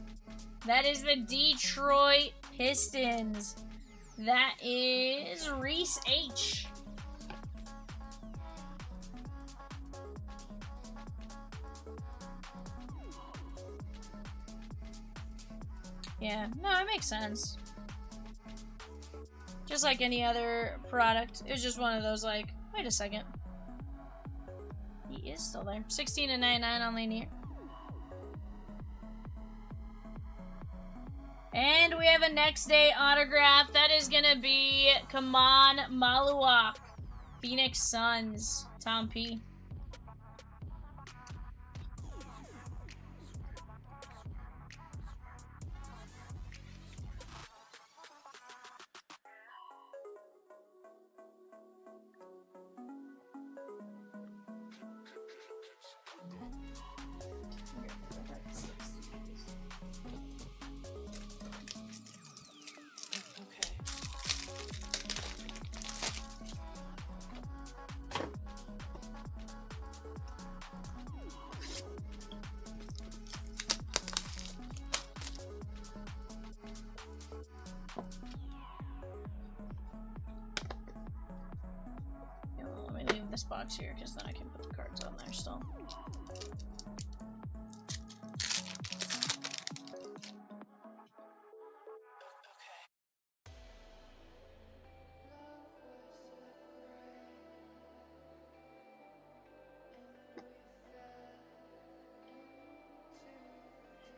That is the Detroit Pistons. That is Reese H. Yeah, no, it makes sense. Just like any other product. It was just one of those like, wait a second. He is still there. 16/99 on Lanier. And we have a next day autograph. That is going to be Kaman Maluak. Phoenix Suns. Tom P. This box here because then I can put the cards on there still.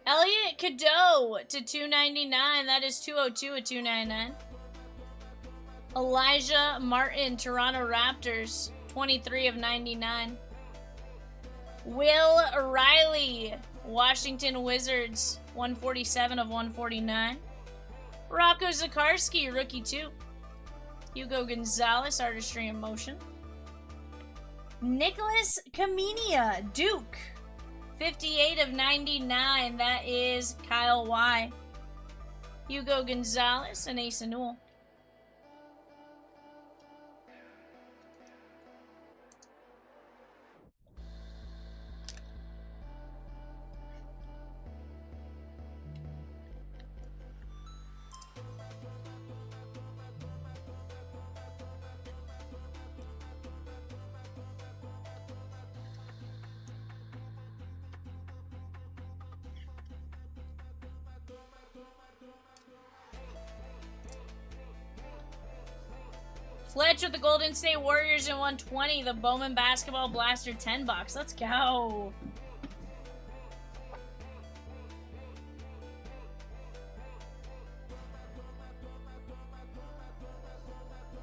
Elliot Cadeau to 299. That is 202 at 299. Elijah Martin, Toronto Raptors. 23 of 99. Will Riley, Washington Wizards, 147 of 149. Rocco Zakarski, rookie 2. Hugo Gonzalez, Artistry in Motion. Nicholas Kamenia, Duke, 58 of 99. That is Kyle Y. Hugo Gonzalez and Ace Newell. Fletch with the Golden State Warriors in 120. The Bowman Basketball Blaster 10 box. Let's go.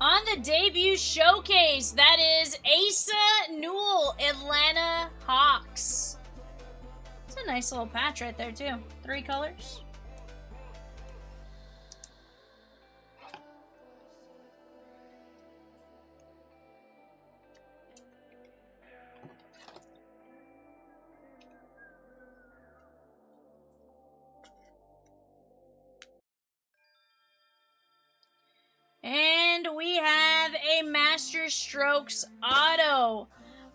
On the debut showcase, that is Asa Newell, Atlanta Hawks. It's a nice little patch right there, too. 3 colors. And we have a Master Strokes auto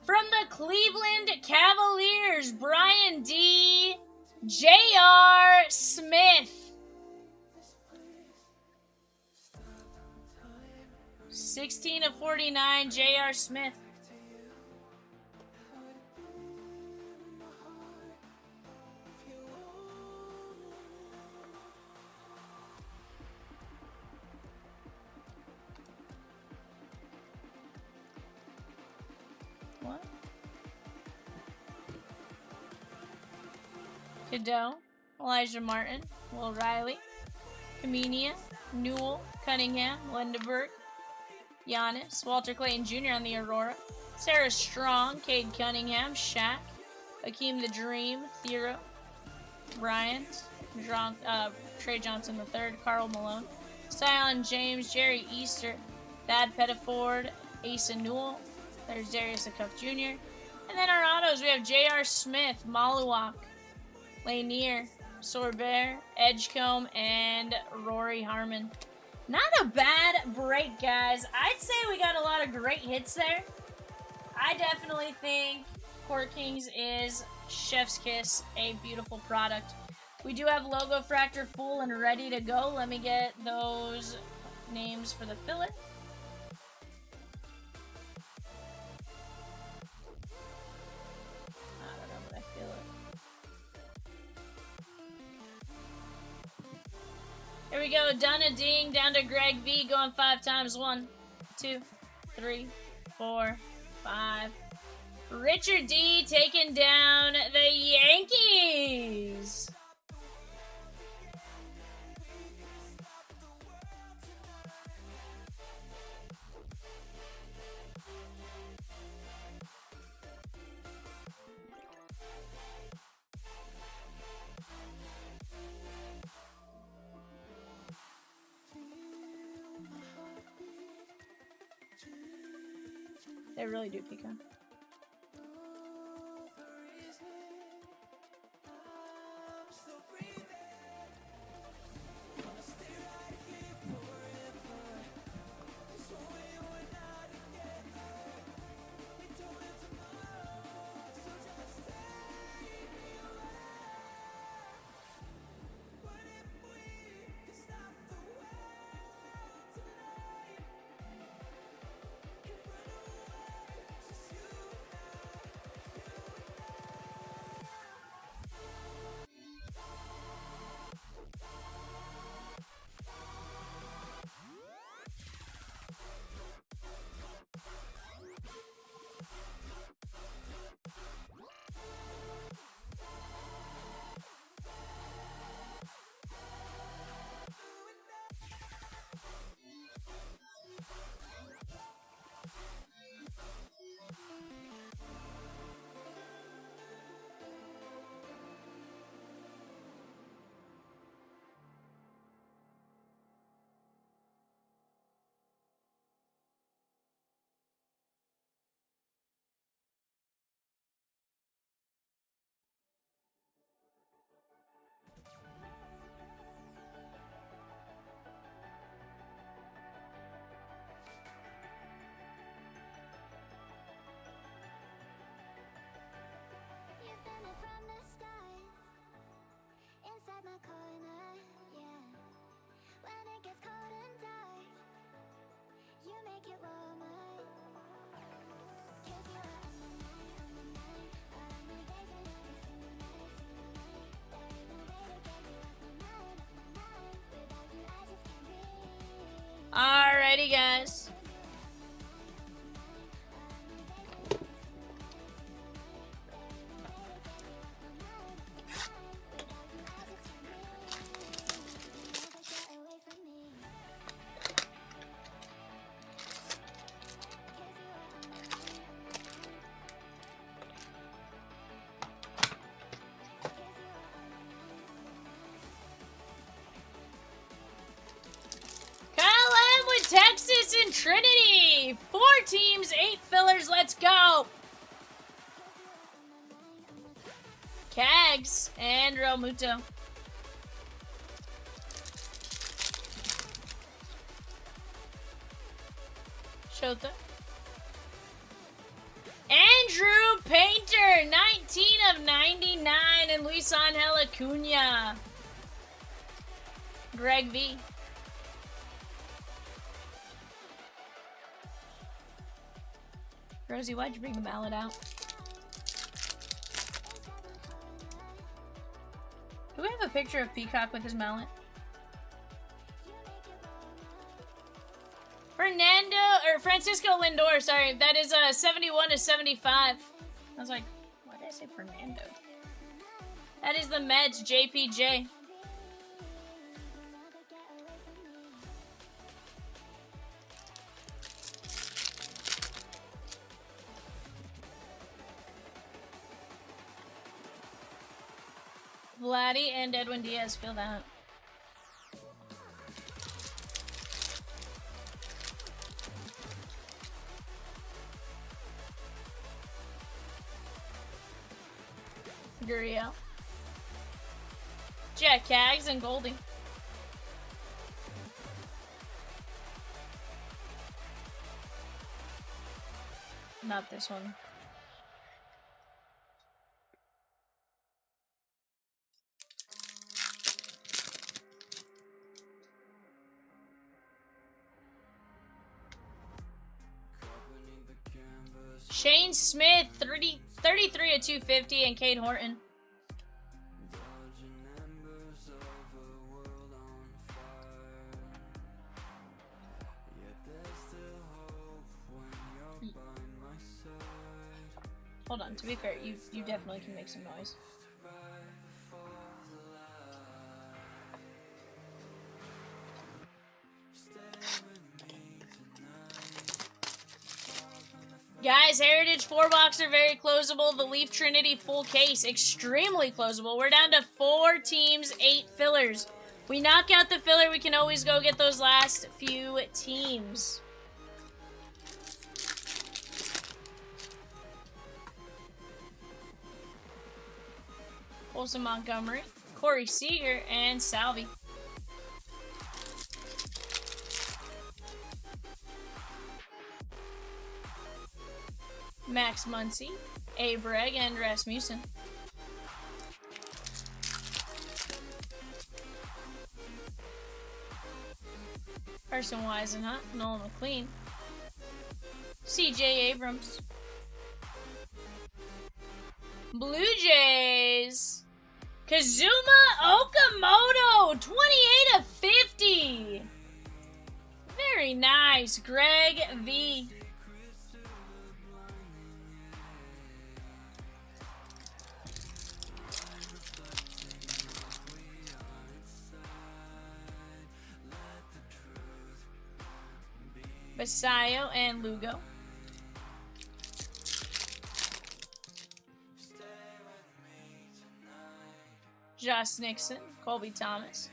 from the Cleveland Cavaliers, Brian D. J.R. Smith. 16 of 49, J.R. Smith. What? Cadeau, Elijah Martin, Will Riley, Kamenia, Newell, Cunningham, Lindenberg, Giannis, Walter Clayton Jr. on the Aurora, Sarah Strong, Cade Cunningham, Shaq, Hakeem the Dream, Thero, Bryant, Trey Johnson III, Karl Malone, Sion James, Jerry Easter, Thad Pettiford, Asa Newell. There's Darius Acuff Jr. And then our autos, we have J.R. Smith, Maluak, Lanier, Sorbert, Edgecombe, and Rory Harmon. Not a bad break, guys. I'd say we got a lot of great hits there. I definitely think Court Kings is chef's kiss, a beautiful product. We do have Logofractor full and ready to go. Let me get those names for the filler. I don't know, but I feel it. Here we go. Donna Ding down to Greg V. Going 5 times. 1, 2, 3, 4, 5. Richard D taking down the Yankees. They really do, Peacock. Alrighty, guys. Texas and Trinity. 4 teams, 8 fillers. Let's go. Cags and Real Muto. Shota. Andrew Painter, 19 of 99. And Luis Angel Acuna. Greg V. Rosie, why'd you bring the mallet out? Do we have a picture of Peacock with his mallet? Francisco Lindor, sorry. That is 71 to 75. I was like, why did I say Fernando? That is the Mets, JPJ. Vladdy and Edwin Diaz, feel that. Guriel. Jack Cags and Goldie. Not this one. Shane Smith, 33 of 250, and Cade Horton. Hold on, to be fair, you definitely can make some noise. Guys, Heritage 4-box are very closable. The Leaf Trinity full case, extremely closable. We're down to 4 teams, 8 fillers. We knock out the filler, we can always go get those last few teams. Olsen Montgomery, Corey Seager, and Salvi. Max Muncy, Abreg, and Rasmussen. Carson Weisenhunt, Nolan McLean. CJ Abrams. Blue Jays. Kazuma Okamoto, 28 of 50. Very nice. Greg V. Basayo and Lugo. Josh Nixon, Colby Thomas,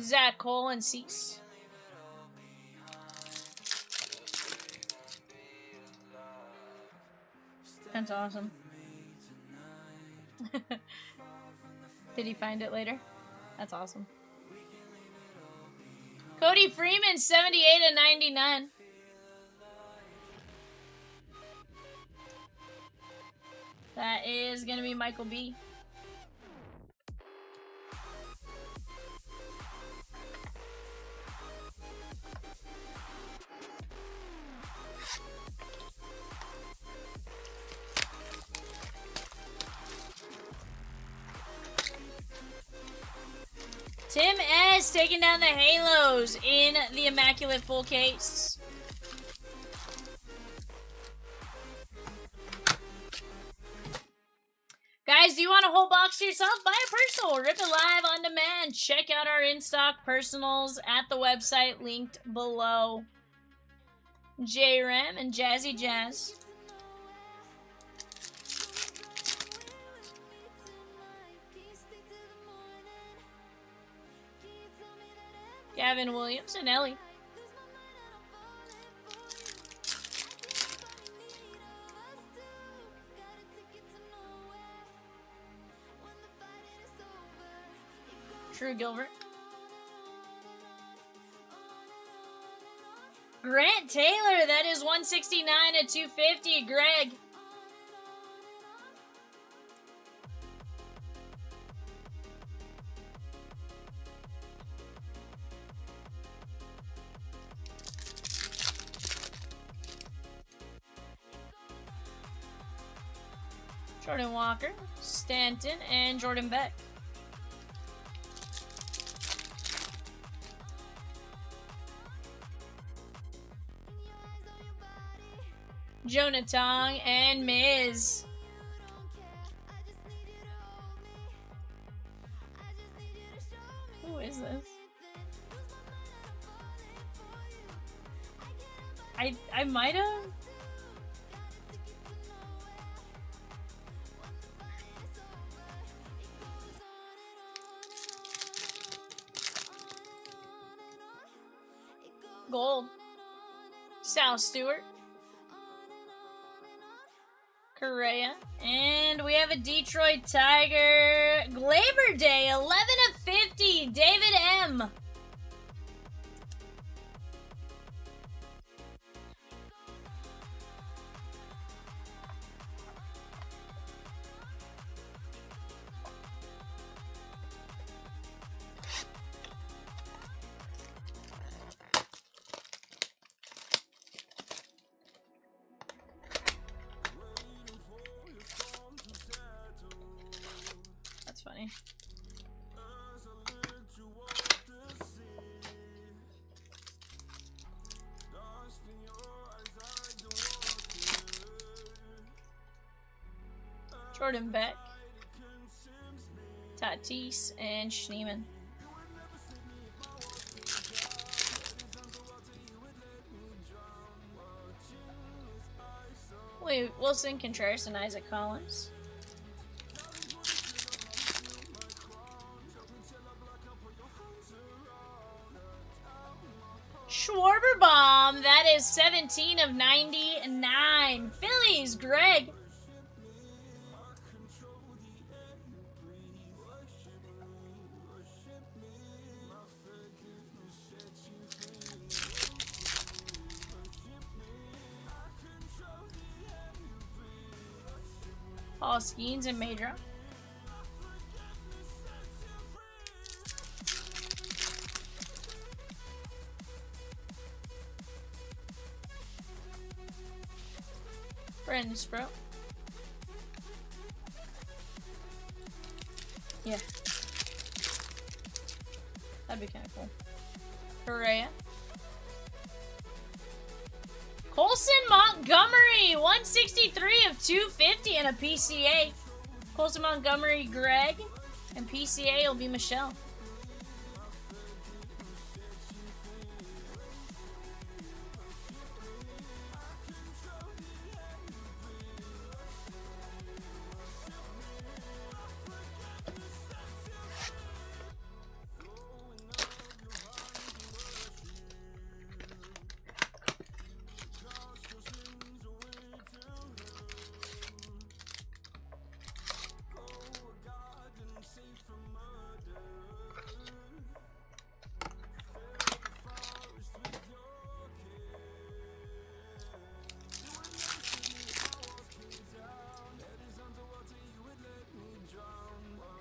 Zach Cole, and Cease. That's awesome. Did he find it later? That's awesome. Cody Freeman, 78 and 99. That is going to be Michael B. Tim S. taking down the Halos in the Immaculate Full Case. Guys, do you want a whole box to yourself? Buy a personal. Rip it live on demand. Check out our in-stock personals at the website linked below. J-Ram and Jazzy Jazz. Gavin Williams and Ellie. Drew Gilbert. Grant Taylor, that is 169 at 250. Greg. Jordan Walker, Stanton, and Jordan Beck. Jonah Tong and Miz. Who is this? I might have. Gold. Sal Stewart. Correa. And we have a Detroit Tiger. Labor Day, 11 of 50. David M. That's funny. Jordan Beck, Tatis, and Schneemann. Wait, Wilson, Contreras, and Isaac Collins. Schwarber that is 17 of 99. Phillies, Greg. Paul Skeens and Madra. Brandon Sprout. Yeah. That'd be kind of cool. Correa. Colson Montgomery, 163 of 250 and a PCA. Colson Montgomery, Greg, and PCA will be Michelle.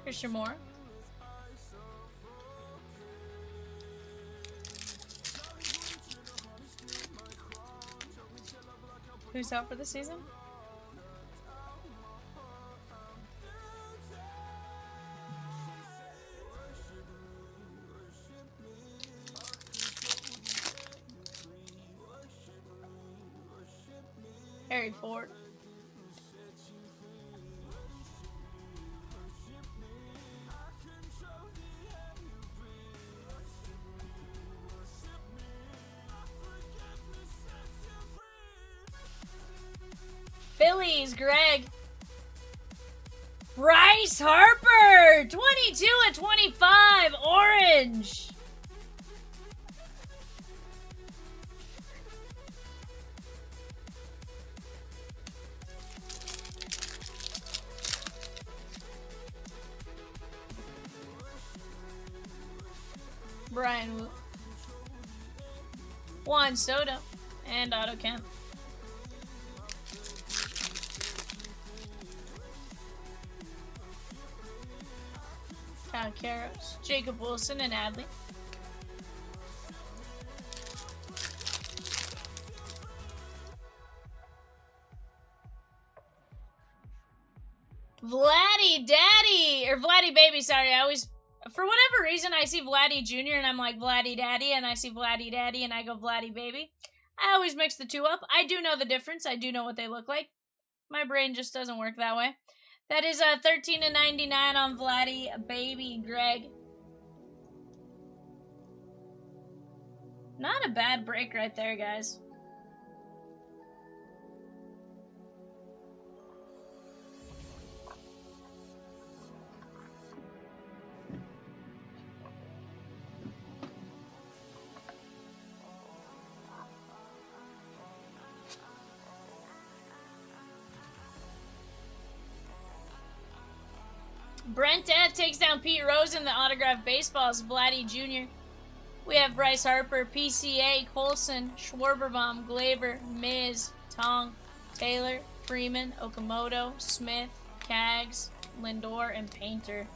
Christian Moore. Who's out for the season? Harry Ford. Phillies, Greg. Bryce Harper, 22 of 25, orange. Brian Wu. Juan Soto and Otto Kemp. Kyle Karros, Jacob Wilson, and Adley. Vladdy Daddy, or Vladdy Baby, sorry. I always, for whatever reason, I see Vladdy Jr. and I'm like Vladdy Daddy, and I see Vladdy Daddy and I go Vladdy Baby. I always mix the two up. I do know the difference. I do know what they look like. My brain just doesn't work that way. That is 13 to 99 on Vladdy Baby, Greg. Not a bad break right there, guys. Brent F takes down Pete Rose in the autographed baseballs. Vladdy Jr. We have Bryce Harper, PCA, Colson, Schwarberbaum, Glaber, Miz, Tong, Taylor, Freeman, Okamoto, Smith, Cags, Lindor, and Painter.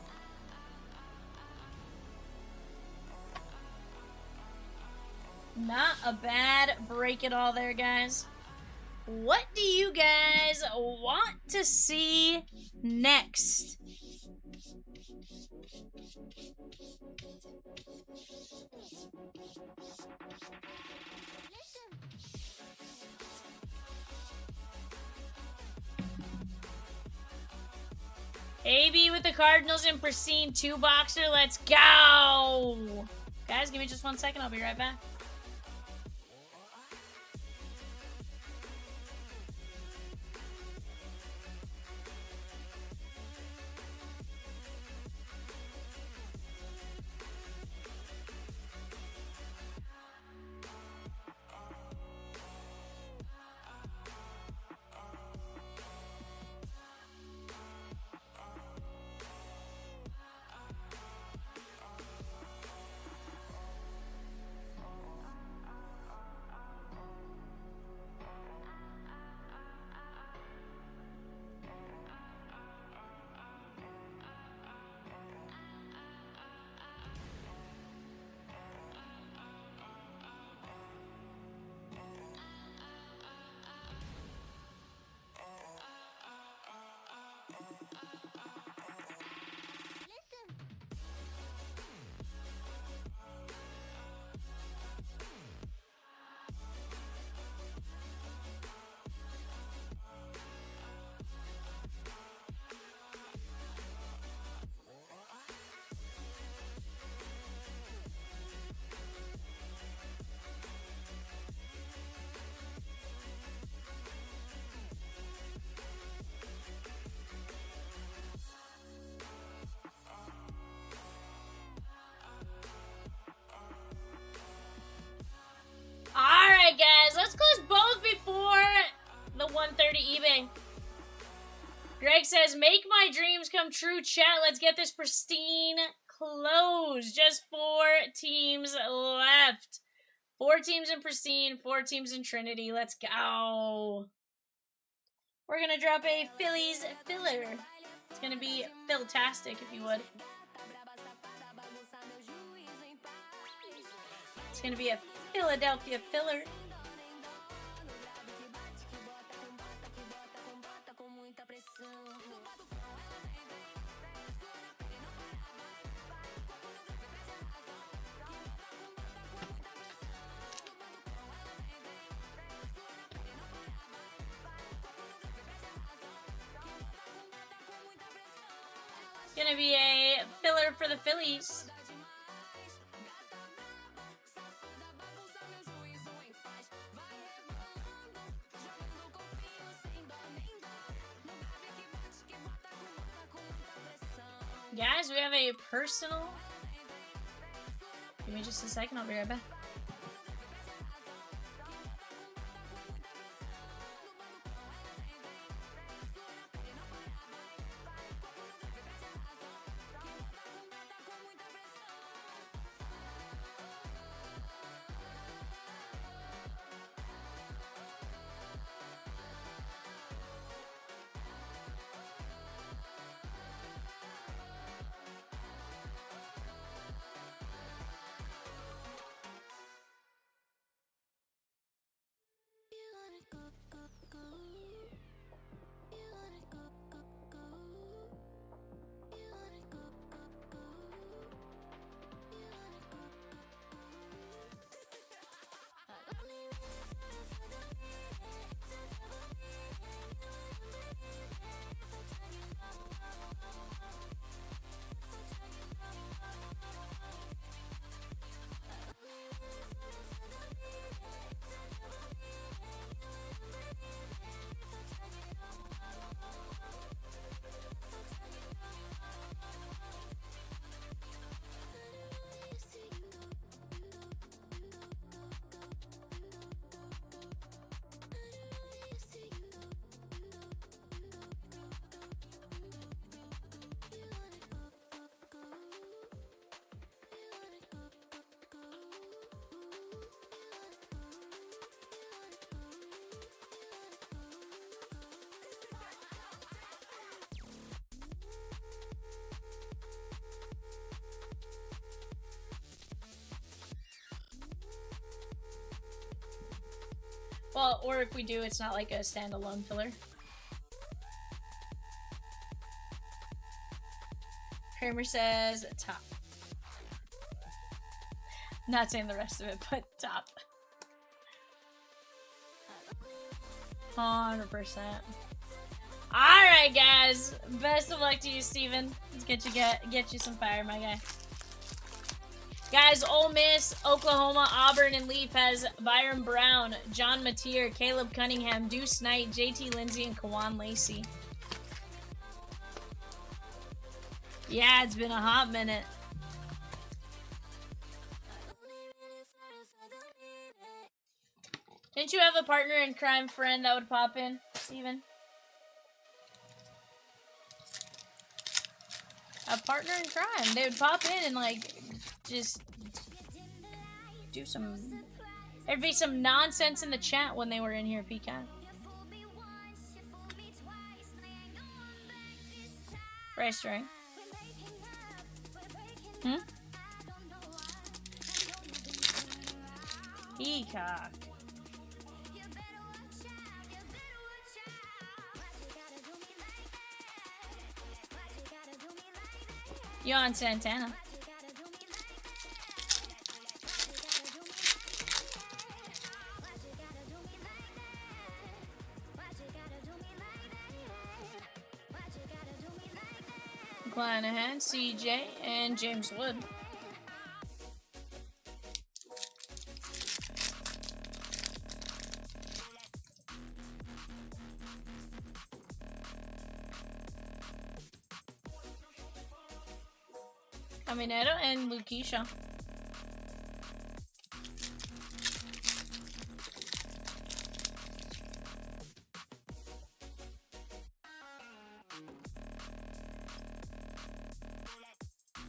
Not a bad break at all there, guys. What do you guys want to see next? AB with the Cardinals and Pristine 2-boxer. Let's go! Guys, give me just 1 second. I'll be right back. Alright, guys, let's close both before the 1:30 eBay. Greg says, make my dreams come true, chat. Let's get this Pristine closed. Just 4 teams left. 4 teams in Pristine, 4 teams in Trinity. Let's go. We're going to drop a Phillies filler. It's going to be Phil-tastic, if you would. It's going to be a Philadelphia filler. Gonna be a filler for the Phillies. Guys, we have a personal. Give me just a second, I'll be right back. Well, or if we do, it's not like a standalone filler. Kramer says top. Not saying the rest of it, but top. 100%. Alright, guys. Best of luck to you, Steven. Let's get you some fire, my guy. Guys, Ole Miss, Oklahoma, Auburn, and Leaf has Byron Brown, John Mateer, Caleb Cunningham, Deuce Knight, JT Lindsay, and Kawan Lacey. Yeah, it's been a hot minute. Didn't you have a partner in crime friend that would pop in, Steven? A partner in crime. They would pop in and, like, just do some... There'd be some nonsense in the chat when they were in here, Peacock. Price right? Hmm? Peacock. You on Santana? Clanahan, CJ, and James Wood. Caminero and Lukisha.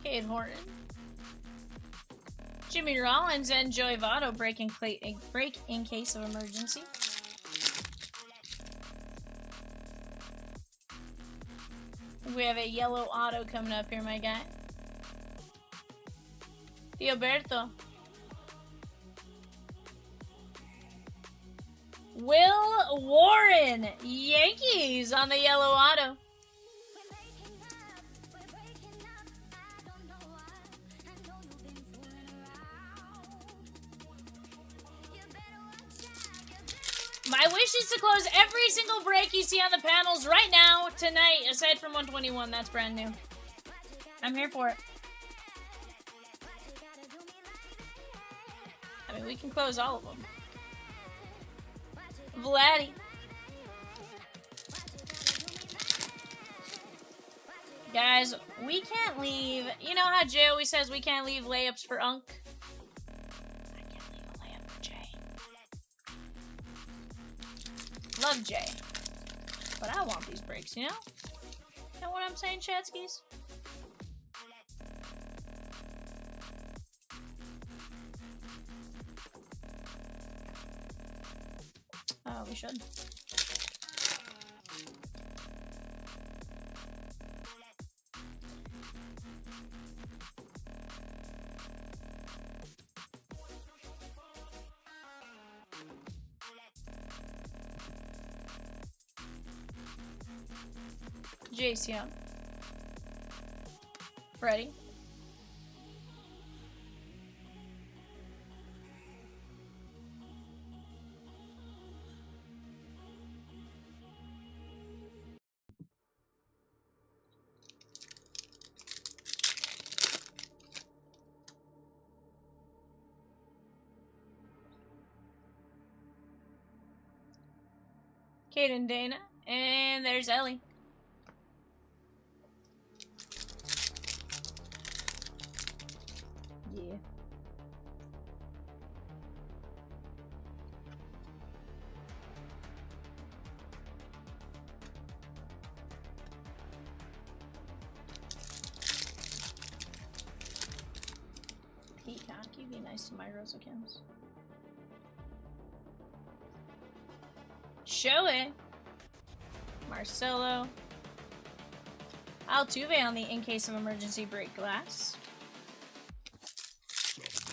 Cade Horton. Jimmy Rollins and Joey Votto break in case of emergency. We have a yellow auto coming up here, my guy. Theoberto. Will Warren. Yankees on the yellow auto. My wish is to close every single break you see on the panels right now, tonight, aside from 121. That's brand new. I'm here for it. I mean, we can close all of them. Vladdy. Guys, we can't leave. You know how Jay always says we can't leave layups for Unk? I can't leave a layup for Jay. Love Jay. But I want these breaks, you know? Know what I'm saying, Chatskis? Oh, we should. Jace Young. Ready? Kate and Dana. And there's Ellie. Yeah. Peacock, you be nice to my Rosa Kims. Show it. Marcelo. Altuve on the in case of emergency break glass.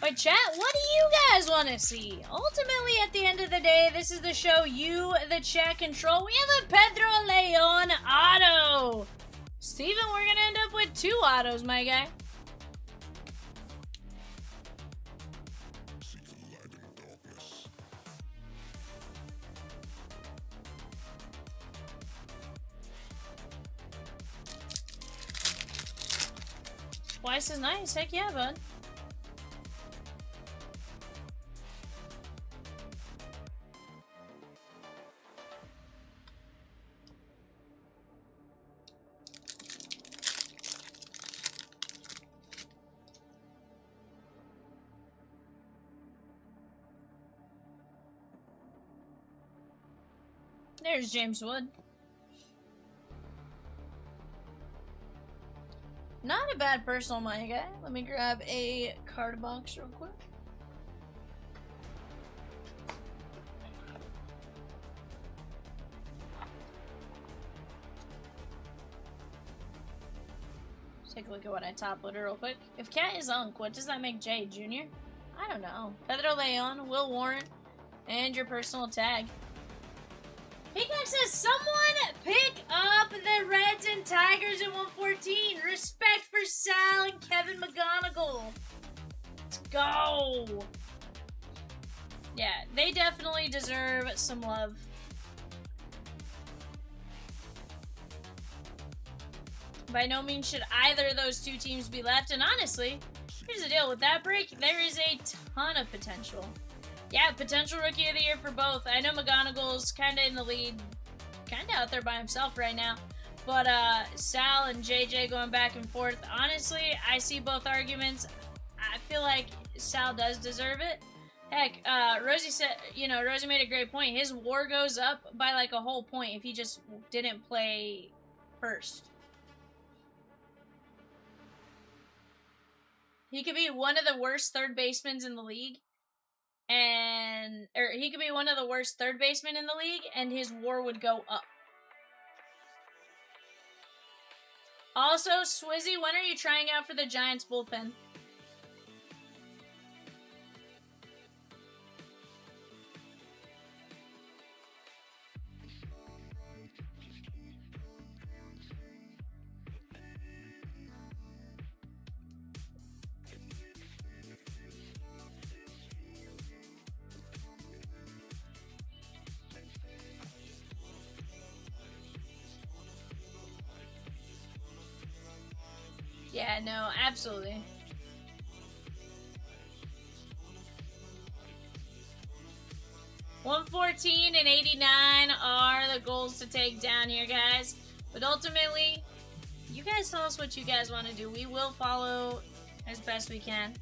But chat, what do you guys want to see? Ultimately, at the end of the day, this is the show you, the chat, control. We have a Pedro Leon auto. Steven, we're going to end up with 2 autos, my guy. Twice as nice. Heck yeah, bud. There's James Wood. Not a bad personal, my guy. Let me grab a card box real quick. Let's take a look at what I top loaded real quick. If Cat is Unk, what does that make Jay? Junior? I don't know. Pedro Leon, Will Warren, and your personal tag. Peacock says, someone pick up the Reds and Tigers in 114. Respect for Sal and Kevin McGonigal. Let's go. Yeah, they definitely deserve some love. By no means should either of those 2 teams be left. And honestly, here's the deal. With that break, there is a ton of potential. Yeah, potential Rookie of the Year for both. I know McGonigal's kind of in the lead, kind of out there by himself right now. But Sal and JJ going back and forth. Honestly, I see both arguments. I feel like Sal does deserve it. Heck, Rosie said, Rosie made a great point. His WAR goes up by like a whole point if he just didn't play first. He could be one of the worst third basemen in the league. Or he could be one of the worst third basemen in the league, and his WAR would go up. Also, Swizzy, when are you trying out for the Giants bullpen? Yeah, no, absolutely. $114 and 89 are the goals to take down here, guys. But ultimately, you guys tell us what you guys want to do. We will follow as best we can.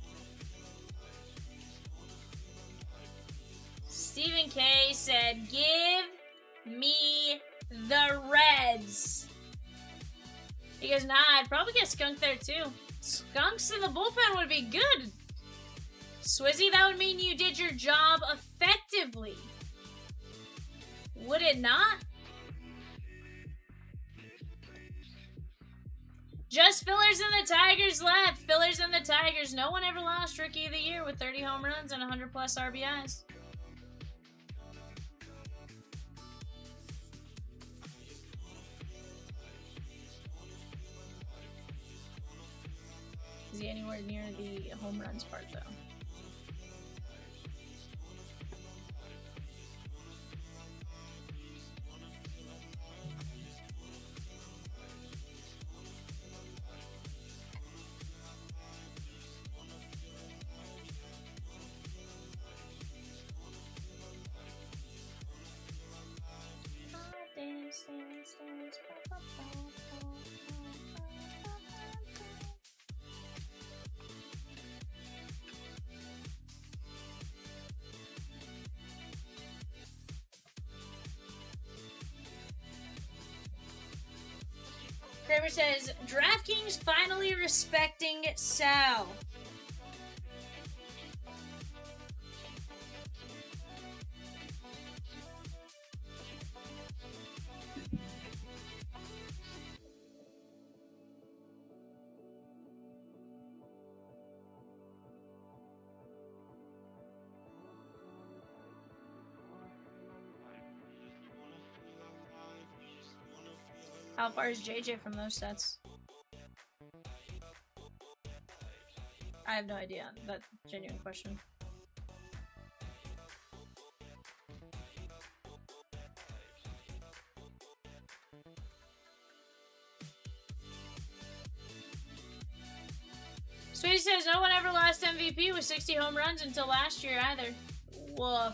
Stephen K said, give me the Reds. He goes, nah, I'd probably get Skunk there too. Skunks in the bullpen would be good. Swizzy, that would mean you did your job effectively. Would it not? Just Fillers and the Tigers left. Fillers and the Tigers. No one ever lost Rookie of the Year with 30 home runs and 100 plus RBIs. Is he anywhere near the home runs part, though? Kramer says, DraftKings finally respecting Sal. How far is JJ from those sets? I have no idea. That's a genuine question. Sweetie says, no one ever lost MVP with 60 home runs until last year either. Woof.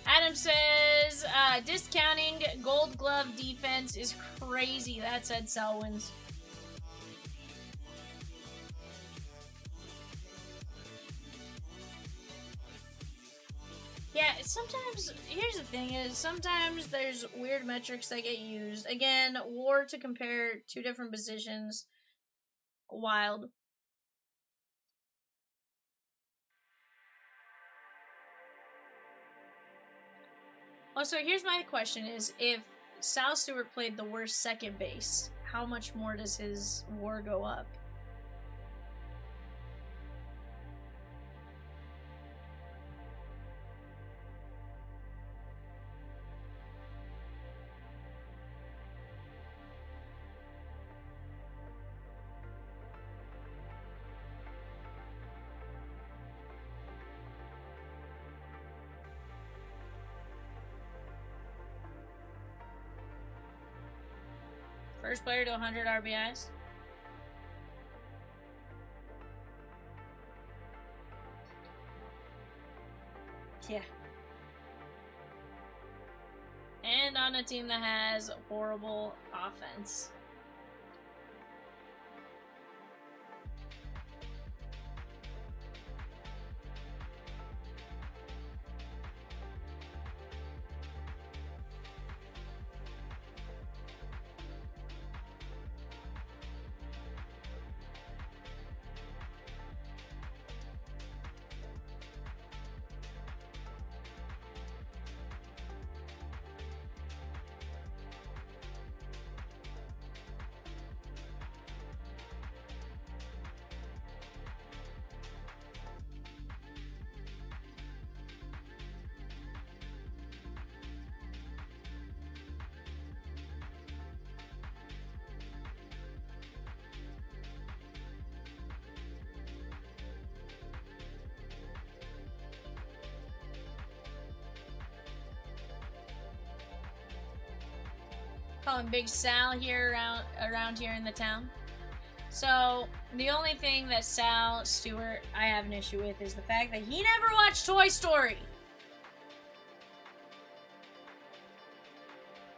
Adam says, discounting Gold Glove defense is crazy. That said, Selwyn's. Yeah, sometimes, here's the thing is, sometimes there's weird metrics that get used. Again, WAR to compare two different positions. Wild. Also, here's my question is, if Sal Stewart played the worst second base, how much more does his WAR go up? First player to 100 RBIs. Yeah. And on a team that has horrible offense. Calling Big Sal here around here in the town. So the only thing that Sal Stewart I have an issue with is the fact that he never watched Toy Story.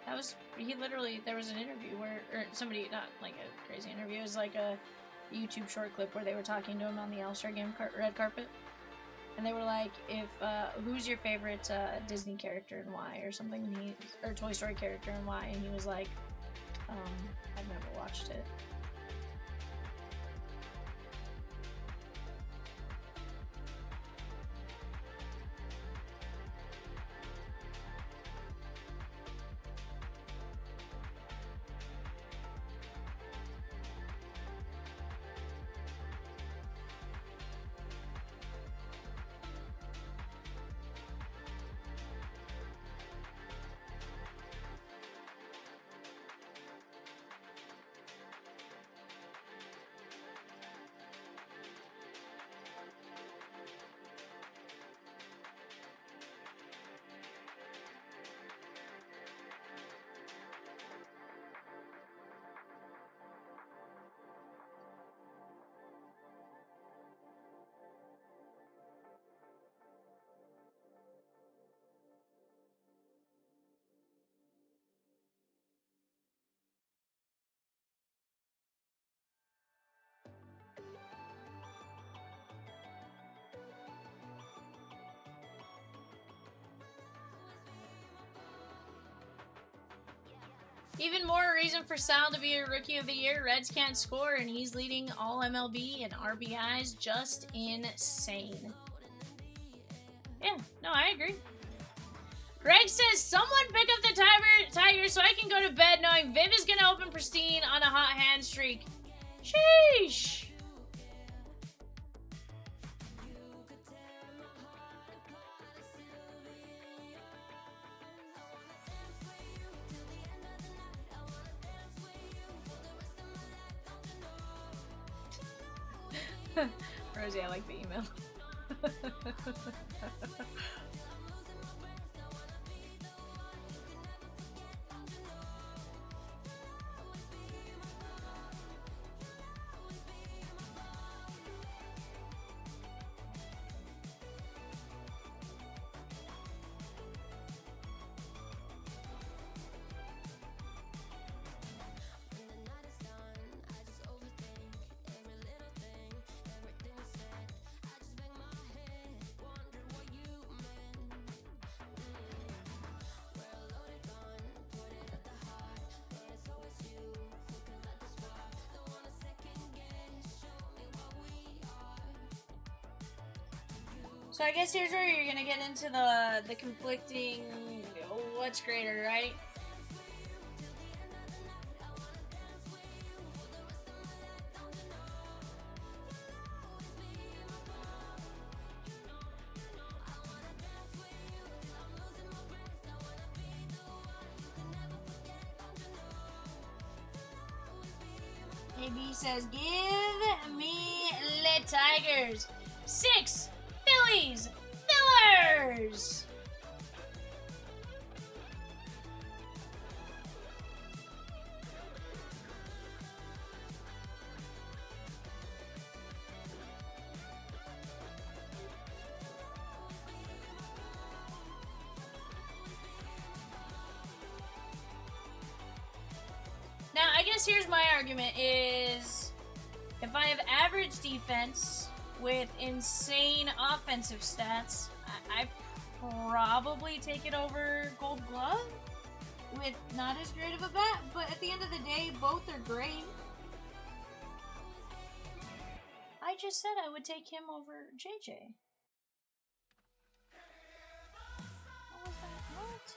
That was there was an interview where, or somebody, not like a crazy interview, it was like a YouTube short clip where they were talking to him on the All-Star Game red carpet. And they were like, if, who's your favorite Disney character and why, or something, and or Toy Story character and why, and he was like, I've never watched it. Even more reason for Sal to be a Rookie of the Year. Reds can't score, and he's leading all MLB and RBIs. Just insane. Yeah, no, I agree. Greg says, someone pick up the tiger so I can go to bed knowing Viv is going to open Pristine on a hot hand streak. Sheesh. Rosie, I like the email. So I guess here's where you're gonna get into the conflicting what's greater, right? AB says, give me the Tigers. 6 Phillies fillers. Now, I guess here's my argument is if I have average defense with insane offensive stats, I probably take it over Gold Glove with not as great of a bat, but at the end of the day, both are great. I just said I would take him over JJ. What was that? What?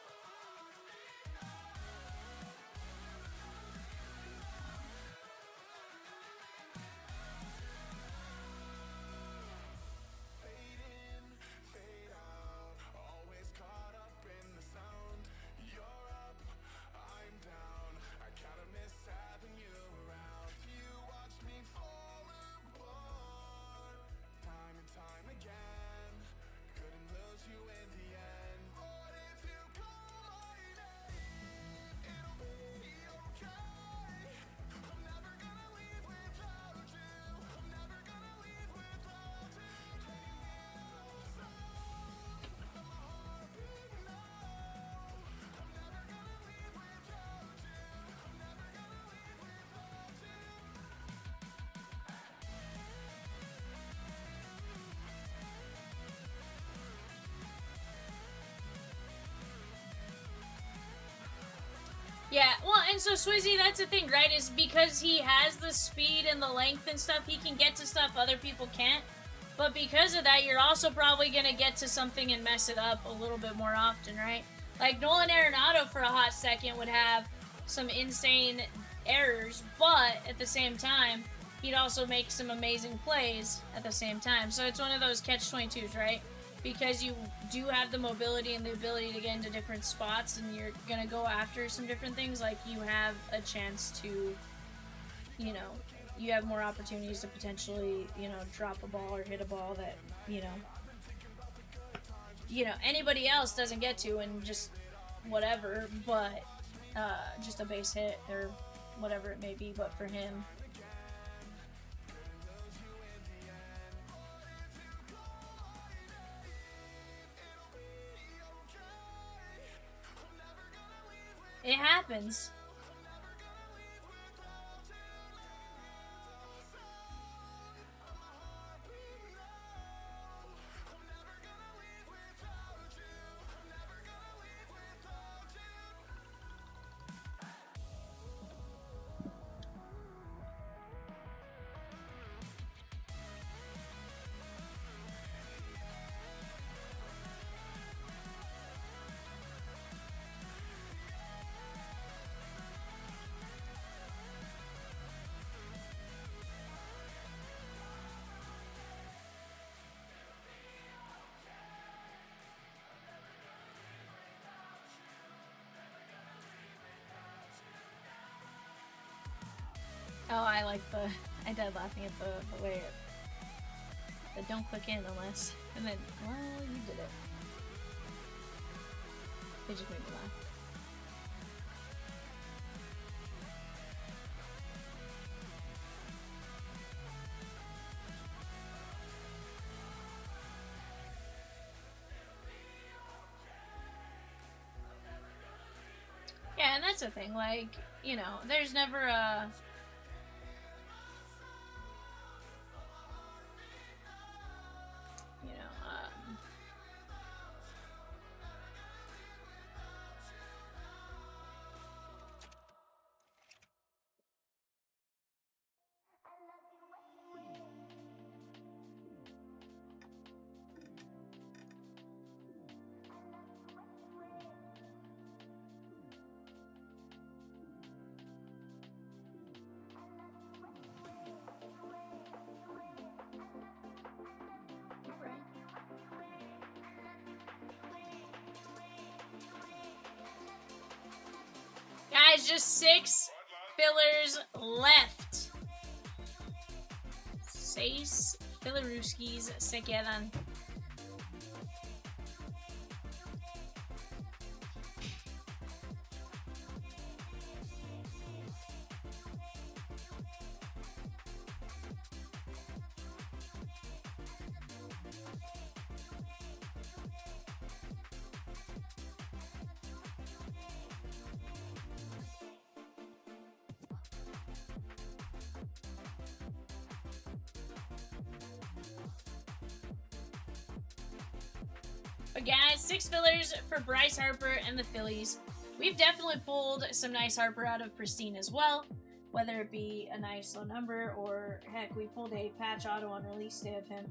Yeah, well, and so Swizzy, that's the thing, right? Is because he has the speed and the length and stuff, he can get to stuff other people can't. But because of that, you're also probably going to get to something and mess it up a little bit more often, right? Like, Nolan Arenado for a hot second would have some insane errors, but at the same time, he'd also make some amazing plays at the same time. So it's one of those catch-22s, right? Because you do have the mobility and the ability to get into different spots and you're going to go after some different things, like you have a chance to, you know, you have more opportunities to potentially, you know, drop a ball or hit a ball that, you know, anybody else doesn't get to and just whatever, but just a base hit or whatever it may be, but for him. It happens. Oh, I died laughing at the way that don't click in unless, and then, well, you did it. They just made me laugh. Yeah, and that's the thing, like, you know, there's never a... You know, Guys, just 6 fillers left. 6 fillerooskies se quedan. But guys, 6 fillers for Bryce Harper and the Phillies. We've definitely pulled some nice Harper out of Pristine as well. Whether it be a nice low number or, heck, we pulled a patch auto on release day of him.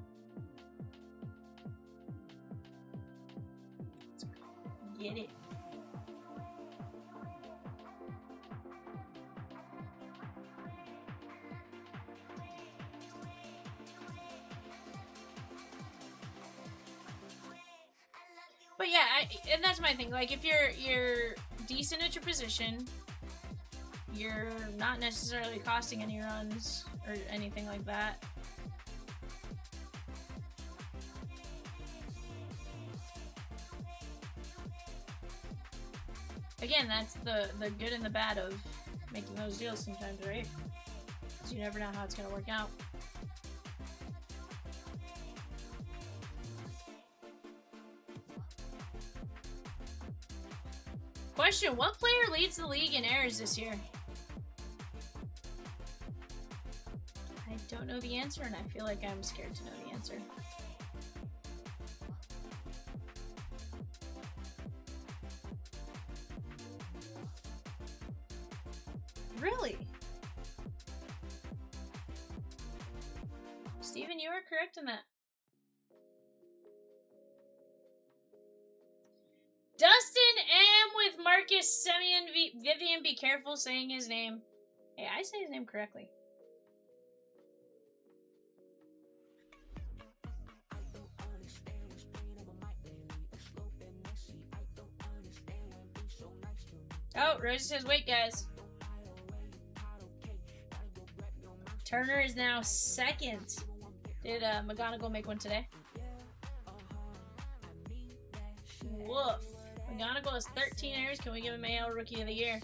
Get it. But yeah, and that's my thing. Like, if you're decent at your position, you're not necessarily costing any runs or anything like that. Again, that's the good and the bad of making those deals sometimes, right? Because you never know how it's going to work out. Question, what player leads the league in errors this year? I don't know the answer, and I feel like I'm scared to know the answer. Really? Steven, you are correct in that. Dustin M with Marcus Semyon Vivian, be careful saying his name. Hey, I say his name correctly. Oh, Rosie says, wait, guys. Turner is now second. Did McGonagall make one today? Woof. McGonagall has 13 errors. Can we give him AL Rookie of the Year?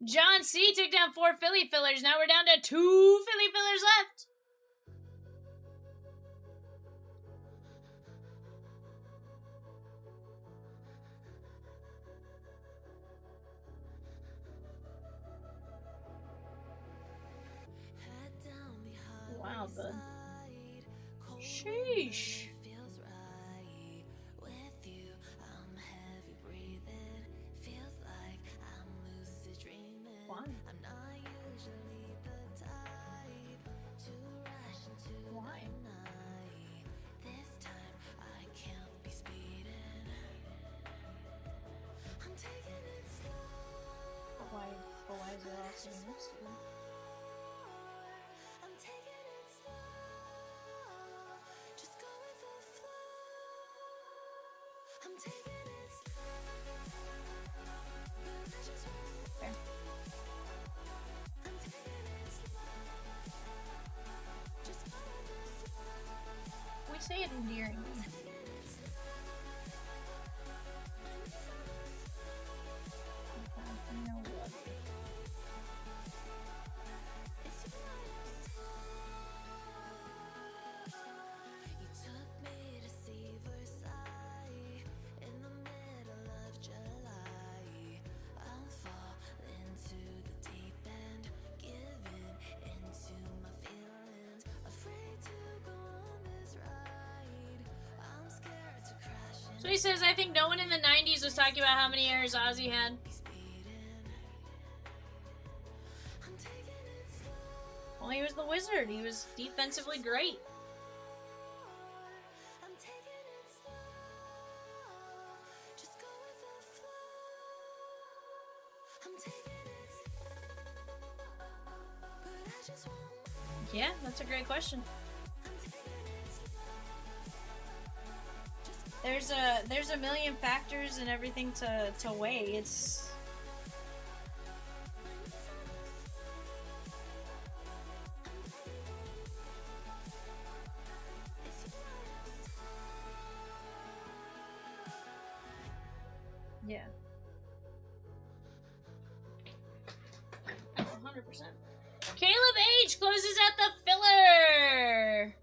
John C. took down 4 Philly fillers. Now we're down to 2 Philly fillers left. loud, bud. Sheesh. Feels right with you. I'm heavy breathing. Feels like I'm lucid dreaming. Why? I'm not usually the type to rush into Why? the night. This time I can't be speeding. I'm taking it slow. But why is it all sitting next to you? I'm taking it slow. Just go with the flow. I'm taking it slow. But I just want Fair. I'm taking it slow. Just go with the flow. We say it endearingly. Taking it slow. You know what? It's you You took me to see Versailles in the middle of July. I'm falling to the deep end, giving into my feelings, afraid to go on this ride. I'm scared to crash and So he says, I think no one in the 90s was talking about how many errors Ozzy had. be speeding. I'm taking it slow. Well, he was the wizard. He was defensively great. I'm taking it slow. Just go with the flow. I'm taking it slow. But I just want Yeah, that's a great question. I'm taking it slow. Just There's a million factors and everything to weigh. It's yeah. 100%. Caleb H closes out the filler.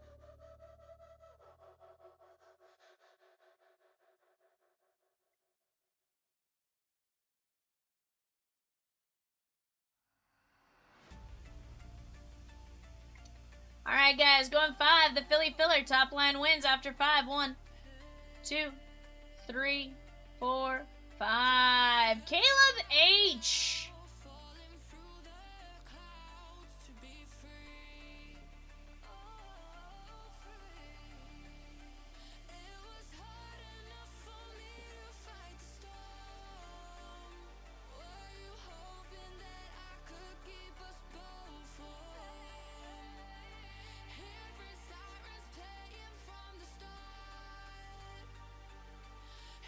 Alright, guys, going 5. The Philly filler. Top line wins after 5. 1, 2, 3, 4, 5. Caleb H. falling through the clouds to be free. Oh, free. It was hard enough for me to fight the storm. Were you hoping that I could keep us both warm? Hearing sirens playing from the start.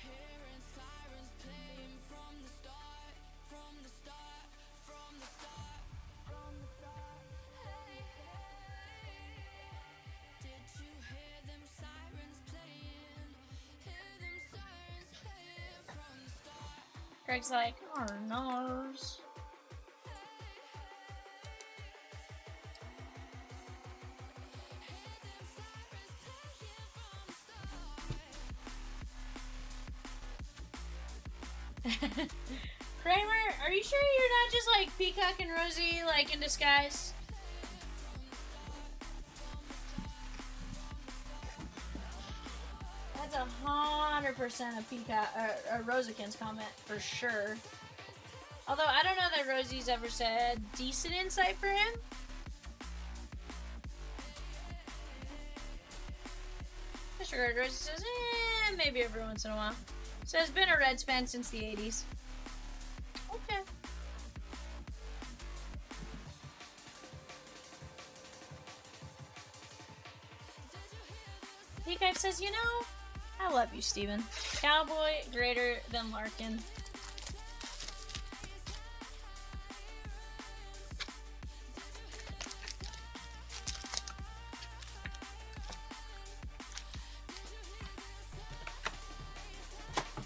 Hearing sirens playing from the start, from the start, from the start, from the start. Hey, hey, did you hear them sirens playing? Hear them sirens playing from the start. Greg's like, oh, nars. Kramer, are you sure you're not just like Peacock and Rosie, like in disguise? That's 100% a Peacock, a Rosikin's comment for sure. Although I don't know that Rosie's ever said decent insight for him. Mr. Gerd Rosie says, maybe every once in a while. Says, been a Reds fan since the 80s. Okay. Peacock says, you know, I love you, Steven. Cowboy greater than Larkin.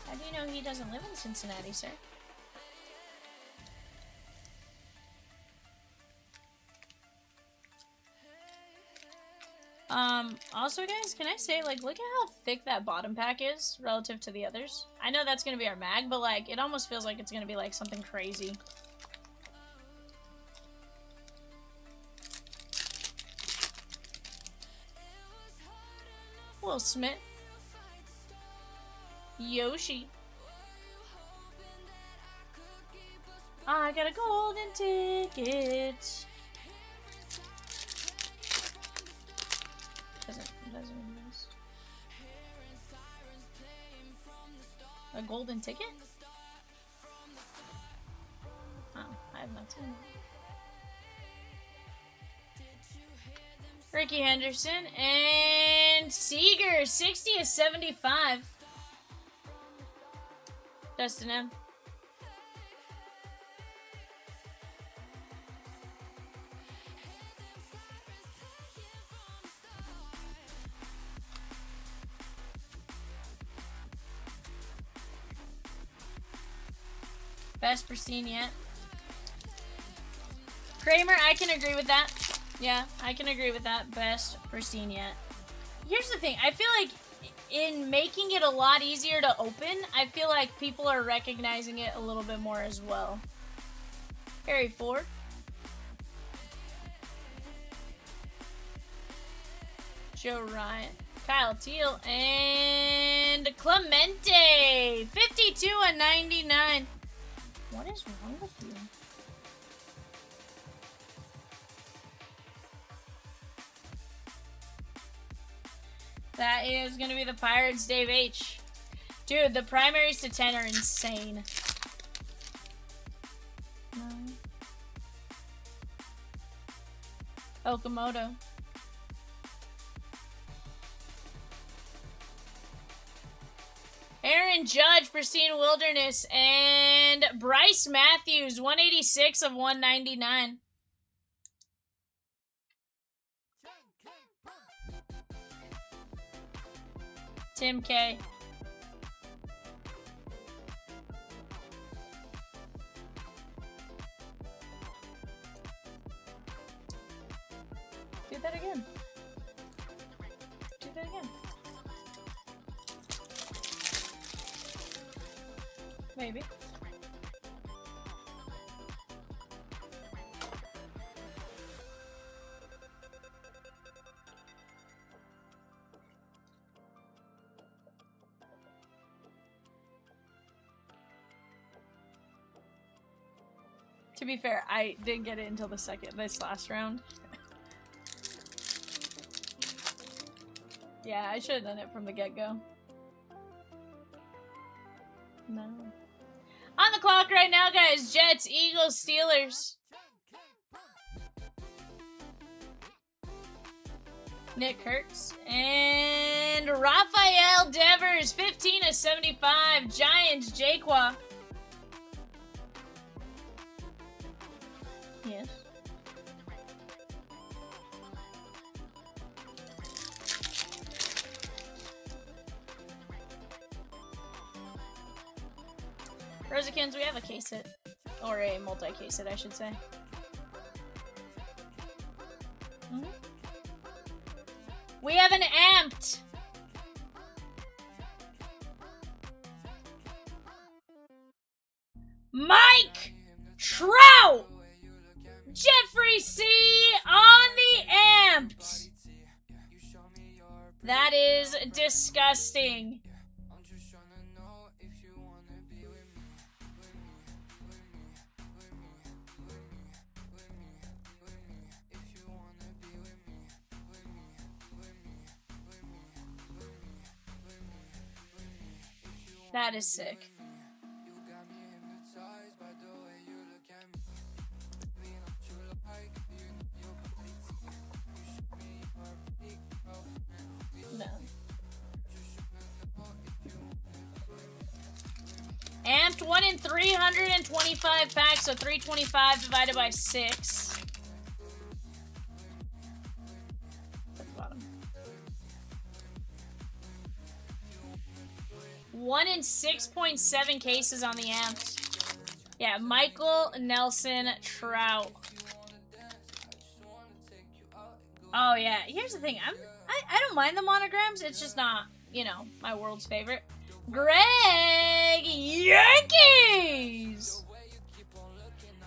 How do you know he doesn't live in Cincinnati, sir? Also guys, can I say, like, look at how thick that bottom pack is relative to the others? I know that's gonna be our mag, but, like, it almost feels like it's gonna be, like, something crazy. Will Smith. Yoshi. I got a golden ticket. Doesn't exist. A golden ticket? Oh, I have not seen it. Ricky Henderson and Seager, 60 to 75. Dustin M. Best Pristine yet. Kramer, I can agree with that. Yeah, I can agree with that. Best Pristine yet. Here's the thing. I feel like in making it a lot easier to open, I feel like people are recognizing it a little bit more as well. Harry Ford. Joe Ryan. Kyle Teal. And Clemente. 52 and 99. What is wrong with you? That is going to be the Pirates, Dave H. Dude, the primaries to 10 are insane. No. Okamoto. Aaron Judge, Pristine Wilderness, and Bryce Matthews, 186 of 199. Tim K. Do that again. Do that again. Maybe. To be fair, I didn't get it until this last round. Yeah, I should have done it from the get-go. No. On the clock right now, guys. Jets, Eagles, Steelers. Nick Kurtz. And Raphael Devers, 15 of 75. Giants, Jaquan. Yes. Rosikins, we have a case hit. Or a multi-case hit, I should say. Mm-hmm. We have an amped. Mike Trout. Jeffrey C. on the amped. That is disgusting. That is sick. No. Amped 1 in 325 packs, so 325 divided by 6. At the bottom. 1 in 6.7 cases on the amped. Yeah, Michael Nelson Trout. Oh yeah, here's the thing. I don't mind the monograms. It's just not, you know, my world's favorite. Greg Yankees.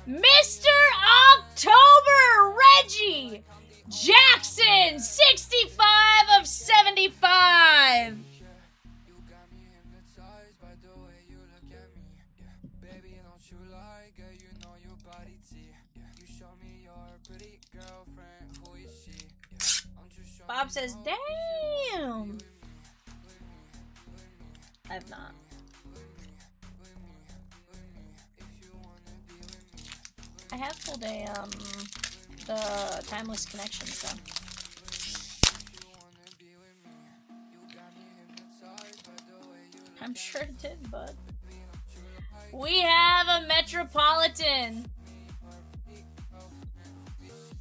Mr. October Reggie Jackson, 65 of 75. 5. You got me hypnotized by the way you look at me. Yeah, baby, don't you lie, girl, you know your body T. Yeah, you show me your pretty girlfriend, who is she? Yeah, I'm just showing Bob says, you if you wanna damn. be with me. I've not. I have pulled a, the Timeless Connection stuff. I'm sure it did, bud. We have a Metropolitan.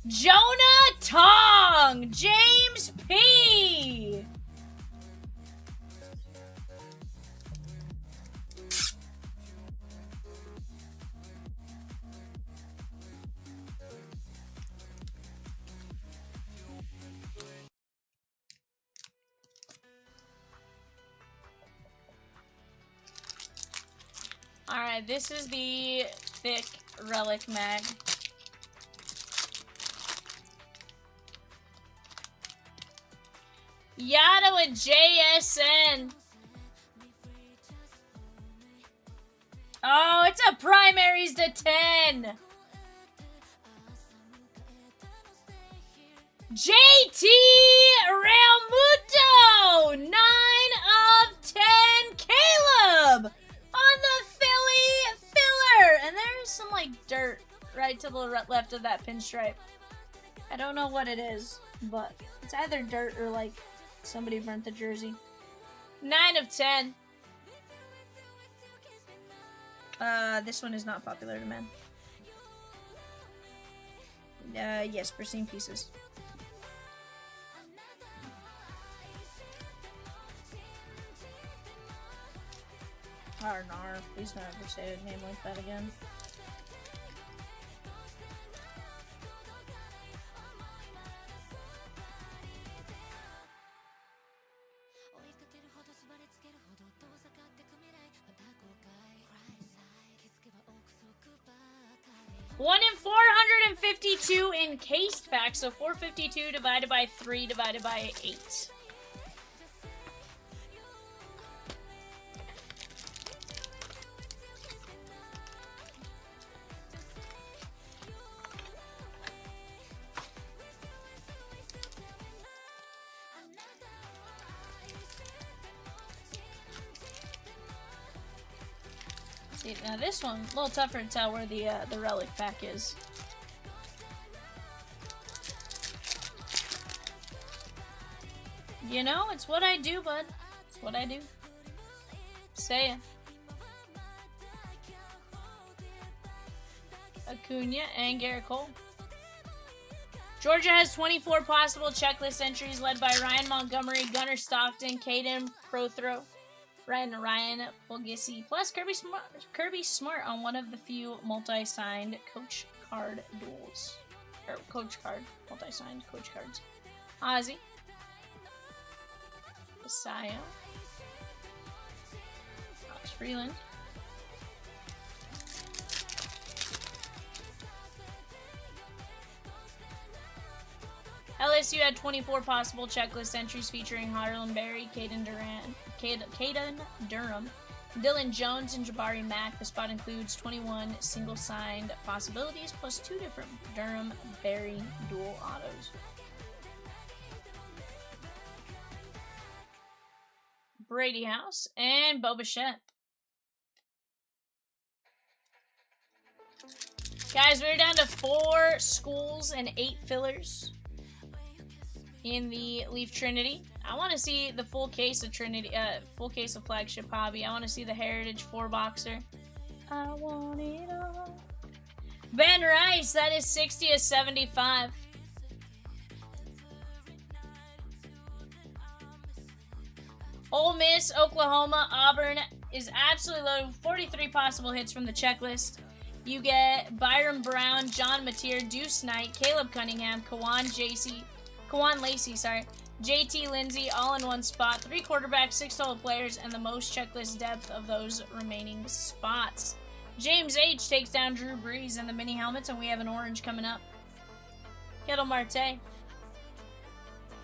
Jonah Tong. James P. Alright, this is the thick relic mag. Yada with JSN. Oh, it's a primaries to 10. JT Realmuto, 9 of 10. Caleb on the Philly filler. And there's some like dirt right to the left of that pinstripe. I don't know what it is, but it's either dirt or like somebody burnt the jersey. 9 of 10. This one is not popular to men. Yes, Pristine pieces. Arnar, please don't ever say a name like that again. One in 452 encased packs, so 452 divided by 3 divided by 8. See, now this one, a little tougher to tell where the relic pack is. You know, it's what I do, bud. It's what I do. Say it. Acuna and Garrett Cole. Georgia has 24 possible checklist entries led by Ryan Montgomery, Gunnar Stockton, Caden Prothro, Ryan Fulgissi, plus Kirby Smart on one of the few multi-signed coach card duels. Or coach card, multi-signed coach cards. Ozzy. Messiah. Alex Freeland. LSU had 24 possible checklist entries featuring Harlan Berry, Caden Durham, Dylan Jones, and Jabari Mack. The spot includes 21 single-signed possibilities plus 2 different Durham-Berry dual autos. Brady House and Boba Fett. Guys, we're down to 4 schools and 8 fillers in the Leaf Trinity. I want to see the full case of Trinity, full case of Flagship Hobby. I want to see the Heritage 4-boxer. I want it all. Ben Rice, that is 60 of 75. Ole Miss, Oklahoma, Auburn is absolutely loaded. 43 possible hits from the checklist. You get Byron Brown, John Mateer, Deuce Knight, Caleb Cunningham, Kawan Lacey, JT Lindsay, all in one spot. 3 quarterbacks, 6 total players, and the most checklist depth of those remaining spots. James H. takes down Drew Brees in the mini helmets, and we have an orange coming up. Kettle Marte.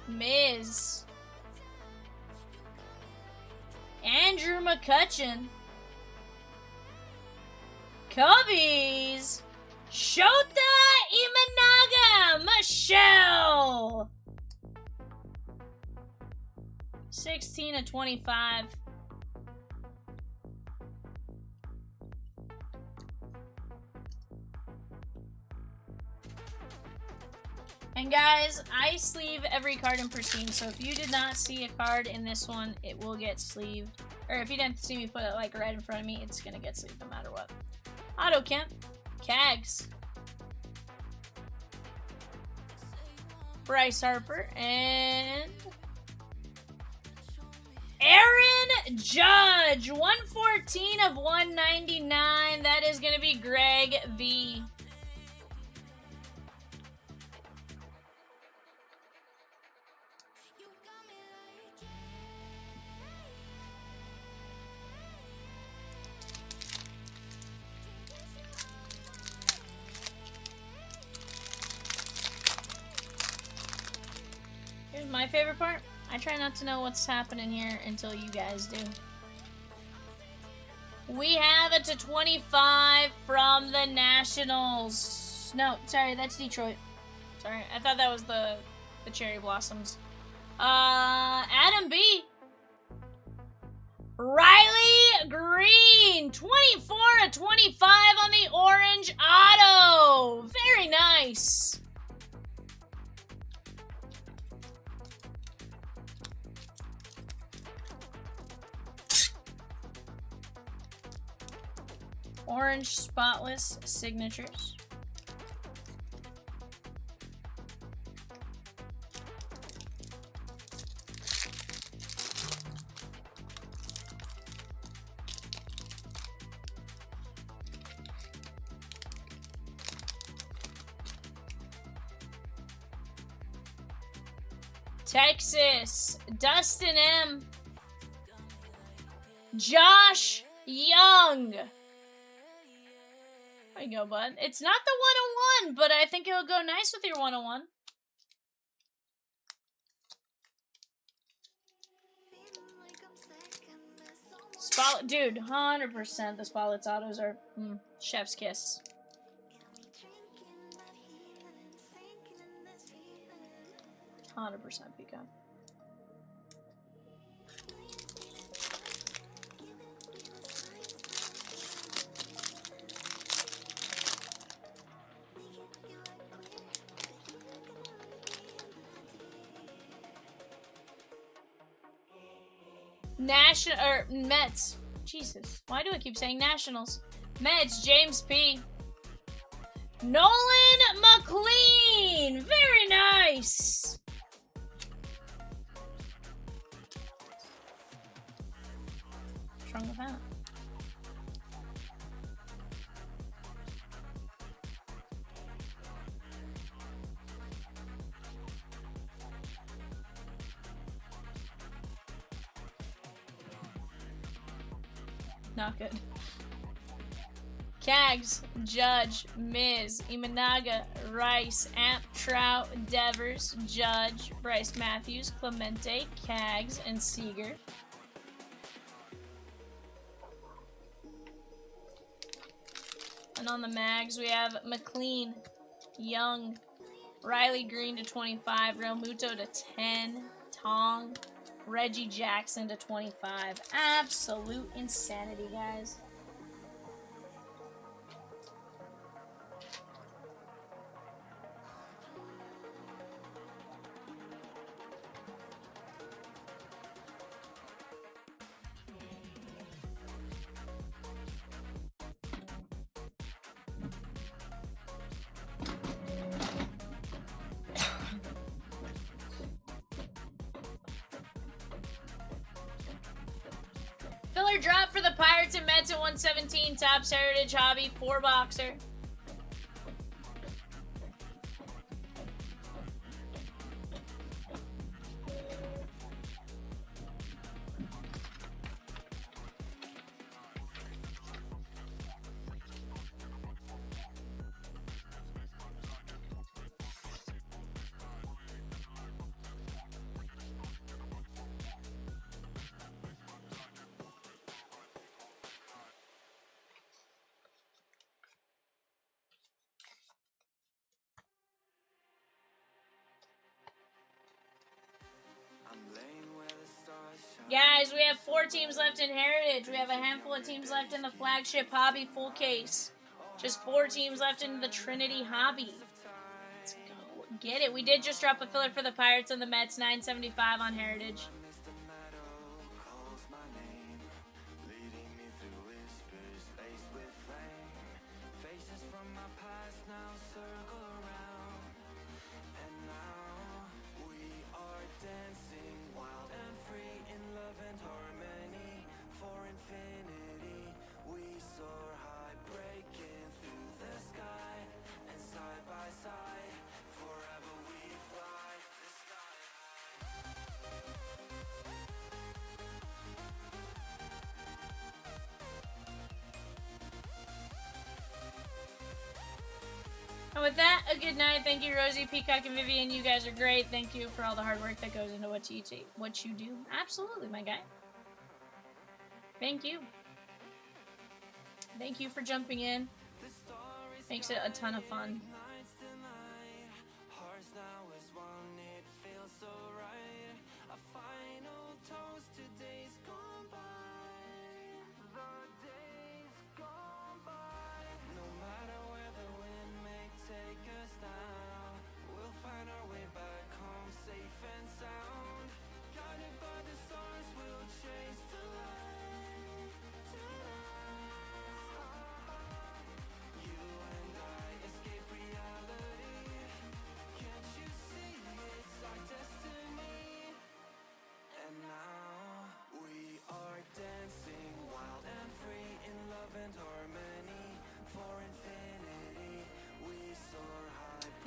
Miz. Andrew McCutcheon. Cubbies. Shota Imanaga. Michelle. 16/25. And guys, I sleeve every card in Pristine, so if you did not see a card in this one, it will get sleeved. Or if you didn't see me put it like right in front of me, it's gonna get sleeved no matter what. Auto Kemp, Cags, Bryce Harper, and Aaron Judge, 114/199. That is gonna be Greg V. Here's my favorite part. I try not to know what's happening here until you guys do. We have it to 25 from the Nationals. No, sorry, that's Detroit. Sorry, I thought that was the Cherry Blossoms. Adam B. Riley Green, 24/25 on the orange auto. Very nice. Orange spotless signatures. Texas, Dustin M. Josh Young. There you go, bud. It's not the 101, but I think it'll go nice with your 101. Spotlight, dude, 100% the Spotlight's autos are chef's kiss. %, Peacock. Mets. Jesus. Why do I keep saying Nationals? Mets, James P. Nolan McLean. Very nice. What's wrong with that? Not good. Cags, Judge, Miz, Imanaga, Rice, Amp, Trout, Devers, Judge, Bryce Matthews, Clemente, Cags, and Seager. And on the mags, we have McLean, Young, Riley Green to 25, Real Muto to 10, Tong, Reggie Jackson to 25. Absolute insanity, guys. Filler drop for the Pirates and Mets at 117. Topps Heritage Hobby 4-boxer. guys, we have 4 teams left in Heritage. We have a handful of teams left in the Flagship Hobby full case. Just 4 teams left in the Trinity Hobby. Let's go get it. We did just drop a filler for the Pirates and the Mets, 975 on Heritage. And with that, a good night. Thank you, Rosie, Peacock, and Vivian. You guys are great. Thank you for all the hard work that goes into what you do. Absolutely, my guy. Thank you. Thank you for jumping in. Makes it a ton of fun.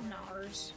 Nars.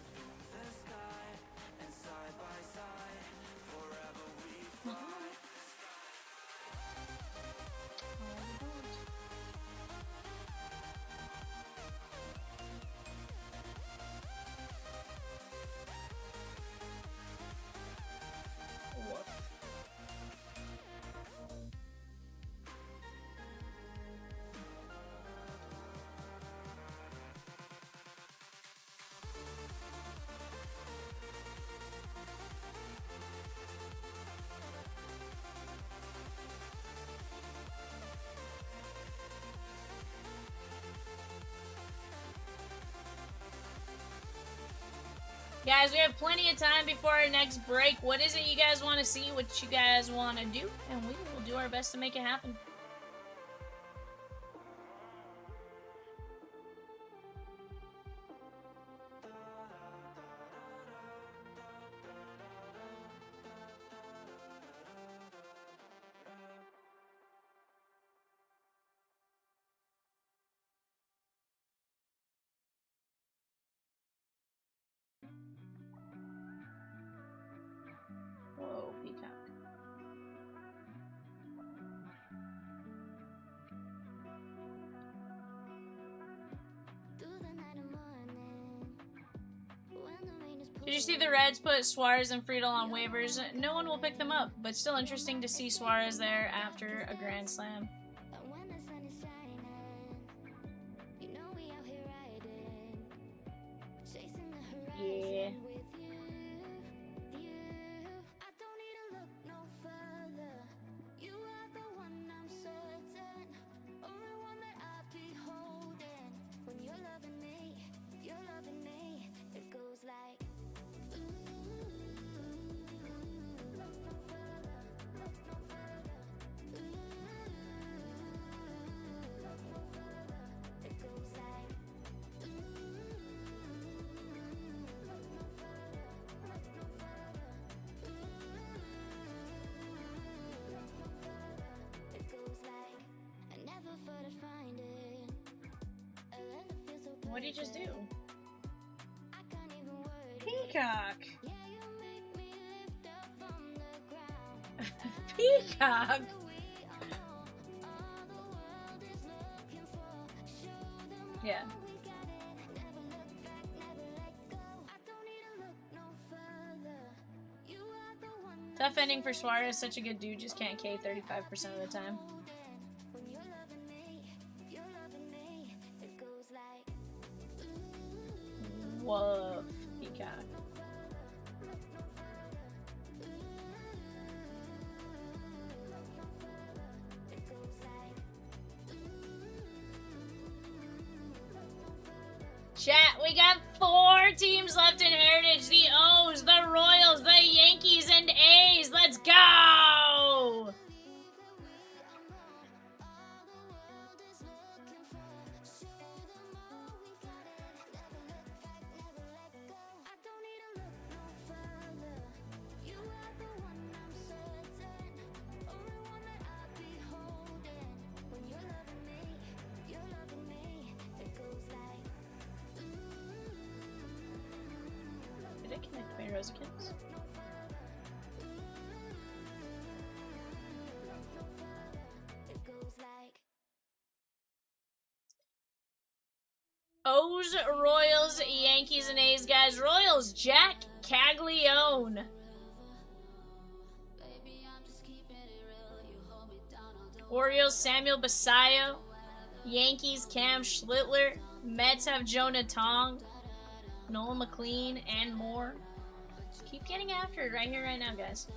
Guys, we have plenty of time before our next break. What is it you guys want to see? What you guys want to do? And we will do our best to make it happen. Whoa, Peacock. Did you see the Reds put Suarez and Friedel on waivers? No one will pick them up, but still interesting to see Suarez there after a Grand Slam. Yeah. What did he just do? Peacock! Peacock! Yeah. Tough ending for Suarez, such a good dude, just can't K 35% of the time. Woof, Peacock. Chat, we got 4 teams left in Heritage. The O's, the Royals, the Yankees, and A's. Let's go! Did I connect my Rosie kids? O's, Royals, Yankees, and A's, guys. Royals, Jack Caglione. Orioles, Samuel Basayo. Yankees, Cam Schlittler. Mets have Jonah Tong, Noel McLean, and more. Just keep getting after it right here, right now, guys.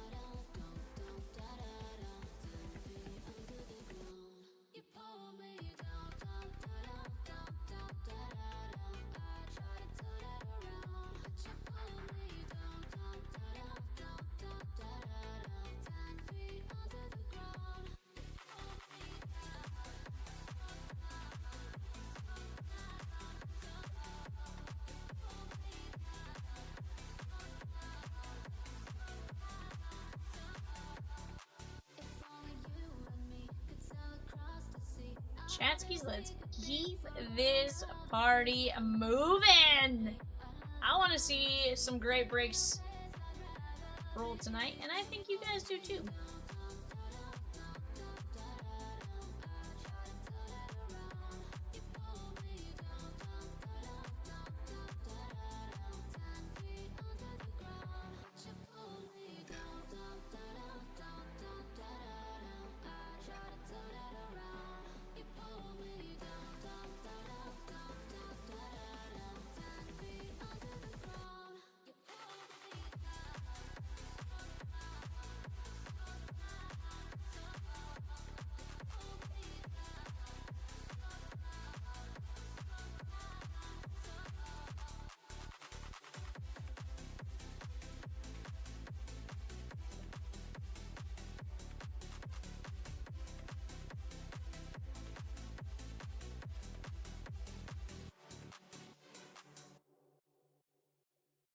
Chatskis, let's keep this party moving. I want to see some great breaks roll tonight, and I think you guys do too.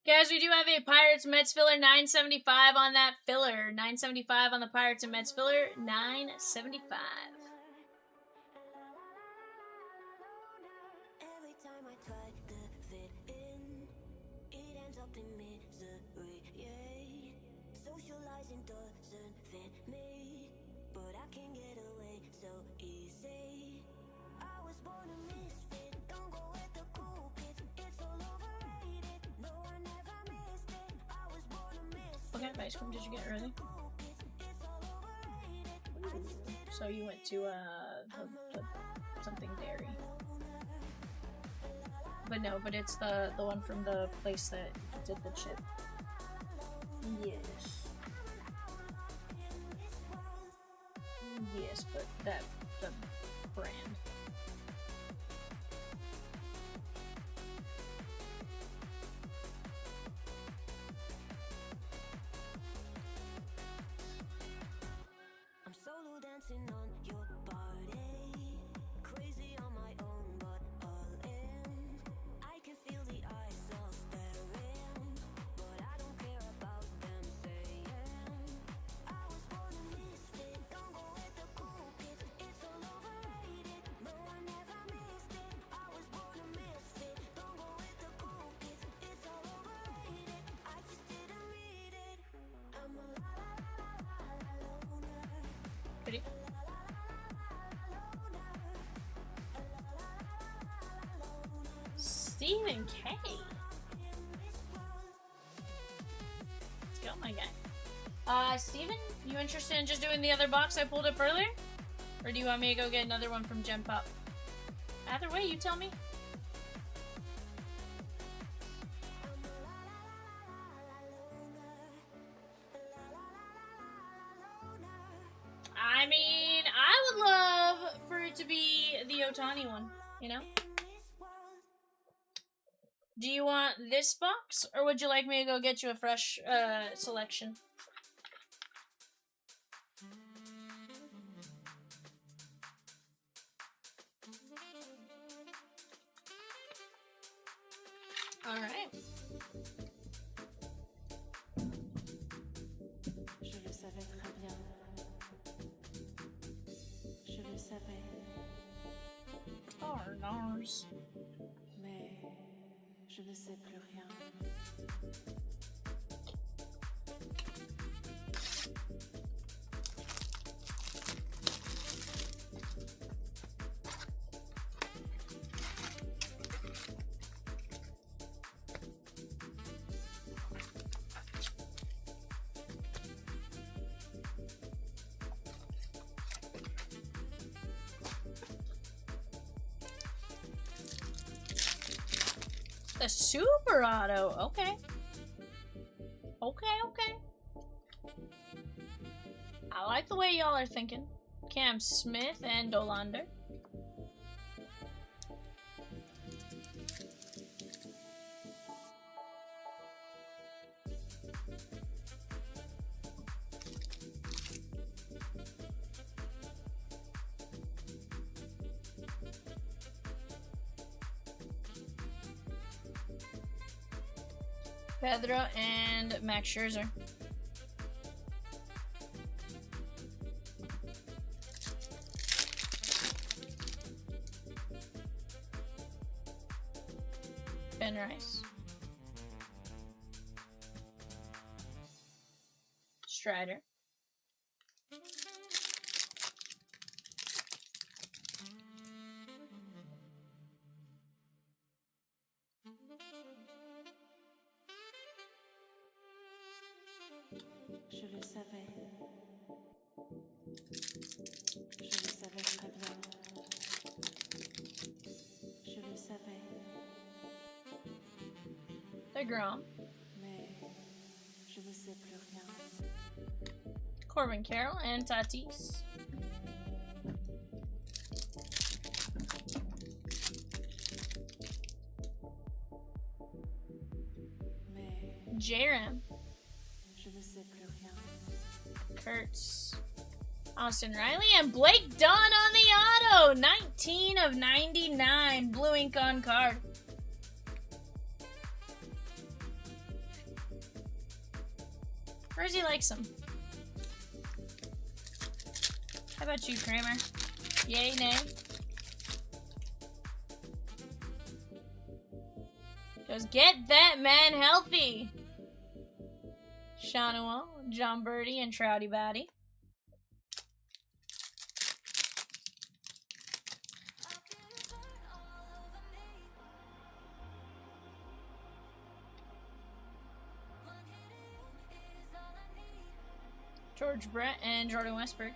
Guys, we do have a Pirates Mets filler, 975 on that filler. 975 on the Pirates and Mets filler, 975. Every time I try to fit in, it ends up in misery, yeah. Socializing doesn't fit me, but I can get away so easy. I was born a misfit, don't go with the cool kids, it's all overrated. No, I never missed it. I was born a misfit. What kind of ice cream did you get early? Ooh. So you went to something dairy. But no, but it's the one from the place that did the chip. Yes. Yes, but the brand. I'm solo dancing on your body, crazy on my own, but all in. I can feel the eyes all staring, but I don't care about them saying. I was born a misfit, don't go with the cool kids, it's all overrated. No, I never missed it. I was born a misfit, don't go with the cool kids, it's all overrated. I just didn't read it. I'm a la la la la la loner. Pretty. Stephen K. Let's go, my guy. Steven, you interested in just doing the other box I pulled up earlier? Or do you want me to go get another one from Gen Pop? Either way, you tell me. I mean, I would love for it to be the Otani one, you know? Do you want this box, or would you like me to go get you a fresh selection? All right. Je le savais très bien. Je le savais. Nars. Mais je ne sais plus rien. The super auto. Okay. Okay. I like the way y'all are thinking. Cam Smith and Dolander. Pedro and Max Scherzer. Ben Rice. Strider. Je le savais. Je le savais très bien. Je le savais. DeGrom. Mais je ne sais plus rien. Corbin Carroll and Tatis. Mais J-Ram. je ne sais plus rien. Kurtz. Austin Riley and Blake Dunn on the auto. 19 of 99. Blue ink on card. Rosie likes him. How about you, Kramer? Yay, nay? Goes, get that man healthy. Shanawa, John Birdie, and Trouty Batty. George Brett and Jordan Westberg.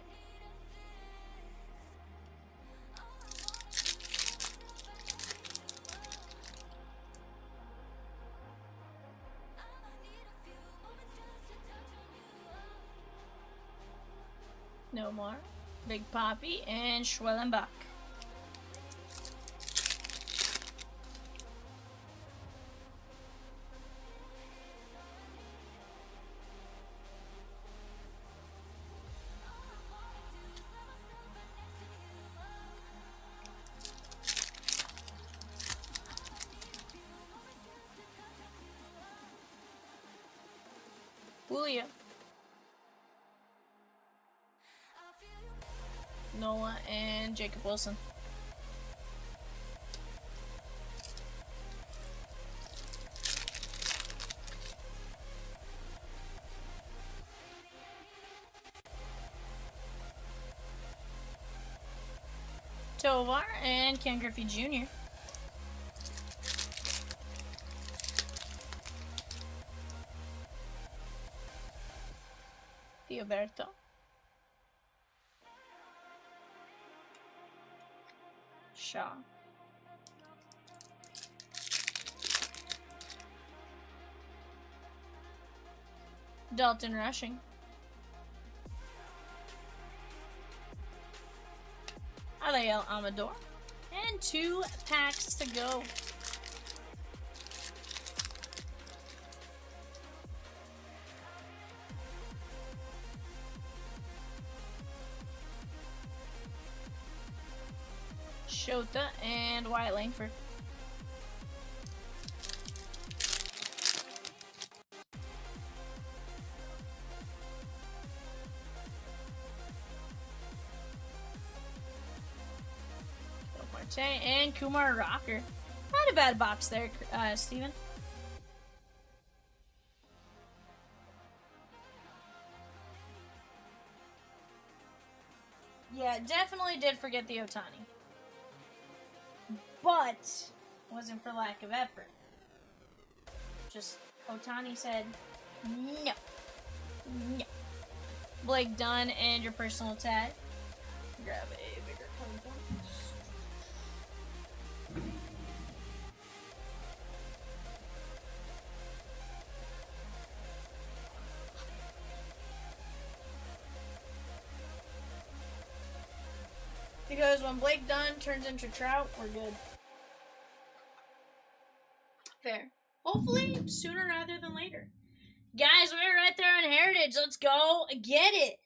No more. Big Poppy and Schwellenbach. Julio. Noah and Jacob Wilson. Tovar and Ken Griffey Jr. Theoberto. Shaw. Dalton Rushing. Alael Amador. And 2 packs to go. Shota, and Wyatt Langford. Marte and Kumar Rocker. Not a bad box there, Steven. Yeah, definitely did forget the Otani. But wasn't for lack of effort. Just Otani said no. No. Blake Dunn and your personal tag. Grab a bigger code one. Because when Blake Dunn turns into Trout, we're good. Fair. Hopefully sooner rather than later. Guys, we're right there on Heritage. Let's go get it.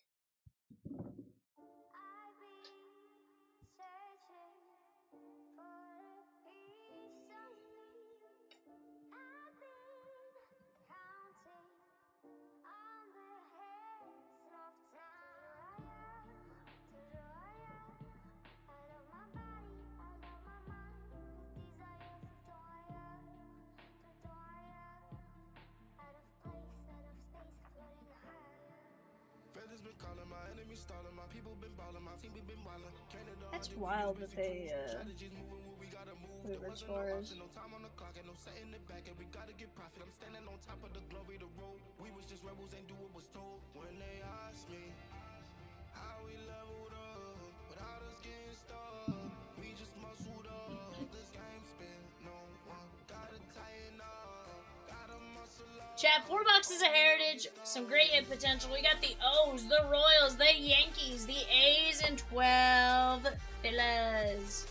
That's wild that they Rivers Flores. Chat, 4 boxes of Heritage, some great hit potential. We got the O's, the Royals, the Yankees, the A's, and 12 Villas.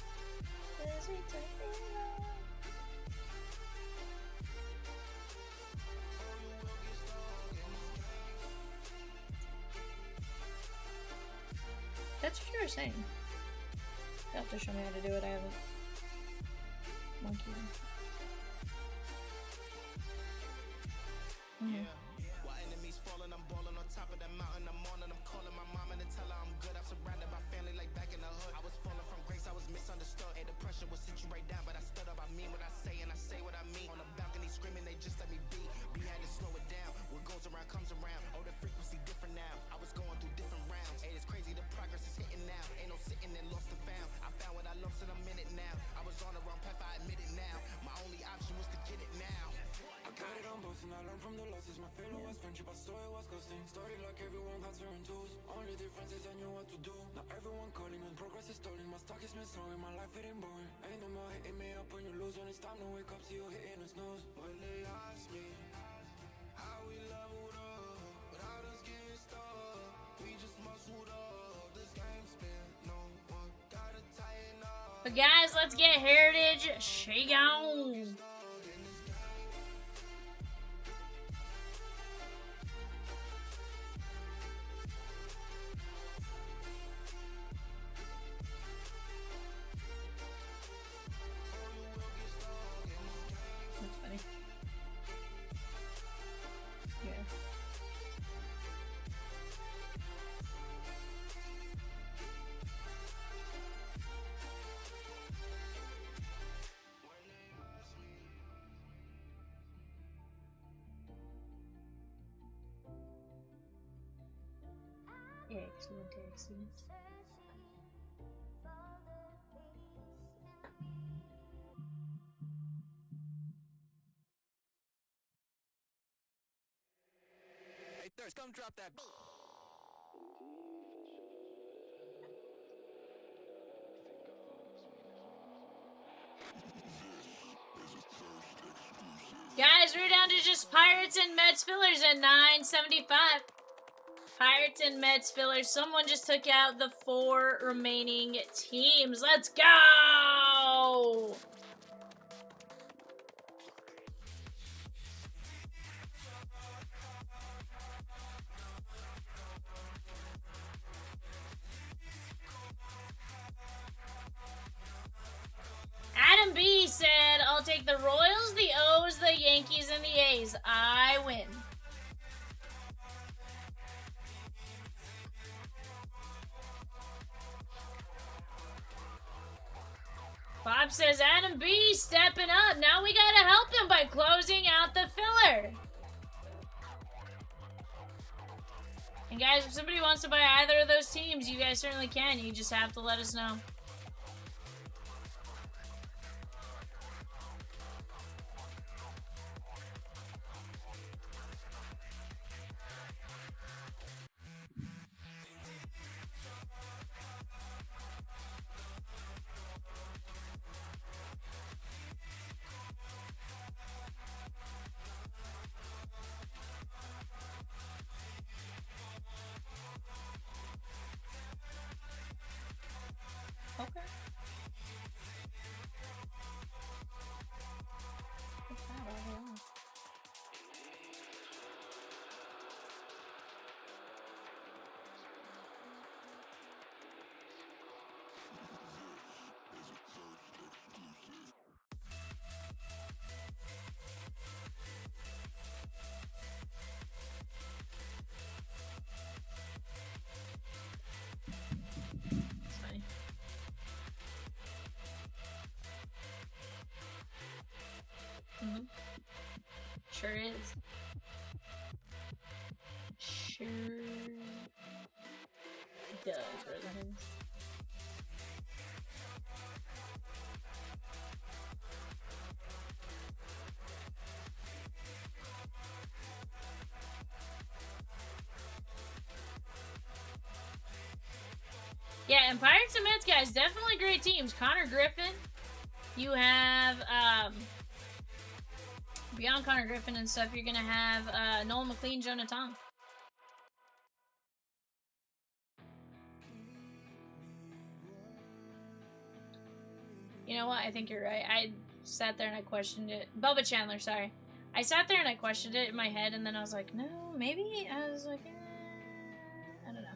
That's what you were saying. You'll have to show me how to do it. I haven't monkeyed. Yeah. While enemies falling, I'm balling on top of that mountain. I'm on and I'm calling my mom and tell her I'm good. I'm surrounded by family like back in the hood. I was falling from grace, I was misunderstood. Hey, the pressure will sit you right down, but I stood up. I mean what I say and I say what I mean. On the balcony screaming, they just let me be. We had to slow it down. What goes around comes around. Oh, the frequency different now. I was going through different rounds. Hey, it's crazy, the progress is hitting now. Ain't no sitting and lost and found. I found what I lost in a minute now. I was on the wrong path, I admit it now. My only option was to get it now. I got it on both and I learned from the losses. My failure was friendship, I saw it was costing. Started like everyone had certain tools. Only difference is I knew what to do. Now everyone calling when progress is stalling. My stock is missouri, my life it ain't boring. Ain't no more hitting me up when you lose. When it's time to wake up, see you hitting the snooze. When they ask me how we leveled up without us getting stuck, we just muscled up. This game spin, no one gotta tighten up. But guys, let's get Heritage. Shake on. That's funny. Yeah. Excellent, excellent. Hey, Thirst, come drop that. Guys, we're down to just Pirates and Mets fillers at 975. Pirates and Mets fillers. Someone just took out the 4 remaining teams. Let's go! Yankees and the A's. I win. Bob says Adam B stepping up. Now we gotta help him by closing out the filler. And guys, if somebody wants to buy either of those teams, you guys certainly can. You just have to let us know. Okay. What's that all along? It's funny. Mm-hmm. Sure is. Sure does, Rosie. Yeah, and Pirates and Mets, guys, definitely great teams. Connor Griffin. You have, beyond Connor Griffin and stuff, you're going to have Nolan McLean, Jonah Tom. You know what? I think you're right. I sat there and I questioned it. Bubba Chandler, sorry. I sat there and I questioned it in my head, and then I was like, no, maybe? I was like, I don't know.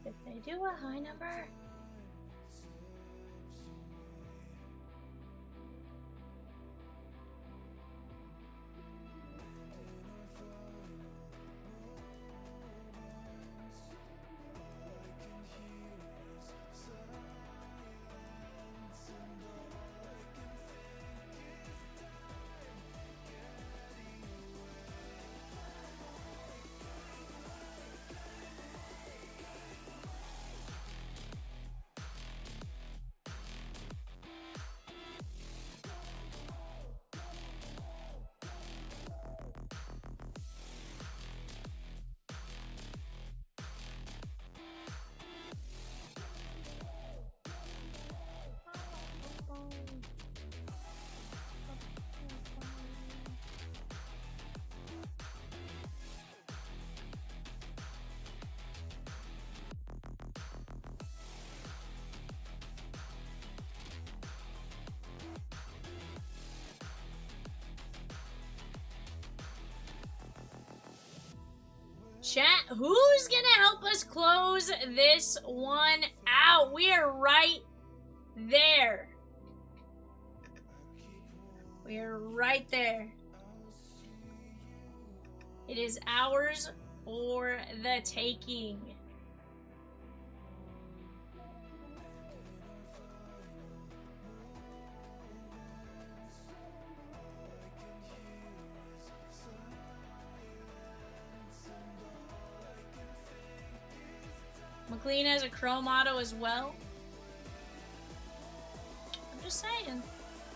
If they do a high number... Chat, who's gonna help us close this one out? We are right there. We are right there. It is ours for the taking. McLean has a chrome auto as well. I'm just saying.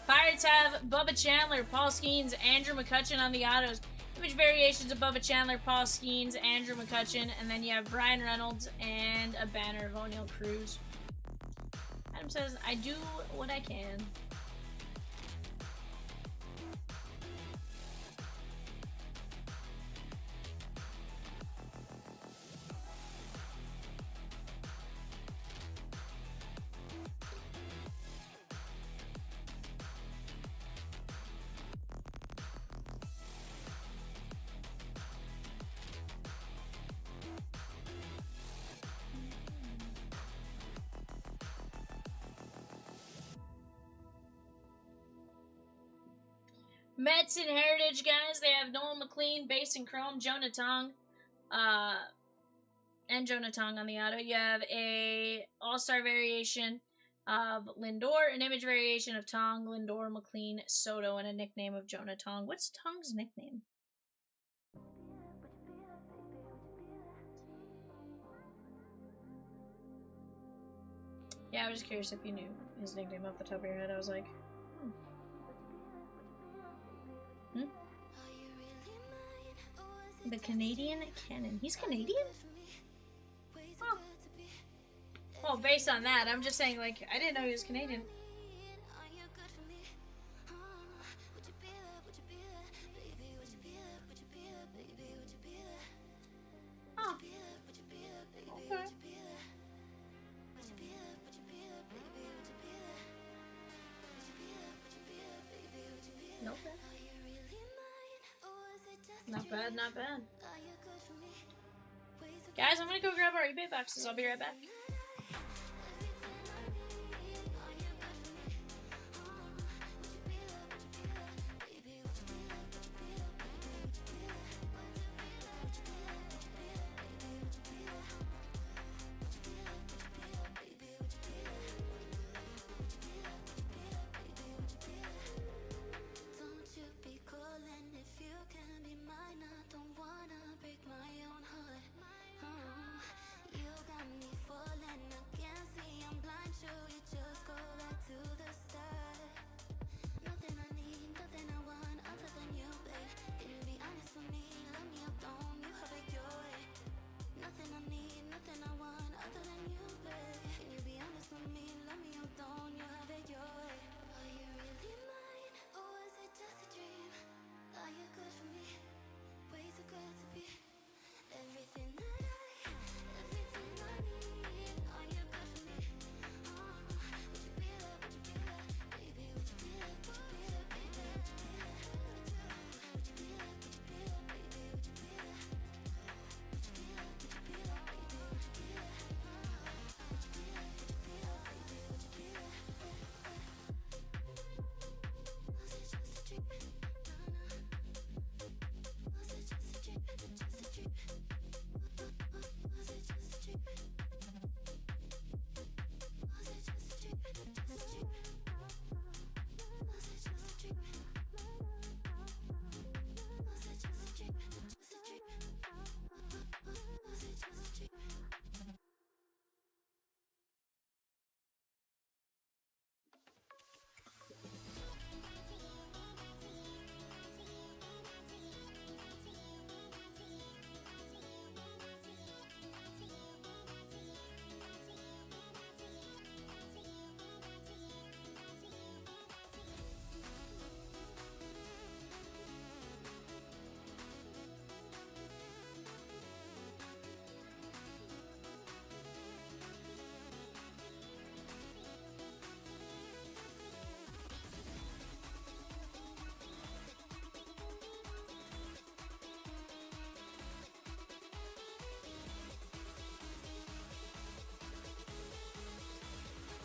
Pirates have Bubba Chandler, Paul Skeens, Andrew McCutcheon on the autos. Image variations of Bubba Chandler, Paul Skeens, Andrew McCutcheon, and then you have Brian Reynolds and a banner of O'Neal Cruz. Adam says, I do what I can. Mets and Heritage, guys. They have Noel McLean, base and chrome, Jonah Tong, and Jonah Tong on the auto. You have a all-star variation of Lindor, an image variation of Tong, Lindor, McLean, Soto, and a nickname of Jonah Tong. What's Tong's nickname? Yeah, I was just curious if you knew his nickname off the top of your head. I was like, The Canadian Cannon. He's Canadian? Huh. Well, based on that, I'm just saying, like, I didn't know he was Canadian. Huh. Okay. Okay. Not bad, not bad. Guys, I'm gonna go grab our eBay boxes. I'll be right back.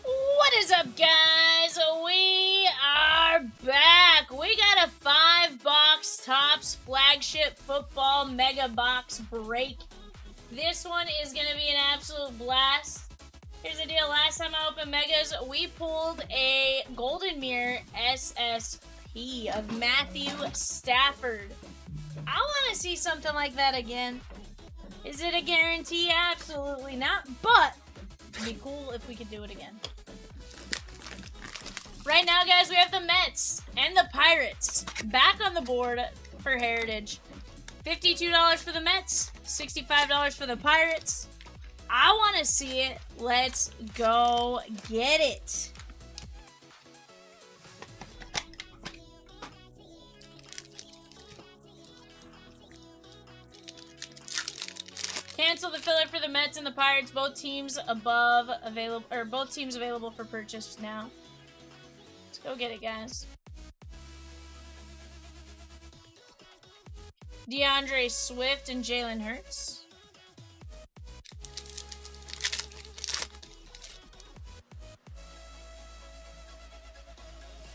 What is up, guys? We are back. We got a 5-box Topps Flagship Football Mega Box break. This one is going to be an absolute blast. Here's the deal. Last time I opened Megas, we pulled a Golden Mirror SSP of Matthew Stafford. I want to see something like that again. Is it a guarantee? Absolutely not, but it'd be cool if we could do it again. Right now, guys, we have the Mets and the Pirates back on the board for Heritage. $52 for the Mets, $65 for the Pirates. I want to see it. Let's go get it. Cancel the filler for the Mets and the Pirates. Both teams available for purchase now. Let's go get it, guys. DeAndre Swift and Jalen Hurts.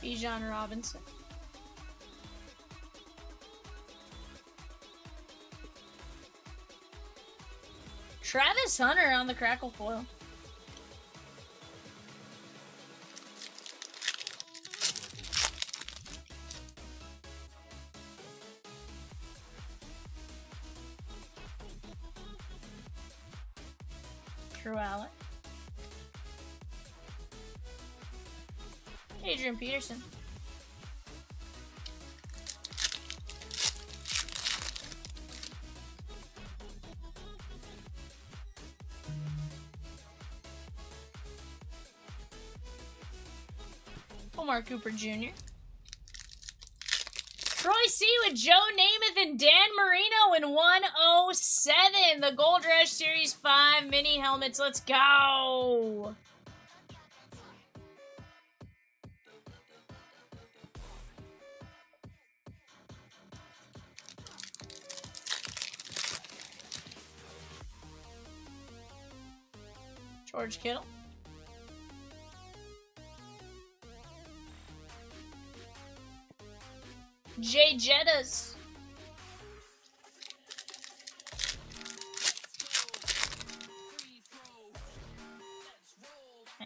Bijan Robinson. Travis Hunter on the crackle foil. True Allen. Adrian Peterson. Omar Cooper Jr. Troy C with Joe Namath and Dan Marino in 107. The Gold Rush Series 5 mini helmets. Let's go. George Kittle. Jay Jettas. Oh.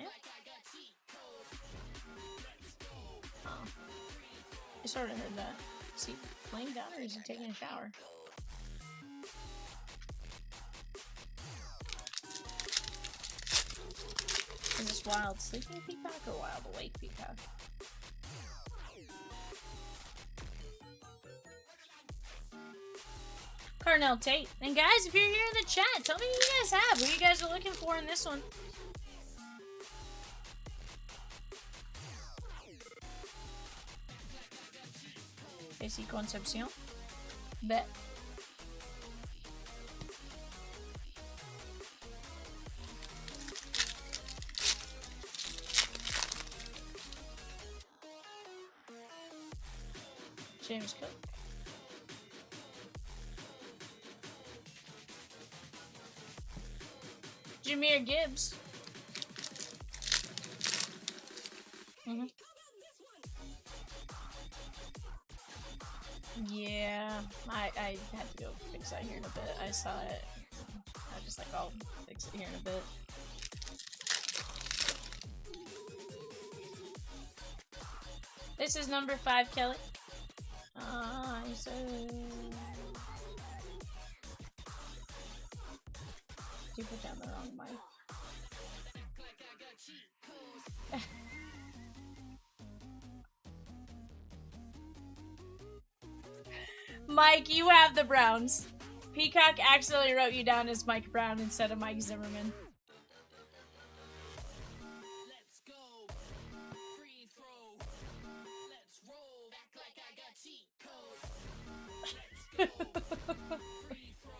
I sort of heard that. Is he laying down or is he taking a shower? Is this wild sleeping peacock or wild awake peacock? Carnell Tate. And guys, if you're here in the chat, tell me what you guys have. What you guys are looking for in this one. AC Concepcion. Bet. James Cook. Jahmyr Gibbs. Yeah, I had to go fix that here in a bit. I saw it. I was just like, I'll fix it here in a bit. This is number 5, Kelly. I said... You put down the wrong mic. Mike, you have the Browns. Peacock accidentally wrote you down as Mike Brown instead of Mike Zimmerman. Let's go. Free throw. Let's roll. Act like I got cheat codes. Let's go. Free throw.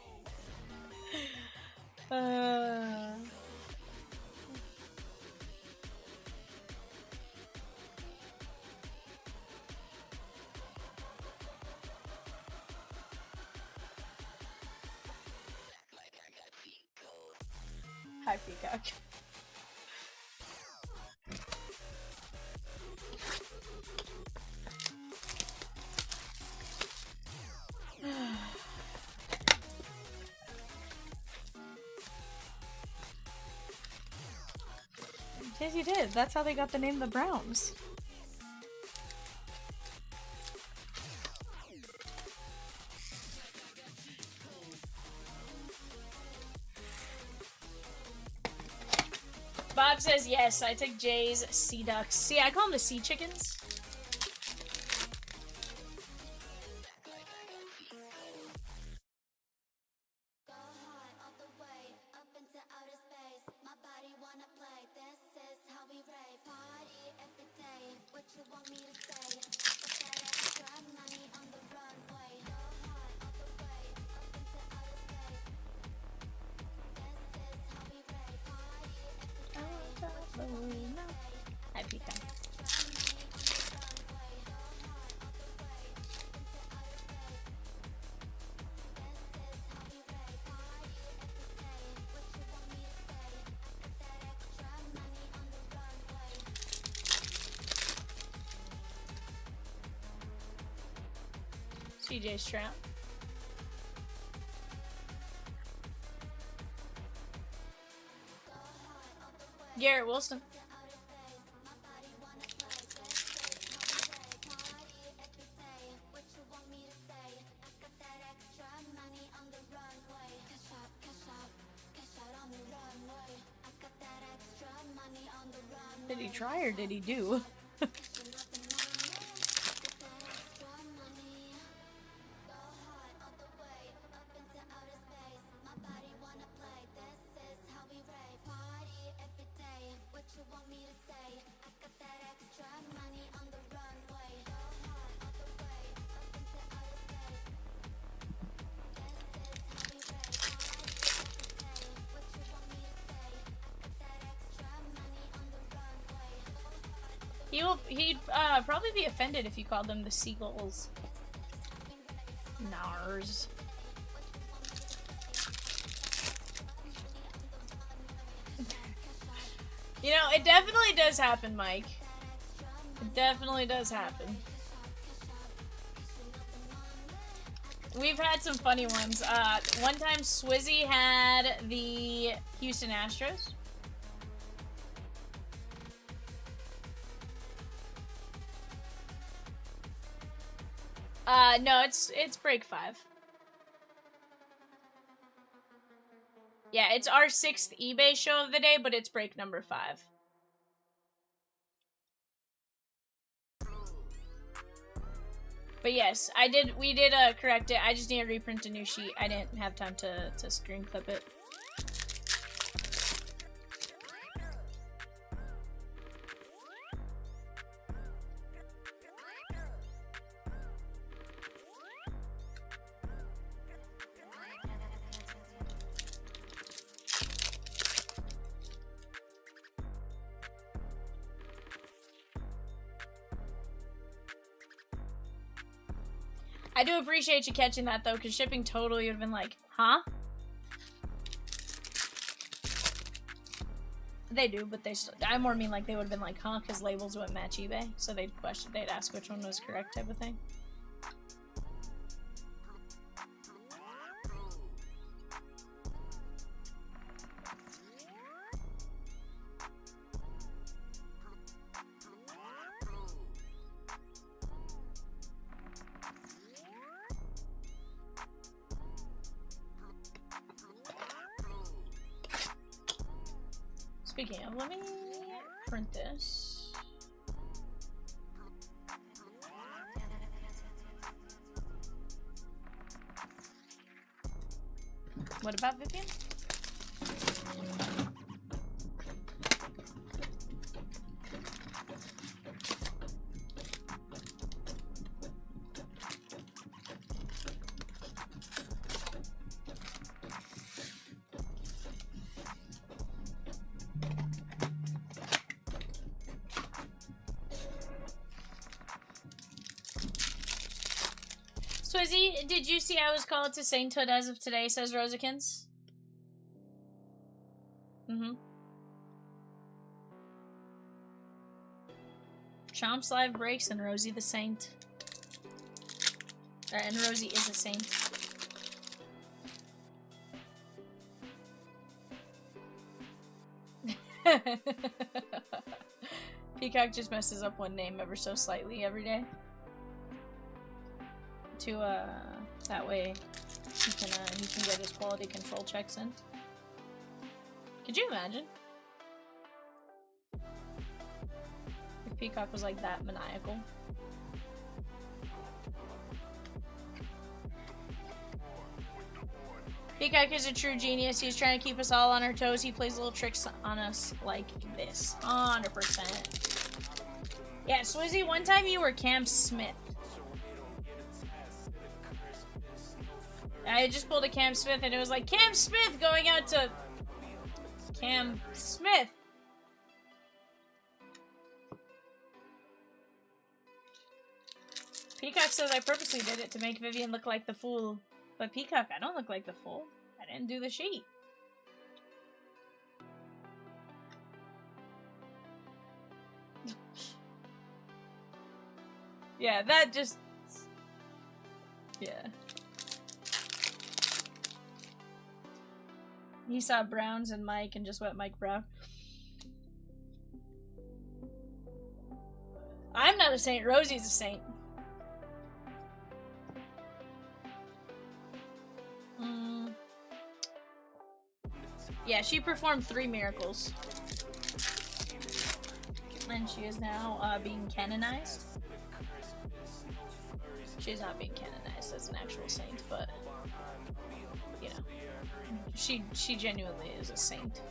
Hi, Peacock. Yes, you did. That's how they got the name the Browns. Bob says yes, I took Jay's Sea Ducks. See, I call them the Sea Chickens. Hi, Peacock. CJ Stroud. Garrett Wilson. Did he try or did he do? He'd probably be offended if you called them the seagulls. Nars. You know, it definitely does happen, Mike. It definitely does happen. We've had some funny ones. One time Swizzy had the Houston Astros. No, it's break 5. Yeah, it's our 6th eBay show of the day, but it's break number 5. But yes, we did correct it. I just need to reprint a new sheet. I didn't have time to screen clip it. I do appreciate you catching that, though, because shipping totally would have been like, huh? They do, but they still, I more mean like they would have been like, huh? Because labels wouldn't match eBay. So they'd ask which one was correct type of thing. Speaking of, let me print this. What about Vivian? Swizzy, did you see I was called to sainthood as of today, says Rosikins? Mm-hmm. Chomps live breaks and Rosie the saint. And Rosie is a saint. Peacock just messes up one name ever so slightly every day. That way he can get his quality control checks in. Could you imagine? If Peacock was like that maniacal. Peacock is a true genius. He's trying to keep us all on our toes. He plays little tricks on us like this. 100%. Yeah, Swizzy, one time you were Cam Smith. I just pulled a Cam Smith and it was like, Cam Smith going out to Cam Smith. Peacock says I purposely did it to make Vivian look like the fool. But Peacock, I don't look like the fool. I didn't do the sheet. Yeah, that just... Yeah. He saw Browns and Mike and just went Mike Brown. I'm not a saint. Rosie's a saint. Yeah, she performed 3 miracles. And she is now being canonized. She's not being canonized as an actual saint, but you know, she genuinely is a saint.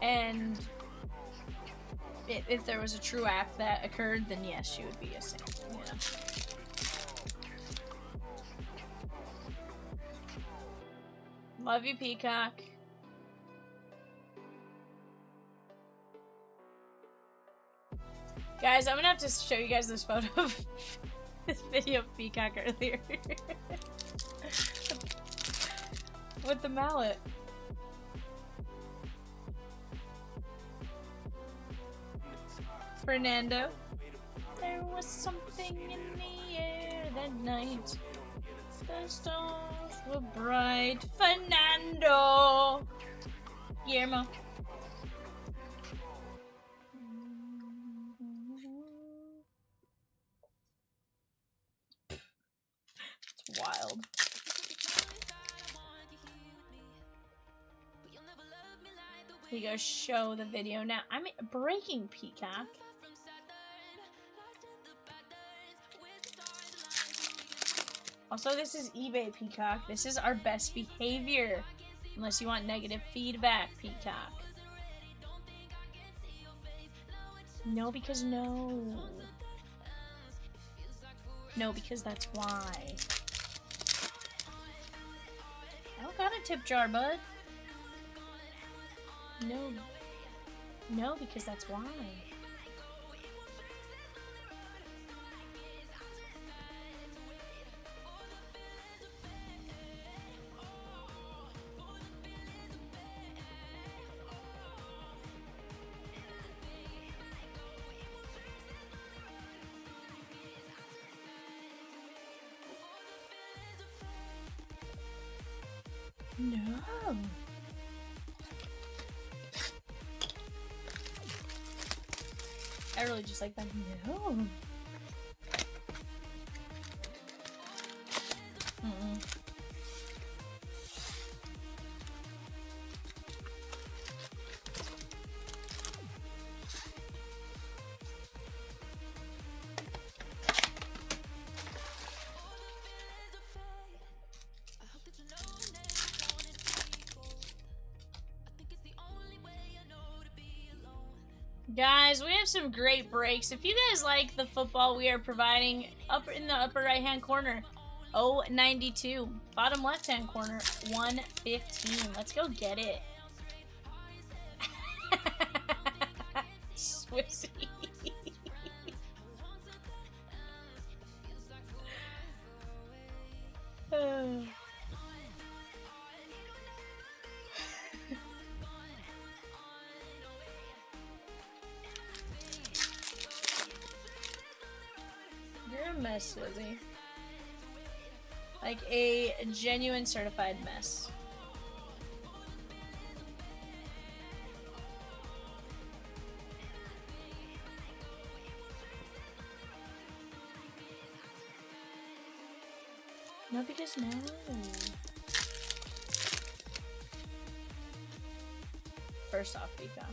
And if there was a true act that occurred, then yes, she would be a saint. You know. Love you, Peacock. Guys, I'm gonna have to show you guys this photo of this video of Peacock earlier. With the mallet. Fernando. There was something in the air that night. The stars were bright. Fernando! Guillermo. It's wild. Here you go, show the video now. I'm breaking Peacock. Also, this is eBay, Peacock. This is our best behavior. Unless you want negative feedback, Peacock. No, because no. No, because that's why. I don't got a tip jar, bud. No. No, because that's why. No. I really just like that. No. Guys, we have some great breaks. If you guys like the football we are providing, up in the upper right hand corner, 092. Bottom left hand corner, 115. Let's go get it. Swissy. You're a mess, Lizzie. Like a genuine certified mess. No, because no. First off, Peacock.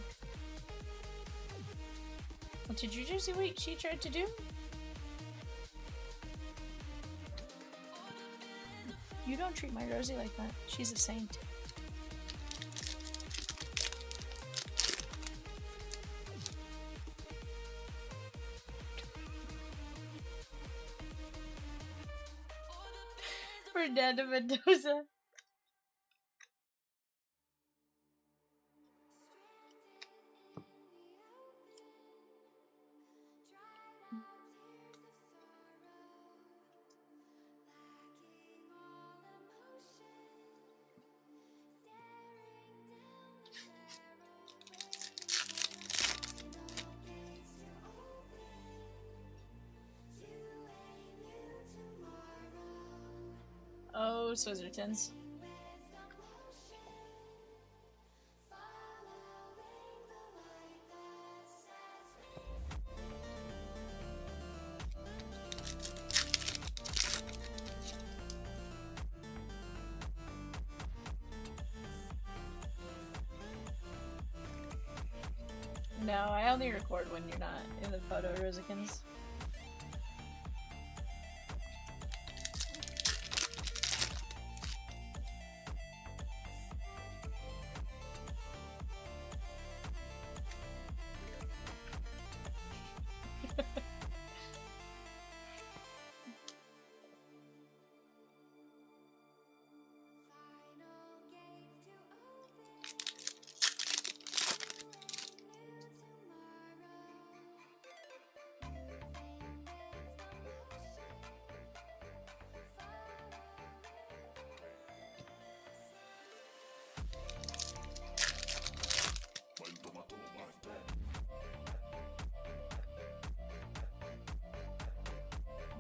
Well, did you just see what she tried to do? You don't treat my Rosie like that. She's a saint. Fernando Mendoza. Oh, Swizzertons. No, I only record when you're not in the photo, Rosikins.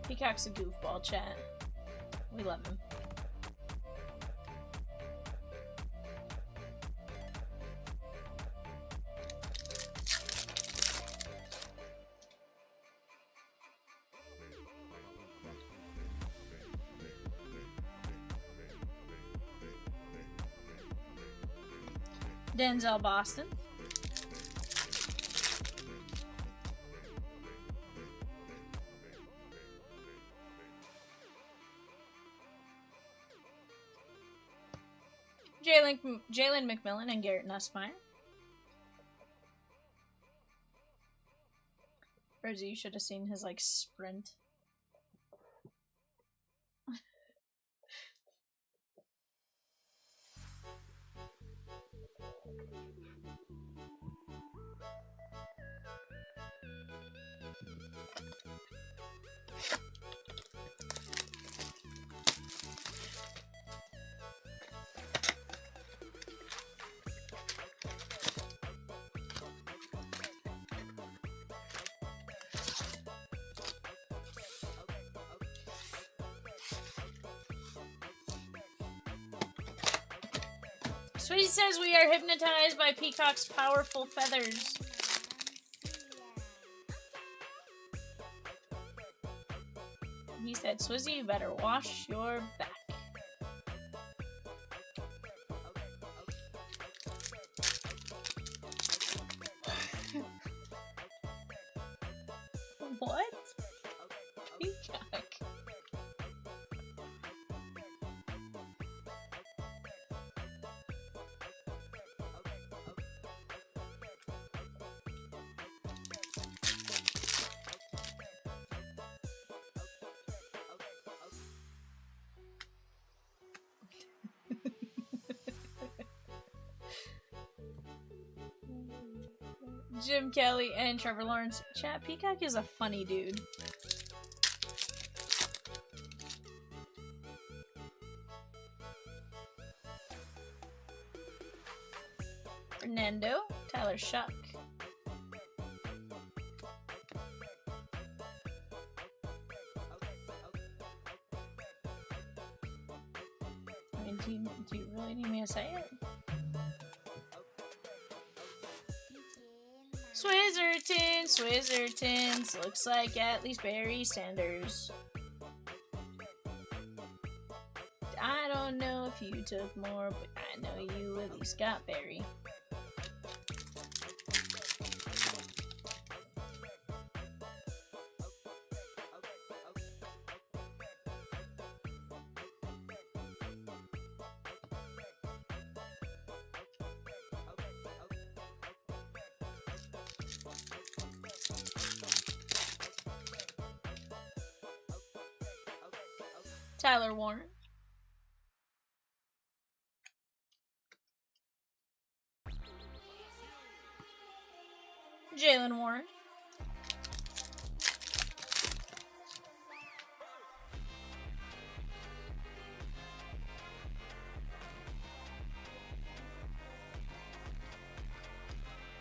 Peacock's a goofball, chat. We love him. Denzel Boston. Jalen McMillan and Garrett Nussmeyer. Rosie, you should have seen his like sprint. Swizzy says we are hypnotized by Peacock's powerful feathers. He said, Swizzy, you better wash your back. What? Peacock. Jim Kelly and Trevor Lawrence. Chat, Peacock is a funny dude. Fernando, Tyler Shuck. I mean, do you really need me to say it? Swizzertons, looks like at least Barry Sanders. I don't know if you took more, but I know you at least got Barry. Tyler Warren. Jalen Warren.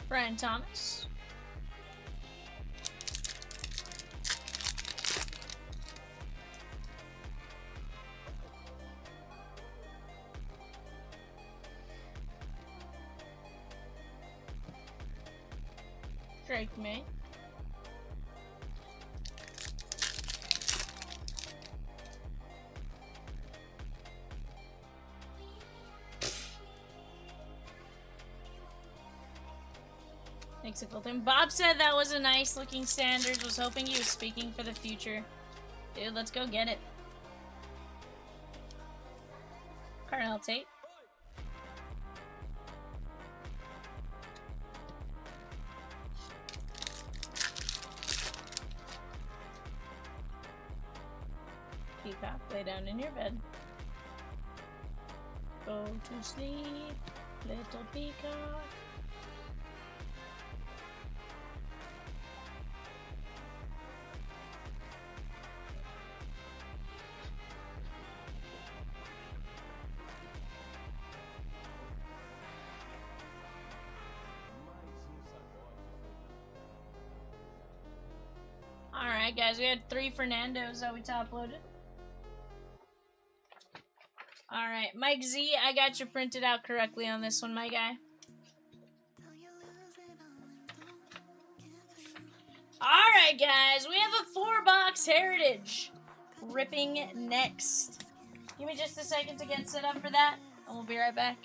Brian Thomas. Drake May. whimsical thing. Bob said that was a nice looking standard. Was hoping he was speaking for the future. Dude, let's go get it. Carnell Tate. Peacock, lay down in your bed. Go to sleep, little peacock. Alright, guys, we had 3 Fernandos that we top loaded. Alright, Mike Z, I got you printed out correctly on this one, my guy. Alright, guys, we have a 4-box Heritage. Ripping next. Give me just a second to get set up for that, and we'll be right back.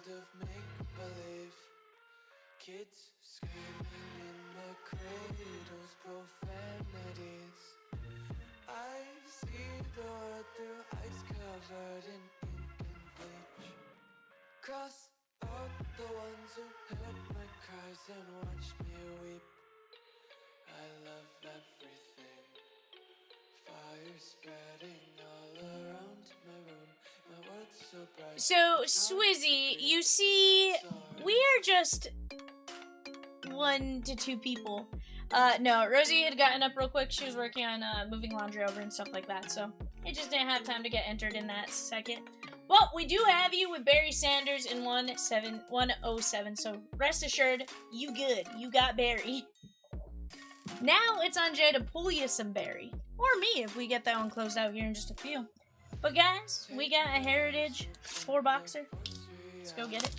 world of make-believe. Kids screaming in the cradles, profanities. I see the world through ice covered in ink and bleach. Cross out the ones who heard my cries and watched me weep. I love everything. Fire spreading all around my room. My world's so bright. So, Swizzy, you see, we are just 1 to 2 people. No, Rosie had gotten up real quick. She was working on moving laundry over and stuff like that, so it just didn't have time to get entered in that second. But we do have you with Barry Sanders in 107, so rest assured, you good. You got Barry. Now it's on Jay to pull you some Barry. Or me, if we get that one closed out here in just a few. But guys, we got a Heritage 4-boxer. Let's go get it.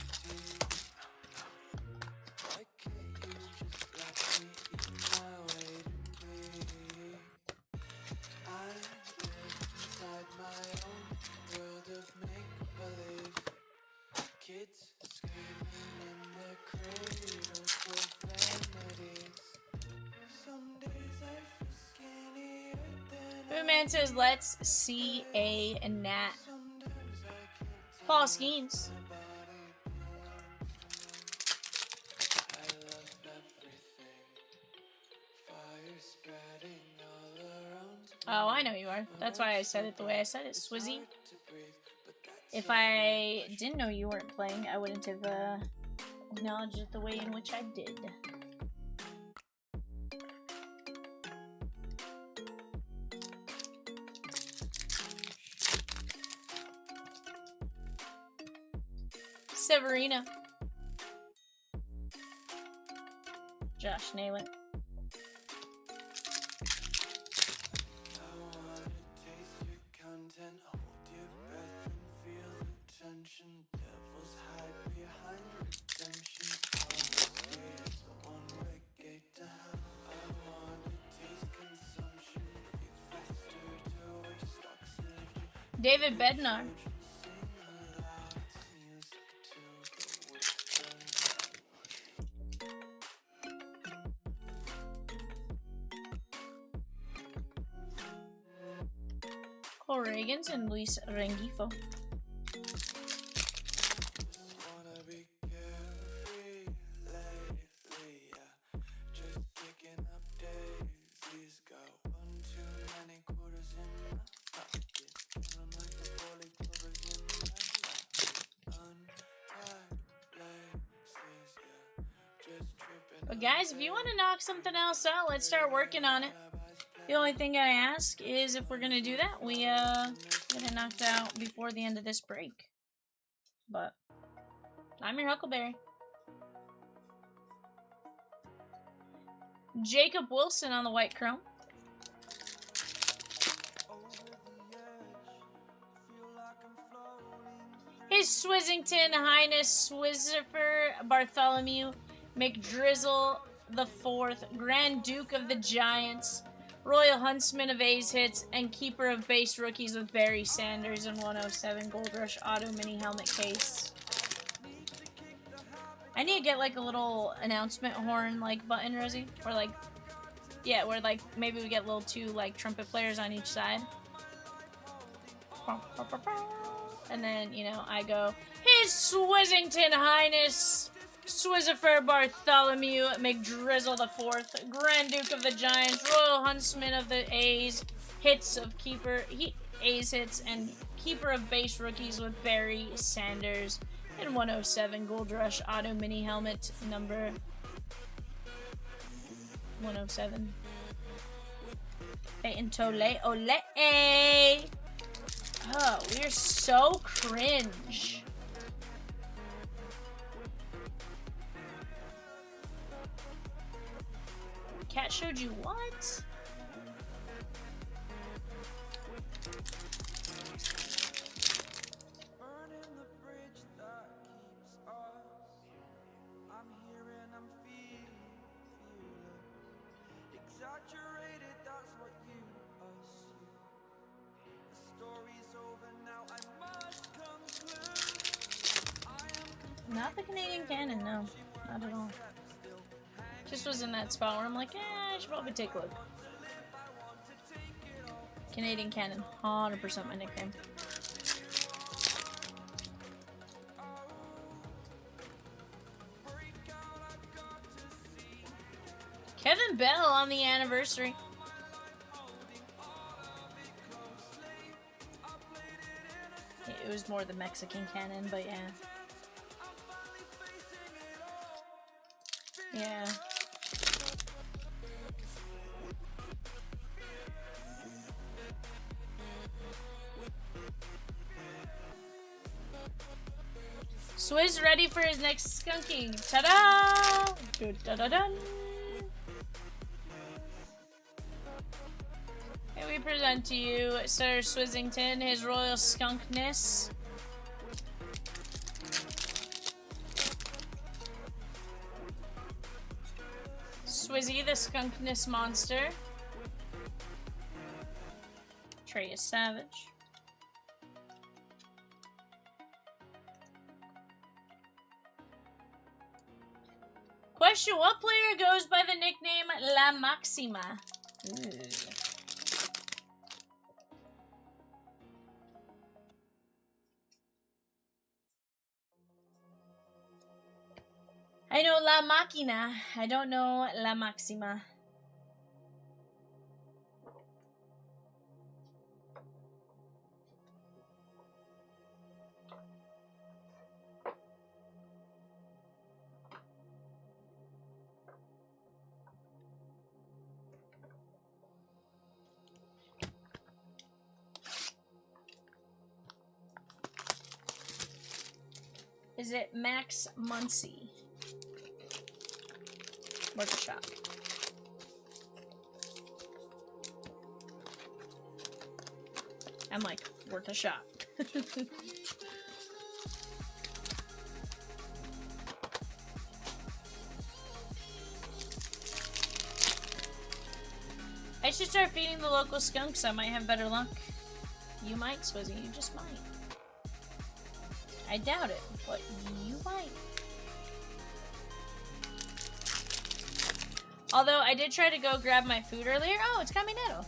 Kids screaming in their cradles, profanities. Some days I feel skinnier than Boomman says, let's see a Nat. Paul Skeens. I love everything. Fire spreading all around. Oh, I know you are. That's why I said it the way I said it, Swizzy. If I didn't know you weren't playing, I wouldn't have acknowledged it the way in which I did. Severina. Josh Nayland. Devils hide behind redemption. Is the one-way gate to hell. I wanna taste consumption. Breathe faster to waste oxygen. David Bednar. Sing aloud music to the wisdom. Cole Reagans and Luis Rengifo. But guys, if you want to knock something else out, let's start working on it. The only thing I ask is if we're going to do that, we get it knocked out before the end of this break. But I'm your Huckleberry. Jacob Wilson on the white chrome. His Swizzington Highness Swizzifer Bartholomew McDrizzle the Fourth, Grand Duke of the Giants, Royal Huntsman of A's Hits, and Keeper of Base Rookies with Barry Sanders in 107 Gold Rush Auto Mini Helmet Case. I need to get like a little announcement horn like button, Rosie, or like, yeah, where like maybe we get little 2 like trumpet players on each side. And then, you know, I go, His Swizzington Highness Swizzifer Bartholomew McDrizzle the Fourth, Grand Duke of the Giants, Royal Huntsman of the A's, Hits of A's Hits, and Keeper of Base Rookies with Barry Sanders in 107 Gold Rush Auto Mini Helmet number 107. Peyton Tole Ole. Oh, we're so cringe. Cat showed you what? Burning the bridge that keeps us. I'm here and I'm feeling. Exaggerated, that's what you assume. The story's over now, I must conclude. I am confused. Not the Canadian cannon, no. Not at all. Just was in that spot where I'm like, I should probably take a look. Canadian cannon, 100% my nickname. Kevin Bell on the anniversary. It was more the Mexican cannon, but yeah. Yeah. Swizz ready for his next skunking. Ta-da! Da-da-dun! And we present to you Sir Swizzington, his royal skunkness. Swizzy, the skunkness monster. Trey is savage. Question, what player goes by the nickname La Maxima? Ooh. I know La Máquina. I don't know La Maxima. Is it Max Muncy? Worth a shot. I'm like, worth a shot. I should start feeding the local skunks. I might have better luck. You might, Swizzy. You just might. I doubt it, but you might. Although, I did try to go grab my food earlier. Oh, it's Caminero.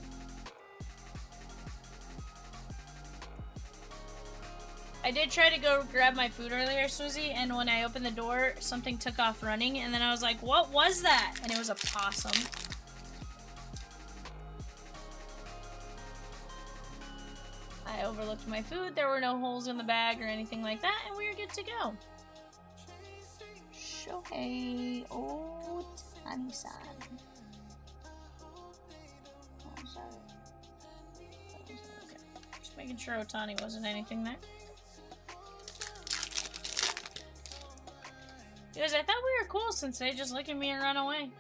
I did try to go grab my food earlier, Swizzy, and when I opened the door, something took off running, and then I was like, what was that? And it was a possum. I overlooked my food. There were no holes in the bag or anything like that, and we were good to go. Shohei Ohtani-san. Oh, sorry. Okay. Just making sure Ohtani wasn't anything there. Because I thought we were cool since they just look at me and run away.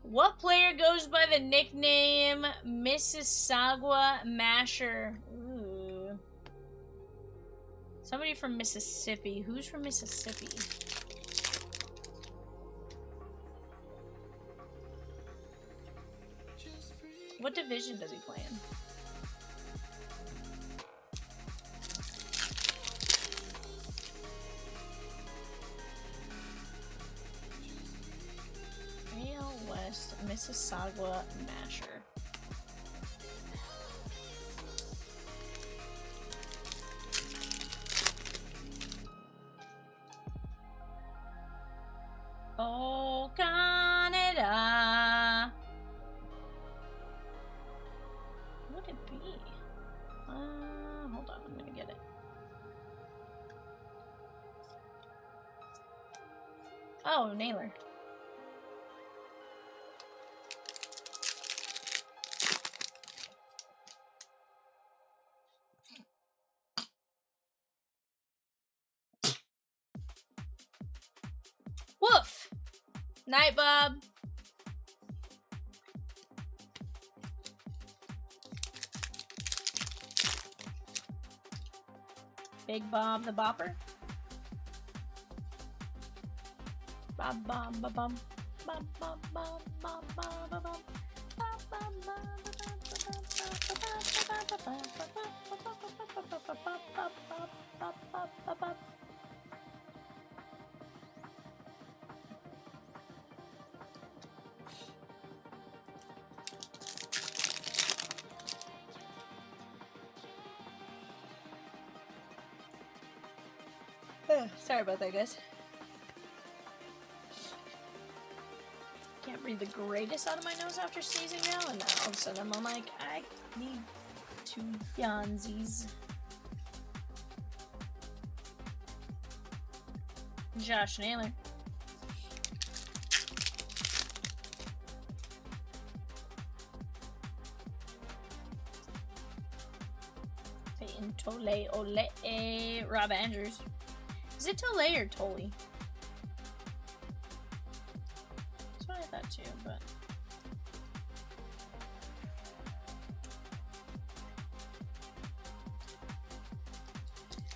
What player goes by the nickname Mississauga Masher? Ooh. Somebody from Mississippi. Who's from Mississippi? What division does he play in? West Mississauga Masher. Oh, Canada. What would it be? Hold on, I'm gonna get it. Oh, Naylor. Woof! Night, Bob. Big Bob the Bopper. Bob, Bob, Bob, Bob. Bob, Bob, Bob, Bob, Bob, Bob, Bob. Bob, Bob, Bob, Bob, Bob, Bob, Bob, Bob, Bob. Sorry about that, guys. Can't breathe the greatest out of my nose after sneezing now, and now all of a sudden I'm like, I need two Yanzies. Josh Naylor. Peyton Tole Ole Rob Andrews. Is it Tole or Tolly? That's what I thought too, but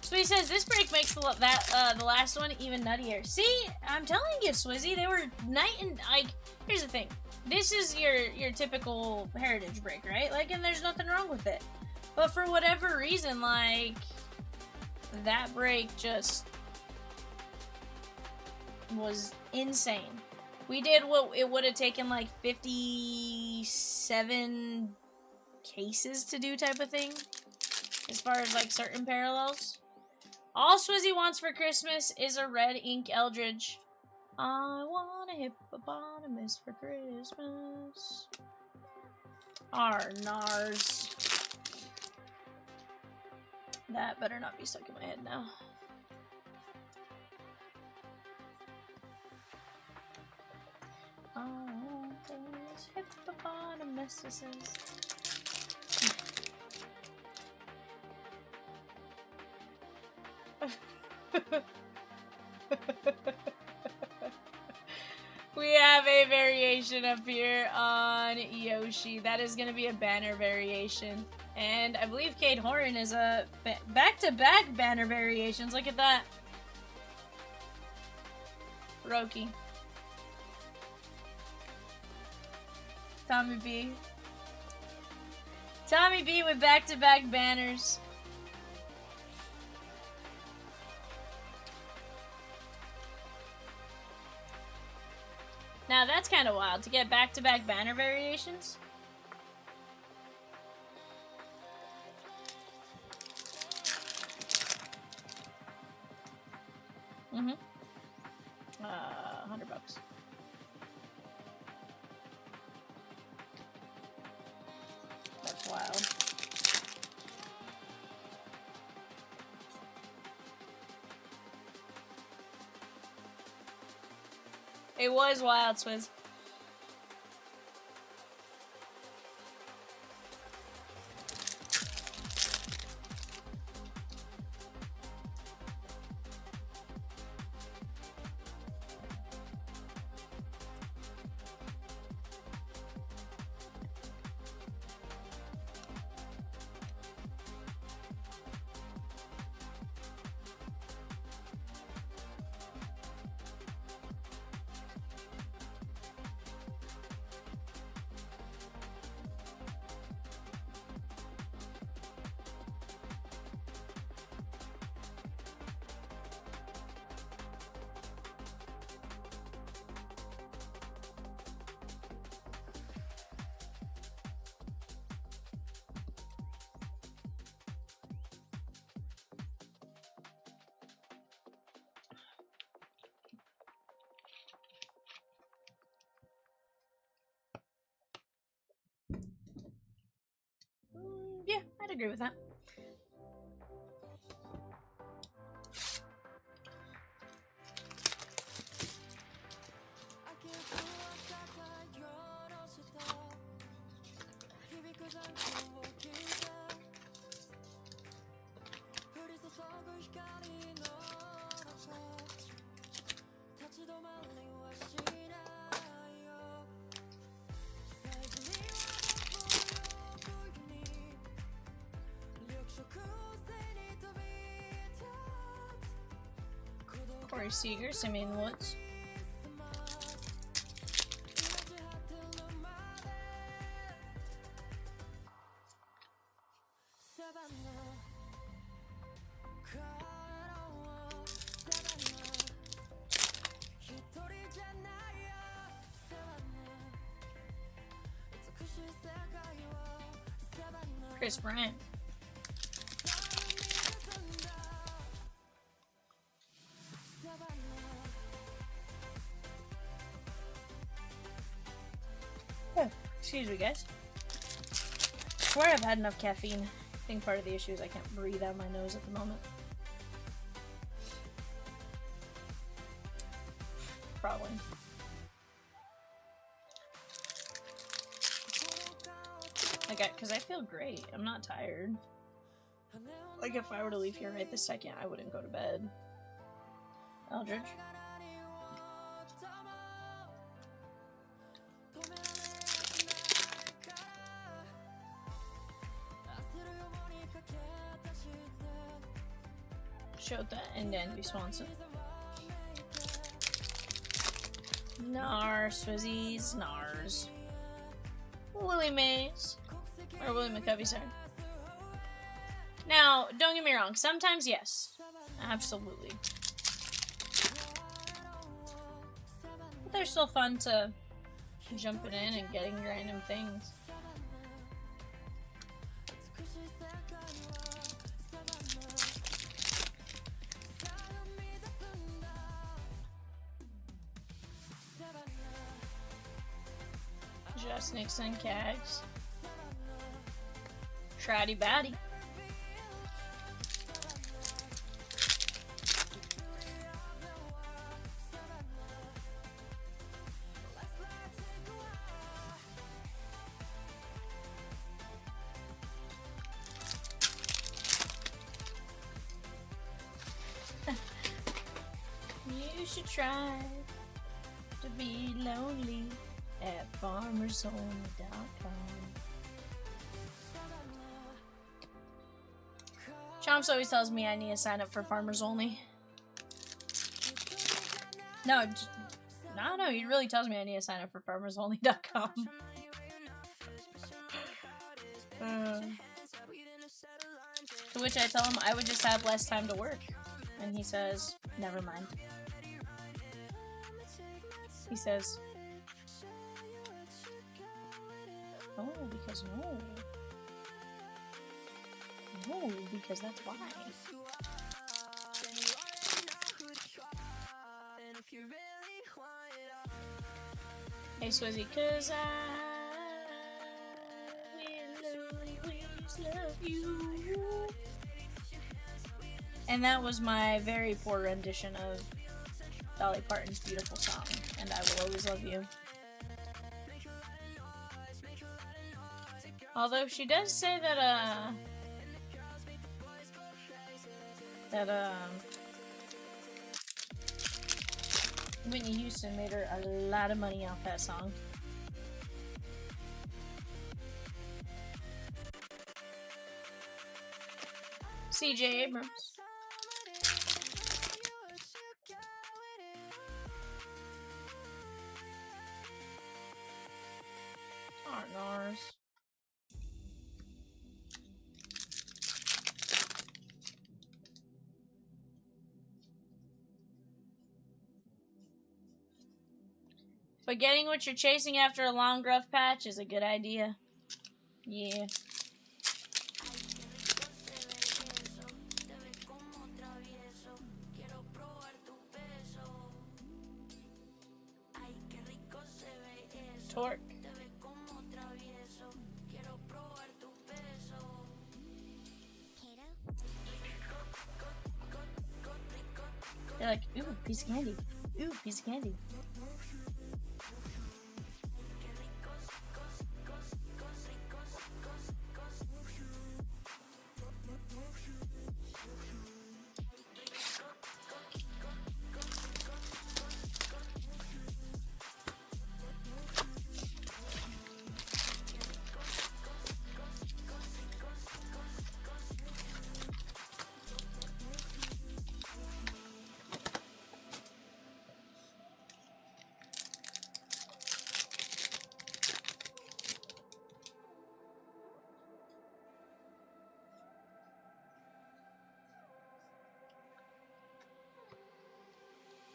so he says this break makes the last one even nuttier. See, I'm telling you, Swizzy, they were night and like. Here's the thing, this is your typical heritage break, right? Like, and there's nothing wrong with it. But for whatever reason, like that break just was insane. We did what it would have taken like 57 cases to do type of thing, as far as like certain parallels. All Swizzy wants for Christmas is a red ink Eldridge. I want a hippopotamus for Christmas. Nars. That better not be stuck in my head now. I want those hippopotamuses. We have a variation up here on Yoshi. That is going to be a banner variation. And I believe Kate Horan is a back-to-back banner variations. Look at that. Roki. Tommy B. Tommy B with back-to-back banners. Now that's kind of wild to get back-to-back banner variations. $100. That's wild. It was wild, Swizz. Yeah, I'd agree with that. Corey Seager, Simeon Woods. Chris Bryant. Oh, excuse me, guys. I swear I've had enough caffeine. I think part of the issue is I can't breathe out my nose at the moment. Probably. Okay, because I feel great. I'm not tired. Like, if I were to leave here right this second, I wouldn't go to bed. Eldridge? Shota and Danby Swanson. Nars, Swizzies, Nars. Willie Mays. Or Willie McCovey, sorry. Now, don't get me wrong, sometimes yes. Absolutely. But they're still fun to jumping in and getting random things. Just Nixon, Cags. Tratty Batty. You should try to be lonely at farmersonly.com. Chomps always tells me I need to sign up for Farmers Only. No, he really tells me I need to sign up for farmersonly.com. To which I tell him I would just have less time to work. And he says, never mind. He says, oh, because no. No, because that's why. Hey, Swizzy, cause I will always love you. And that was my very poor rendition of Dolly Parton's beautiful song, And I Will Always Love You. Although she does say that, Whitney Houston made her a lot of money off that song. CJ Abrams. Nars. But getting what you're chasing after a long, rough patch is a good idea. Yeah. Torque. They're like, ooh, piece of candy. Ooh, piece of candy.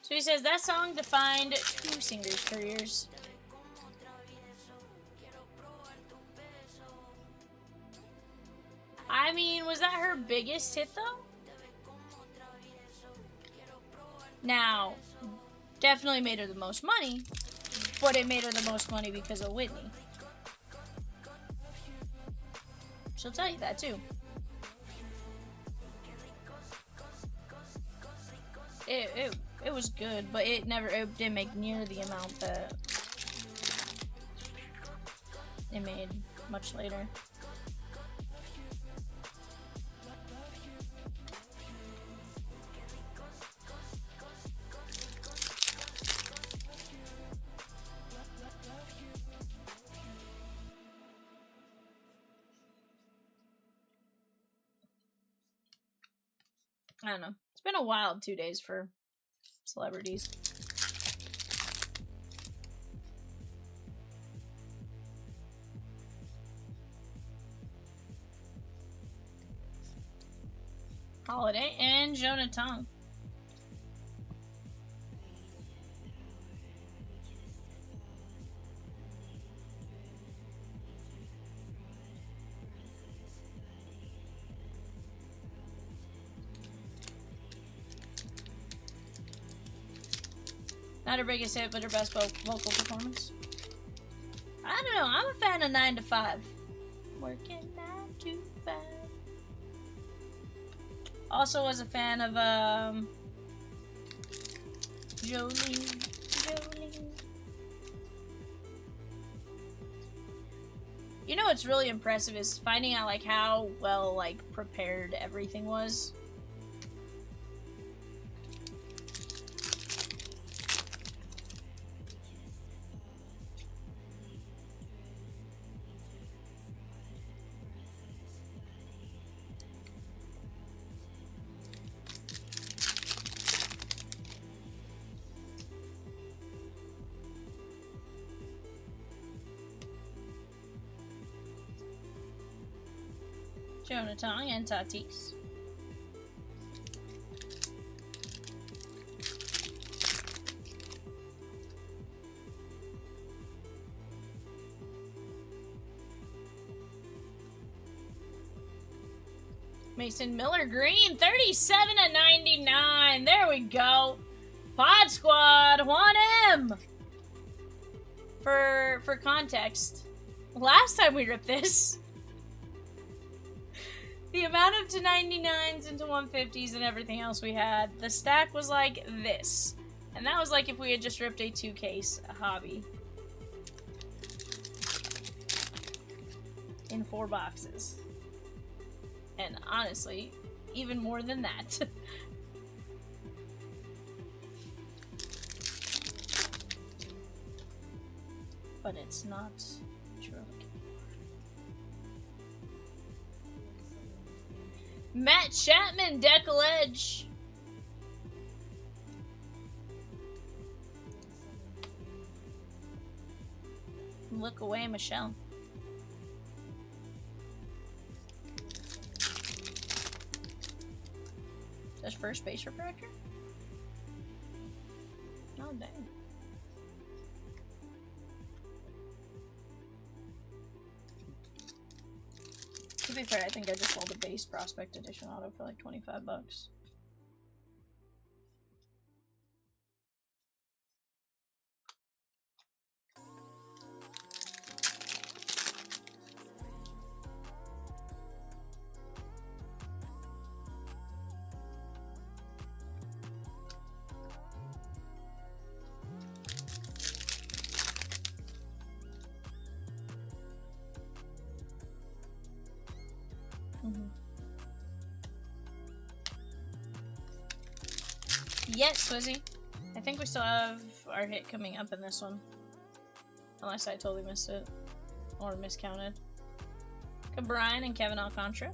So he says that song defined two singers' careers. I mean, was that her biggest hit though? Now, definitely made her the most money, but it made her the most money because of Whitney. She'll tell you that too. It was good, but it didn't make near the amount that it made much later. I don't know. It's been a wild 2 days for celebrities. Holiday and Jonah Tong. Not her biggest hit, but her best vocal performance. I don't know. I'm a fan of 9 to 5. Working 9 to 5. Also was a fan of Jolene. You know what's really impressive is finding out like how well like prepared everything was. Jonah Tong and Tatis. Mason Miller Green, 37/99. There we go. Pod Squad, Juan M. For context, last time we ripped this, the amount of 299s and 150s and everything else we had, the stack was like this. And that was like if we had just ripped a 2-case hobby. In 4 boxes. And honestly, even more than that. But it's not true. Matt Chapman, Deckle Edge. Look away, Michelle. That's first base refractor? Oh, dang. To be fair, I think I just sold a base Prospect Edition auto for like 25 bucks. Yes, Swizzy. I think we still have our hit coming up in this one. Unless I totally missed it. Or miscounted. Brian and Kevin Alcantara.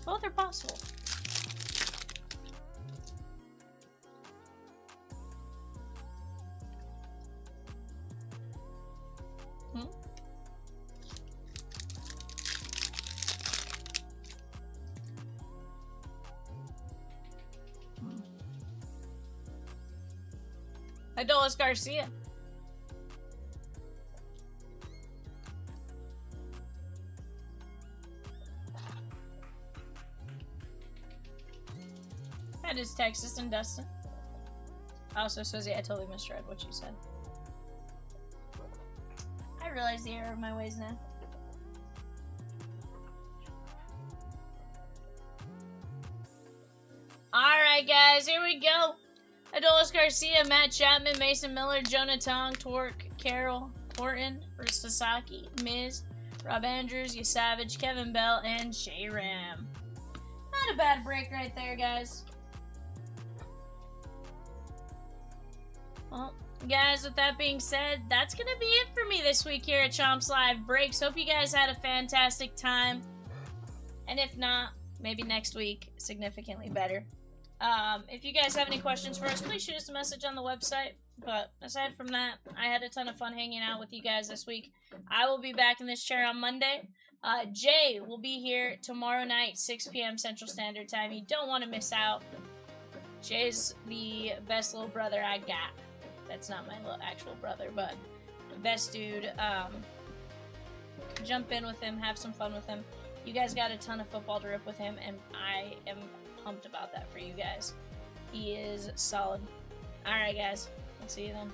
Both are possible. Adolis Garcia. That is Texas and Dustin. Also, Suzy, I totally misread what you said. I realize the error of my ways now. Alright, guys, here we go. Adolis Garcia, Matt Chapman, Mason Miller, Jonah Tong, Torque, Carol, Horton, Rista Saki, Miz, Rob Andrews, You Savage, Kevin Bell, and Shay Ram. Not a bad break right there, guys. Well, guys, with that being said, that's going to be it for me this week here at Chomps Live Breaks. Hope you guys had a fantastic time. And if not, maybe next week, significantly better. If you guys have any questions for us, please shoot us a message on the website. But aside from that, I had a ton of fun hanging out with you guys this week. I will be back in this chair on Monday. Jay will be here tomorrow night, 6 p.m. Central Standard Time. You don't want to miss out. Jay's the best little brother I got. That's not my actual brother, but the best dude. Jump in with him, have some fun with him. You guys got a ton of football to rip with him, and I am pumped about that for you guys. He is solid. Alright, guys. I'll see you then.